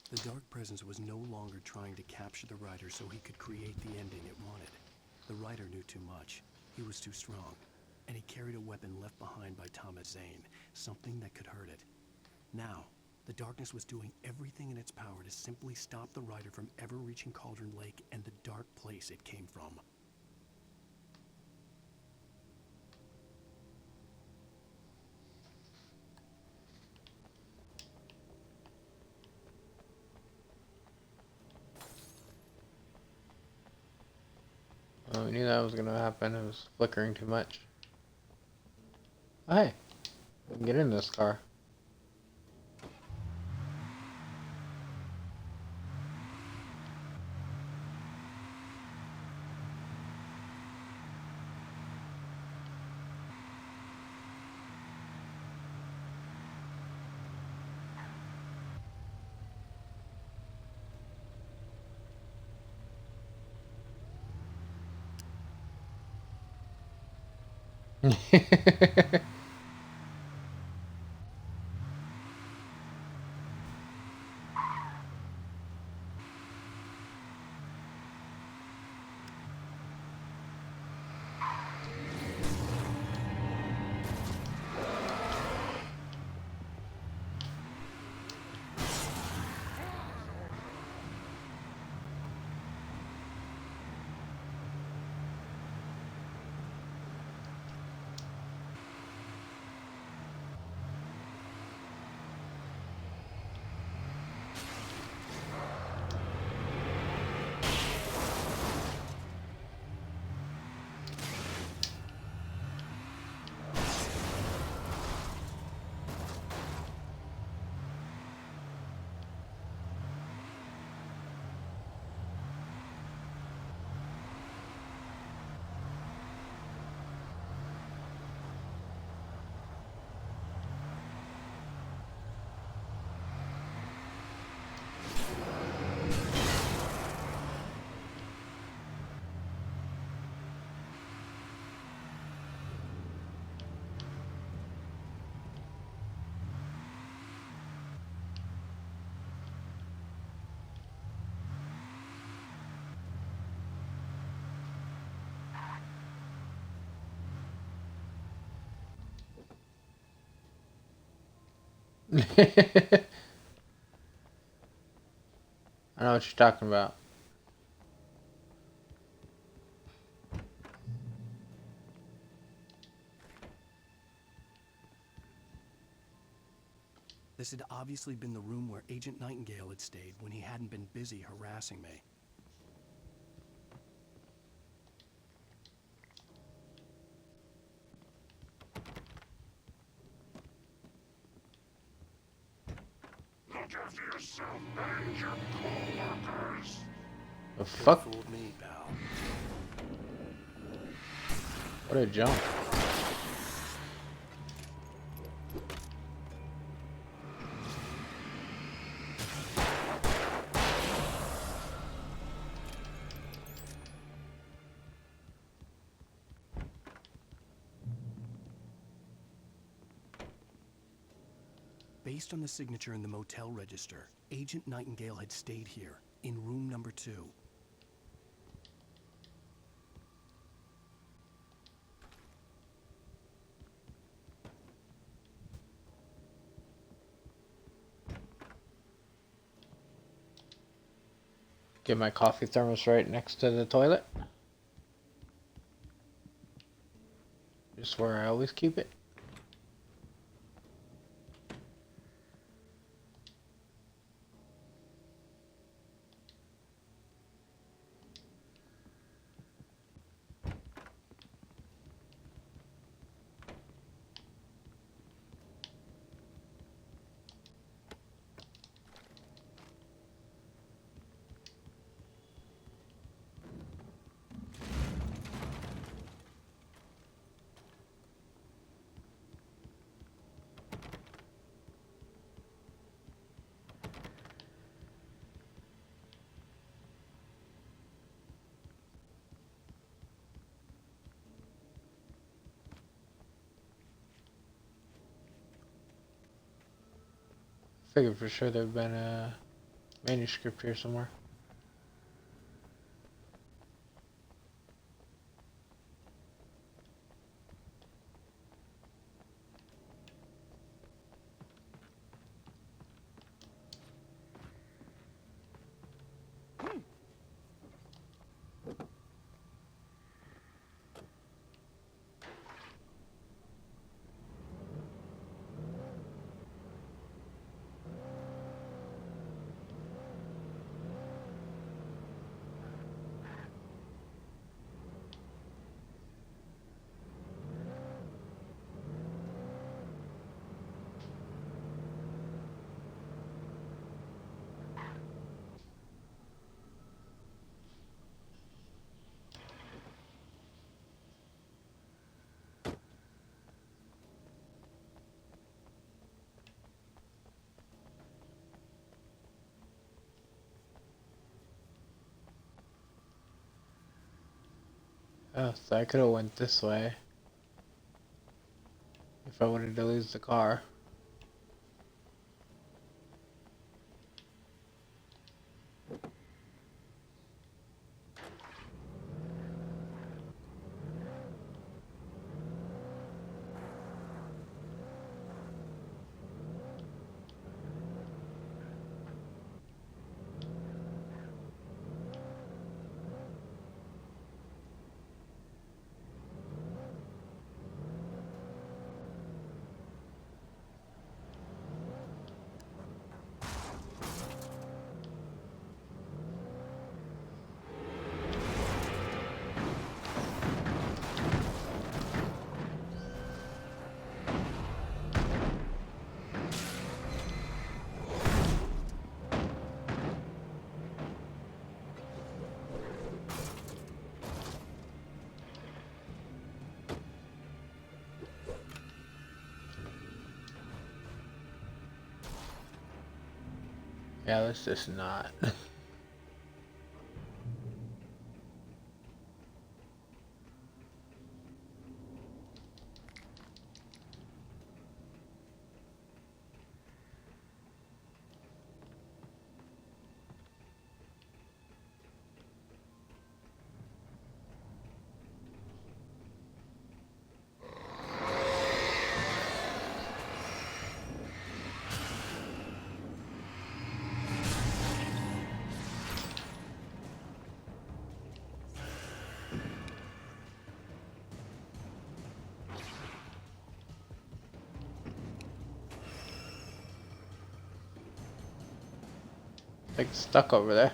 The Dark Presence was no longer trying to capture the Rider so he could create the ending it wanted. The Rider knew too much. He was too strong. And he carried a weapon left behind by Thomas Zane, something that could hurt it. Now, the darkness was doing everything in its power to simply stop the Rider from ever reaching Cauldron Lake and the dark place it came from. Oh, we knew that was gonna happen. It was flickering too much. Oh, hey, we can get in this car. I know what you're talking about. This had obviously been the room where Agent Nightingale had stayed when he hadn't been busy harassing me. Look after yourself and your co-workers. The fuck? Fooled me, pal. What a jump. Based on the signature in the motel register, Agent Nightingale had stayed here, in room number 2. Get my coffee thermos right next to the toilet. Just where I always keep it. Figured for sure there'd been a manuscript here somewhere. Oh, so I could have went this way if I wanted to lose the car. Yeah, let's just not. Like stuck over there.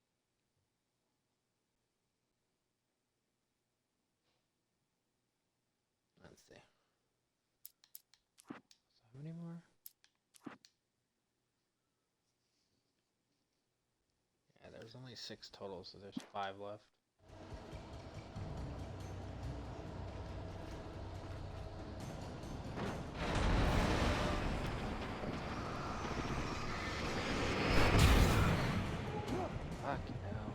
Oh. Let's see. How many more? Yeah, there's only 6 total, so there's 5 left. Fucking hell.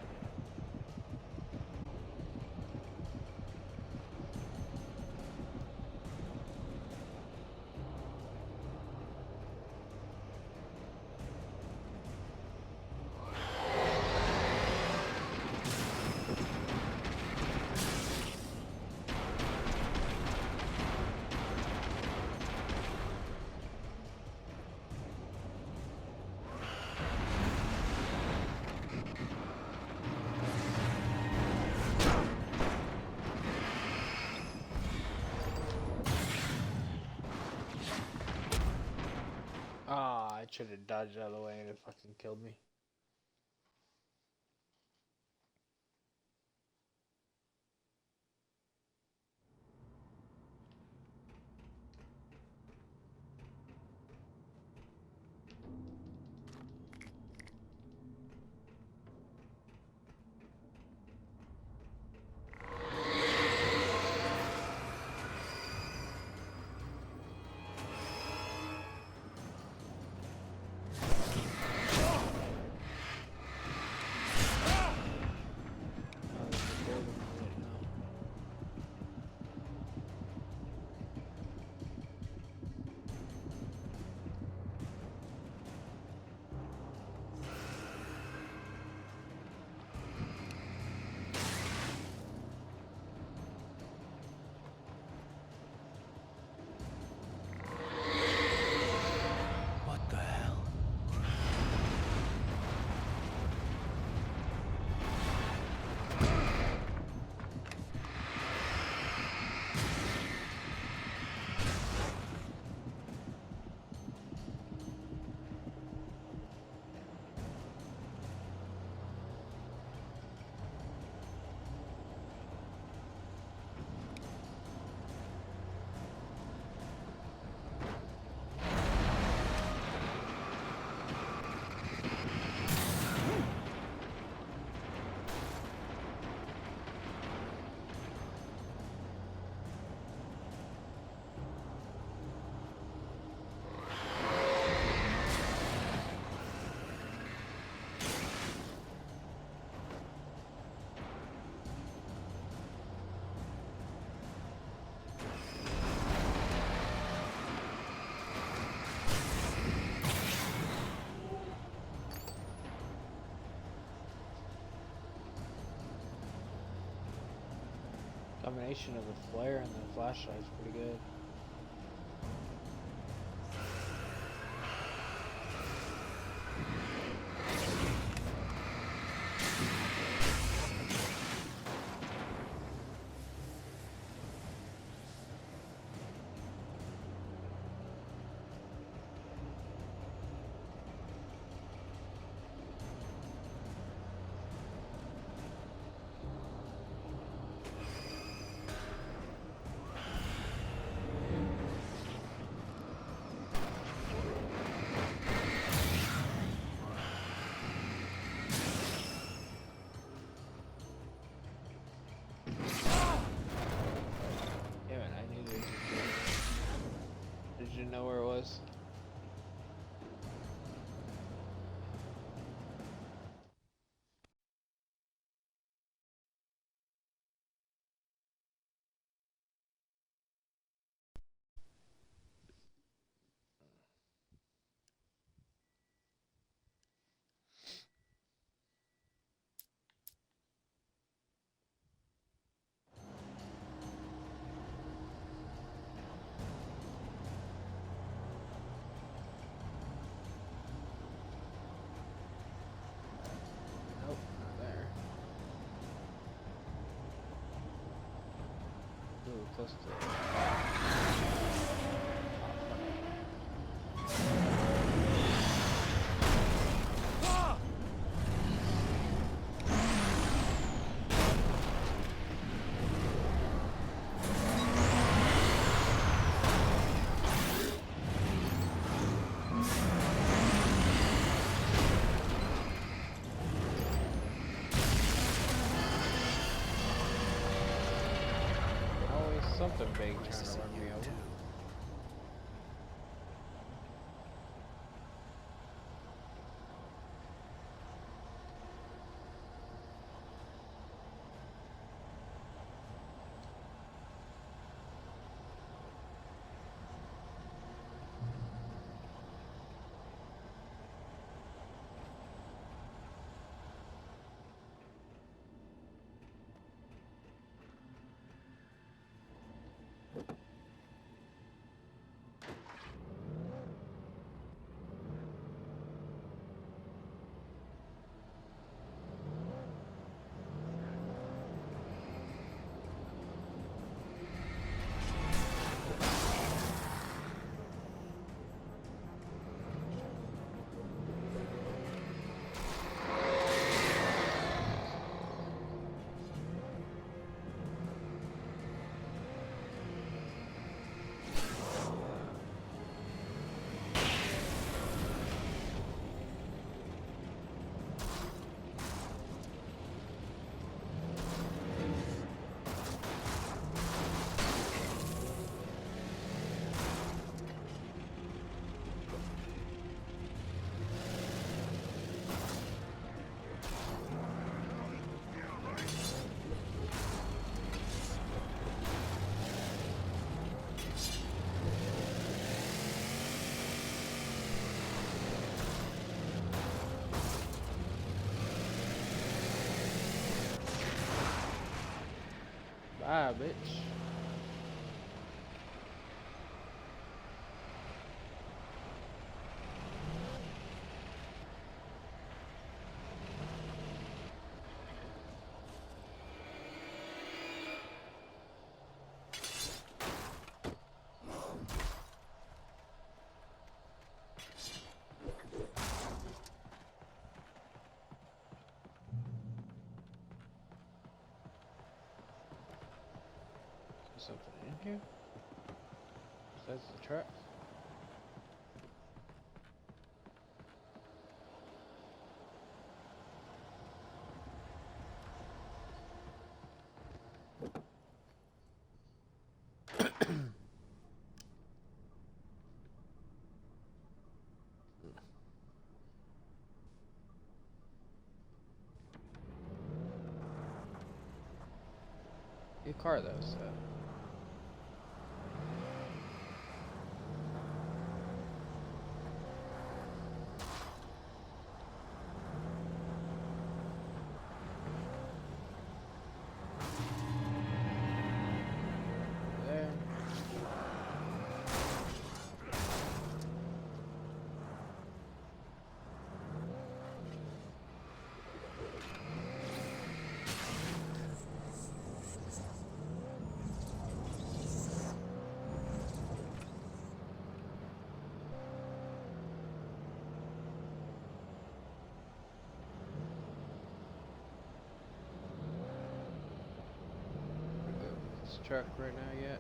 should have dodged out of the way and it fucking killed me. What the hell? Combination of the flare and the flashlight is pretty good. Damn it, I knew there was a key. Did you know where it was? Nope, not there. Ooh, close to always something big trying to run me over. Yeah, bitch. Something in here besides the tracks. New car though, so. There. This truck right now yet.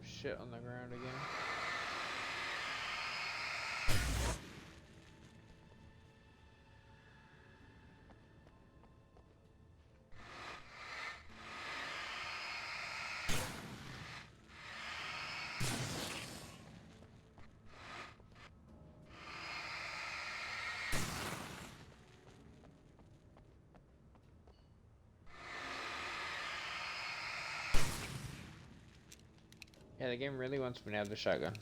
Shit on the ground again. Yeah, the game really wants me to have the shotgun.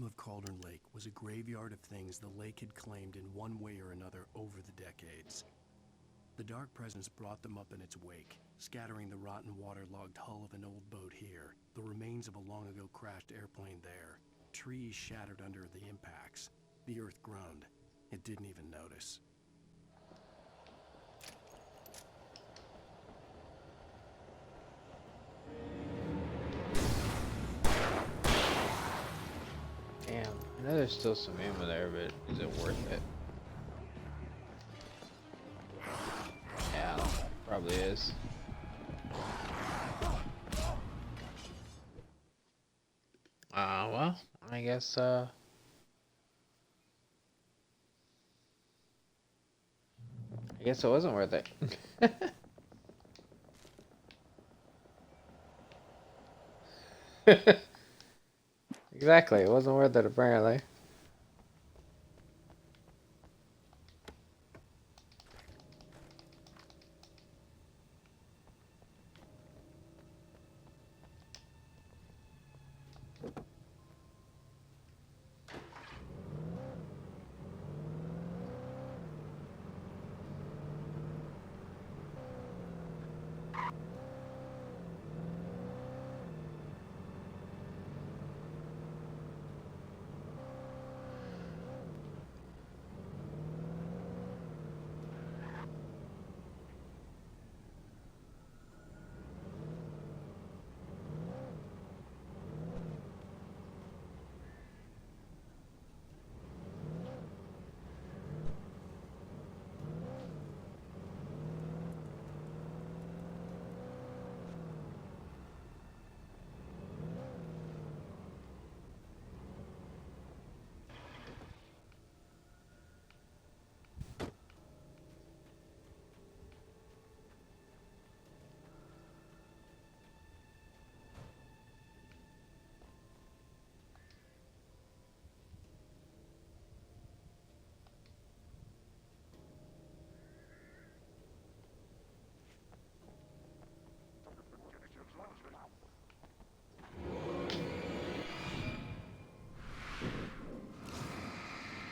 of Cauldron Lake was a graveyard of things the lake had claimed in one way or another over the decades. The dark presence brought them up in its wake, scattering the rotten waterlogged hull of an old boat here, the remains of a long-ago crashed airplane there, trees shattered under the impacts. The earth groaned. It didn't even notice. Damn, I know there's still some ammo there, but is it worth it? Yeah, probably is. Well, I guess, it wasn't worth it. Exactly, it wasn't worth it apparently.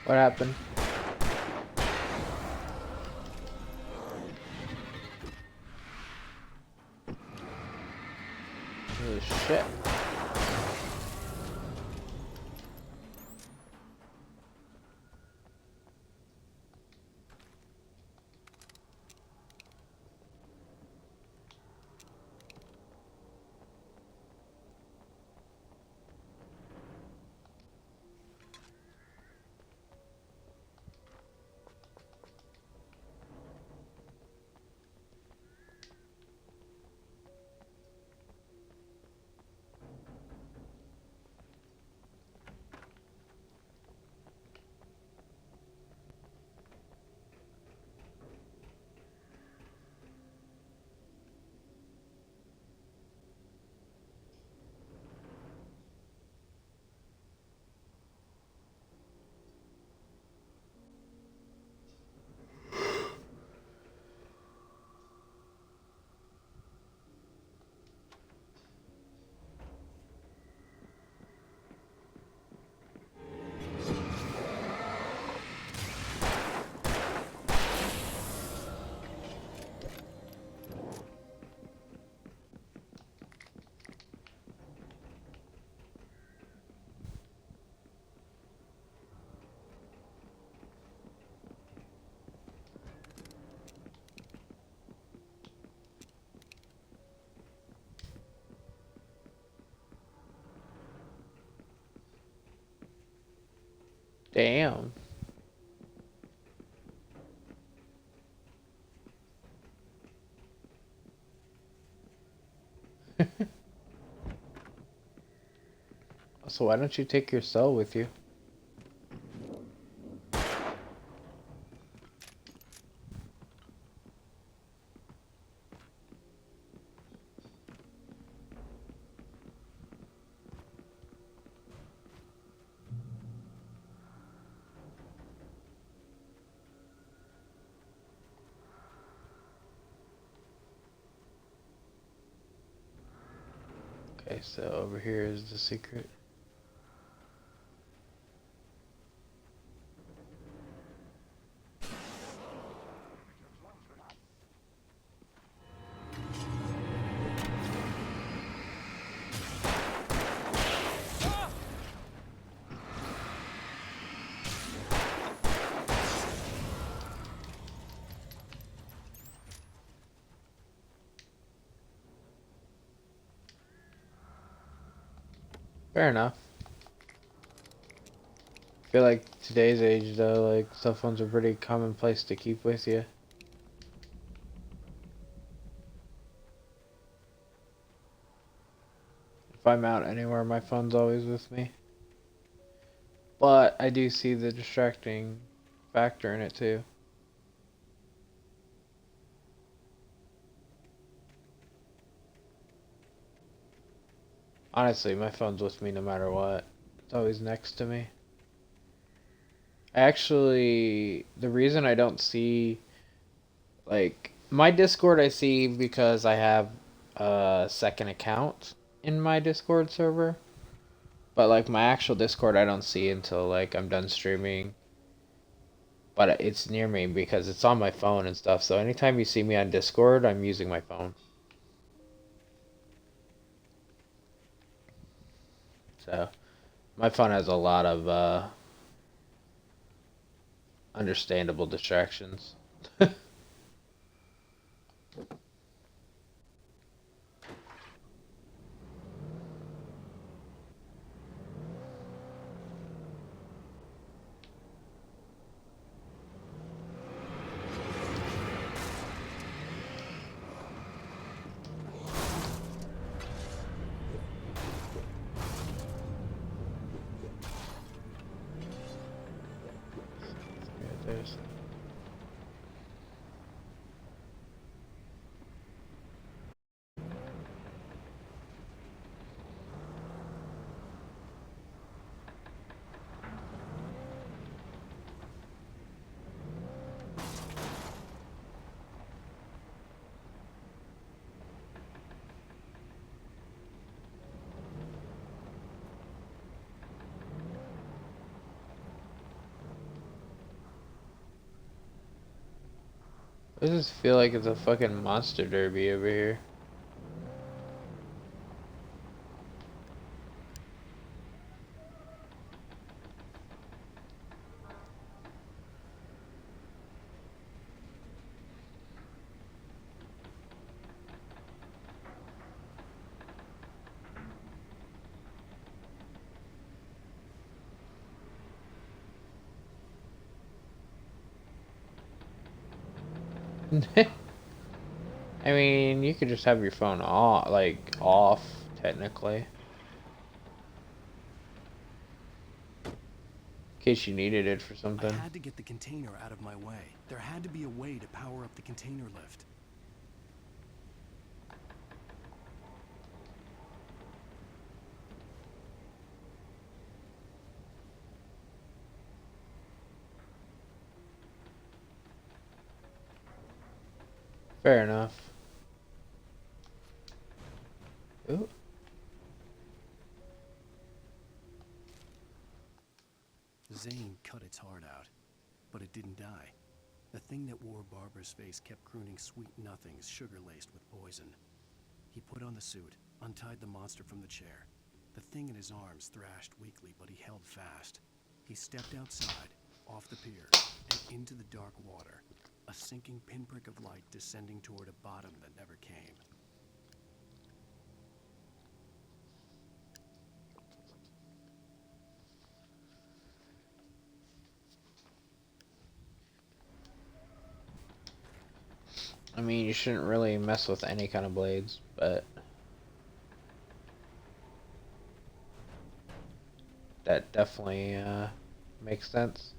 What happened? Oh shit. Damn. So why don't you take your cell with you? Okay, so over here is the secret. Fair enough. I feel like today's age, though, like, cell phones are pretty commonplace to keep with you. If I'm out anywhere, my phone's always with me. But I do see the distracting factor in it, too. Honestly, my phone's with me no matter what. It's always next to me. Actually, the reason I don't see, like, my Discord I see because I have a second account in my Discord server. But, like, my actual Discord I don't see until, like, I'm done streaming. But it's near me because it's on my phone and stuff. So anytime you see me on Discord, I'm using my phone. So my phone has a lot of understandable distractions. There's I just feel like it's a fucking monster derby over here. I mean, you could just have your phone off, like, off, technically. In case you needed it for something. I had to get the container out of my way. There had to be a way to power up the container lift. Fair enough. Ooh. Zane cut its heart out, but it didn't die. The thing that wore Barbara's face kept crooning sweet nothings sugar-laced with poison. He put on the suit, untied the monster from the chair. The thing in his arms thrashed weakly, but he held fast. He stepped outside, off the pier, and into the dark water, a sinking pinprick of light descending toward a bottom that never came. I mean, you shouldn't really mess with any kind of blades, but that definitely makes sense.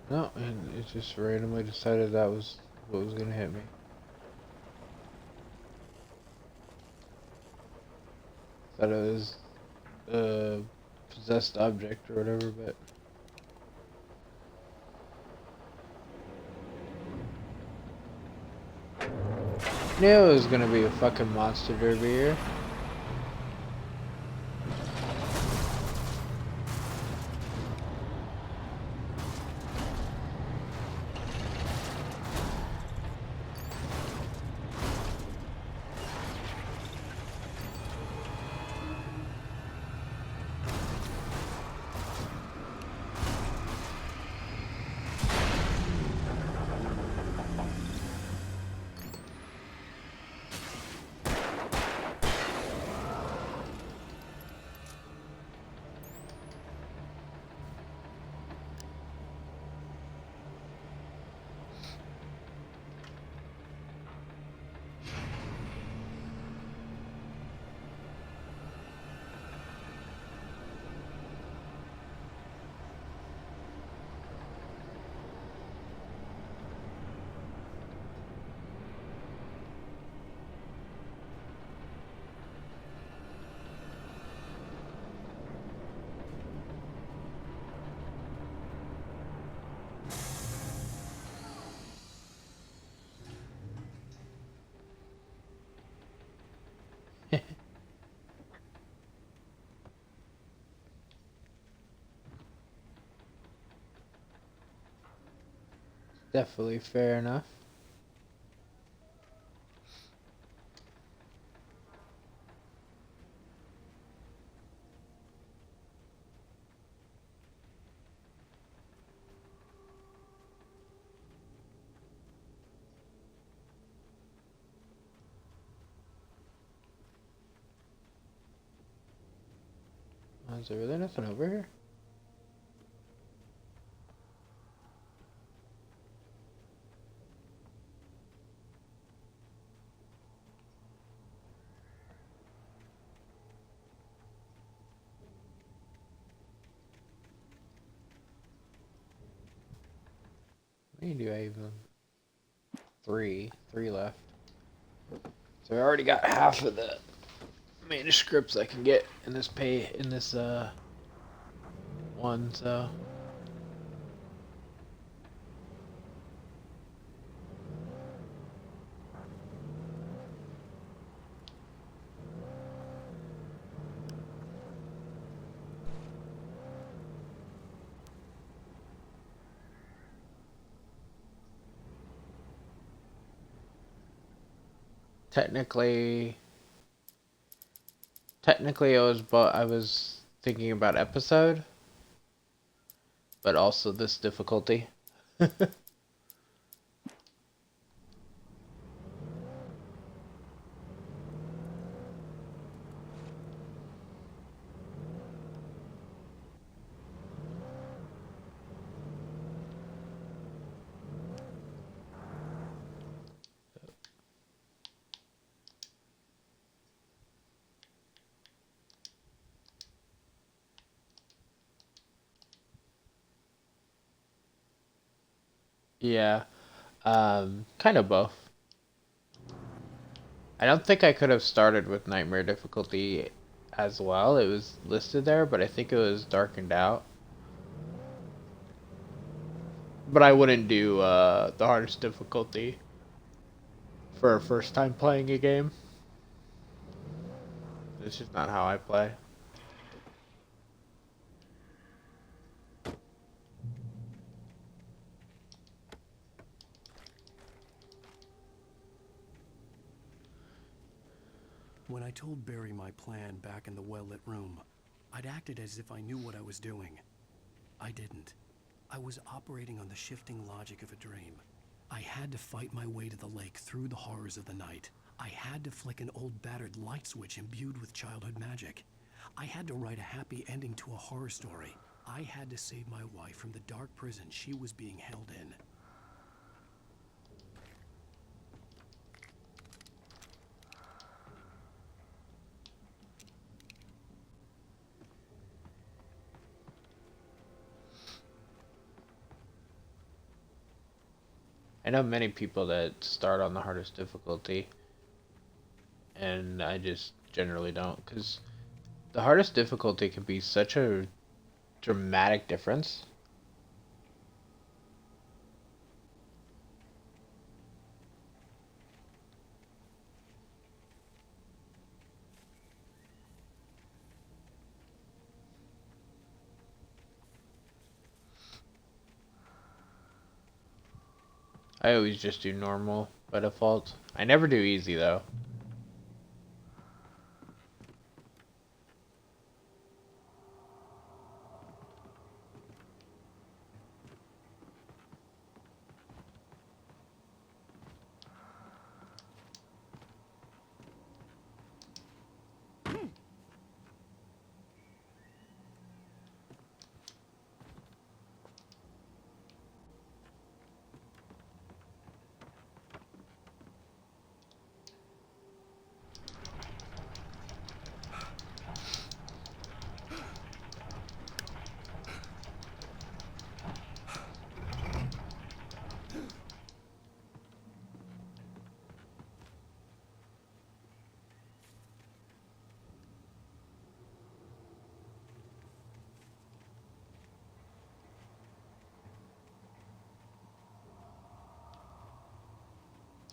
No, and it just randomly decided that was what was gonna hit me. Thought it was possessed object or whatever, but knew it was gonna be a fucking monster derby here. Definitely fair enough. Is there really nothing over here? How many do I even? Three left. So I already got half of the manuscripts I can get in this one, so technically I was thinking about episode, but also this difficulty. Yeah, kind of both. I don't think I could have started with Nightmare difficulty as well. It was listed there, but I think it was darkened out. But I wouldn't do the hardest difficulty for a first time playing a game. It's just not how I play. When I told Barry my plan back in the well-lit room, I'd acted as if I knew what I was doing. I didn't. I was operating on the shifting logic of a dream. I had to fight my way to the lake through the horrors of the night. I had to flick an old battered light switch imbued with childhood magic. I had to write a happy ending to a horror story. I had to save my wife from the dark prison she was being held in. I know many people that start on the hardest difficulty, and I just generally don't, because The hardest difficulty can be such a dramatic difference. I always just do normal by default. I never do easy though.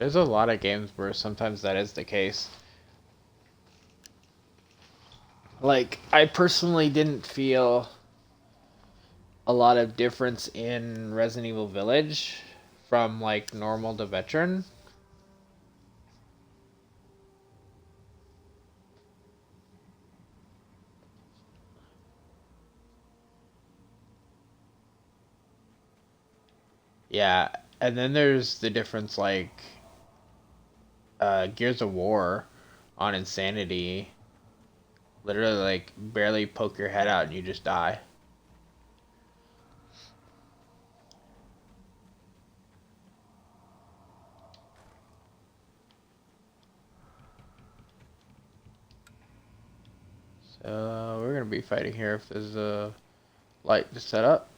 There's a lot of games where sometimes that is the case. Like, I personally didn't feel a lot of difference in Resident Evil Village from like normal to veteran. Yeah, and then there's the difference like Gears of War on Insanity. Literally like barely poke your head out and you just die. So we're gonna be fighting here if there's a light to set up.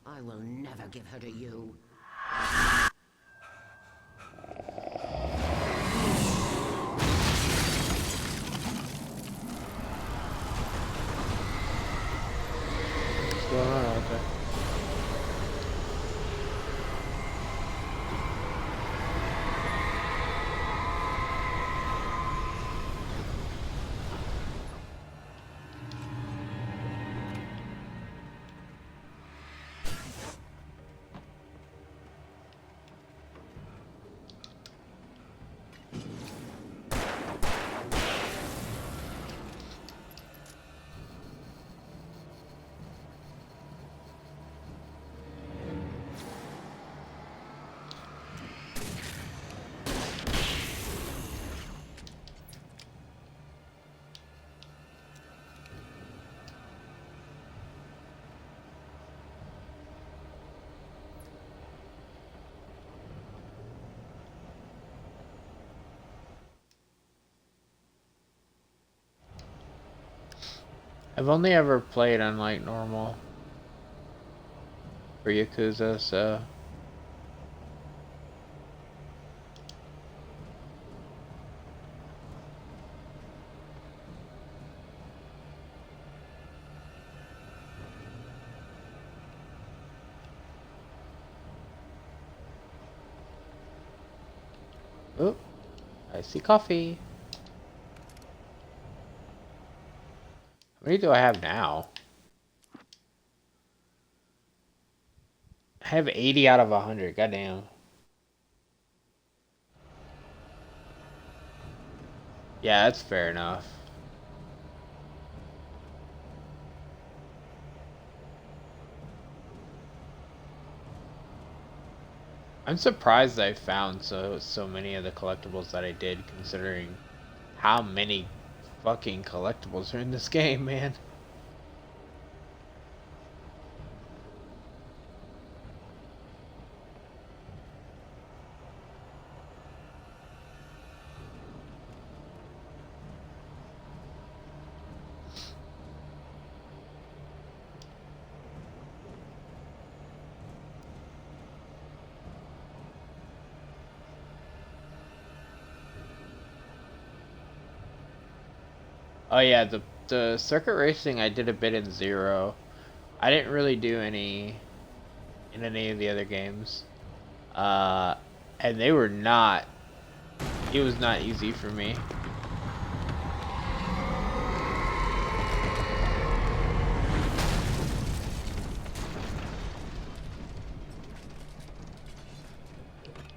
I will never give her to you. What's going on out there? I've only ever played on like normal for Yakuza, so oh, I see coffee. How many do I have now? I have 80 out of 100. Goddamn. Yeah, that's fair enough. I'm surprised I found so many of the collectibles that I did, considering how many fucking collectibles are in this game, man. Oh yeah, the circuit racing I did a bit in 0. I didn't really do any in any of the other games. And they were not. It was not easy for me.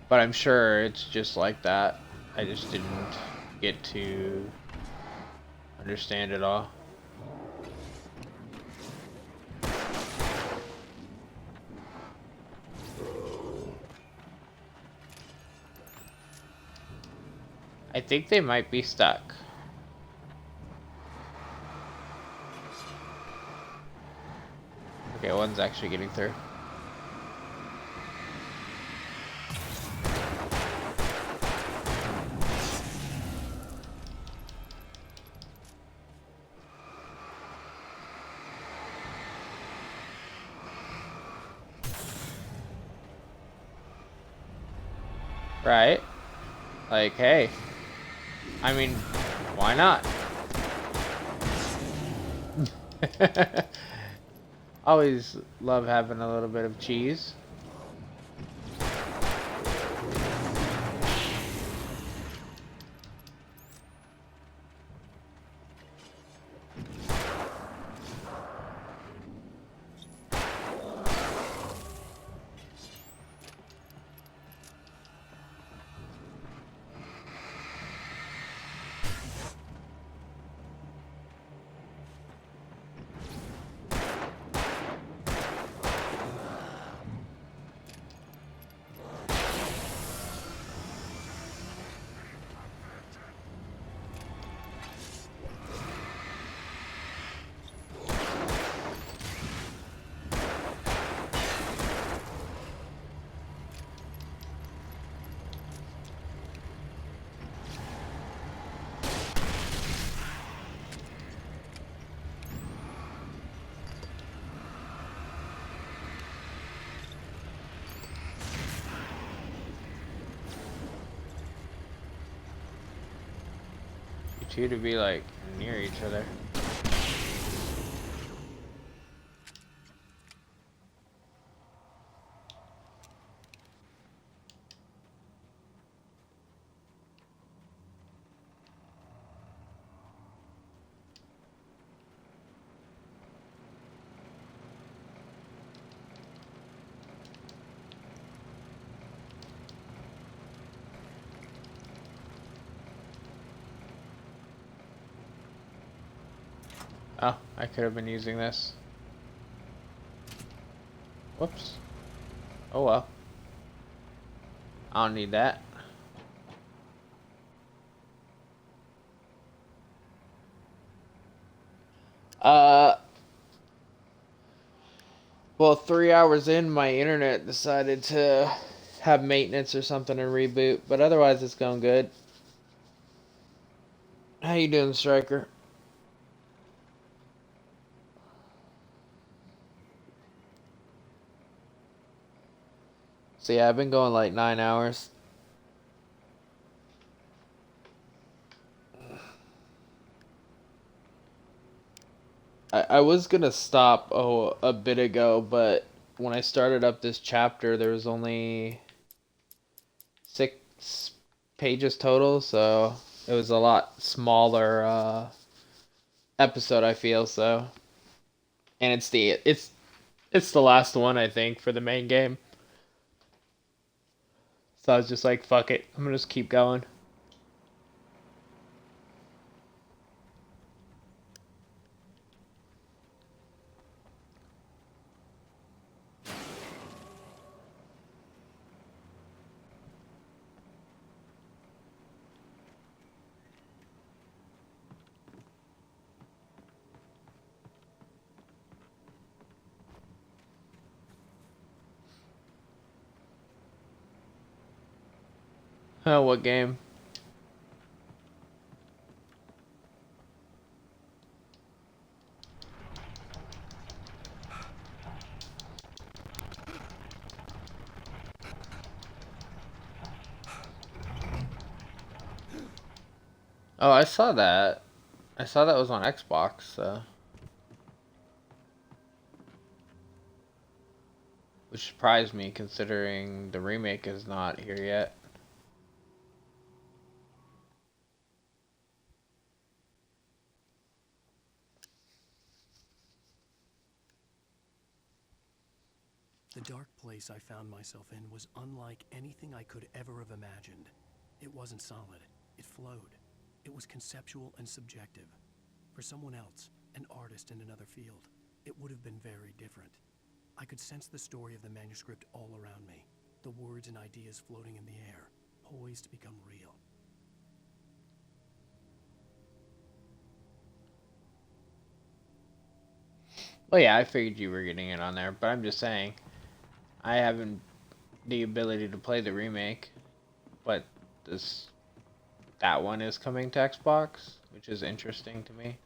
But I'm sure it's just like that. I just didn't get to understand it all. I think they might be stuck. Okay, one's actually getting through. Right? Like, hey. I mean, why not? Always love having a little bit of cheese. You two to be like near each other. Oh, I could have been using this. Whoops. Oh well. I don't need that. Well, 3 hours in, my internet decided to have maintenance or something and reboot, but otherwise it's going good. How you doing, Striker? So yeah, I've been going like 9 hours. I was gonna stop a bit ago, but when I started up this chapter, there was only 6 pages total, so it was a lot smaller episode, I feel. So, and it's the last one, I think, for the main game. So I was just like, fuck it, I'm gonna just keep going. Oh, what game? Oh, I saw that. I saw that was on Xbox, so. Which surprised me considering the remake is not here yet. The dark place I found myself in was unlike anything I could ever have imagined. It wasn't solid. It flowed. It was conceptual and subjective. For someone else, an artist in another field, it would have been very different. I could sense the story of the manuscript all around me, the words and ideas floating in the air, poised to become real. Well, yeah, I figured you were getting it on there, but I'm just saying, I haven't the ability to play the remake, but that one is coming to Xbox, which is interesting to me.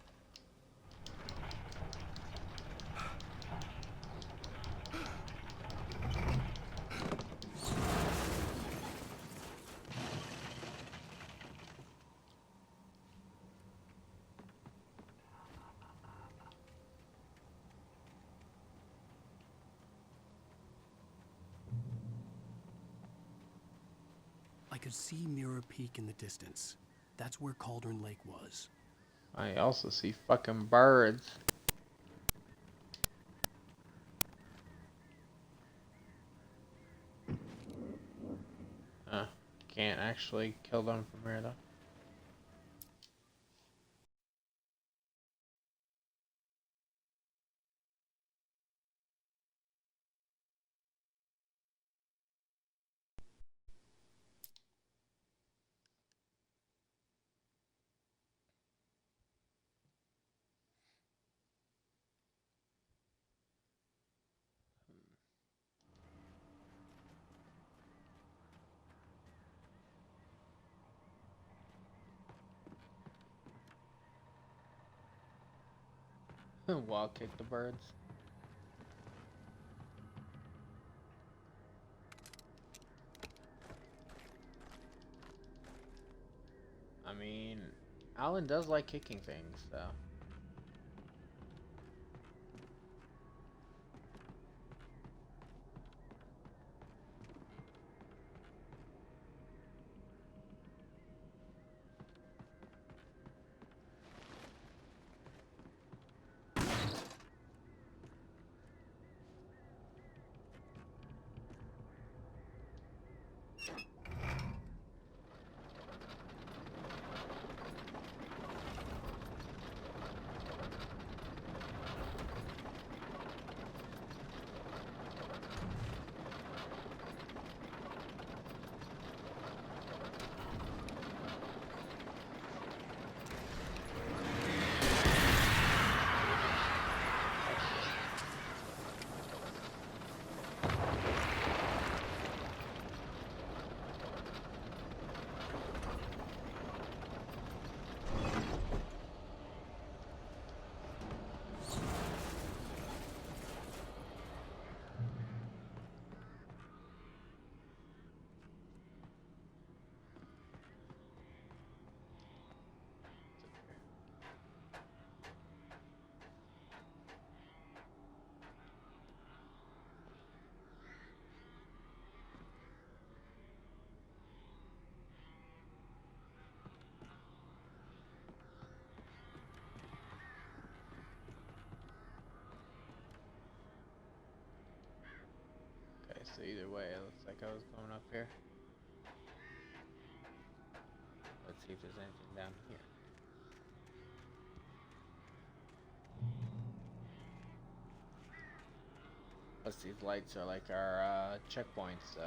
I could see Mirror Peak in the distance. That's where Cauldron Lake was. I also see fucking birds. Can't actually kill them from here though. Wall kick the birds. I mean, Alan does like kicking things, so. So either way, it looks like I was going up here. Let's see if there's anything down here. Plus these lights are like our checkpoints, so.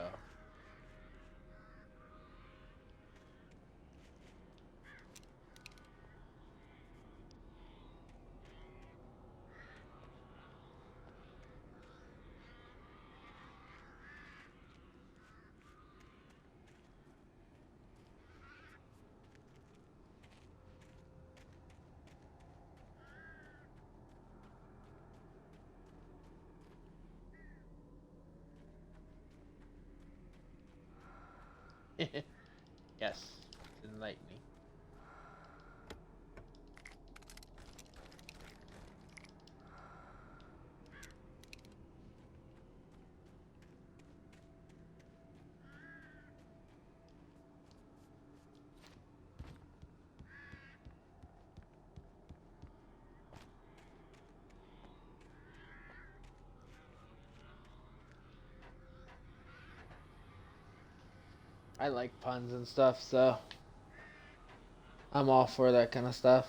Yes, enlighten me. I like puns and stuff, so I'm all for that kind of stuff.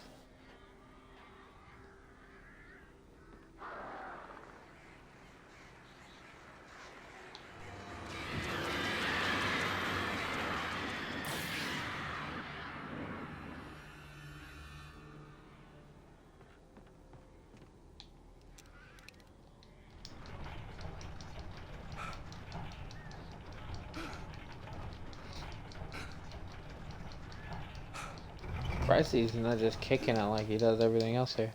Pricey's not just kicking it like he does everything else here.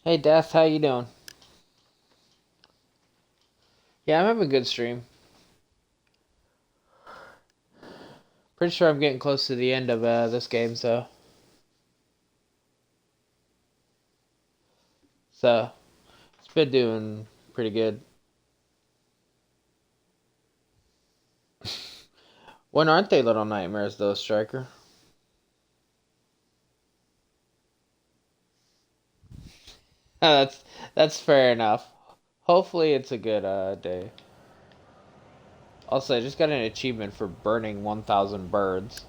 Hey Death, how you doing? Yeah, I'm having a good stream. Pretty sure I'm getting close to the end of this game, so it's been doing pretty good. When aren't they little nightmares though, Striker? That's fair enough. Hopefully it's a good day. Also, I just got an achievement for burning 1,000 birds.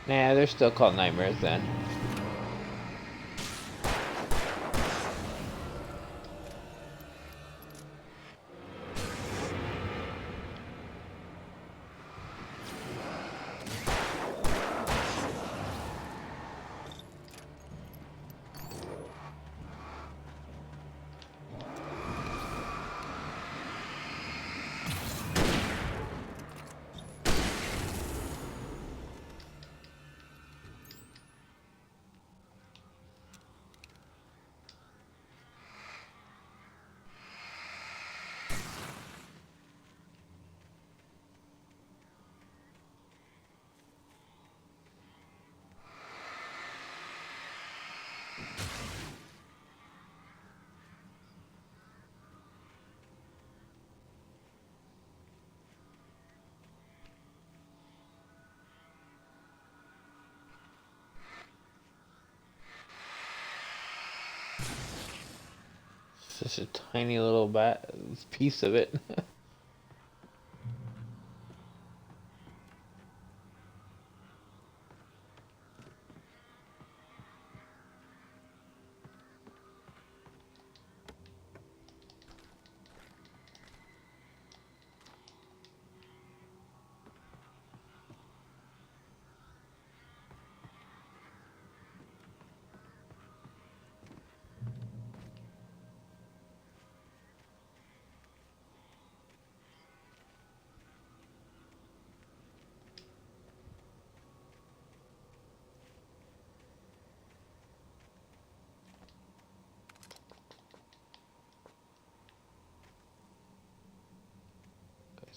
Nah, they're still called nightmares then. Such a tiny little piece of it.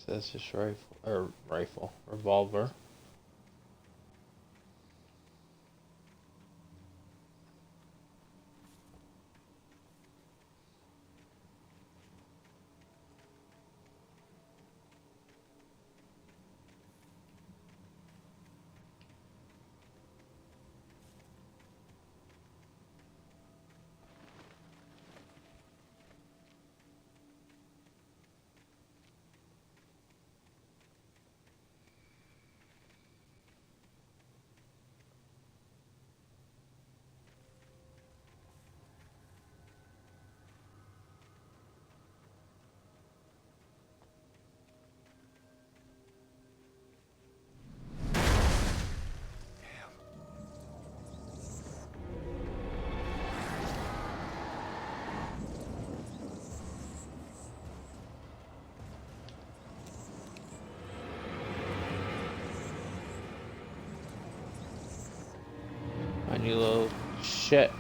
That's just rifle, revolver. My new little shit.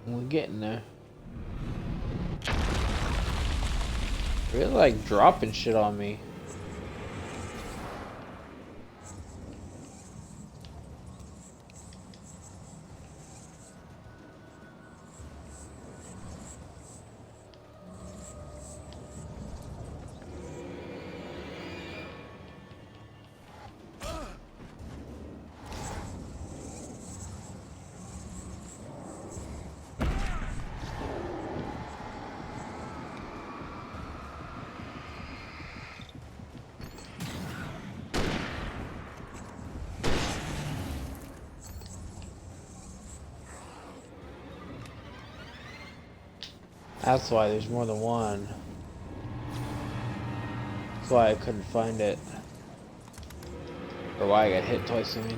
We're getting there. Really like dropping shit on me. That's why there's more than one. That's why I couldn't find it. Or why I got hit twice, I mean.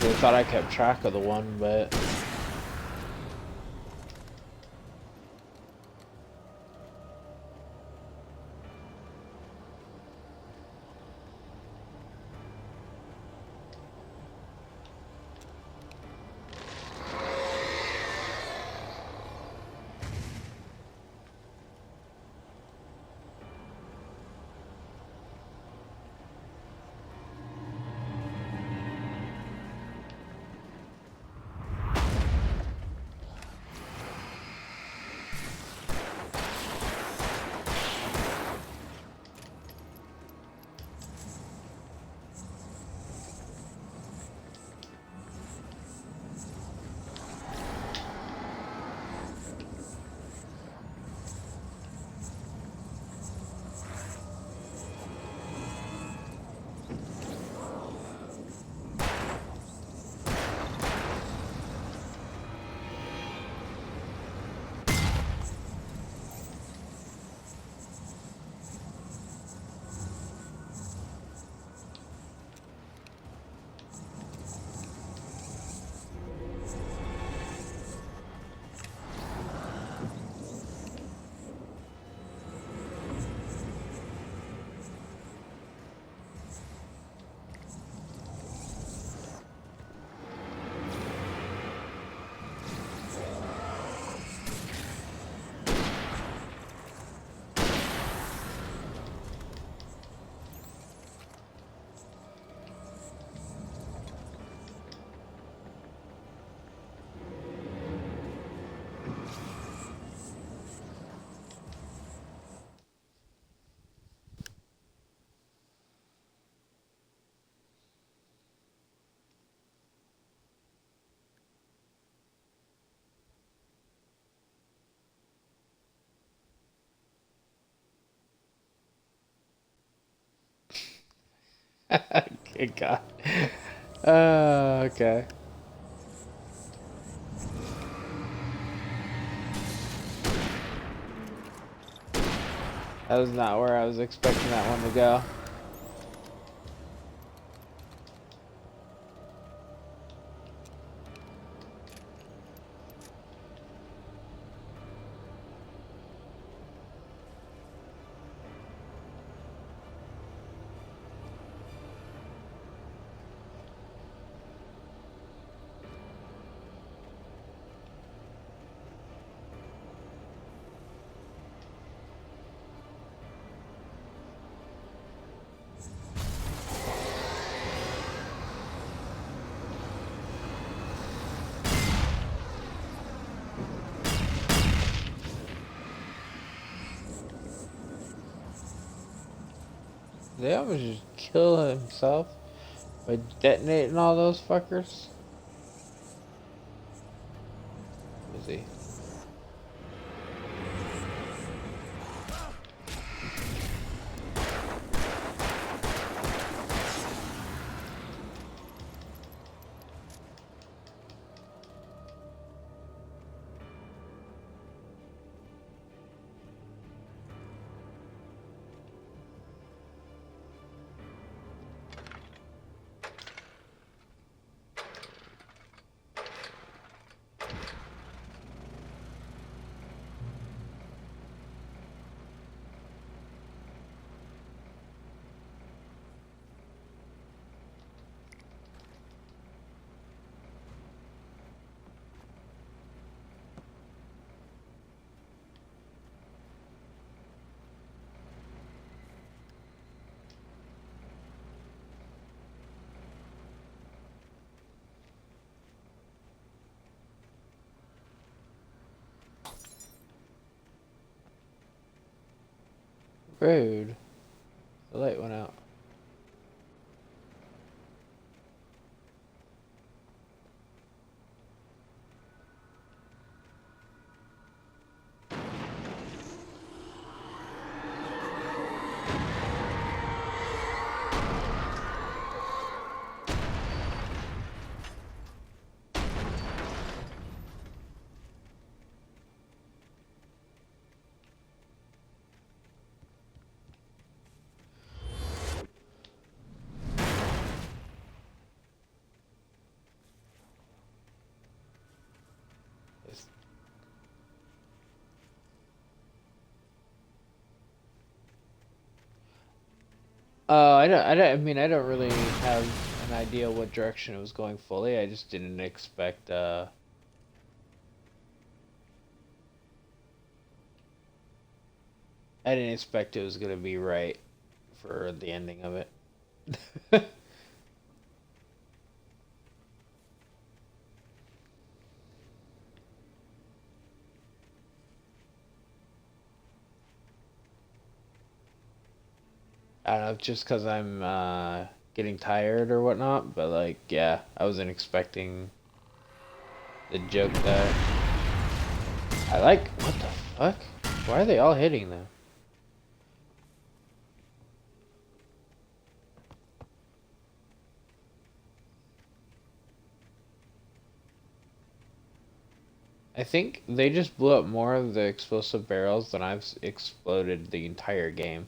I thought I kept track of the one, but... Good God. Okay. That was not where I was expecting that one to go. They almost just kill himself by detonating all those fuckers. Was he? Rude. The light went out. I mean, I don't really have an idea what direction it was going fully. I just didn't expect, I didn't expect it was gonna be right for the ending of it. I don't know, just because I'm getting tired or whatnot, but like, yeah, I wasn't expecting the joke that I like. What the fuck? Why are they all hitting them? I think they just blew up more of the explosive barrels than I've exploded the entire game.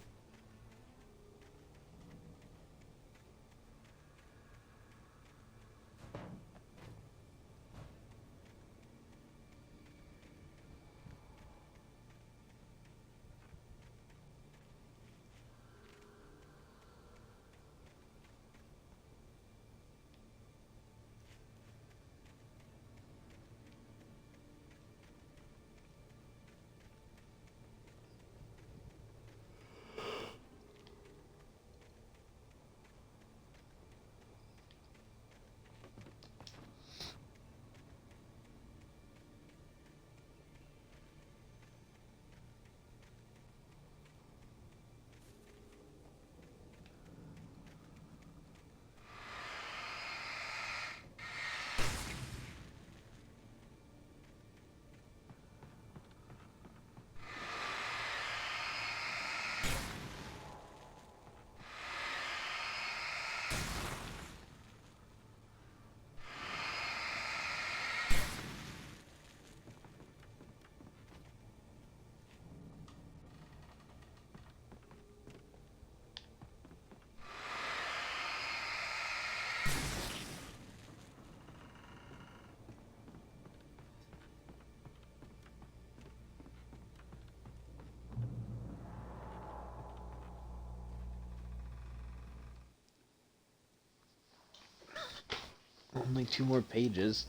Only 2 more pages.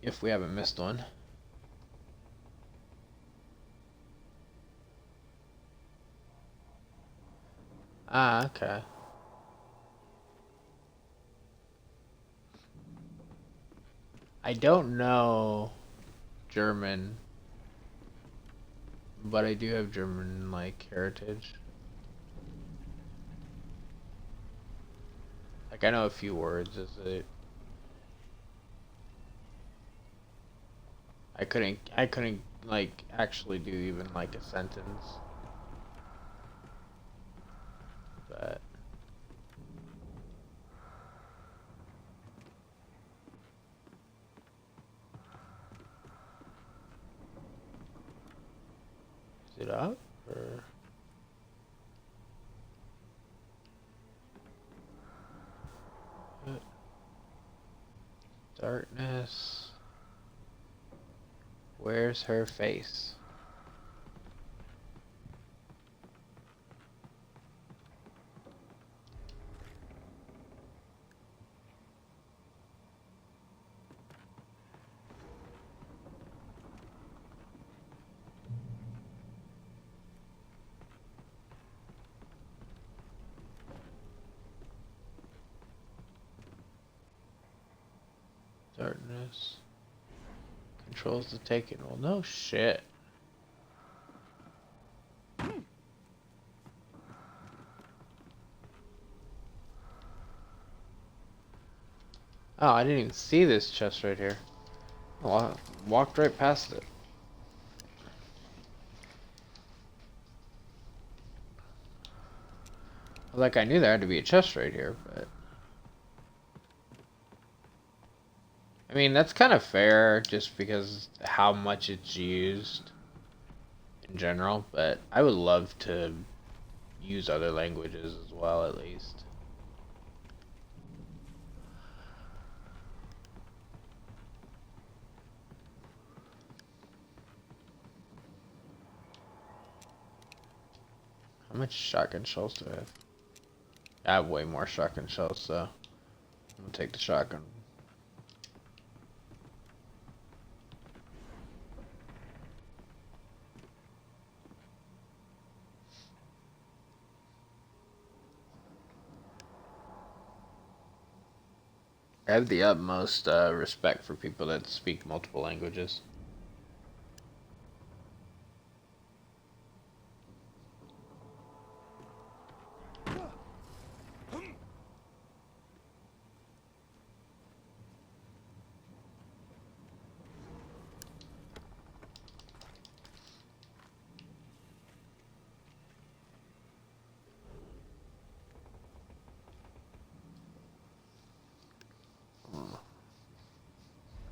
If we haven't missed one. Ah, okay. I don't know German, but I do have German, like, heritage. Like, I know a few words. Is it? I couldn't, like, actually do even, like, a sentence. But... Is it up, or... Darkness. Where's her face? Darkness. Controls the taken. Well, no shit. Oh, I didn't even see this chest right here. Oh, I walked right past it. Like, I knew there had to be a chest right here, but... I mean, that's kind of fair, just because how much it's used in general, but I would love to use other languages as well, at least. How much shotgun shells do I have? I have way more shotgun shells, so I'm gonna take the shotgun. I have the utmost respect for people that speak multiple languages.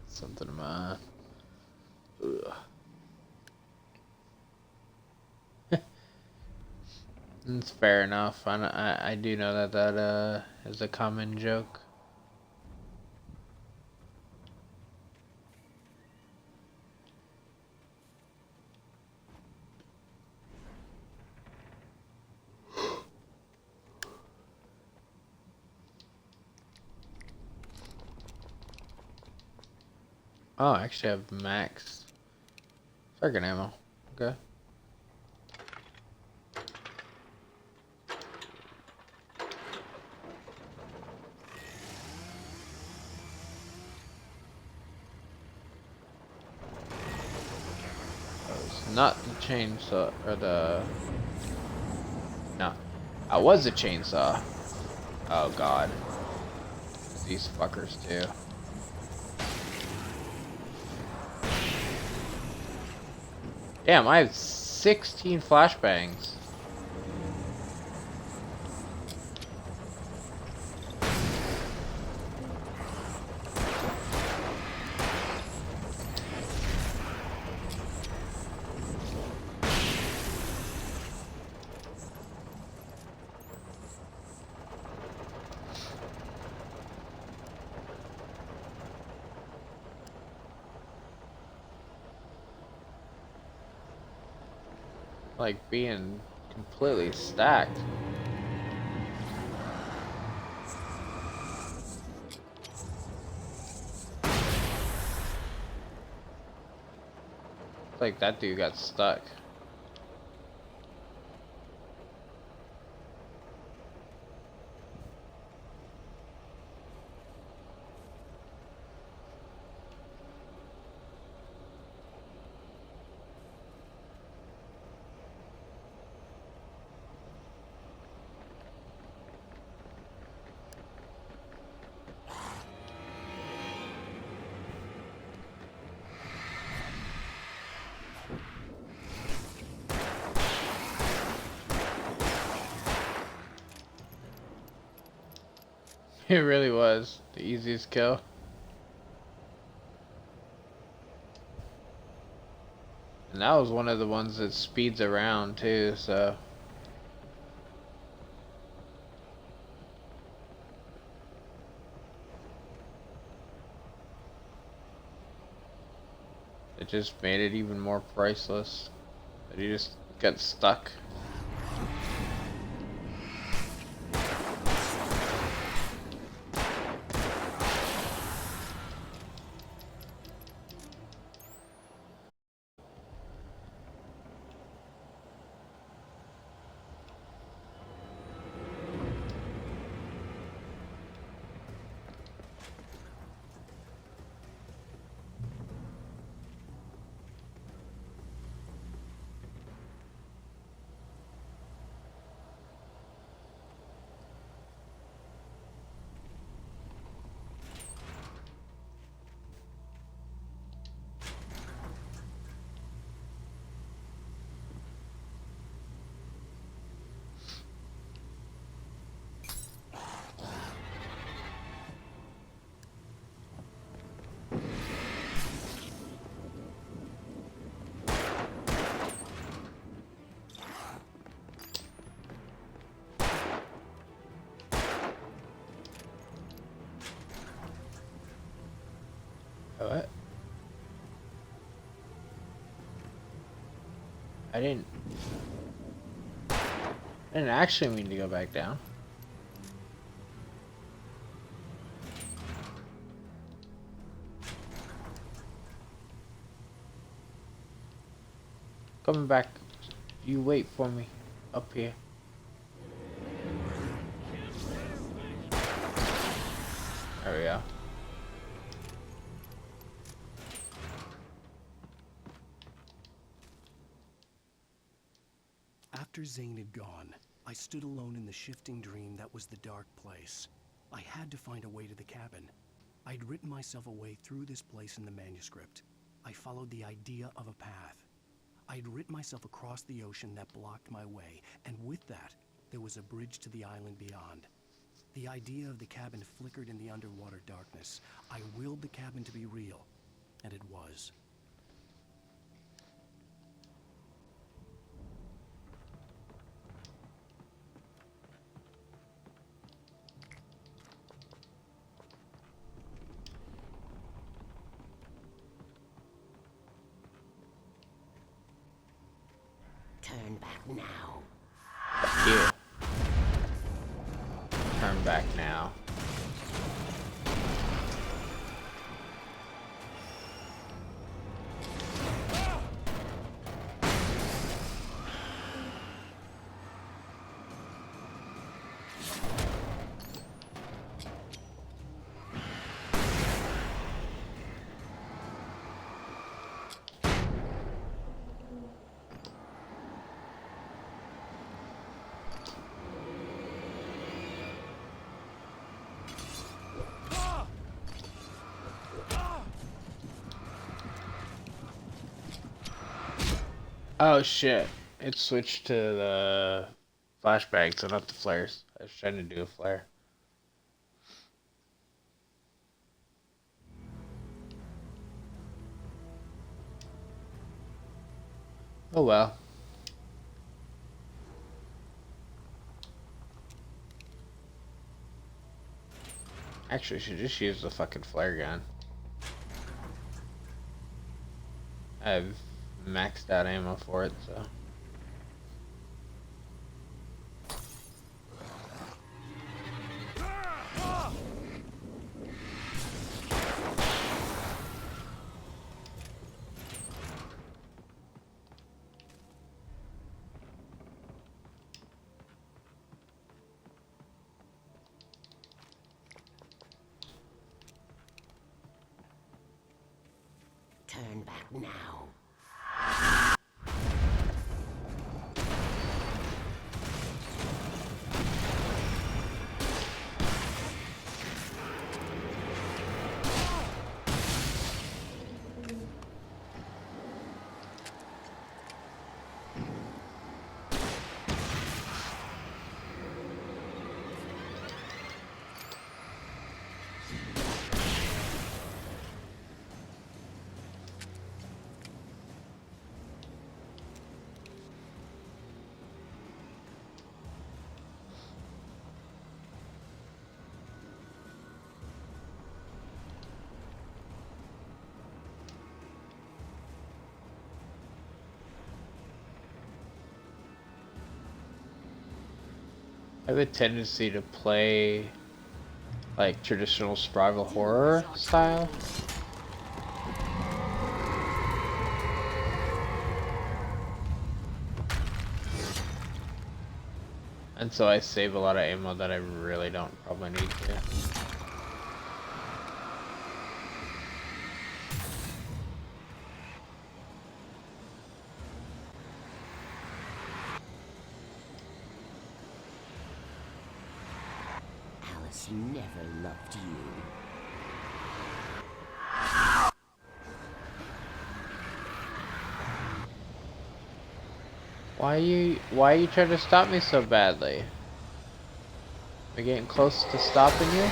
Something in my... It's fair enough. I do know that that is a common joke. Oh, I actually have max shotgun ammo. Okay. Not the chainsaw, or the... No. I was a chainsaw. Oh god. These fuckers too. Damn, I have 16 flashbangs. Like being completely stacked. Like that dude got stuck. It really was the easiest kill. And that was one of the ones that speeds around too, so. It just made it even more priceless. But he just got stuck. What? I didn't actually mean to go back down. Coming back. You wait for me up here. There we go. After Zane had gone, I stood alone in the shifting dream that was the dark place. I had to find a way to the cabin. I'd written myself a way through this place in the manuscript. I followed the idea of a path. I'd written myself across the ocean that blocked my way, and with that, there was a bridge to the island beyond. The idea of the cabin flickered in the underwater darkness. I willed the cabin to be real, and it was. Turn back now. Fuck you. Turn back now. Oh shit. It switched to the flashbang, so not the flares. I was trying to do a flare. Oh well. Actually, should just use the fucking flare gun. I have maxed out ammo for it, so. stand back now. I have a tendency to play like traditional survival horror style. And so I save a lot of ammo that I really don't probably need to. Alice never loved you. Why are you trying to stop me so badly? We're getting close to stopping you?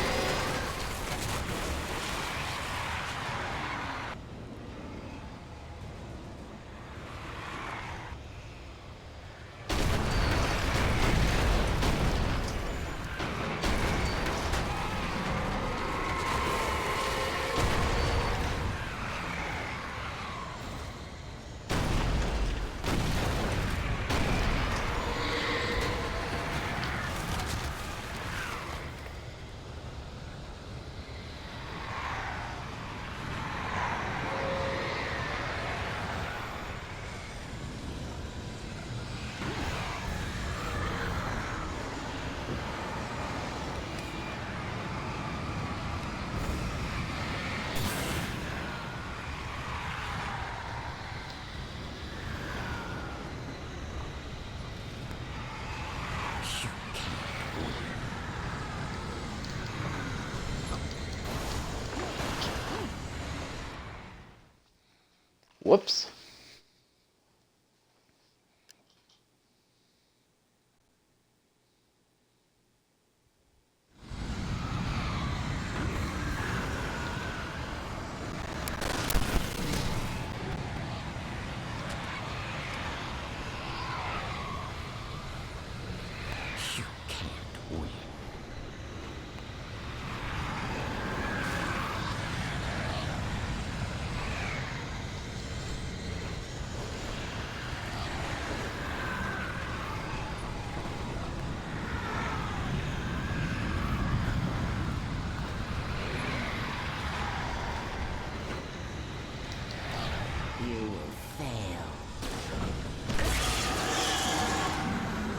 Whoops. You can't win. You will fail.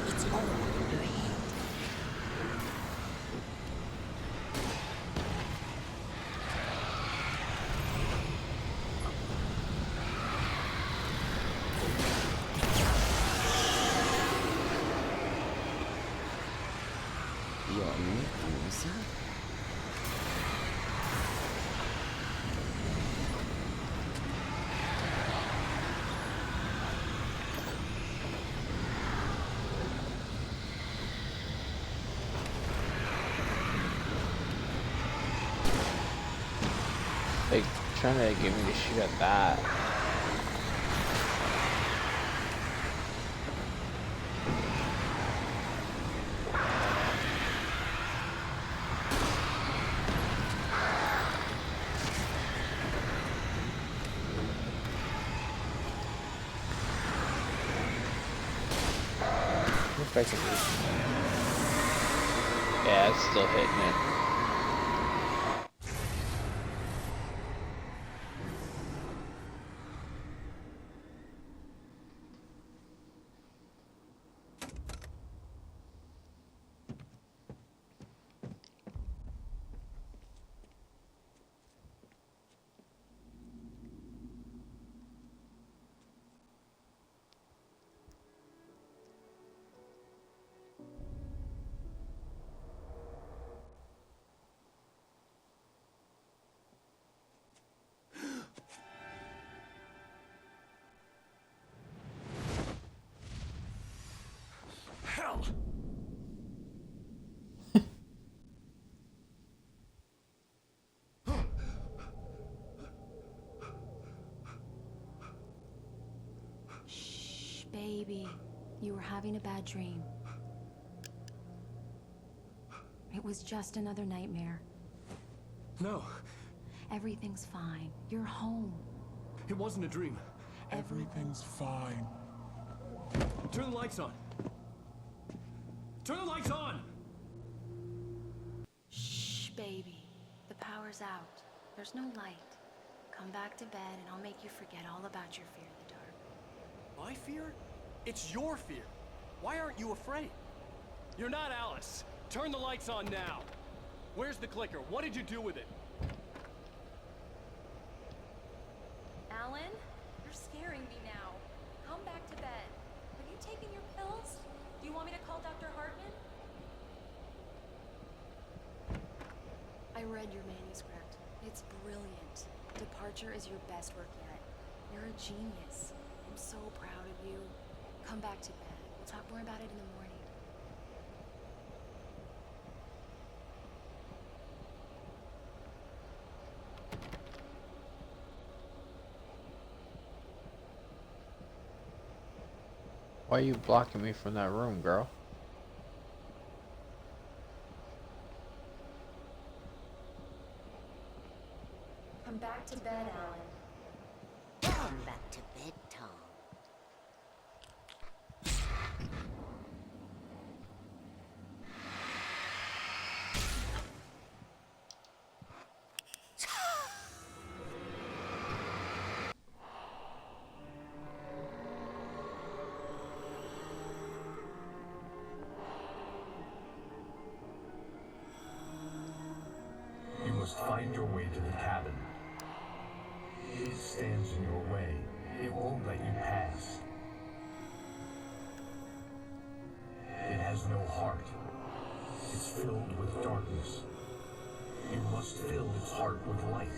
It's all in your head. Your nicknames, huh? Like, trying to get me to shoot at that. Yeah, it's still hitting it. Baby, you were having a bad dream. It was just another nightmare. No, Everything's fine. You're home. it wasn't a dream. Everything's fine. Turn the lights on. Turn the lights on! Shh, baby. The power's out. There's no light. Come back to bed and I'll make you forget all about your fear of the dark. My fear? It's your fear. Why aren't you afraid? You're not Alice. Turn the lights on now. Where's the clicker? What did you do with it? Alan, you're scaring me now. Come back to bed. Have you taken your pills? Do you want me to call Dr. Hartman? I read your manuscript. It's brilliant. Departure is your best work yet. You're a genius. I'm so proud of you. Come back to bed. We'll talk more about it in the morning. Why are you blocking me from that room, girl? Come back to bed, Alan. Come back to bed, Tom. You must find your way to the cabin. It stands in your way. It won't let you pass. It has no heart. It's filled with darkness. You must fill its heart with light.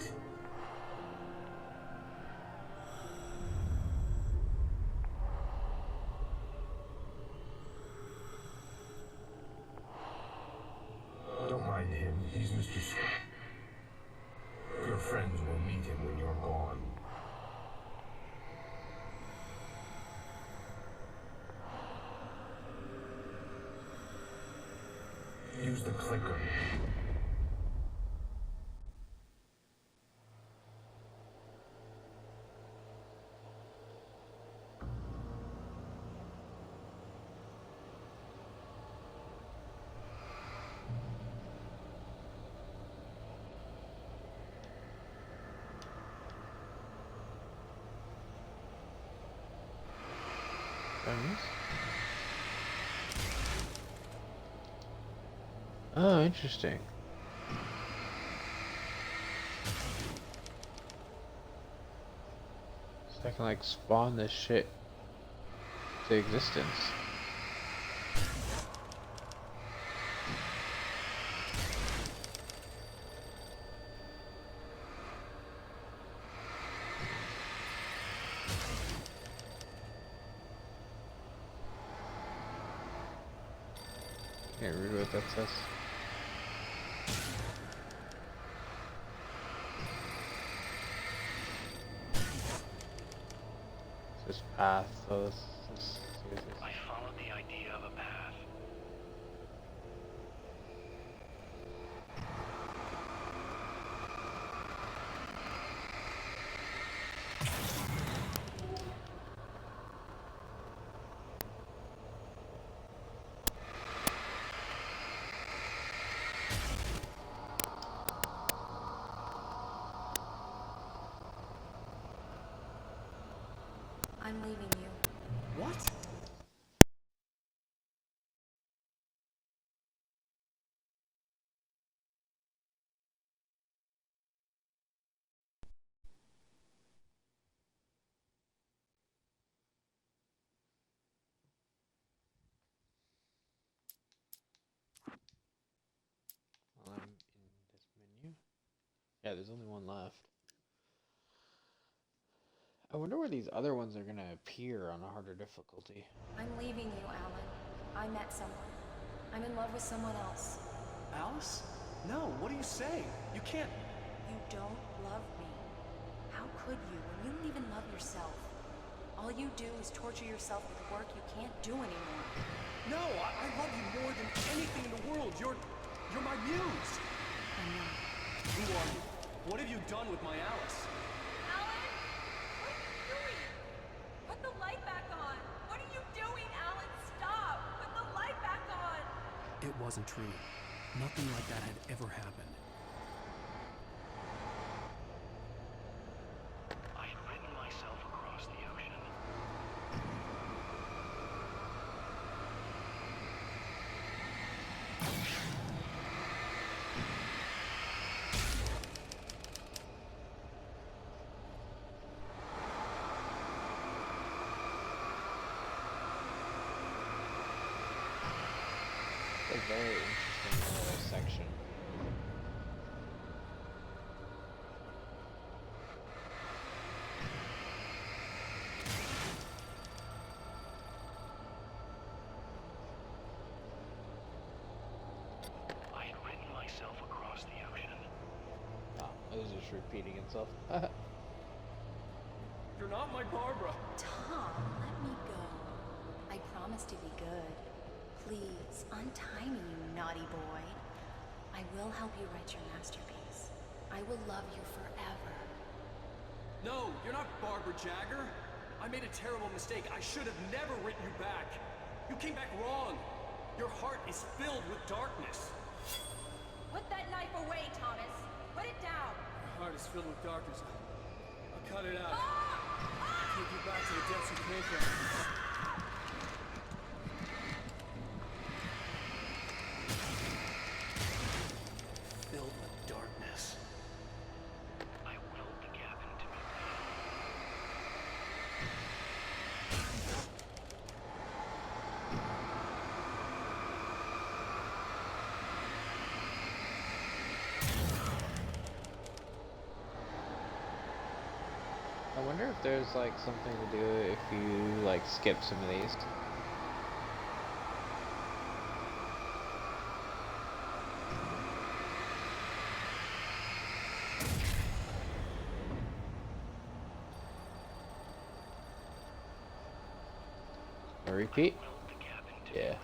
Don't mind him. He's Mr. Your friends will meet him when you're gone. Use the clicker. Oh, interesting. So I can like spawn this shit to existence. Can't read what that says. This path, so let's see what this. I followed the idea of a path. I'm leaving you. What? I'm in this menu. Yeah, there's only one left. I wonder where these other ones are gonna appear on a harder difficulty. I'm leaving you, Alan. I met someone. I'm in love with someone else. Alice? No, what are you saying? You can't... You don't love me. How could you when you don't even love yourself? All you do is torture yourself with work you can't do anymore. No, I love you more than anything in the world. You're my muse. I'm not. Who are you? What have you done with my Alice? Alan? What are you doing? Put the light back on! What are you doing, Alan? Stop! Put the light back on! It wasn't true. Nothing like that had ever happened. I had written myself across the ocean. It's a very interesting little section. I had written myself across the ocean. Oh, it was just repeating itself. You're not my Barbara. Tom, let me go. I promise to be good. Please, untie me, you naughty boy. I will help you write your masterpiece. I will love you forever. No, you're not Barbara Jagger. I made a terrible mistake. I should have never written you back. You came back wrong. Your heart is filled with darkness. Put that knife away, Thomas! Put it down! My heart is filled with darkness. I'll cut it out. Ah! Take you back to the depths you came from. Filled with darkness. I willed the cabin to be I wonder if there's like something to do if you like skip some of these. A repeat? Yeah.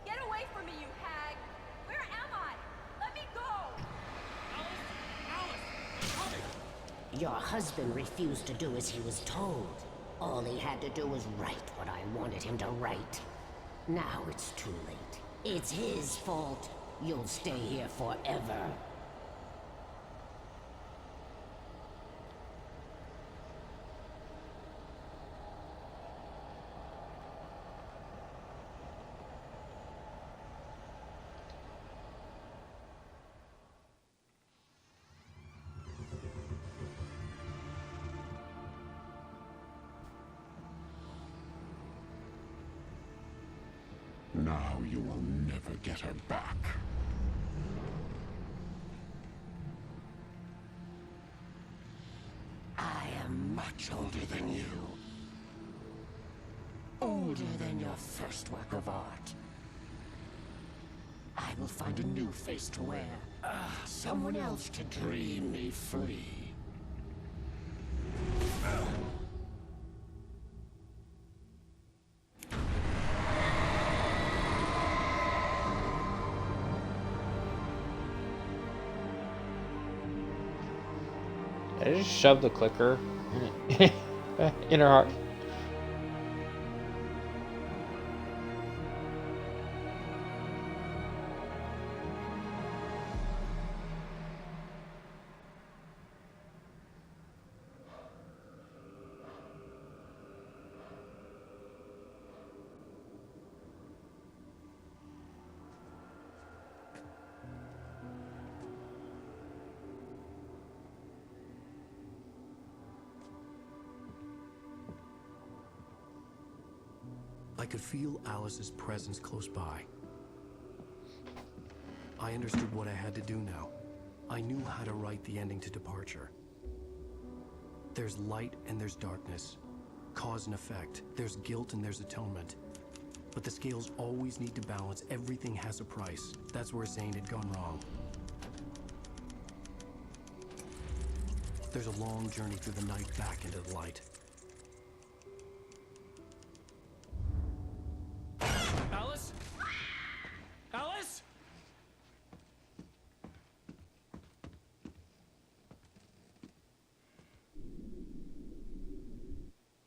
Get away from me, you hag! Where am I? Let me go! Your husband refused to do as he was told. All he had to do was write what I wanted him to write. Now it's too late. It's his fault. You'll stay here forever. Now you will never get her back. I am much older than you. Older than your first work of art. I will find a new face to wear. Someone else to dream me free. I just shoved the clicker in her heart. I could feel Alice's presence close by. I understood what I had to do now. I knew how to write the ending to Departure. There's light and there's darkness. Cause and effect. There's guilt and there's atonement. But the scales always need to balance. Everything has a price. That's where Zane had gone wrong. There's a long journey through the night back into the light. Alice? Alice?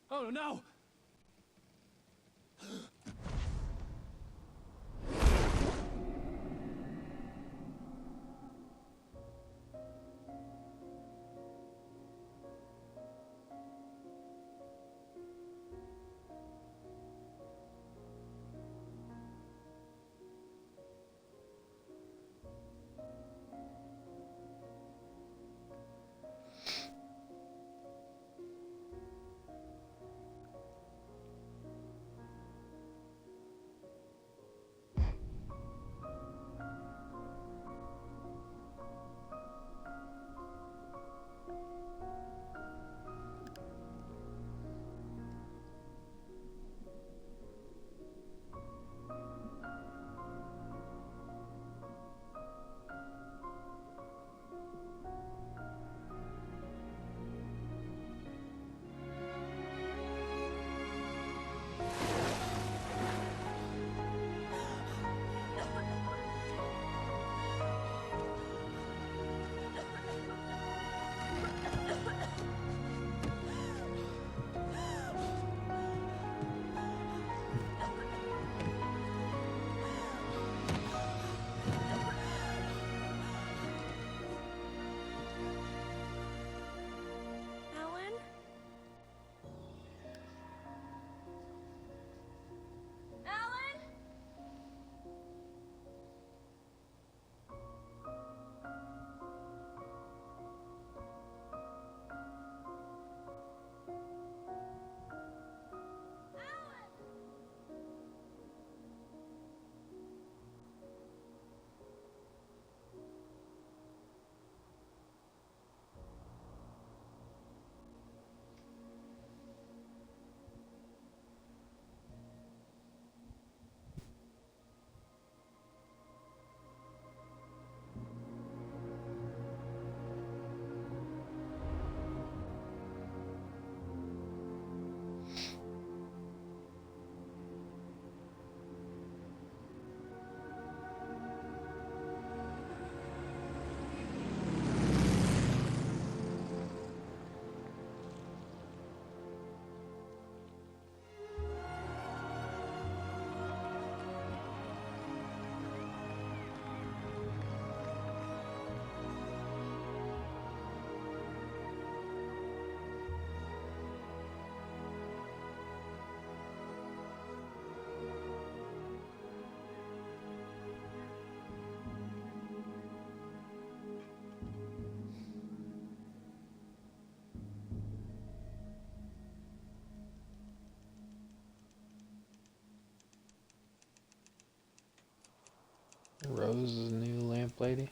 Oh no! Alan? Alan? Rose's new lamp lady.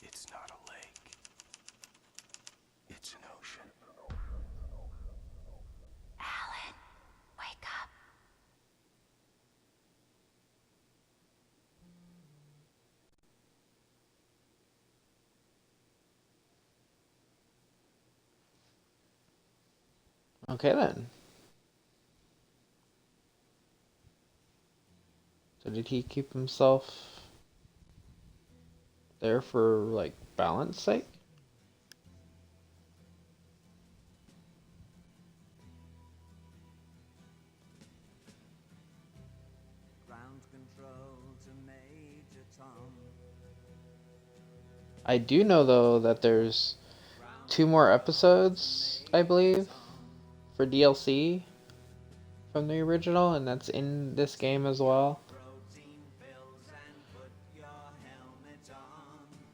It's not a lake. It's an ocean. Alan, wake up. Okay then. So did he keep himself there for like balance sake? Ground control to Major Tom. I do know though that there's 2 more episodes, I believe, for DLC from the original, and that's in this game as well.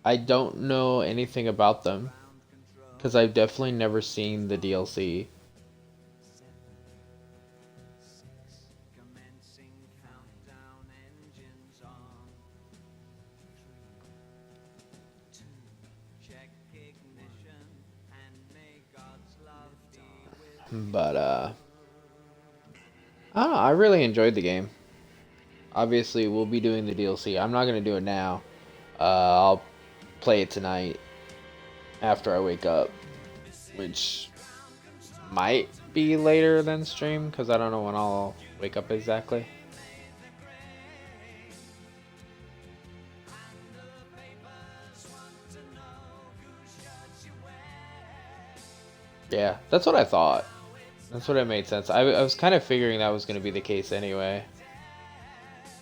I don't know anything about them because I've definitely never seen the DLC. But I don't know, I really enjoyed the game. Obviously, we'll be doing the DLC. I'm not gonna do it now. I'll play it tonight after I wake up, which might be later than stream because I don't know when I'll wake up exactly. Yeah, that's what I thought. That's what it made sense. I was kind of figuring that was going to be the case anyway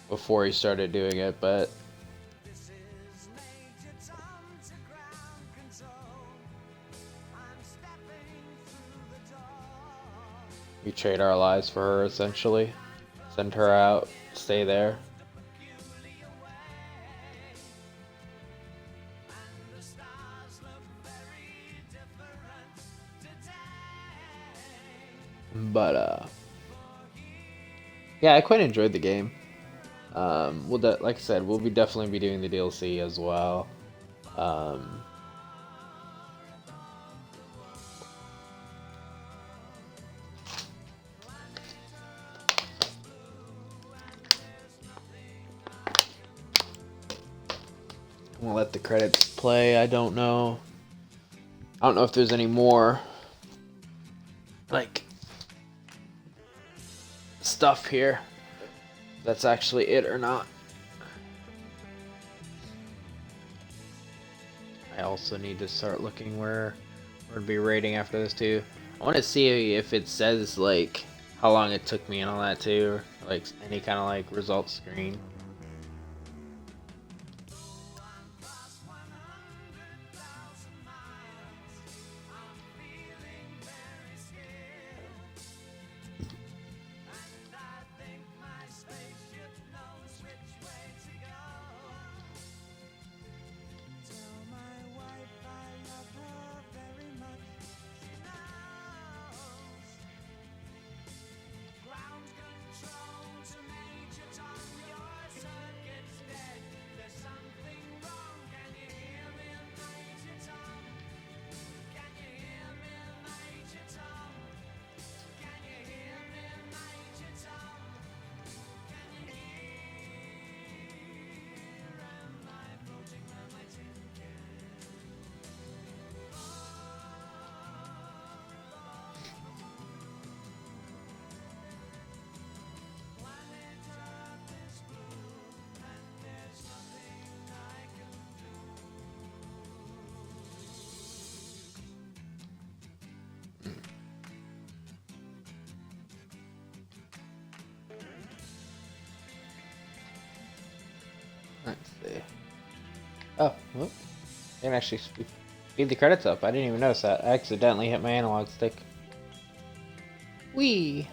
before he started doing it, but we trade our lives for her essentially. Send her out, stay there. But yeah, I quite enjoyed the game. Like I said, we'll definitely be doing the DLC as well. We'll let the credits play. I don't know if there's any more like stuff here. That's actually it or not. I also need to start looking where we're gonna be rating after this too. I want to see if it says like how long it took me and all that too, or like any kind of like results screen. Let's see. Oh, whoop. Didn't actually speed the credits up. I didn't even notice that. I accidentally hit my analog stick. Whee!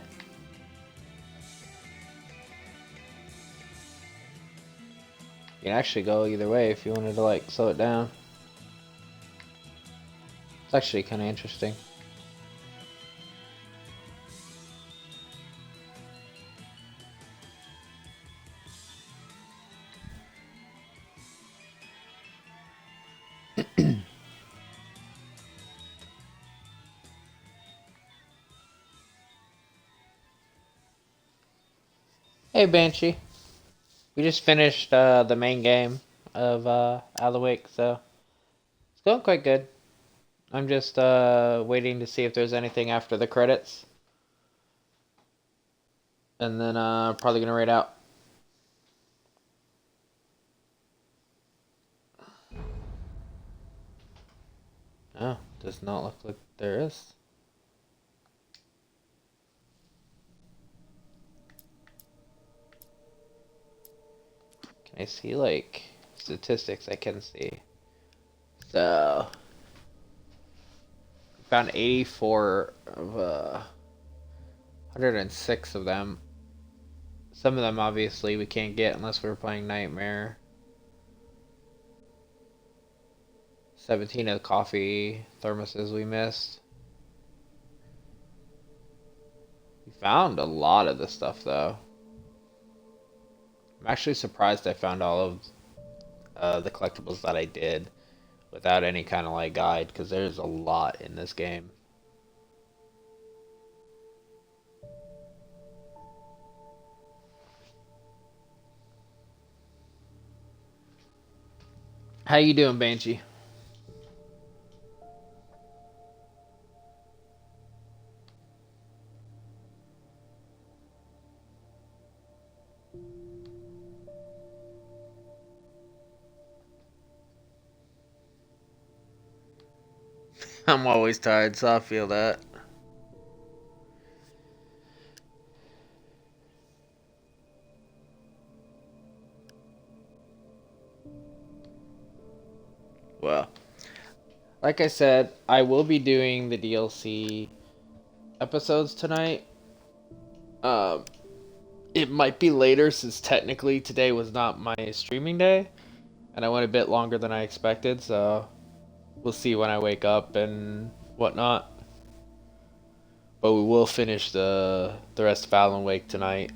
You can actually go either way if you wanted to like slow it down. It's actually kind of interesting. Hey Banshee, we just finished the main game of Alan Wake, so it's going quite good. I'm just waiting to see if there's anything after the credits, and then probably gonna raid out. Oh, does not look like there is. Can I see like statistics? I can see. So found 84 of 106 of them. Some of them obviously we can't get unless we're playing Nightmare. 17 of the coffee thermoses we missed. We found a lot of the stuff though. I'm actually surprised I found all of the collectibles that I did without any kind of like guide, because there's a lot in this game. How you doing, Banshee? I'm always tired, so I feel that. Well, like I said, I will be doing the DLC episodes tonight. Um, it might be later since technically today was not my streaming day, and I went a bit longer than I expected. So we'll see when I wake up and whatnot. But we will finish the rest of Alan Wake tonight.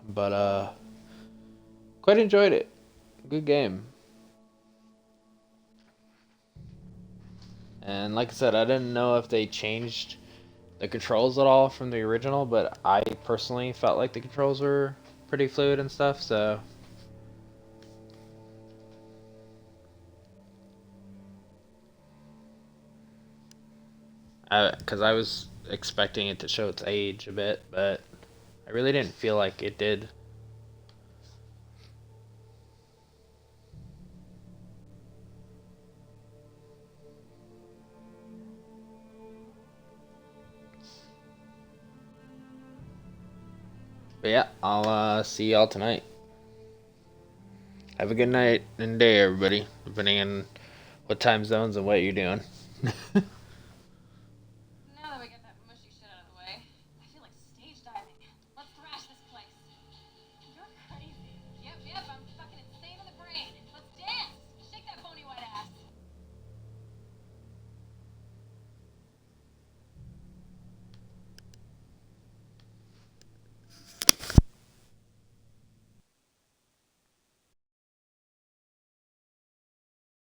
But quite enjoyed it. Good game. And like I said, I didn't know if they changed the controls at all from the original, but I personally felt like the controls were pretty fluid and stuff, so because I was expecting it to show its age a bit, but I really didn't feel like it did. But yeah, I'll see y'all tonight. Have a good night and day, everybody, depending on what time zones and what you're doing.